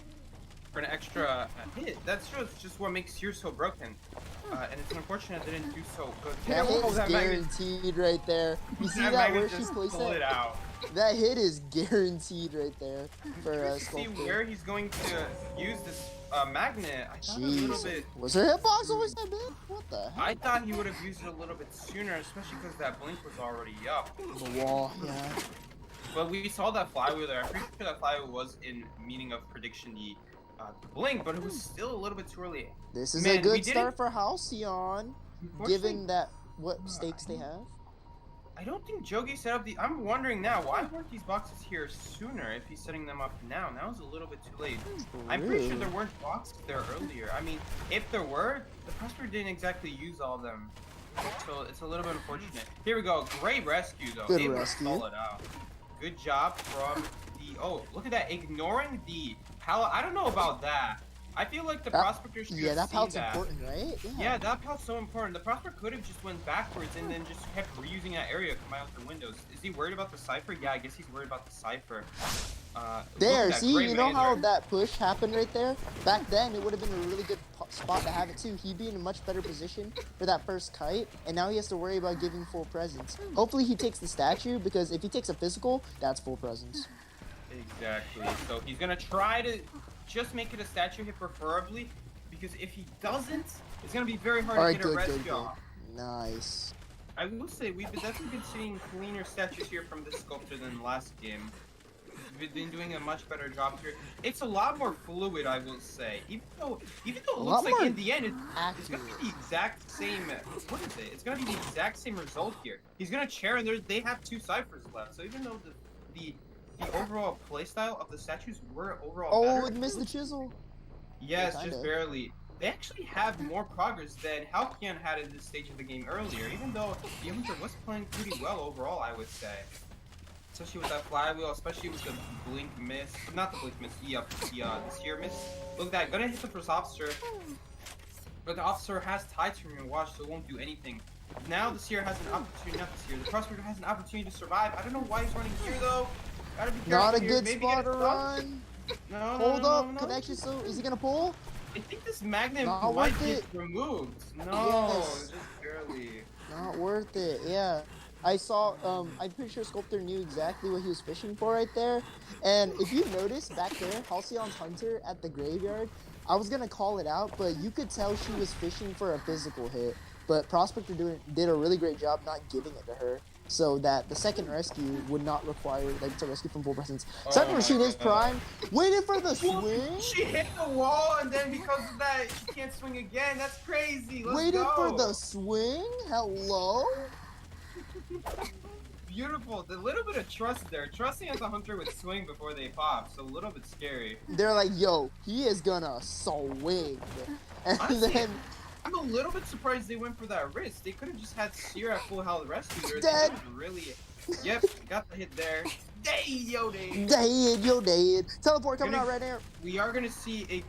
hit. That's just what makes Seer so broken. And it's unfortunate it didn't do so good. That hit is That magnet- guaranteed right there. You see that magnet where she just placed pulled it that? out. That hit is guaranteed right there for Curious to see Sculptor. where he's going to use this magnet. I thought a little Jeez. bit. Was her hitbox always that big? What the heck? I thought he would have used it a little bit sooner, especially because that blink was already up. The wall, yeah. But we saw that flywheel there. I'm pretty sure that flywheel was in meaning of prediction the blink, but it was still a little bit too early. This is Man, a we good didn't- start for Halcyon, Unfortunately, given that what stakes they have. I don't think Jogi set up the. I'm wondering now, why weren't these boxes here sooner if he's setting them up now? Now is a little bit too late. I'm pretty sure there weren't boxes there earlier. I mean, if there were, the prospector didn't exactly use all of them. So it's a little bit unfortunate. Here we go. Great rescue, though. Good Able rescue. to stall it out. Good job from the. Oh, look at that. Ignoring the. I don't know about that. I feel like the prospector should Yeah, have that seen pal's that. important, right? Yeah, that pal's so important. The prospector could have just went backwards and then just kept reusing that area, come out the windows. Is he worried about the cipher? Yeah, I guess he's worried about the cipher. Look There, at that see, great you know how laser. that push happened right there? Back then, it would have been a really good spot to have it too. He'd be in a much better position for that first kite, and now he has to worry about giving full presence. Hopefully he takes the statue, because if he takes a physical, that's full presence. Exactly. So he's gonna try to just make it a statue hit preferably, because if he doesn't, it's gonna be very hard Alright, to get a good, rescue good, good. off. Nice. I will say, we've definitely been seeing cleaner statues here from this sculptor than last game. We've been doing a much better job here. It's a lot more fluid, I will say. Even though it lot looks like more in the end, it's gonna accurate. be the exact same. What is it? It's gonna be the exact same result here. He's gonna chair, and they have 2 ciphers left. So even though the overall playstyle of the statues were overall Oh, better, it missed the chisel. yes, kinda. just barely. They actually have more progress than Halcyon had at this stage of the game earlier, even though the Hunter was playing pretty well overall, I would say. Especially with that flywheel, especially with the blink miss. Not the blink miss, the seer miss. Look at that, gonna hit the first officer. But the officer has tied to and watch, so it won't do anything. Now the seer has an opportunity, not the seer, the prospector has an opportunity to survive. I don't know why he's running here though. Gotta be careful Not a here. good Maybe spot get to a stun. run. No, Hold no, up, no, no. connection. So is he gonna pull? I think this magnet Not might worth get it. removed. No, Yes. just barely. Not worth it. Yeah. I saw. I'm pretty sure Sculptor knew exactly what he was fishing for right there. And if you notice back there, Halcyon's Hunter at the graveyard. I was gonna call it out, but you could tell she was fishing for a physical hit. But Prospector did a really great job not giving it to her, so that the second rescue would not require like to rescue from full presence. Second my machine is God. prime. Waiting for the Well, swing. She hit the wall, and then because of that, she can't swing again. That's crazy. Let's Waiting go. for the swing. Hello. Beautiful. The little bit of trust there. Trusting as a hunter would swing before they pop. So a little bit scary. They're like, yo, he is gonna swing. And Honestly, then I'm a little bit surprised they went for that wrist. They could have just had Seer at full health rescue. Dead. Really. Yep, got the hit there. Day, yo, day. dead, yo dead. Teleport coming Gonna- out right there. We are gonna see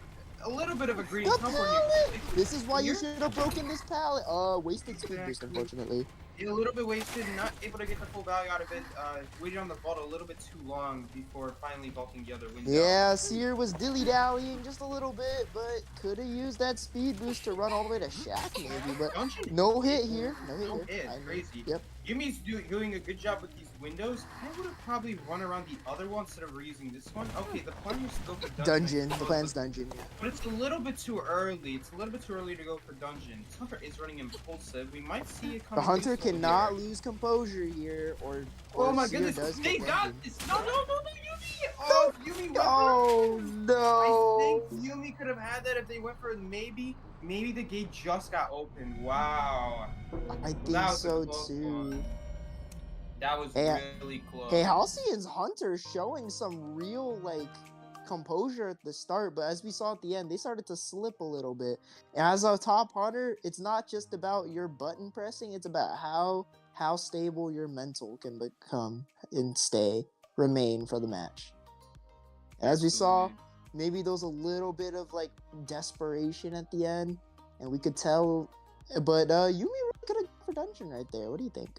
a little bit of a greedy The teleport pallet! here. This is why you You're- should have broken this pallet. Wasted speed boost, Exactly. unfortunately. A little bit wasted, not able to get the full value out of it. Waited on the vault a little bit too long before finally vaulting the other window. Yeah, Seer was dilly-dallying just a little bit, but could have used that speed boost to run all the way to Shack maybe, but Dungeon no hit here. No hit No here. hit, I know. crazy. Yep. Yumi's doing a good job with these windows. I would have probably run around the other one instead of reusing this one. Okay, the plan is to go for Dungeon. The plan's dungeon. Yeah. But it's a little bit too early. It's a little bit too early to go for dungeon. This hunter is running impulsive. We might see it come. The hunter wasteful cannot here. lose composure here, or Oh my Seer goodness! does They get got dungeon. this! No, Yumi! Oh, Yumi went for it. Oh I no! think Yumi could have had that if they went for maybe the gate just got opened. Wow. I That think was a so close too. one. That was Hey, really close. Hey, Halcyon's Hunter showing some real like composure at the start, but as we saw at the end, they started to slip a little bit. And as a top hunter, it's not just about your button pressing; it's about how stable your mental can become and remain for the match. As we saw, Absolutely. maybe there was a little bit of like desperation at the end, and we could tell. But Yumi really could have gone for dungeon right there. What do you think?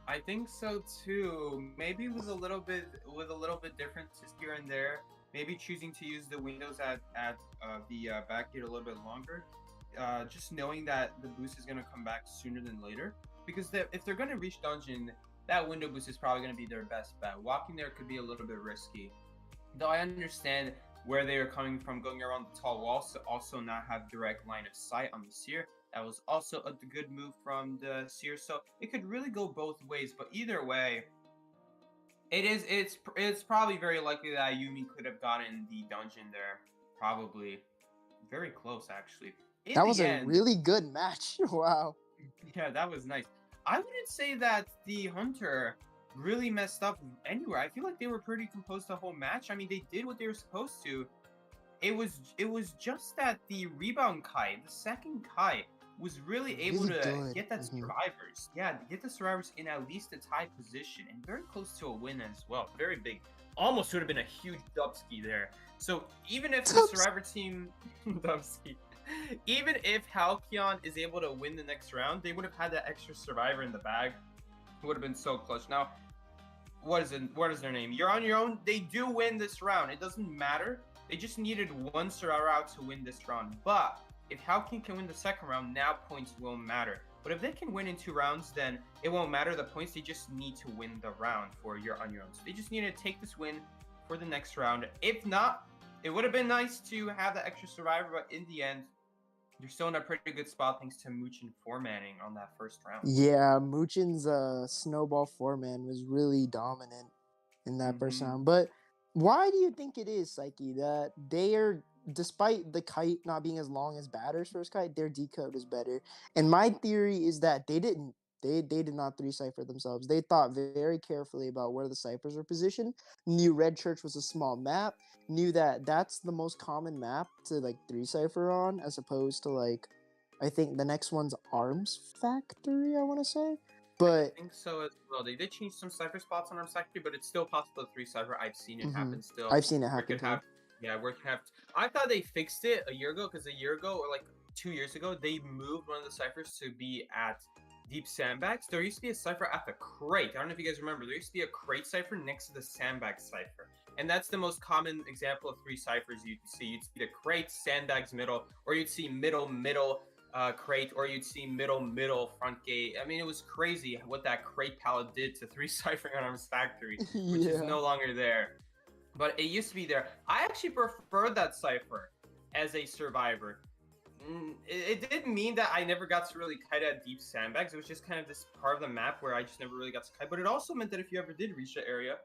I think so too. Maybe with a little bit different just here and there. Maybe choosing to use the windows at the back gate a little bit longer. Just knowing that the boost is gonna come back sooner than later. Because if they're gonna reach dungeon, that window boost is probably gonna be their best bet. Walking there could be a little bit risky. Though I understand where they are coming from, going around the tall walls to also not have direct line of sight on the seer. That was also a good move from the seer. So it could really go both ways. But either way, it's probably very likely that Yumi could have gotten the dungeon there. Probably very close actually. In That the was a end, really good match. Wow. yeah, that was nice. I wouldn't say that the Hunter really messed up anywhere. I feel like they were pretty composed the whole match. I mean, they did what they were supposed to. It was just that the rebound kite, the second kite, was really able Really to good. get that Mhm. survivors. Yeah, get the survivors in at least a tie position and very close to a win as well. Very big. Almost would have been a huge dubski there. So even if the survivor team dubski, even if Halcyon is able to win the next round, they would have had that extra survivor in the bag. It would have been so clutch. Now, what is their name? You're on your own. They do win this round. It doesn't matter. They just needed one survivor out to win this round. But if Halcyon can win the second round, now points will matter. But if they can win in 2 rounds, then it won't matter the points. They just need to win the round for you're on your own. So they just need to take this win for the next round. If not, it would have been nice to have the extra survivor, but in the end, you're still in a pretty good spot thanks to Muchin four-manning on that first round. Yeah, Muchin's snowball 4-man was really dominant in that first Mhm. round. But why do you think it is, Psyche, that they are, despite the kite not being as long as Batter's first kite, their decode is better? And my theory is that they did not 3-cipher themselves. They thought very carefully about where the ciphers were positioned, knew Red Church was a small map, knew that that's the most common map to like 3-cipher on, as opposed to like, I think the next one's Arms Factory, I want to say. But I think so as well. They did change some cipher spots on Arms Factory, but it's still possible 3-cipher. I've seen it happen still. I've seen it Where it happen could too. have, yeah, where it could have. I thought they fixed it a year ago because a year ago or like 2 years ago, they moved one of the ciphers to be at deep sandbags. There used to be a cipher at the crate. I don't know if you guys remember. There used to be a crate cipher next to the sandbag cipher. And that's the most common example of 3 ciphers you'd see. You'd see the crate, sandbags, middle, or you'd see middle, crate, or you'd see middle, front gate. I mean, it was crazy what that crate palette did to 3-ciphering on Arms Factory, which is Yeah. no longer there. But it used to be there. I actually preferred that cipher as a survivor. It didn't mean that I never got to really kite at deep sandbags. It was just kind of this part of the map where I just never really got to kite. But it also meant that if you ever did reach the area,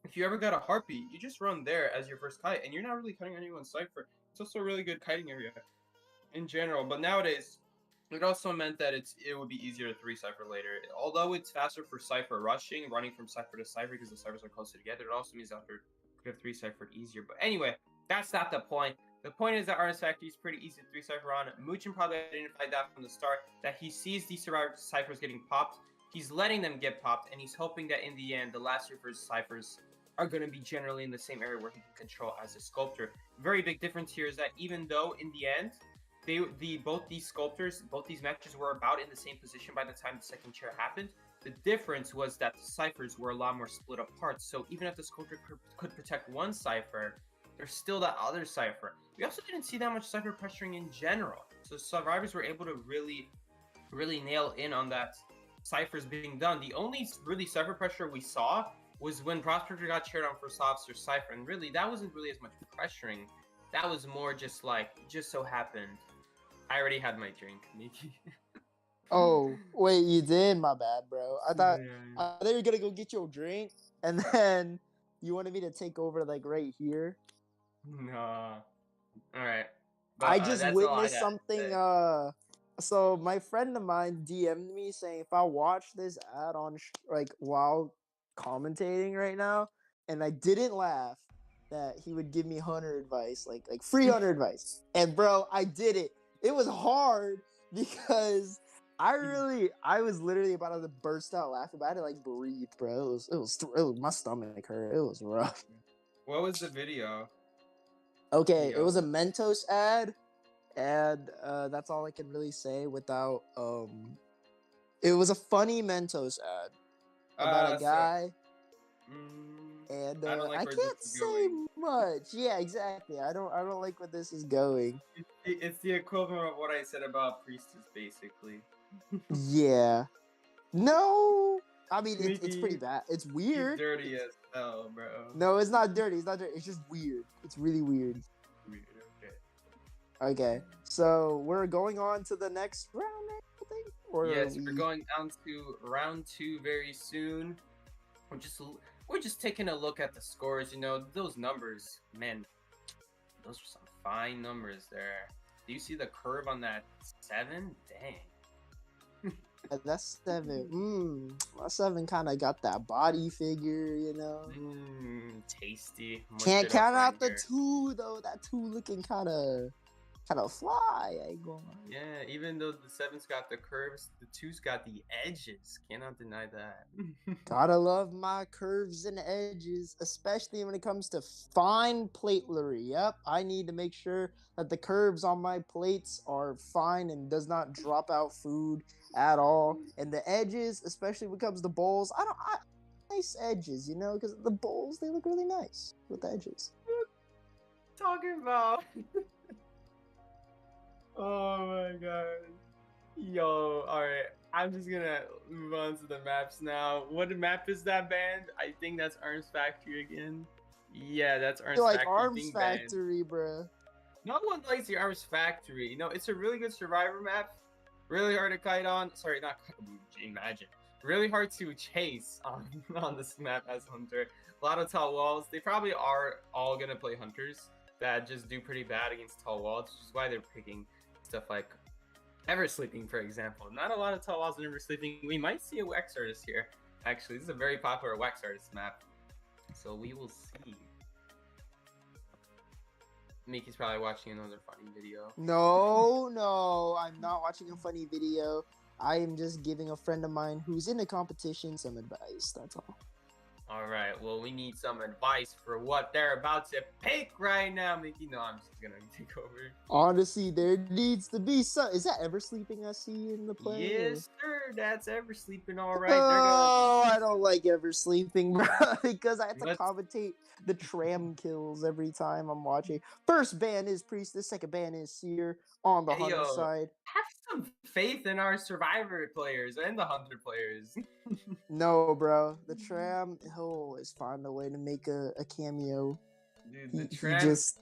if you ever got a heartbeat, you just run there as your first kite, and you're not really cutting anyone's cipher. It's also a really good kiting area in general. But nowadays, it also meant that it would be easier to 3-cipher later. Although it's faster for cipher rushing, running from cipher to cipher because the ciphers are closer together, it also means that you could have 3-ciphered easier. But anyway, that's not the point. The point is that Arms Factory is pretty easy to 3-cipher on. Muchin probably identified that from the start, that he sees these ciphers getting popped. He's letting them get popped, and he's hoping that in the end, the last year's ciphers are going to be generally in the same area where he can control as a sculptor. Very big difference here is that even though in the end, both these sculptors, both these matches were about in the same position by the time the second chair happened. The difference was that the ciphers were a lot more split apart. So even if the sculptor could protect one cipher, there's still that other cipher. We also didn't see that much cipher pressuring in general. So survivors were able to really nail in on that ciphers being done. The only really cipher pressure we saw was when Prospector got chaired on first officer cipher, and really that wasn't really as much pressuring. That was more just like, just so happened. I already had my drink, Miki. Oh, wait, you did? My bad, bro. I thought Yeah. you were gonna go get your drink, and then you wanted me to take over like right here. Nah. All right. I But just that's all I witnessed got to something. say. So my friend of mine DM'd me saying if I watch this ad on like while commentating right now, and I didn't laugh, that he would give me hunter advice, like free hunter advice. And bro, I did it. It was hard because I was literally about to burst out laughing, but I had to like breathe, bro. My stomach hurt. It was rough. What was the video? Okay, it was a Yo. Mentos ad, and that's all I can really say without it was a funny Mentos ad about a So guy, mm, and I don't like I where this can't is say going. much. Yeah, exactly. I don't like where this is going. It's the equivalent of what I said about Priestess, basically. Yeah. No, I mean it's pretty Miki, bad. It's he's weird. dirty as hell, bro. No, it's not dirty. It's not dirty. It's just weird. It's really weird. Weird, okay. Okay, so we're going on to the next round, I think. Or Yes, are we're we... going down to round 2 very soon. We're just taking a look at the scores. You know, those numbers, man. Those are some fine numbers there. Do you see the curve on that 7? Dang. That's 7. My 7 kind of got that body figure, you know. Tasty. Mush Can't it up count right out the here. 2 though. That 2 looking kind of fly. I ain't gonna lie. Yeah, even though the 7's got the curves, the 2's got the edges. Cannot deny that. Gotta love my curves and edges, especially when it comes to fine platelery. Yep, I need to make sure that the curves on my plates are fine and does not drop out food at all. And the edges, especially when it comes to bowls, nice edges, you know, because the bowls they look really nice with the edges. Talking about. Oh my god. Yo, alright. I'm just gonna move on to the maps now. What map is that band? I think that's Arms Factory again. Yeah, that's I Arms feel like Factory Arms being banned. Factory, bruh. No one likes the Arms Factory. You know, it's a really good survivor map. Really hard to kite on. Sorry, not imagine. Really hard to chase on this map as Hunter. A lot of tall walls. They probably are all gonna play Hunters that just do pretty bad against tall walls, which is why they're picking stuff like Ever Sleeping, for example. Not a lot of tall walls in Ever Sleeping. We might see a Wax Artist here. Actually, this is a very popular Wax Artist map. So we will see. Miki's probably watching another funny video. No, I'm not watching a funny video. I am just giving a friend of mine who's in a competition some advice. That's all. Alright, well, we need some advice for what they're about to pick right now, Miki. No, I'm just gonna take over. Honestly, there needs to be some. Is that Ever Sleeping I see in the play? Yes, sir. That's Ever Sleeping, alright. Oh, I don't like Ever Sleeping, bro, because I have to Let's- commentate the tram kills every time I'm watching. First ban is Priestess, second ban is Seer on the Hey, Hunter yo. side. Have some faith in our Survivor players and the Hunter players. No, bro, the tram, he'll always find a way to make a cameo. Dude, the He just...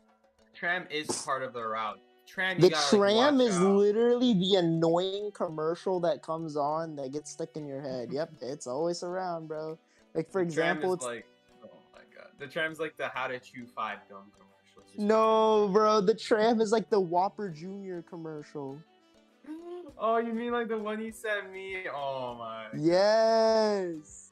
tram is part of the route. Tram, you The gotta, like, tram watch is out. literally the annoying commercial that comes on that gets stuck in your head. Yep, it's always around, bro. Like, for The tram example, is it's... like, oh my god. The tram's like the How to Chew 5 gum commercial. Just No, bro, the tram is like the Whopper Jr. commercial. Oh, you mean like the one you sent me? Oh my. Yes.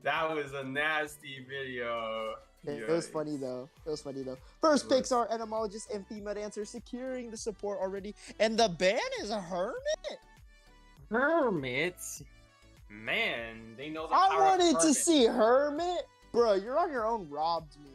That was a nasty video. It was funny though. First It picks was. are Etymologist and Female Dancer securing the support already. And the ban is a Hermit. Hermits? Man, they know the I power of wanted to Hermit. see Hermit. Bro, you're on your own, robbed me.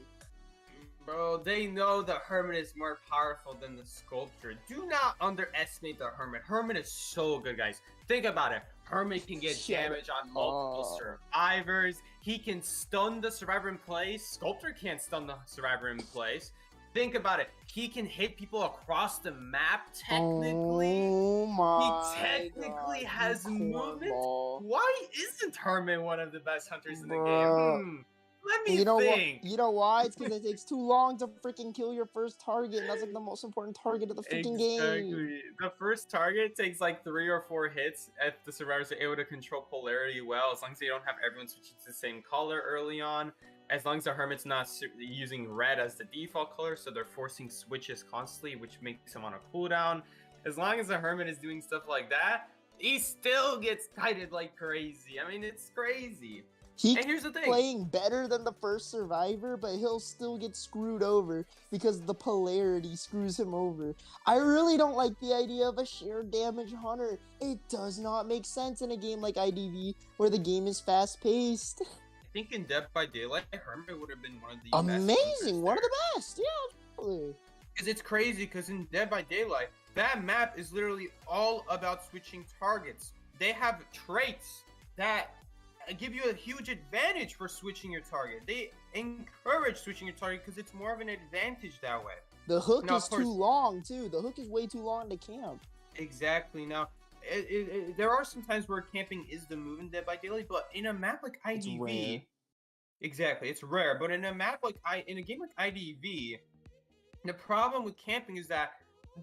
Bro, they know the Hermit is more powerful than the Sculptor. Do not underestimate the Hermit. Hermit is so good, guys. Think about it. Hermit can get Shut damage on multiple up. survivors. He can stun the survivor in place. Sculptor can't stun the survivor in place. Think about it. He can hit people across the map, technically. Oh my technically God, has you movement? cornball. Why isn't Hermit one of the best hunters in the Bruh. game? Let me You know what? think. You know why? It's because it takes too long to freaking kill your first target, and that's like the most important target of the freaking game. Exactly. The first target takes like 3 or 4 hits if the survivors are able to control polarity well, as long as they don't have everyone switching to the same color early on. as long as the Hermit's not using red as the default color, so they're forcing switches constantly, which makes him on a cooldown. As long as the Hermit is doing stuff like that, he still gets kited like crazy. I mean, it's crazy. He And here's the thing. playing better than the first survivor, but he'll still get screwed over because the polarity screws him over. I really don't like the idea of a shared damage hunter. It does not make sense in a game like IDV where the game is fast paced. I think in Dead by Daylight, Hermit would have been one of the Amazing, one of the best. Yeah, absolutely. Because it's crazy, because in Dead by Daylight, that map is literally all about switching targets. They have traits that give you a huge advantage for switching your target. They encourage switching your target because it's more of an advantage that way. The hook Now, is of course- too long, too. The hook is way too long to camp. Exactly. Now, there are some times where camping is the move in Dead by Daylight, but in a map like It's IDV, rare. exactly, it's rare. But in a map like in a game like IDV, the problem with camping is that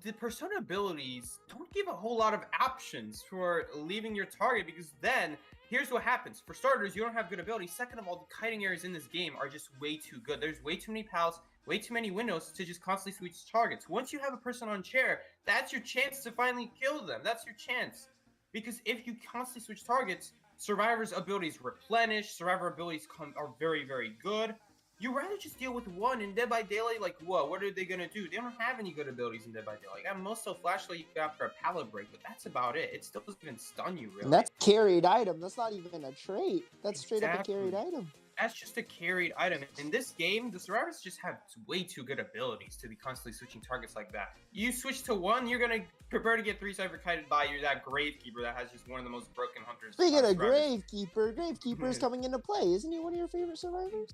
the persona abilities don't give a whole lot of options for leaving your target, because then here's what happens. For starters, you don't have good abilities. Second of all, the kiting areas in this game are just way too good. There's way too many pals, way too many windows to just constantly switch targets. Once you have a person on chair, that's your chance to finally kill them. That's your chance. Because if you constantly switch targets, survivor's abilities replenish, survivor abilities are very, very good. You rather just deal with one. In Dead by Daylight, like, whoa, what are they gonna do? They don't have any good abilities in Dead by Daylight. At most, they'll flashlight you after a pallet break, but that's about it. It still doesn't even stun you, really. And that's carried item. That's not even a trait. That's straight up a Exactly. carried item. That's just a carried item. In this game, the survivors just have way too good abilities to be constantly switching targets like that. You switch to one, you're gonna prepare to get 3-cypher kited by that Gravekeeper that has just one of the most broken hunters. Speaking of survivors. Gravekeeper is coming into play. Isn't he one of your favorite survivors?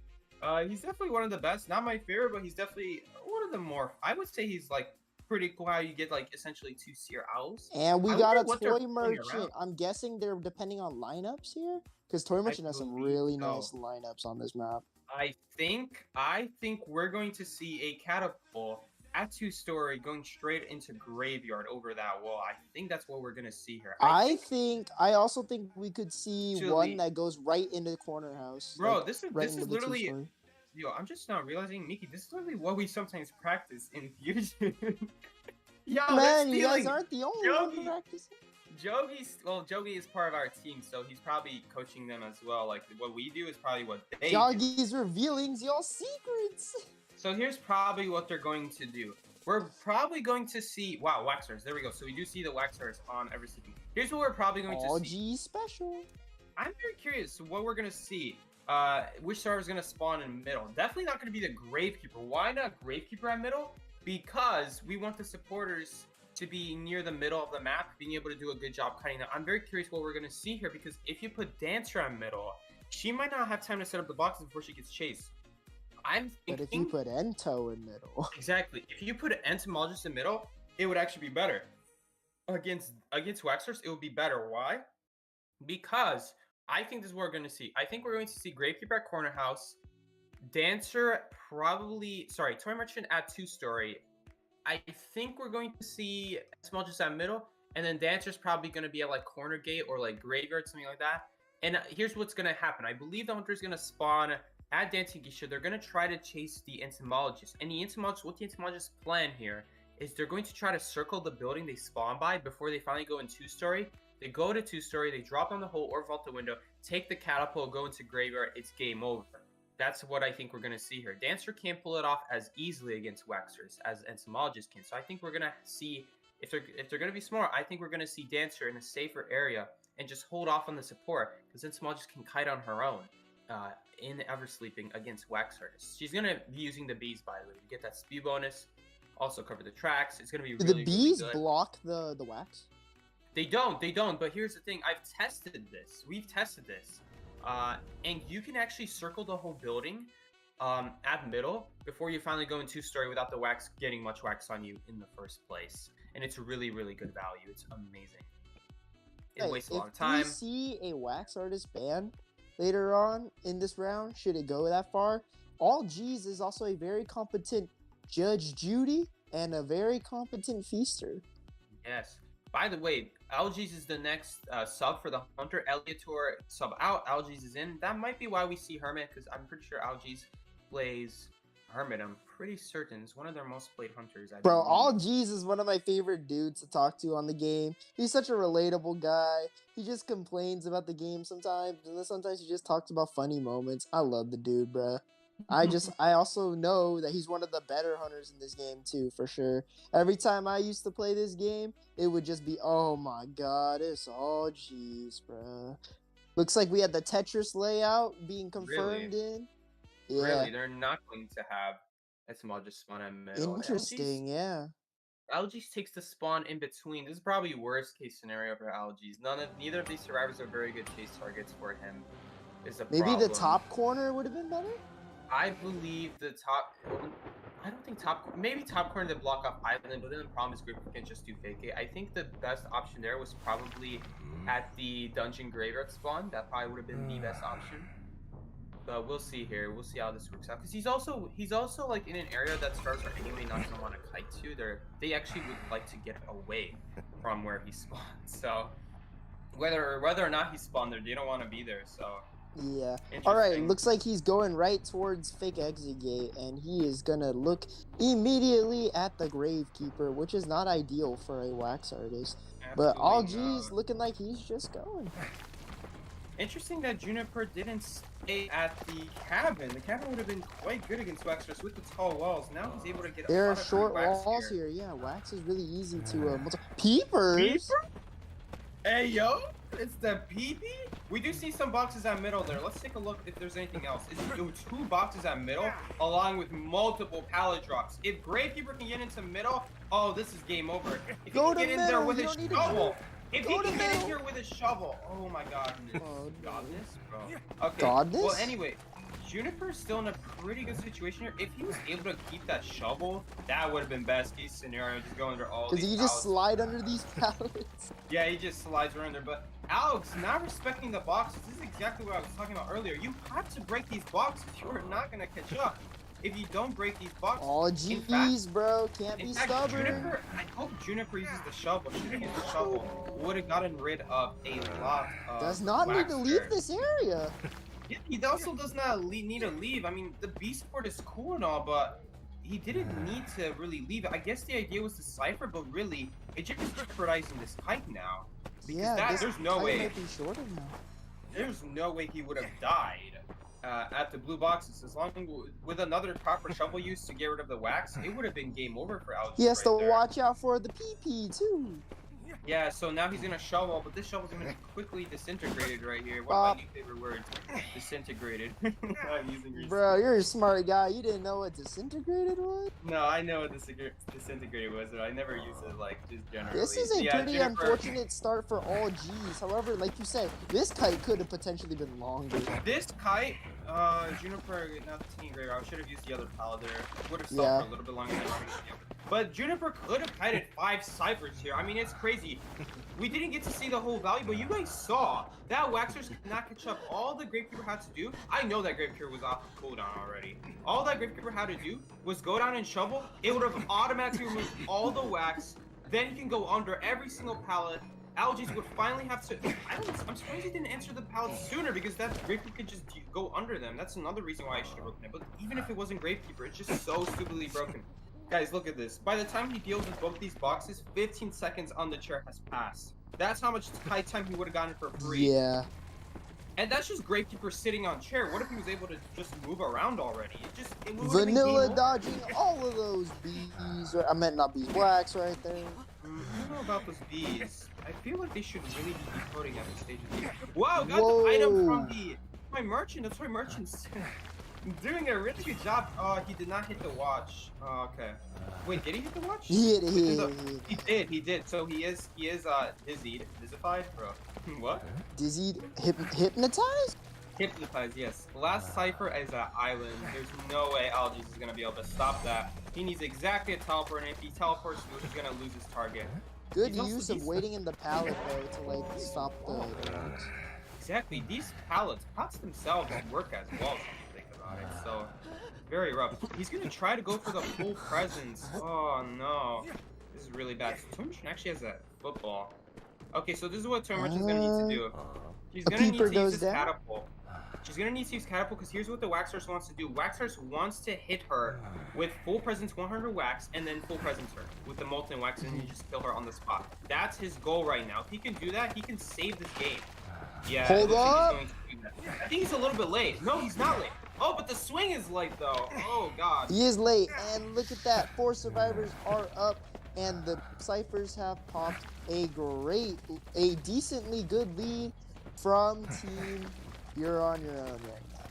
He's definitely one of the best. Not my favorite, but he's definitely one of the more. I would say he's like pretty cool. How you get like essentially 2 seer owls. And we I got wonder a what they're toy pulling merchant. around. I'm guessing they're depending on lineups here, because toy merchant has some believe really so. nice lineups on this map. I think we're going to see a catapult at 2-story going straight into graveyard over that wall. I think that's what we're gonna see here. I also think we could see Actually- one that goes right into the corner house. Bro, like, this is right this into is the literally. two-story. Yo, I'm just not realizing, Miki, this is literally what we sometimes practice in Fusion. Yo, Man, you stealing. guys aren't the only one Yogi. practicing. Jogi is part of our team, so he's probably coaching them as well. Like, what we do is probably what they do. Yogi's revealing your secrets. So here's probably what they're going to do. We're probably going to see... Wow, Waxers. There we go. So we do see the Waxers on every sleeping. Here's what we're probably going to see. G special. I'm very curious what we're going to see. Which star is going to spawn in middle. Definitely not going to be the Gravekeeper. Why not Gravekeeper at middle? Because we want the supporters to be near the middle of the map, being able to do a good job cutting them. I'm very curious what we're going to see here, because if you put Dancer at middle, she might not have time to set up the boxes before she gets chased. I'm thinking... But if you put Ento in middle, Exactly. If you put an entomologist in middle, it would actually be better. Against Waxers, it would be better. Why? Because I think this is what we're going to see. I think we're going to see Gravekeeper at corner house, Dancer probably... Sorry, Toy Merchant at 2-story. I think we're going to see entomologist at middle, and then Dancer's probably going to be at like corner gate or like graveyard, something like that. And here's what's going to happen. I believe the hunter's going to spawn at Dancing Geisha. They're going to try to chase the entomologist. And the entomologist, what the entomologist's plan here is they're going to try to circle the building they spawn by before they finally go in 2-story. They go to 2-story, they drop on the hole or vault the window, take the catapult, go into graveyard, it's game over. That's what I think we're going to see here. Dancer can't pull it off as easily against Waxers as entomologist can. So I think we're going to see, if they're going to be smart, I think we're going to see Dancer in a safer area and just hold off on the support, because entomologist can kite on her own in Eversleeping against Waxers. She's going to be using the bees, by the way, to get that speed bonus, also cover the tracks. It's going to be do really, the bees really good. block the wax? They don't, but here's the thing. I've tested this. We've tested this. And you can actually circle the whole building at middle before you finally go in 2-story without the wax getting much wax on you in the first place. And it's really, really good value. It's amazing. It wastes a lot of time. If we see a wax artist ban later on in this round, should it go that far, All G's is also a very competent Judge Judy and a very competent feaster. Yes. By the way, Algies is the next sub for the Hunter. Eliator sub out, Algies is in. That might be why we see Hermit, because I'm pretty sure Algies plays Hermit. I'm pretty certain it's one of their most played Hunters. I Bro, believe. All G's is one of my favorite dudes to talk to on the game. He's such a relatable guy. He just complains about the game sometimes, and then sometimes he just talks about funny moments. I love the dude, bro. I also know that he's one of the better hunters in this game too, for sure. Every time I used to play this game, it would just be, oh my god, it's All G's, bro. Looks like we had the Tetris layout being confirmed in. Yeah. Really, they're not going to have SML just spawn at middle. Interesting, yeah. Algies takes the spawn in between. This is probably worst case scenario for Algies. Neither of these survivors are very good chase targets for him. Is a Maybe problem. the top corner would have been better? I believe the top. I don't think maybe top corner to block off Island, but then the problem is Grip can just do fake it. I think the best option there was probably at the dungeon graveyard spawn. That probably would have been the best option. But we'll see here. We'll see how this works out. Because he's also like in an area that stars are anyway not gonna want to kite to. They actually would like to get away from where he spawned. So whether or not he spawned there, they don't want to be there. So yeah. All right. Looks like he's going right towards fake exit gate, and he is gonna look immediately at the Gravekeeper, which is not ideal for a wax artist. But All G's looking like he's just going. Interesting that Juniper didn't stay at the cabin. The cabin would have been quite good against Waxers with the tall walls. Now he's able to get. There are short walls here. Yeah, Wax is really easy to. Peepers. Hey yo, it's the PP. We do see some boxes at middle there. Let's take a look if there's anything else. It's 2 boxes at middle, along with multiple pallet drops. If Gravekeeper can get into middle, oh, this is game over. If he can get in there with his shovel. If he can get in here with a shovel, oh my godness. Godness, bro. Okay. Godness? Well, anyway, Juniper's still in a pretty good situation here. If he was able to keep that shovel, that would have been best case scenario. Just go under all these Because he just slide under these pallets. Yeah, he just slides right under. But Alex, not respecting the boxes. This is exactly what I was talking about earlier. You have to break these boxes. You are not going to catch up if you don't break these boxes. All GPs, bro. Can't be stubborn. Juniper, I hope Juniper uses the shovel. Should have used the shovel. Would have gotten rid of a lot of does not need to leave this area. Yeah, he also does not need to leave. I mean, the beast fort is cool and all, but he didn't need to really leave. I guess the idea was to cipher, but really, it's just jeopardizing this kite now. Because yeah, there's no way. Might be shorter now. There's no way he would have died at the blue boxes. As long as with another proper shovel use to get rid of the wax, it would have been game over for Alex. He has to watch out for the PP too. Yeah, so now he's gonna shovel, but this shovel's gonna be quickly disintegrated right here. One of my new favorite words, disintegrated. Bro, you're a smart guy. You didn't know what disintegrated was? No, I know what disintegrated was, but I never use it like just generally. This is a pretty unfortunate start for All G's. However, like you said, this kite could have potentially been longer. This kite, Juniper, not the team great. I should have used the other pallet there. Would have stopped for a little bit longer. But Juniper could have kited 5 ciphers here. I mean, it's crazy. We didn't get to see the whole value, but you guys saw that Waxers could not catch up. All the Gravekeeper had to do, I know that Gravekeeper was off the cooldown already. All that Gravekeeper had to do was go down and shovel. It would have automatically removed all the wax. Then you can go under every single pallet. Algies would finally have to. I'm surprised he didn't answer the pallets sooner, because that Gravekeeper could just go under them. That's another reason why I should have broken it. But even if it wasn't Gravekeeper, it's just so stupidly broken. Guys, look at this. By the time he deals with both these boxes, 15 seconds on the chair has passed. That's how much kite time he would have gotten for free. Yeah. And that's just Gravekeeper sitting on chair. What if he was able to just move around already? It Vanilla dodging all of those bees. I meant not bees. Wax right there. I don't know about those bees. I feel like they should really be decoding at this stage of the game. Wow, got the item from my merchant. That's my merchant's doing a really good job. Oh, he did not hit the watch. Oh, okay. Wait, did he hit the watch? He did. So he is dizzified, bro. What? Dizzied, hypnotized? Hypnotized, yes. Last cipher is an island. There's no way Algies is gonna be able to stop that. He needs exactly a teleport, and if he teleports, he's gonna lose his target. Good use of waiting in the pallet though to like stop the. Exactly. These pallets themselves work as well. So, very rough. He's gonna try to go for the full presence. Oh no. This is really bad. Intermission actually has a football. Okay, so this is what Intermission's gonna need to do. She's A gonna need peeper to use goes this down. catapult. She's gonna need to use catapult because here's what the Waxers wants to do. Waxers wants to hit her with full presence 100 wax and then full presence her with the molten wax and you just kill her on the spot. That's his goal right now. If he can do that, he can save this game. Yeah, Hold it looks like up. he's going to do that. I think he's a little bit late. No, he's not late. Oh, but the swing is late though. Oh god. He is late, and look at that. 4 survivors are up, and the Cyphers have popped a decently good lead from Team You're on Your Own right now.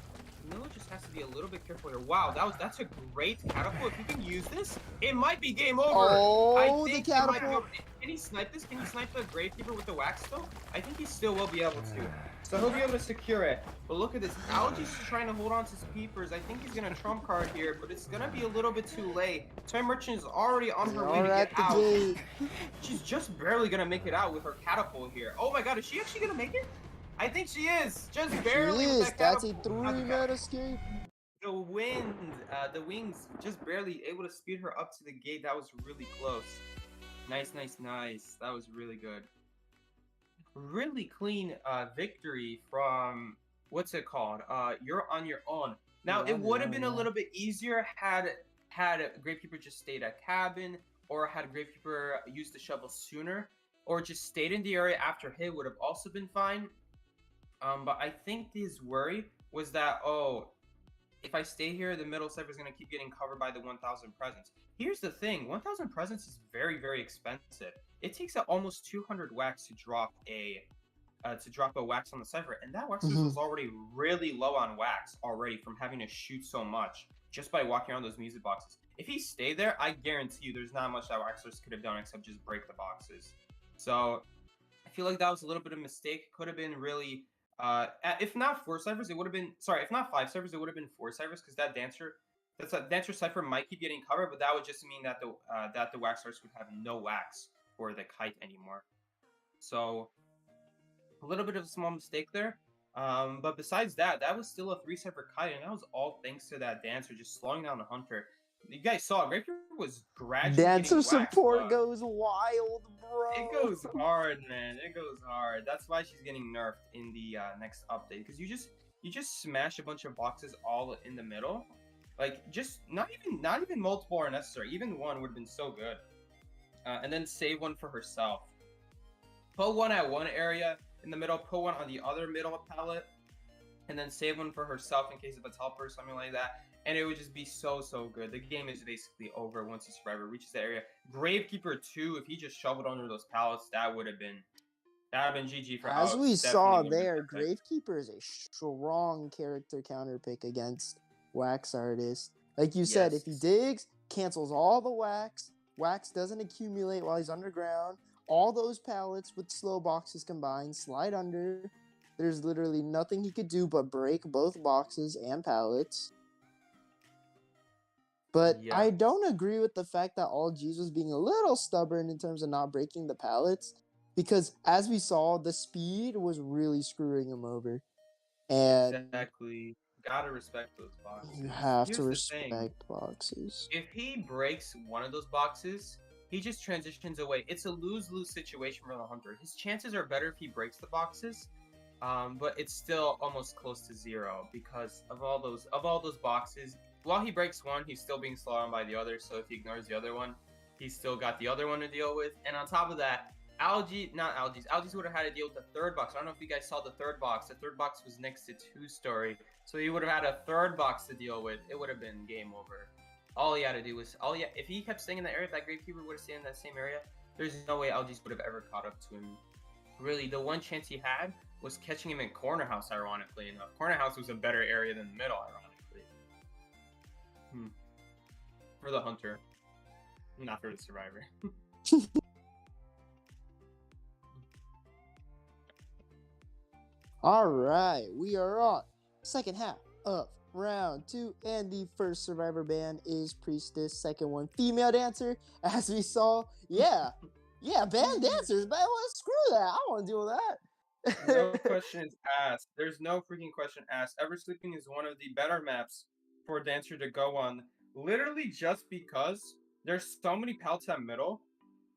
Miller just has to be a little bit careful here. Wow, that's a great catapult. If you can use this, it might be game over. Oh, I the think he might be catapult. able- Can he snipe this? Can he snipe the Gravekeeper with the wax though? I think he still will be able to. So he'll be able to secure it. But look at this. Algae's trying to hold on to his peepers. I think he's gonna trump card here, but it's gonna be a little bit too late. Time Merchant is already on her way to They're get at the out. gate. She's just barely gonna make it out with her catapult here. Oh my god, is she actually gonna make it? I think she is. Just barely. She with is. that That's a catapult. 3-man escape. The wings, just barely able to speed her up to the gate. That was really close. Nice. That was really good. Really clean victory from, what's it called? You're on your own. Now, You're it on your would have own, been a yeah. little bit easier had Gravekeeper just stayed at cabin, or had Gravekeeper used the shovel sooner, or just stayed in the area after hit would have also been fine. But I think his worry was that, oh, if I stay here, the middle Cypher is going to keep getting covered by the 1,000 presents. Here's the thing, 1,000 presents is very, very expensive. It takes almost 200 wax to drop a wax on the Cypher, and that wax was already really low on wax already from having to shoot so much just by walking around those music boxes. If he stayed there, I guarantee you there's not much that Waxers could have done except just break the boxes. So I feel like that was a little bit of a mistake. Could have been really, if not 4 ciphers, it would have been, sorry, if not 5 ciphers, it would have been 4 ciphers because that dancer cipher might keep getting covered, but that would just mean that the Waxers would have no wax for the kite anymore. So a little bit of a small mistake there. But besides that, that was still a 3 cipher kite, and that was all thanks to that dancer just slowing down the hunter. You guys saw, Gravekeeper was gradually Dancer getting waxed, support but goes wild, bro. it goes hard, man. It goes hard. That's why she's getting nerfed in the next update, because you just smash a bunch of boxes all in the middle. Like, just not even multiple are necessary. Even one would have been so good. And then save one for herself. Put one at one area in the middle, put one on the other middle pallet, and then save one for herself in case of a teleport or something like that. And it would just be so good. The game is basically over once the survivor reaches that area. Gravekeeper 2, if he just shoveled under those pallets, that would have been GG for As Alex. we saw Definitely there, would've been perfect. Gravekeeper is a strong character counter pick against Wax Artist. Like you said, if he Yes. digs, cancels all the wax, wax doesn't accumulate while he's underground, all those pallets with slow boxes combined slide under. There's literally nothing he could do but break both boxes and pallets. But Yeah. I don't agree with the fact that All G's was being a little stubborn in terms of not breaking the pallets, because as we saw, the speed was really screwing him over. And Exactly. Gotta respect those boxes. you have Here's to the respect thing. boxes. If he breaks one of those boxes, he just transitions away. It's a lose-lose situation for the hunter. His chances are better if he breaks the boxes, but it's still almost close to 0 because of all those boxes. While he breaks one, he's still being slowed on by the other. So if he ignores the other one, he's still got the other one to deal with. And on top of that, Algae would have had to deal with the third box. I don't know if you guys saw the third box. The third box was next to 2-story, so he would have had a third box to deal with. It would have been game over. All he had to do was if he kept staying in the area, if that Gravekeeper would have stayed in that same area, there's no way Algae would have ever caught up to him. Really, the one chance he had was catching him in Corner House, ironically enough. Corner House was a better area than the middle, ironically. For the hunter, not for the survivor. All right, we are on second half of round 2, and the first survivor ban is Priestess. Second one, female dancer. As we saw, yeah, ban dancers, but screw that. I don't want to deal with that. No questions asked. There's no freaking question asked. Ever Sleeping is one of the better maps for a dancer to go on. Literally just because there's so many pallets at middle.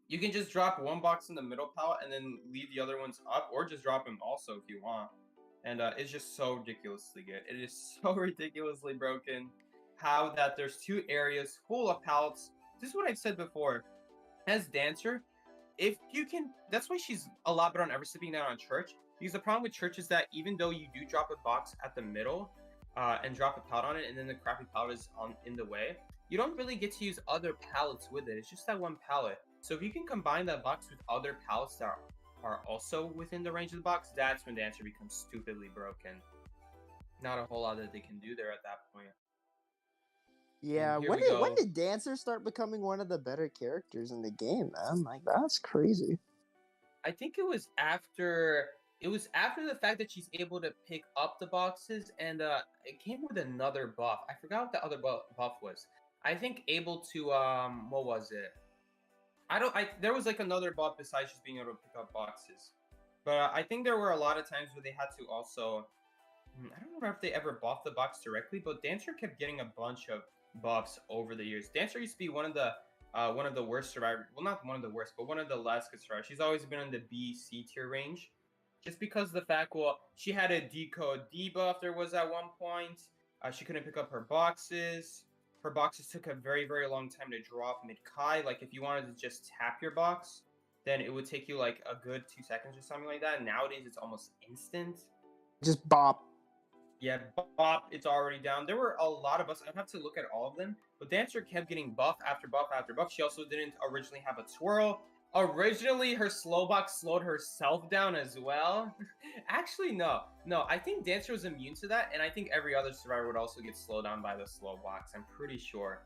you can just drop one box in the middle palette and then leave the other ones up, or just drop them also if you want. And it's just so ridiculously good. It is so ridiculously broken. How that there's 2 areas full of palettes. This is what I've said before. As Dancer, if you can, that's why she's a lot better on ever sleeping down on Church. Because the problem with Church is that even though you do drop a box at the middle and drop a palette on it, and then the crappy palette is in the way, you don't really get to use other palettes with it. It's just that one palette. So if you can combine that box with other palettes that are also within the range of the box, that's when Dancer becomes stupidly broken. Not a whole lot that they can do there at that point. Yeah, here when we did go. Dancer start becoming one of the better characters in the game, man? Like, that's crazy. I think it was after the fact that she's able to pick up the boxes, and it came with another buff. I forgot what the other buff was. I think able to what was it? There was like another buff besides just being able to pick up boxes. But I think there were a lot of times where they had to also I don't remember if they ever buffed the box directly, but Dancer kept getting a bunch of buffs over the years. Dancer used to be one of the worst survivors. Well, not one of the worst, but one of the less good survivors. She's always been in the B, C tier range. Just because of the fact, well, she had a decode debuff there was at one point. She couldn't pick up her boxes. Her boxes took a very, very long time to drop mid-Kai. Like, if you wanted to just tap your box, then it would take you, like, a good 2 seconds or something like that. Nowadays, it's almost instant. Just bop. Yeah, bop, it's already down. There were a lot of us. I'd have to look at all of them. But Dancer kept getting buff after buff after buff. She also didn't originally have a twirl. Originally, her slow box slowed herself down as well. Actually, no. No, I think Dancer was immune to that. And I think every other survivor would also get slowed down by the slow box. I'm pretty sure.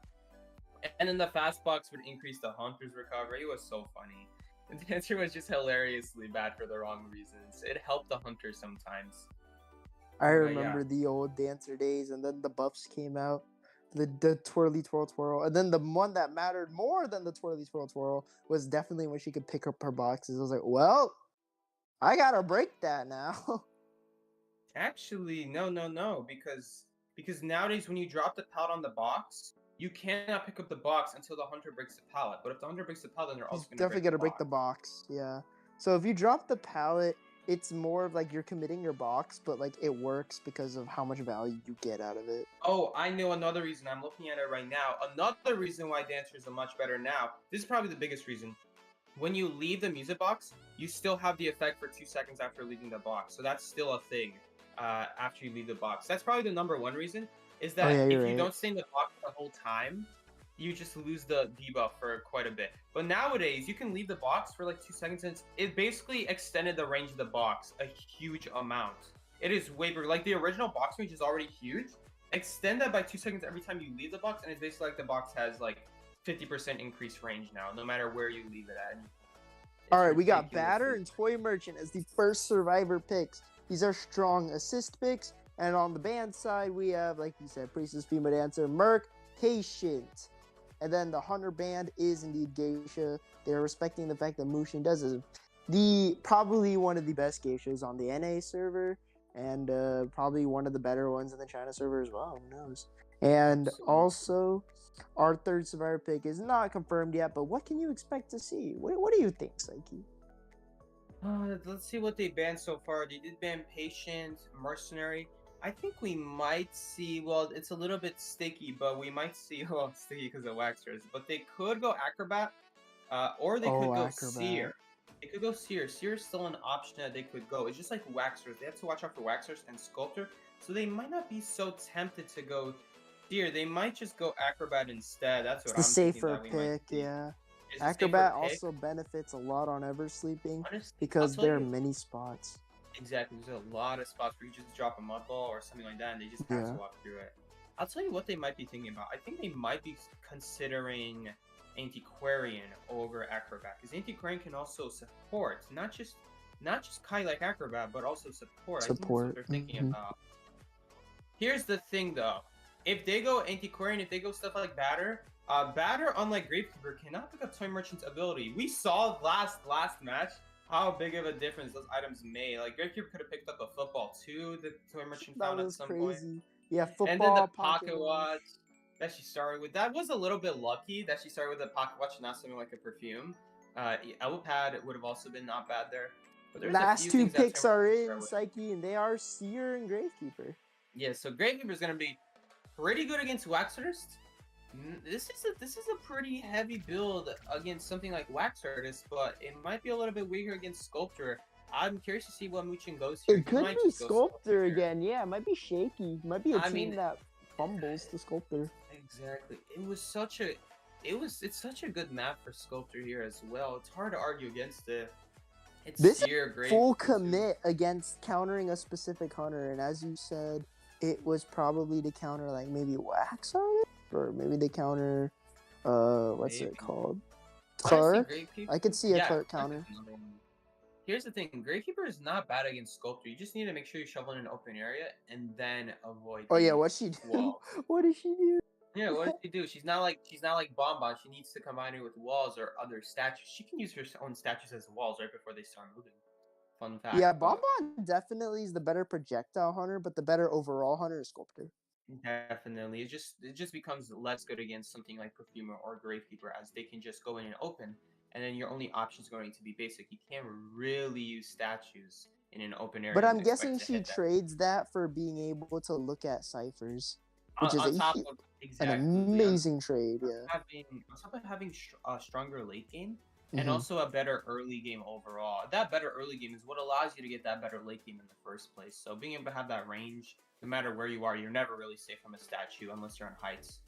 And then the fast box would increase the Hunter's recovery. It was so funny. Dancer was just hilariously bad for the wrong reasons. It helped the Hunter sometimes. I remember the old Dancer days, and then the buffs came out. The twirly twirl twirl, and then the one that mattered more than the twirly twirl twirl was definitely when she could pick up her boxes. I was like, well, I gotta break that now. Actually, no, because nowadays when you drop the pallet on the box, you cannot pick up the box until the Hunter breaks the pallet. But if the Hunter breaks the pallet, then they're also Definitely gotta break the box. Yeah. So if you drop the pallet, it's more of like you're committing your box, but like it works because of how much value you get out of it. Oh, I know another reason. I'm looking at it right now. Another reason why Dancer is a much better now. This is probably the biggest reason. When you leave the music box, you still have the effect for 2 seconds after leaving the box. So that's still a thing after you leave the box. That's probably the number one reason. Is that if you don't stay in the box the whole time, you just lose the debuff for quite a bit. But nowadays, you can leave the box for like 2 seconds, and it basically extended the range of the box a huge amount. It is way bigger. Like the original box range is already huge. Extend that by 2 seconds every time you leave the box, and it's basically like the box has like 50% increased range now, no matter where you leave it at. All right, we got Batter and Toy Merchant as the first survivor picks. These are strong assist picks. And on the band side, we have, like you said, Priestess, Female Dancer, Merc, Patient. And then the Hunter band is indeed Geisha. They're respecting the fact that Mushin does is probably one of the best Geishas on the NA server, and probably one of the better ones in the China server as well. Who knows? And also, our third survivor pick is not confirmed yet, but what can you expect to see? What do you think, Sikey? Let's see what they banned so far. They did ban Patient, Mercenary. I think we might see, well, it's a little bit sticky, but we might see, well, sticky because of Waxers, but they could go Acrobat, or they could go Seer. They could go Seer. Seer is still an option that they could go. It's just like Waxers. They have to watch out for Waxers and Sculptor, so they might not be so tempted to go Seer. They might just go Acrobat instead. That's what I'm thinking. Safer pick, yeah. Acrobat also benefits a lot on Eversleeping because there are many spots. Exactly, there's a lot of spots where you just drop a mud ball or something like that, and they just have to walk through it. I'll tell you what they might be thinking about. I think they might be considering Antiquarian over Acrobat, because Antiquarian can also support, not just Kai like Acrobat, but also support. I think that's what they're thinking about. Here's the thing, though: if they go Antiquarian, if they go stuff like Batter, Batter, unlike Gravekeeper, cannot pick up Toy Merchant's ability. We saw last match how big of a difference those items made. Like, Gravekeeper could have picked up a football too, the Toy Merchant found at some point. Yeah, football. And then the pocket watch that she started with. That was a little bit lucky that she started with a pocket watch and not something like a perfume. Elbow pad would have also been not bad there. But there's a Last few two things that picks are Tournament can in, start with. Sikey, and they are Seer and Gravekeeper. Yeah, so Gravekeeper is gonna be pretty good against Waxhurst. This is a pretty heavy build against something like Waxhurst, but it might be a little bit weaker against Sculptor. I'm curious to see what Muchin goes here. It He could might be just go Sculptor again. Yeah, it might be shaky. It might be a I team mean- that fumbles to Sculptor. Exactly. It's such a good map for Sculptor here as well. It's hard to argue against it. It's This is Seer, Gravekeeper, Full too. commit against countering a specific hunter, and as you said, it was probably to counter like maybe Wax Artist, or maybe to counter what's Maybe. it called? Honestly, Clark. Gravekeeper- I could see a yeah, Clark Clark counter. is another one. Here's the thing, Gravekeeper is not bad against Sculptor. You just need to make sure you shovel in an open area and then avoid. Oh yeah, the what'd she do? wall. What did she do? Yeah, what does she do? She's not like Bonbon. She needs to combine it with walls or other statues. She can use her own statues as walls right before they start moving. Fun fact. Yeah, but Bonbon definitely is the better projectile hunter, but the better overall hunter is Sculptor. Definitely, it just becomes less good against something like Perfumer or Gravekeeper, as they can just go in and open, and then your only option is going to be basic. You can't really use statues in an open area. But I'm and expect guessing to she hit that. trades that for being able to look at ciphers, which is on top a, of an exactly amazing trade. Yeah. on top of having a stronger late game and Mhm. also a better early game overall. That better early game is what allows you to get that better late game in the first place. So being able to have that range, no matter where you are, you're never really safe from a statue unless you're on heights.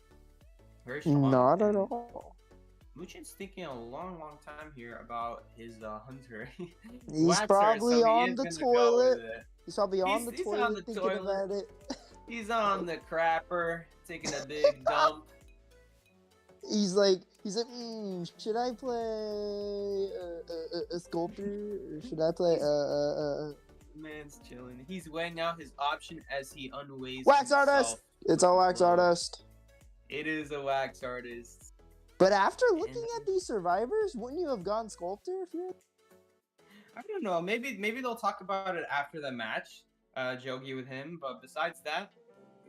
Very strong. Not at and all. Muchin's thinking a long time here about his hunter. He's Waxer, probably so he on is the gonna go with toilet. it. He's probably on He's- the he's on toilet the thinking toilet. about it. He's on the crapper, taking a big dump. He's like, should I play a sculptor or should I play Man's chilling. He's weighing out his option as he unweighs Wax himself. Artist? It's a Wax Whoa. Artist. It is a Wax Artist. But after looking And- at these survivors, wouldn't you have gone sculptor if you? I don't know. Maybe they'll talk about it after the match. Jogi with him. But besides that,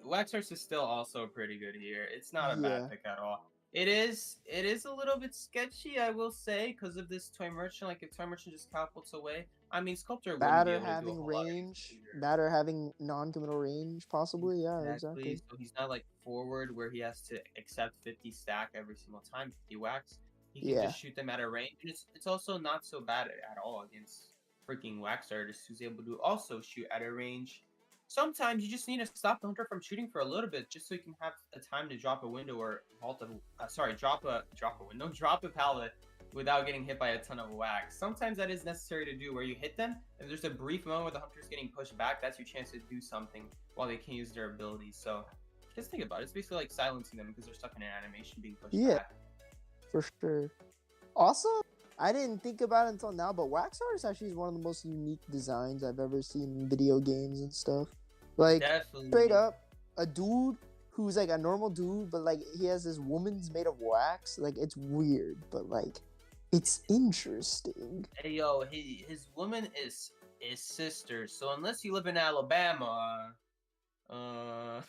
Wax Artist is still also pretty good here. It's not a Yeah. bad pick at all. It is a little bit sketchy, I will say, because of this toy merchant. Like if toy merchant just catapults away, I mean Sculptor wouldn't be Batter able to do a having whole lot range, against either. batter having non-committal range, possibly. Yeah, exactly. So he's not like forward where he has to accept 50 stack every single time, 50 wax. He can Yeah. just shoot them at a range. And it's also not so bad at all against freaking Wax Artist, who's able to also shoot at a range. Sometimes you just need to stop the hunter from shooting for a little bit, just so you can have a time to drop a window or drop a pallet without getting hit by a ton of wax. Sometimes that is necessary to do, where you hit them and there's a brief moment where the hunter's getting pushed back. That's your chance to do something while they can't use their abilities. So just think about it. It's basically like silencing them because they're stuck in an animation being pushed Yeah. back. For sure. Also, I didn't think about it until now, but Wax Artist actually is one of the most unique designs I've ever seen in video games and stuff. Like, Definitely. straight up, a dude who's like a normal dude, but like he has his woman's made of wax. Like, it's weird, but like, it's interesting. Hey yo, his woman is sister. So unless you live in Alabama, I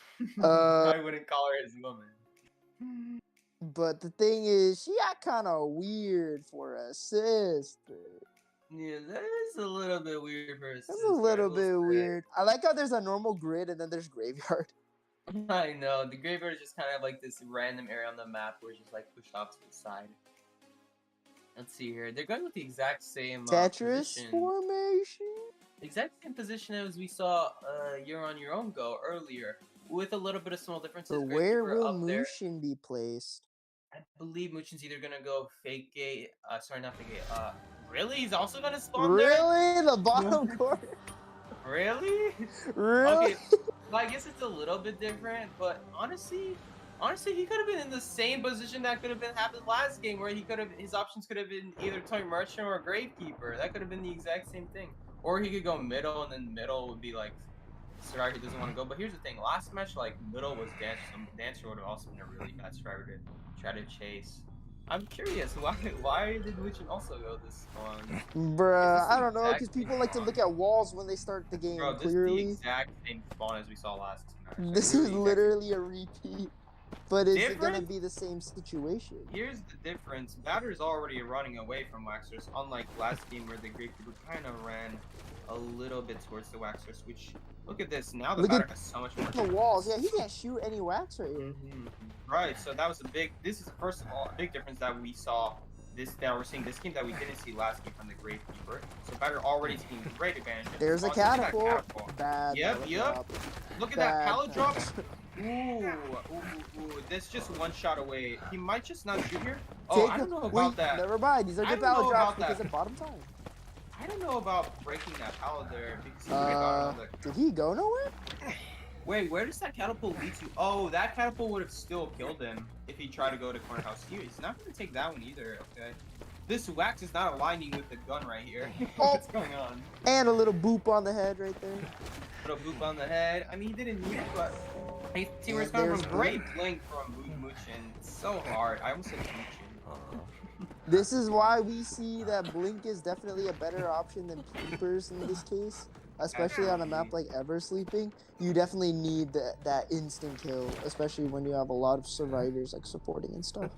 wouldn't call her his woman. But the thing is, she got kind of weird for a sister. Yeah, that is a little bit weird for a That's sister, a I little will bit say. weird. I like how there's a normal grid and then there's graveyard. I know, the graveyard is just kind of like this random area on the map where it's just like pushed off to the side. Let's see here. They're going with the exact same Tetris position. formation. Exact same position as we saw You're on Your Own go earlier, with a little bit of small differences. But where Gravekeeper will up there. Mushin be placed? I believe Muchin's either gonna go fake gate. Sorry, not fake gate. Really? He's also gonna spawn there? Really? The bottom corner? Really? Really? Okay, well, I guess it's a little bit different, but honestly, he could have been in the same position that could have been happened last game, where his options could have been either Toy Merchant or Gravekeeper. That could have been the exact same thing. Or he could go middle, and then middle would be like Strider who doesn't want to go. But here's the thing: last match, like middle was Dancer. Dancer would have also been a really bad Strider to try to chase. I'm curious, why did Muchin also go this spawn? Bruh, Is this I don't know, the because exact people same like to spawn? look at walls when they start the game, Bro, this is the clearly. exact same spawn as we saw last match. This is literally a repeat. But is it gonna Different? be the same situation? Here's the difference. Batter's already running away from Waxers, unlike last game where the Grapekeeper kind of ran a little bit towards the Waxers, which, look at this, now the Look Batter at has so much more the walls. Yeah, he can't shoot any wax right here. Right, so that was this is first of all a big difference that we saw that we're seeing this game that we didn't see last game from the Grapekeeper. So Batter already taking great advantage. of There's this. a Oh, look at that catapult. Bad. Yep, pallet yep. drop. Look at Bad that pallet drop. pallet. Ooh. That's just one shot away. He might just not shoot here. Oh, Take I don't the- know about wait, that. Never mind. These are I good don't know pallet drops about because that. of bottom time. I don't know about breaking that pallet there because he would have gotten all the... Did he go nowhere? Wait, where does that catapult lead to? Oh, that catapult would have still killed him if he tried to go to corner house here. He's not going to take that one either, okay? This wax is not aligning with the gun right here. What's going on? And a little boop on the head right there. Little boop on the head. I mean, he didn't need it, but I see where it's And coming there's from. Great blink from Muchin. It's so hard. I almost said Muchin. This is why we see that Blink is definitely a better option than Peepers in this case. Especially on a map like Ever Sleeping. You definitely need that instant kill, especially when you have a lot of survivors like supporting and stuff.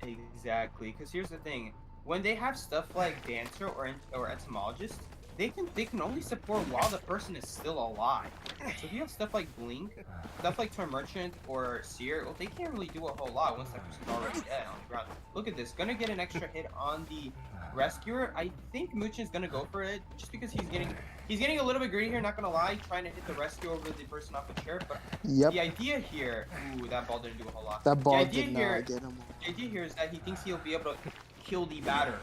Exactly, because here's the thing: when they have stuff like Dancer or Etymologist, they can only support while the person is still alive. So if you have stuff like Blink, stuff like Toy Merchant or Seer, well, they can't really do a whole lot once that person's already dead on the ground. Look at this, gonna get an extra hit on the Rescuer. I think Muchin's gonna go for it just because he's getting a little bit greedy here. Not gonna lie, trying to hit the rescue over the person off the chair. But Yep. the idea here, ooh, that ball didn't do a whole lot. That ball the idea did here, not get him. The idea here is that he thinks he'll be able to kill the Batter.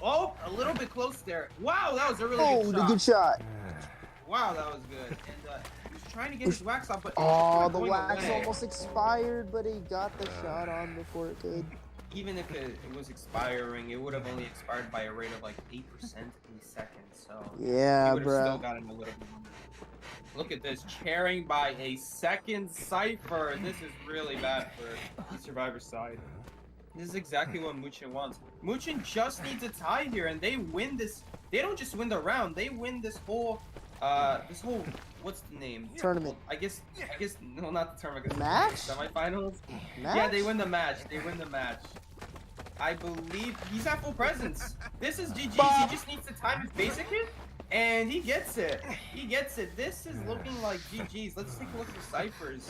Oh, a little bit close there. Wow, that was a really Oh, good the shot. good shot. Wow, that was good. And he was trying to get his wax off, but Oh, it's the going wax away. almost expired, but he got the shot on before it could. Even if it was expiring, it would have only expired by a rate of like 8% a second. So Yeah, he would have still bro. gotten a little bit more. Look at this, chairing by a second Cypher. This is really bad for the Survivor side. This is exactly what Muchin wants. Muchin just needs a tie here, and they win this. They don't just win the round; they win this whole, what's the name? Tournament. I guess, no, not the tournament. 'Cause Match? Semifinals. Match? Yeah, they win the match. They win the match. I believe he's at full presence. This is GG's. He just needs to time his basic hit, and he gets it. He gets it. This is looking like GG's. Let's take a look at the ciphers.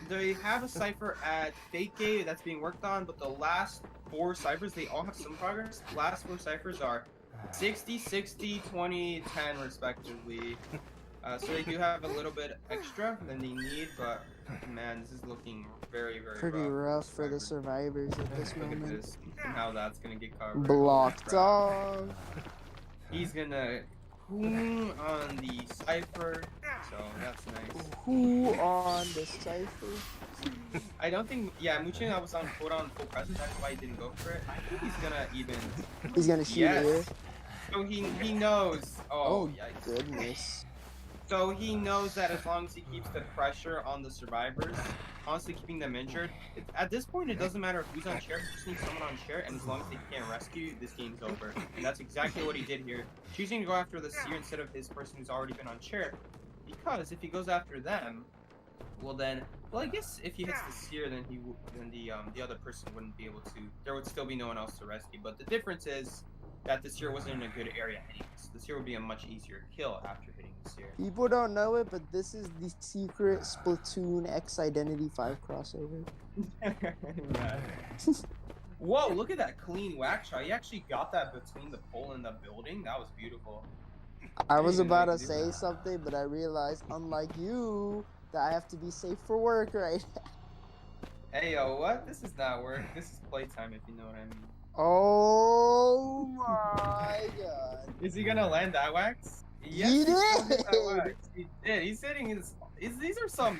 They have a cipher at Fake Gate that's being worked on, but the last 4 ciphers, they all have some progress. The last 4 ciphers are 60, 60, 20, 10 respectively. So they do have a little bit extra than they need, but man, this is looking very, very Pretty rough for the survivors at this Look at moment. this, and how that's gonna get covered. Blocked Crap. off. He's gonna boom on the cipher, so that's nice. Who on the cipher? I don't think, yeah, Muchin was on full presence, that's why he didn't go for it. I think he's gonna even, He's gonna shoot it here. so he knows, Oh, yikes. goodness. So he knows that as long as he keeps the pressure on the survivors, constantly keeping them injured, at this point it doesn't matter who's on chair, he just needs someone on chair, and as long as they can't rescue, this game's over. And that's exactly what he did here, choosing to go after the Seer instead of his person who's already been on chair, because if he goes after them, well I guess if he hits the Seer, then the other person wouldn't be able to, there would still be no one else to rescue, but the difference is that the Seer wasn't in a good area anyways. The Seer would be a much easier kill after hitting the Seer. People don't know it, but this is the secret Splatoon X Identity 5 crossover. Whoa, look at that clean wax shot. He actually got that between the pole and the building. That was beautiful. I was didn't know about you to could do say that. something, but I realized, unlike you, that I have to be safe for work right now. Hey, yo, what? This is not work. This is playtime, if you know what I mean. Oh my god. Is he gonna land that wax? He still hit did! that wax. He did. He's hitting these are some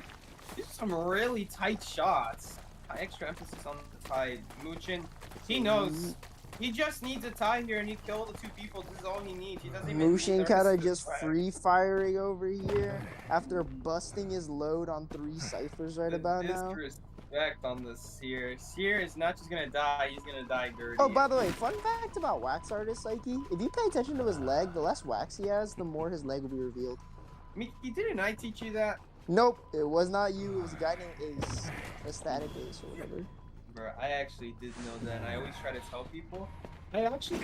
really tight shots. Extra emphasis on the tie. Muchin, he knows. He just needs a tie here, and he killed the 2 people. This is all he needs. He doesn't even need Mushin the kinda rest of just the free firing over here after busting his load on 3 ciphers right about now. Disrespect on the Seer. Seer is not just gonna die, he's gonna die dirty. Oh, by the way, fun fact about wax artist Sikey: if you pay attention to his leg, the less wax he has, the more his leg will be revealed. Miki, didn't I teach you that? Nope, it was not you. It was a guy named Ace, a static Ace or whatever. Bro, I actually did know that, and I always try to tell people. I actually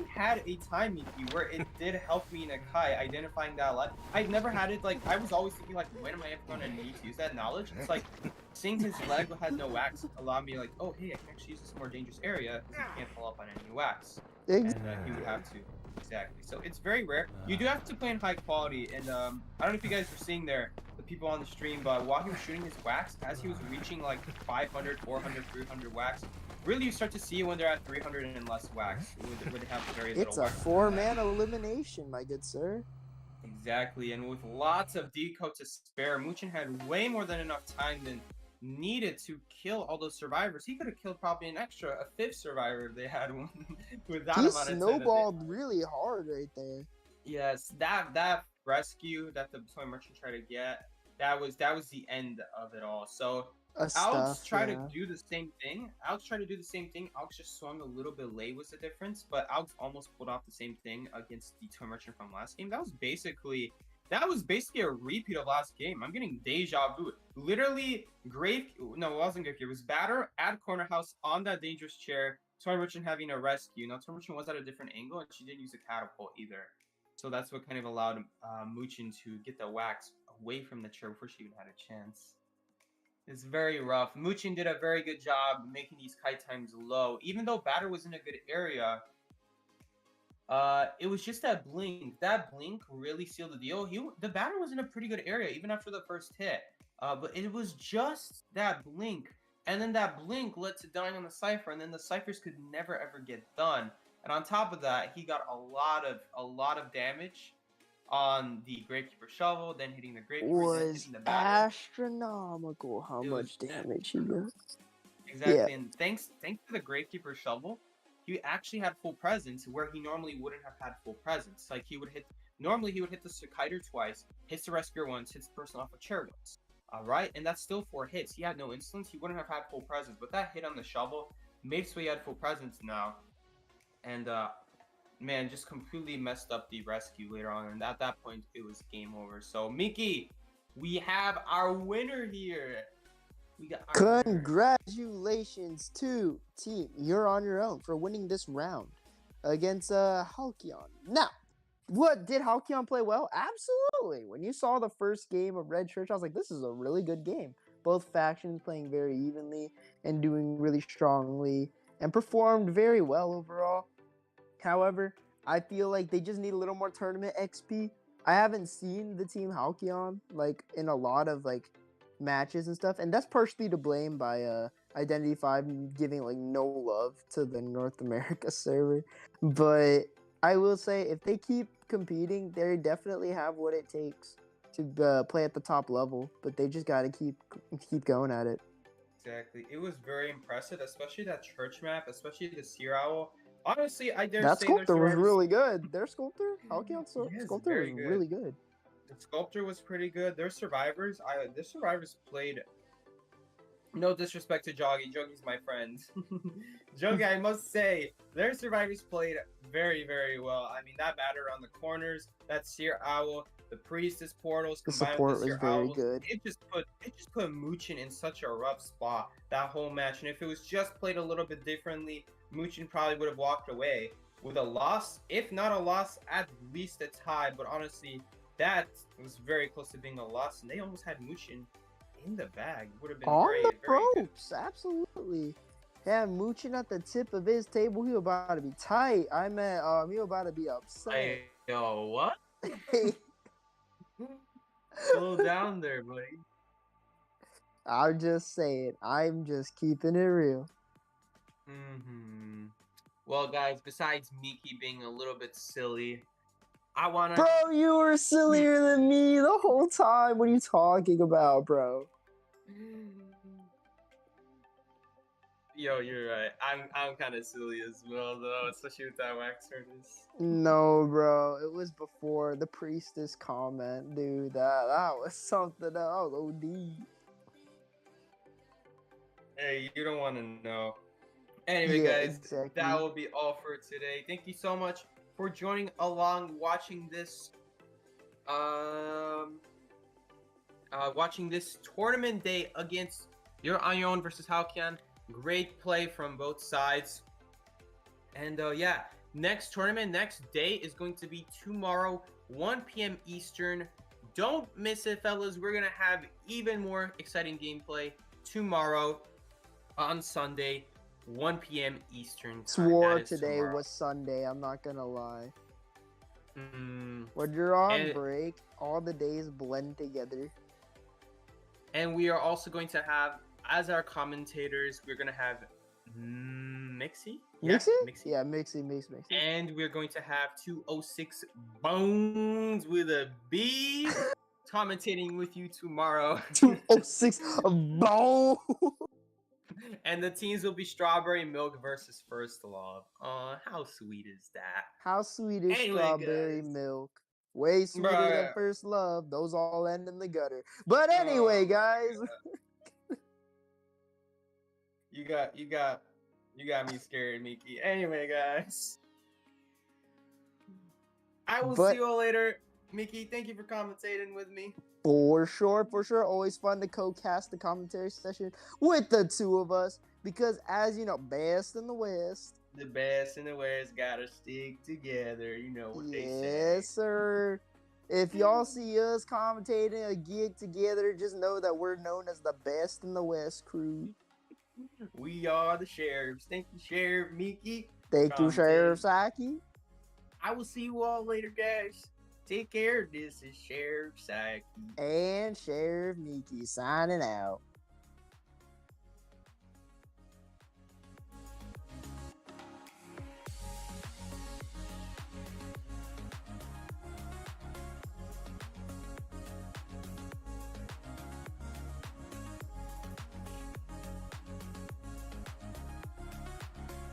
had a time, Miki, where it did help me in a Kai identifying that a lot. I've never had it like I was always thinking like, when am I ever gonna need to use that knowledge? It's like seeing his leg had no wax allowed me like, oh hey, I can actually use this more dangerous area because he can't follow up on any wax, and he would have to. Exactly. So it's very rare. You do have to play in high quality, and I don't know if you guys were seeing there the people on the stream, but while he was shooting his wax, as he was reaching like 500, 400, 300 wax, really you start to see when they're at 300 and less wax, where they have very little It's a wax. 4-man elimination, my good sir. Exactly, and with lots of deco to spare, Muchin had way more than enough time than needed to kill all those survivors. He could have killed probably a fifth survivor if they had one with that He amount of time. snowballed really hard right there. Yes, that rescue that the toy merchant tried to get, that was the end of it all. So Alex tried to do the same thing. Alex just swung a little bit late was the difference, but Alex almost pulled off the same thing against the toy merchant from last game. That was basically a repeat of last game. I'm getting deja vu. Literally, it wasn't Grave. It was Batter at corner house on that dangerous chair. Toy merchant having a rescue. Now toy merchant was at a different angle, and she didn't use a catapult either. So that's what kind of allowed Muchin to get the wax away from the chair before she even had a chance. It's very rough. Muchin did a very good job making these kite times low. Even though Batter was in a good area, it was just that blink. That blink really sealed the deal. The Batter was in a pretty good area even after the first hit. But it was just that blink. And then that blink led to dying on the Cypher, and then the Cyphers could never ever get done. And on top of that, he got a lot of damage on the Gravekeeper shovel, then hitting the Gravekeeper, then hitting the Batter. Astronomical how much damage he got. Exactly, Yeah. and thanks to the Gravekeeper shovel, he actually had full presence where he normally wouldn't have had full presence. Like he would hit the Sikey twice, hits the Rescuer once, hits the person off a chair once. Alright, and that's still 4 hits. He had no instance, he wouldn't have had full presence, but that hit on the shovel made so he had full presence now. And man, just completely messed up the rescue later on, and at that point it was game over. So Miki, we have our winner here. We got our Congratulations to team. You're on your own for winning this round against Halcyon. Now, what did Halcyon play well? Absolutely. When you saw the first game of Red Church, I was like, this is a really good game. Both factions playing very evenly and doing really strongly and performed very well overall. However, I feel like they just need a little more tournament XP. I haven't seen the team Halcyon like in a lot of like matches and stuff, and that's partially to blame by Identity 5 giving like no love to the North America server. But I will say if they keep competing, they definitely have what it takes to play at the top level, but they just got to keep going at it. Exactly. It was very impressive, especially that church map, especially the Seer Owl. Honestly, I dare That say sculptor was really good. Their sculptor, Halcyon sculptor was really good. The sculptor was pretty good. Their survivors played. No disrespect to Joggy. Joggy's my friend. Joggy, I must say, their survivors played very, very well. I mean, that Batter on the corners, that Seer Owl, the Priestess portals, The combined support with the was Seer very Owls, good. It just put Muchin in such a rough spot that whole match. And if it was just played a little bit differently, Muchin probably would have walked away with a loss. If not a loss, at least a tie. But honestly, that was very close to being a loss, and they almost had Muchin in the bag. Would have been On very, the very good. ropes, absolutely. Yeah, Muchin at the tip of his table. He was about to be tight. I meant, he was about to be upset. Yo, what? Slow down there, buddy. I'm just saying. I'm just keeping it real. Well, guys, besides Miki being a little bit silly, I wanna. Bro, you were sillier than me the whole time. What are you talking about, bro? Yo, you're right. I'm kind of silly as well, though, especially with that wax harness. No, bro. It was before the priestess comment, dude. That was something else. OD. Hey, you don't want to know. Anyway, Yeah, guys, exactly. that will be all for today. Thank you so much for joining along, watching this watching this tournament day against your Ion versus Halcyon. Great play from both sides. And yeah, next tournament, next day is going to be tomorrow, 1 p.m. Eastern. Don't miss it, fellas. We're going to have even more exciting gameplay tomorrow on Sunday, 1 p.m. Eastern time. Swore That is today tomorrow. was Sunday. I'm not gonna lie. Mm, When you're on And- break, all the days blend together. And we are also going to have, as our commentators, we're going to have Mixie? Mixie? Mixie. Yeah, Mixie. And we're going to have 206 Bones with a B commentating with you tomorrow. 206 bone. And the teams will be Strawberry Milk versus First Love. How sweet is that? How sweet is Anyway, strawberry guys. milk? Way sweeter than Bruh. first love. Those all end in the gutter. But anyway, Oh, guys. You got me scared, Miki. Anyway, guys. I will But- see you all later. Miki, thank you for commentating with me. For sure. Always fun to co-cast the commentary session with the two of us. Because as you know, best in the West. The best in the West gotta stick together. You know what they say. Yes, sir. If y'all see us commentating a gig together, just know that we're known as the best in the West crew. We are the sheriffs. Thank you, Sheriff Miki. Thank you, Commentating. Sheriff Saki. I will see you all later, guys. Take care. This is Sheriff Sikey. And Sheriff Miki signing out.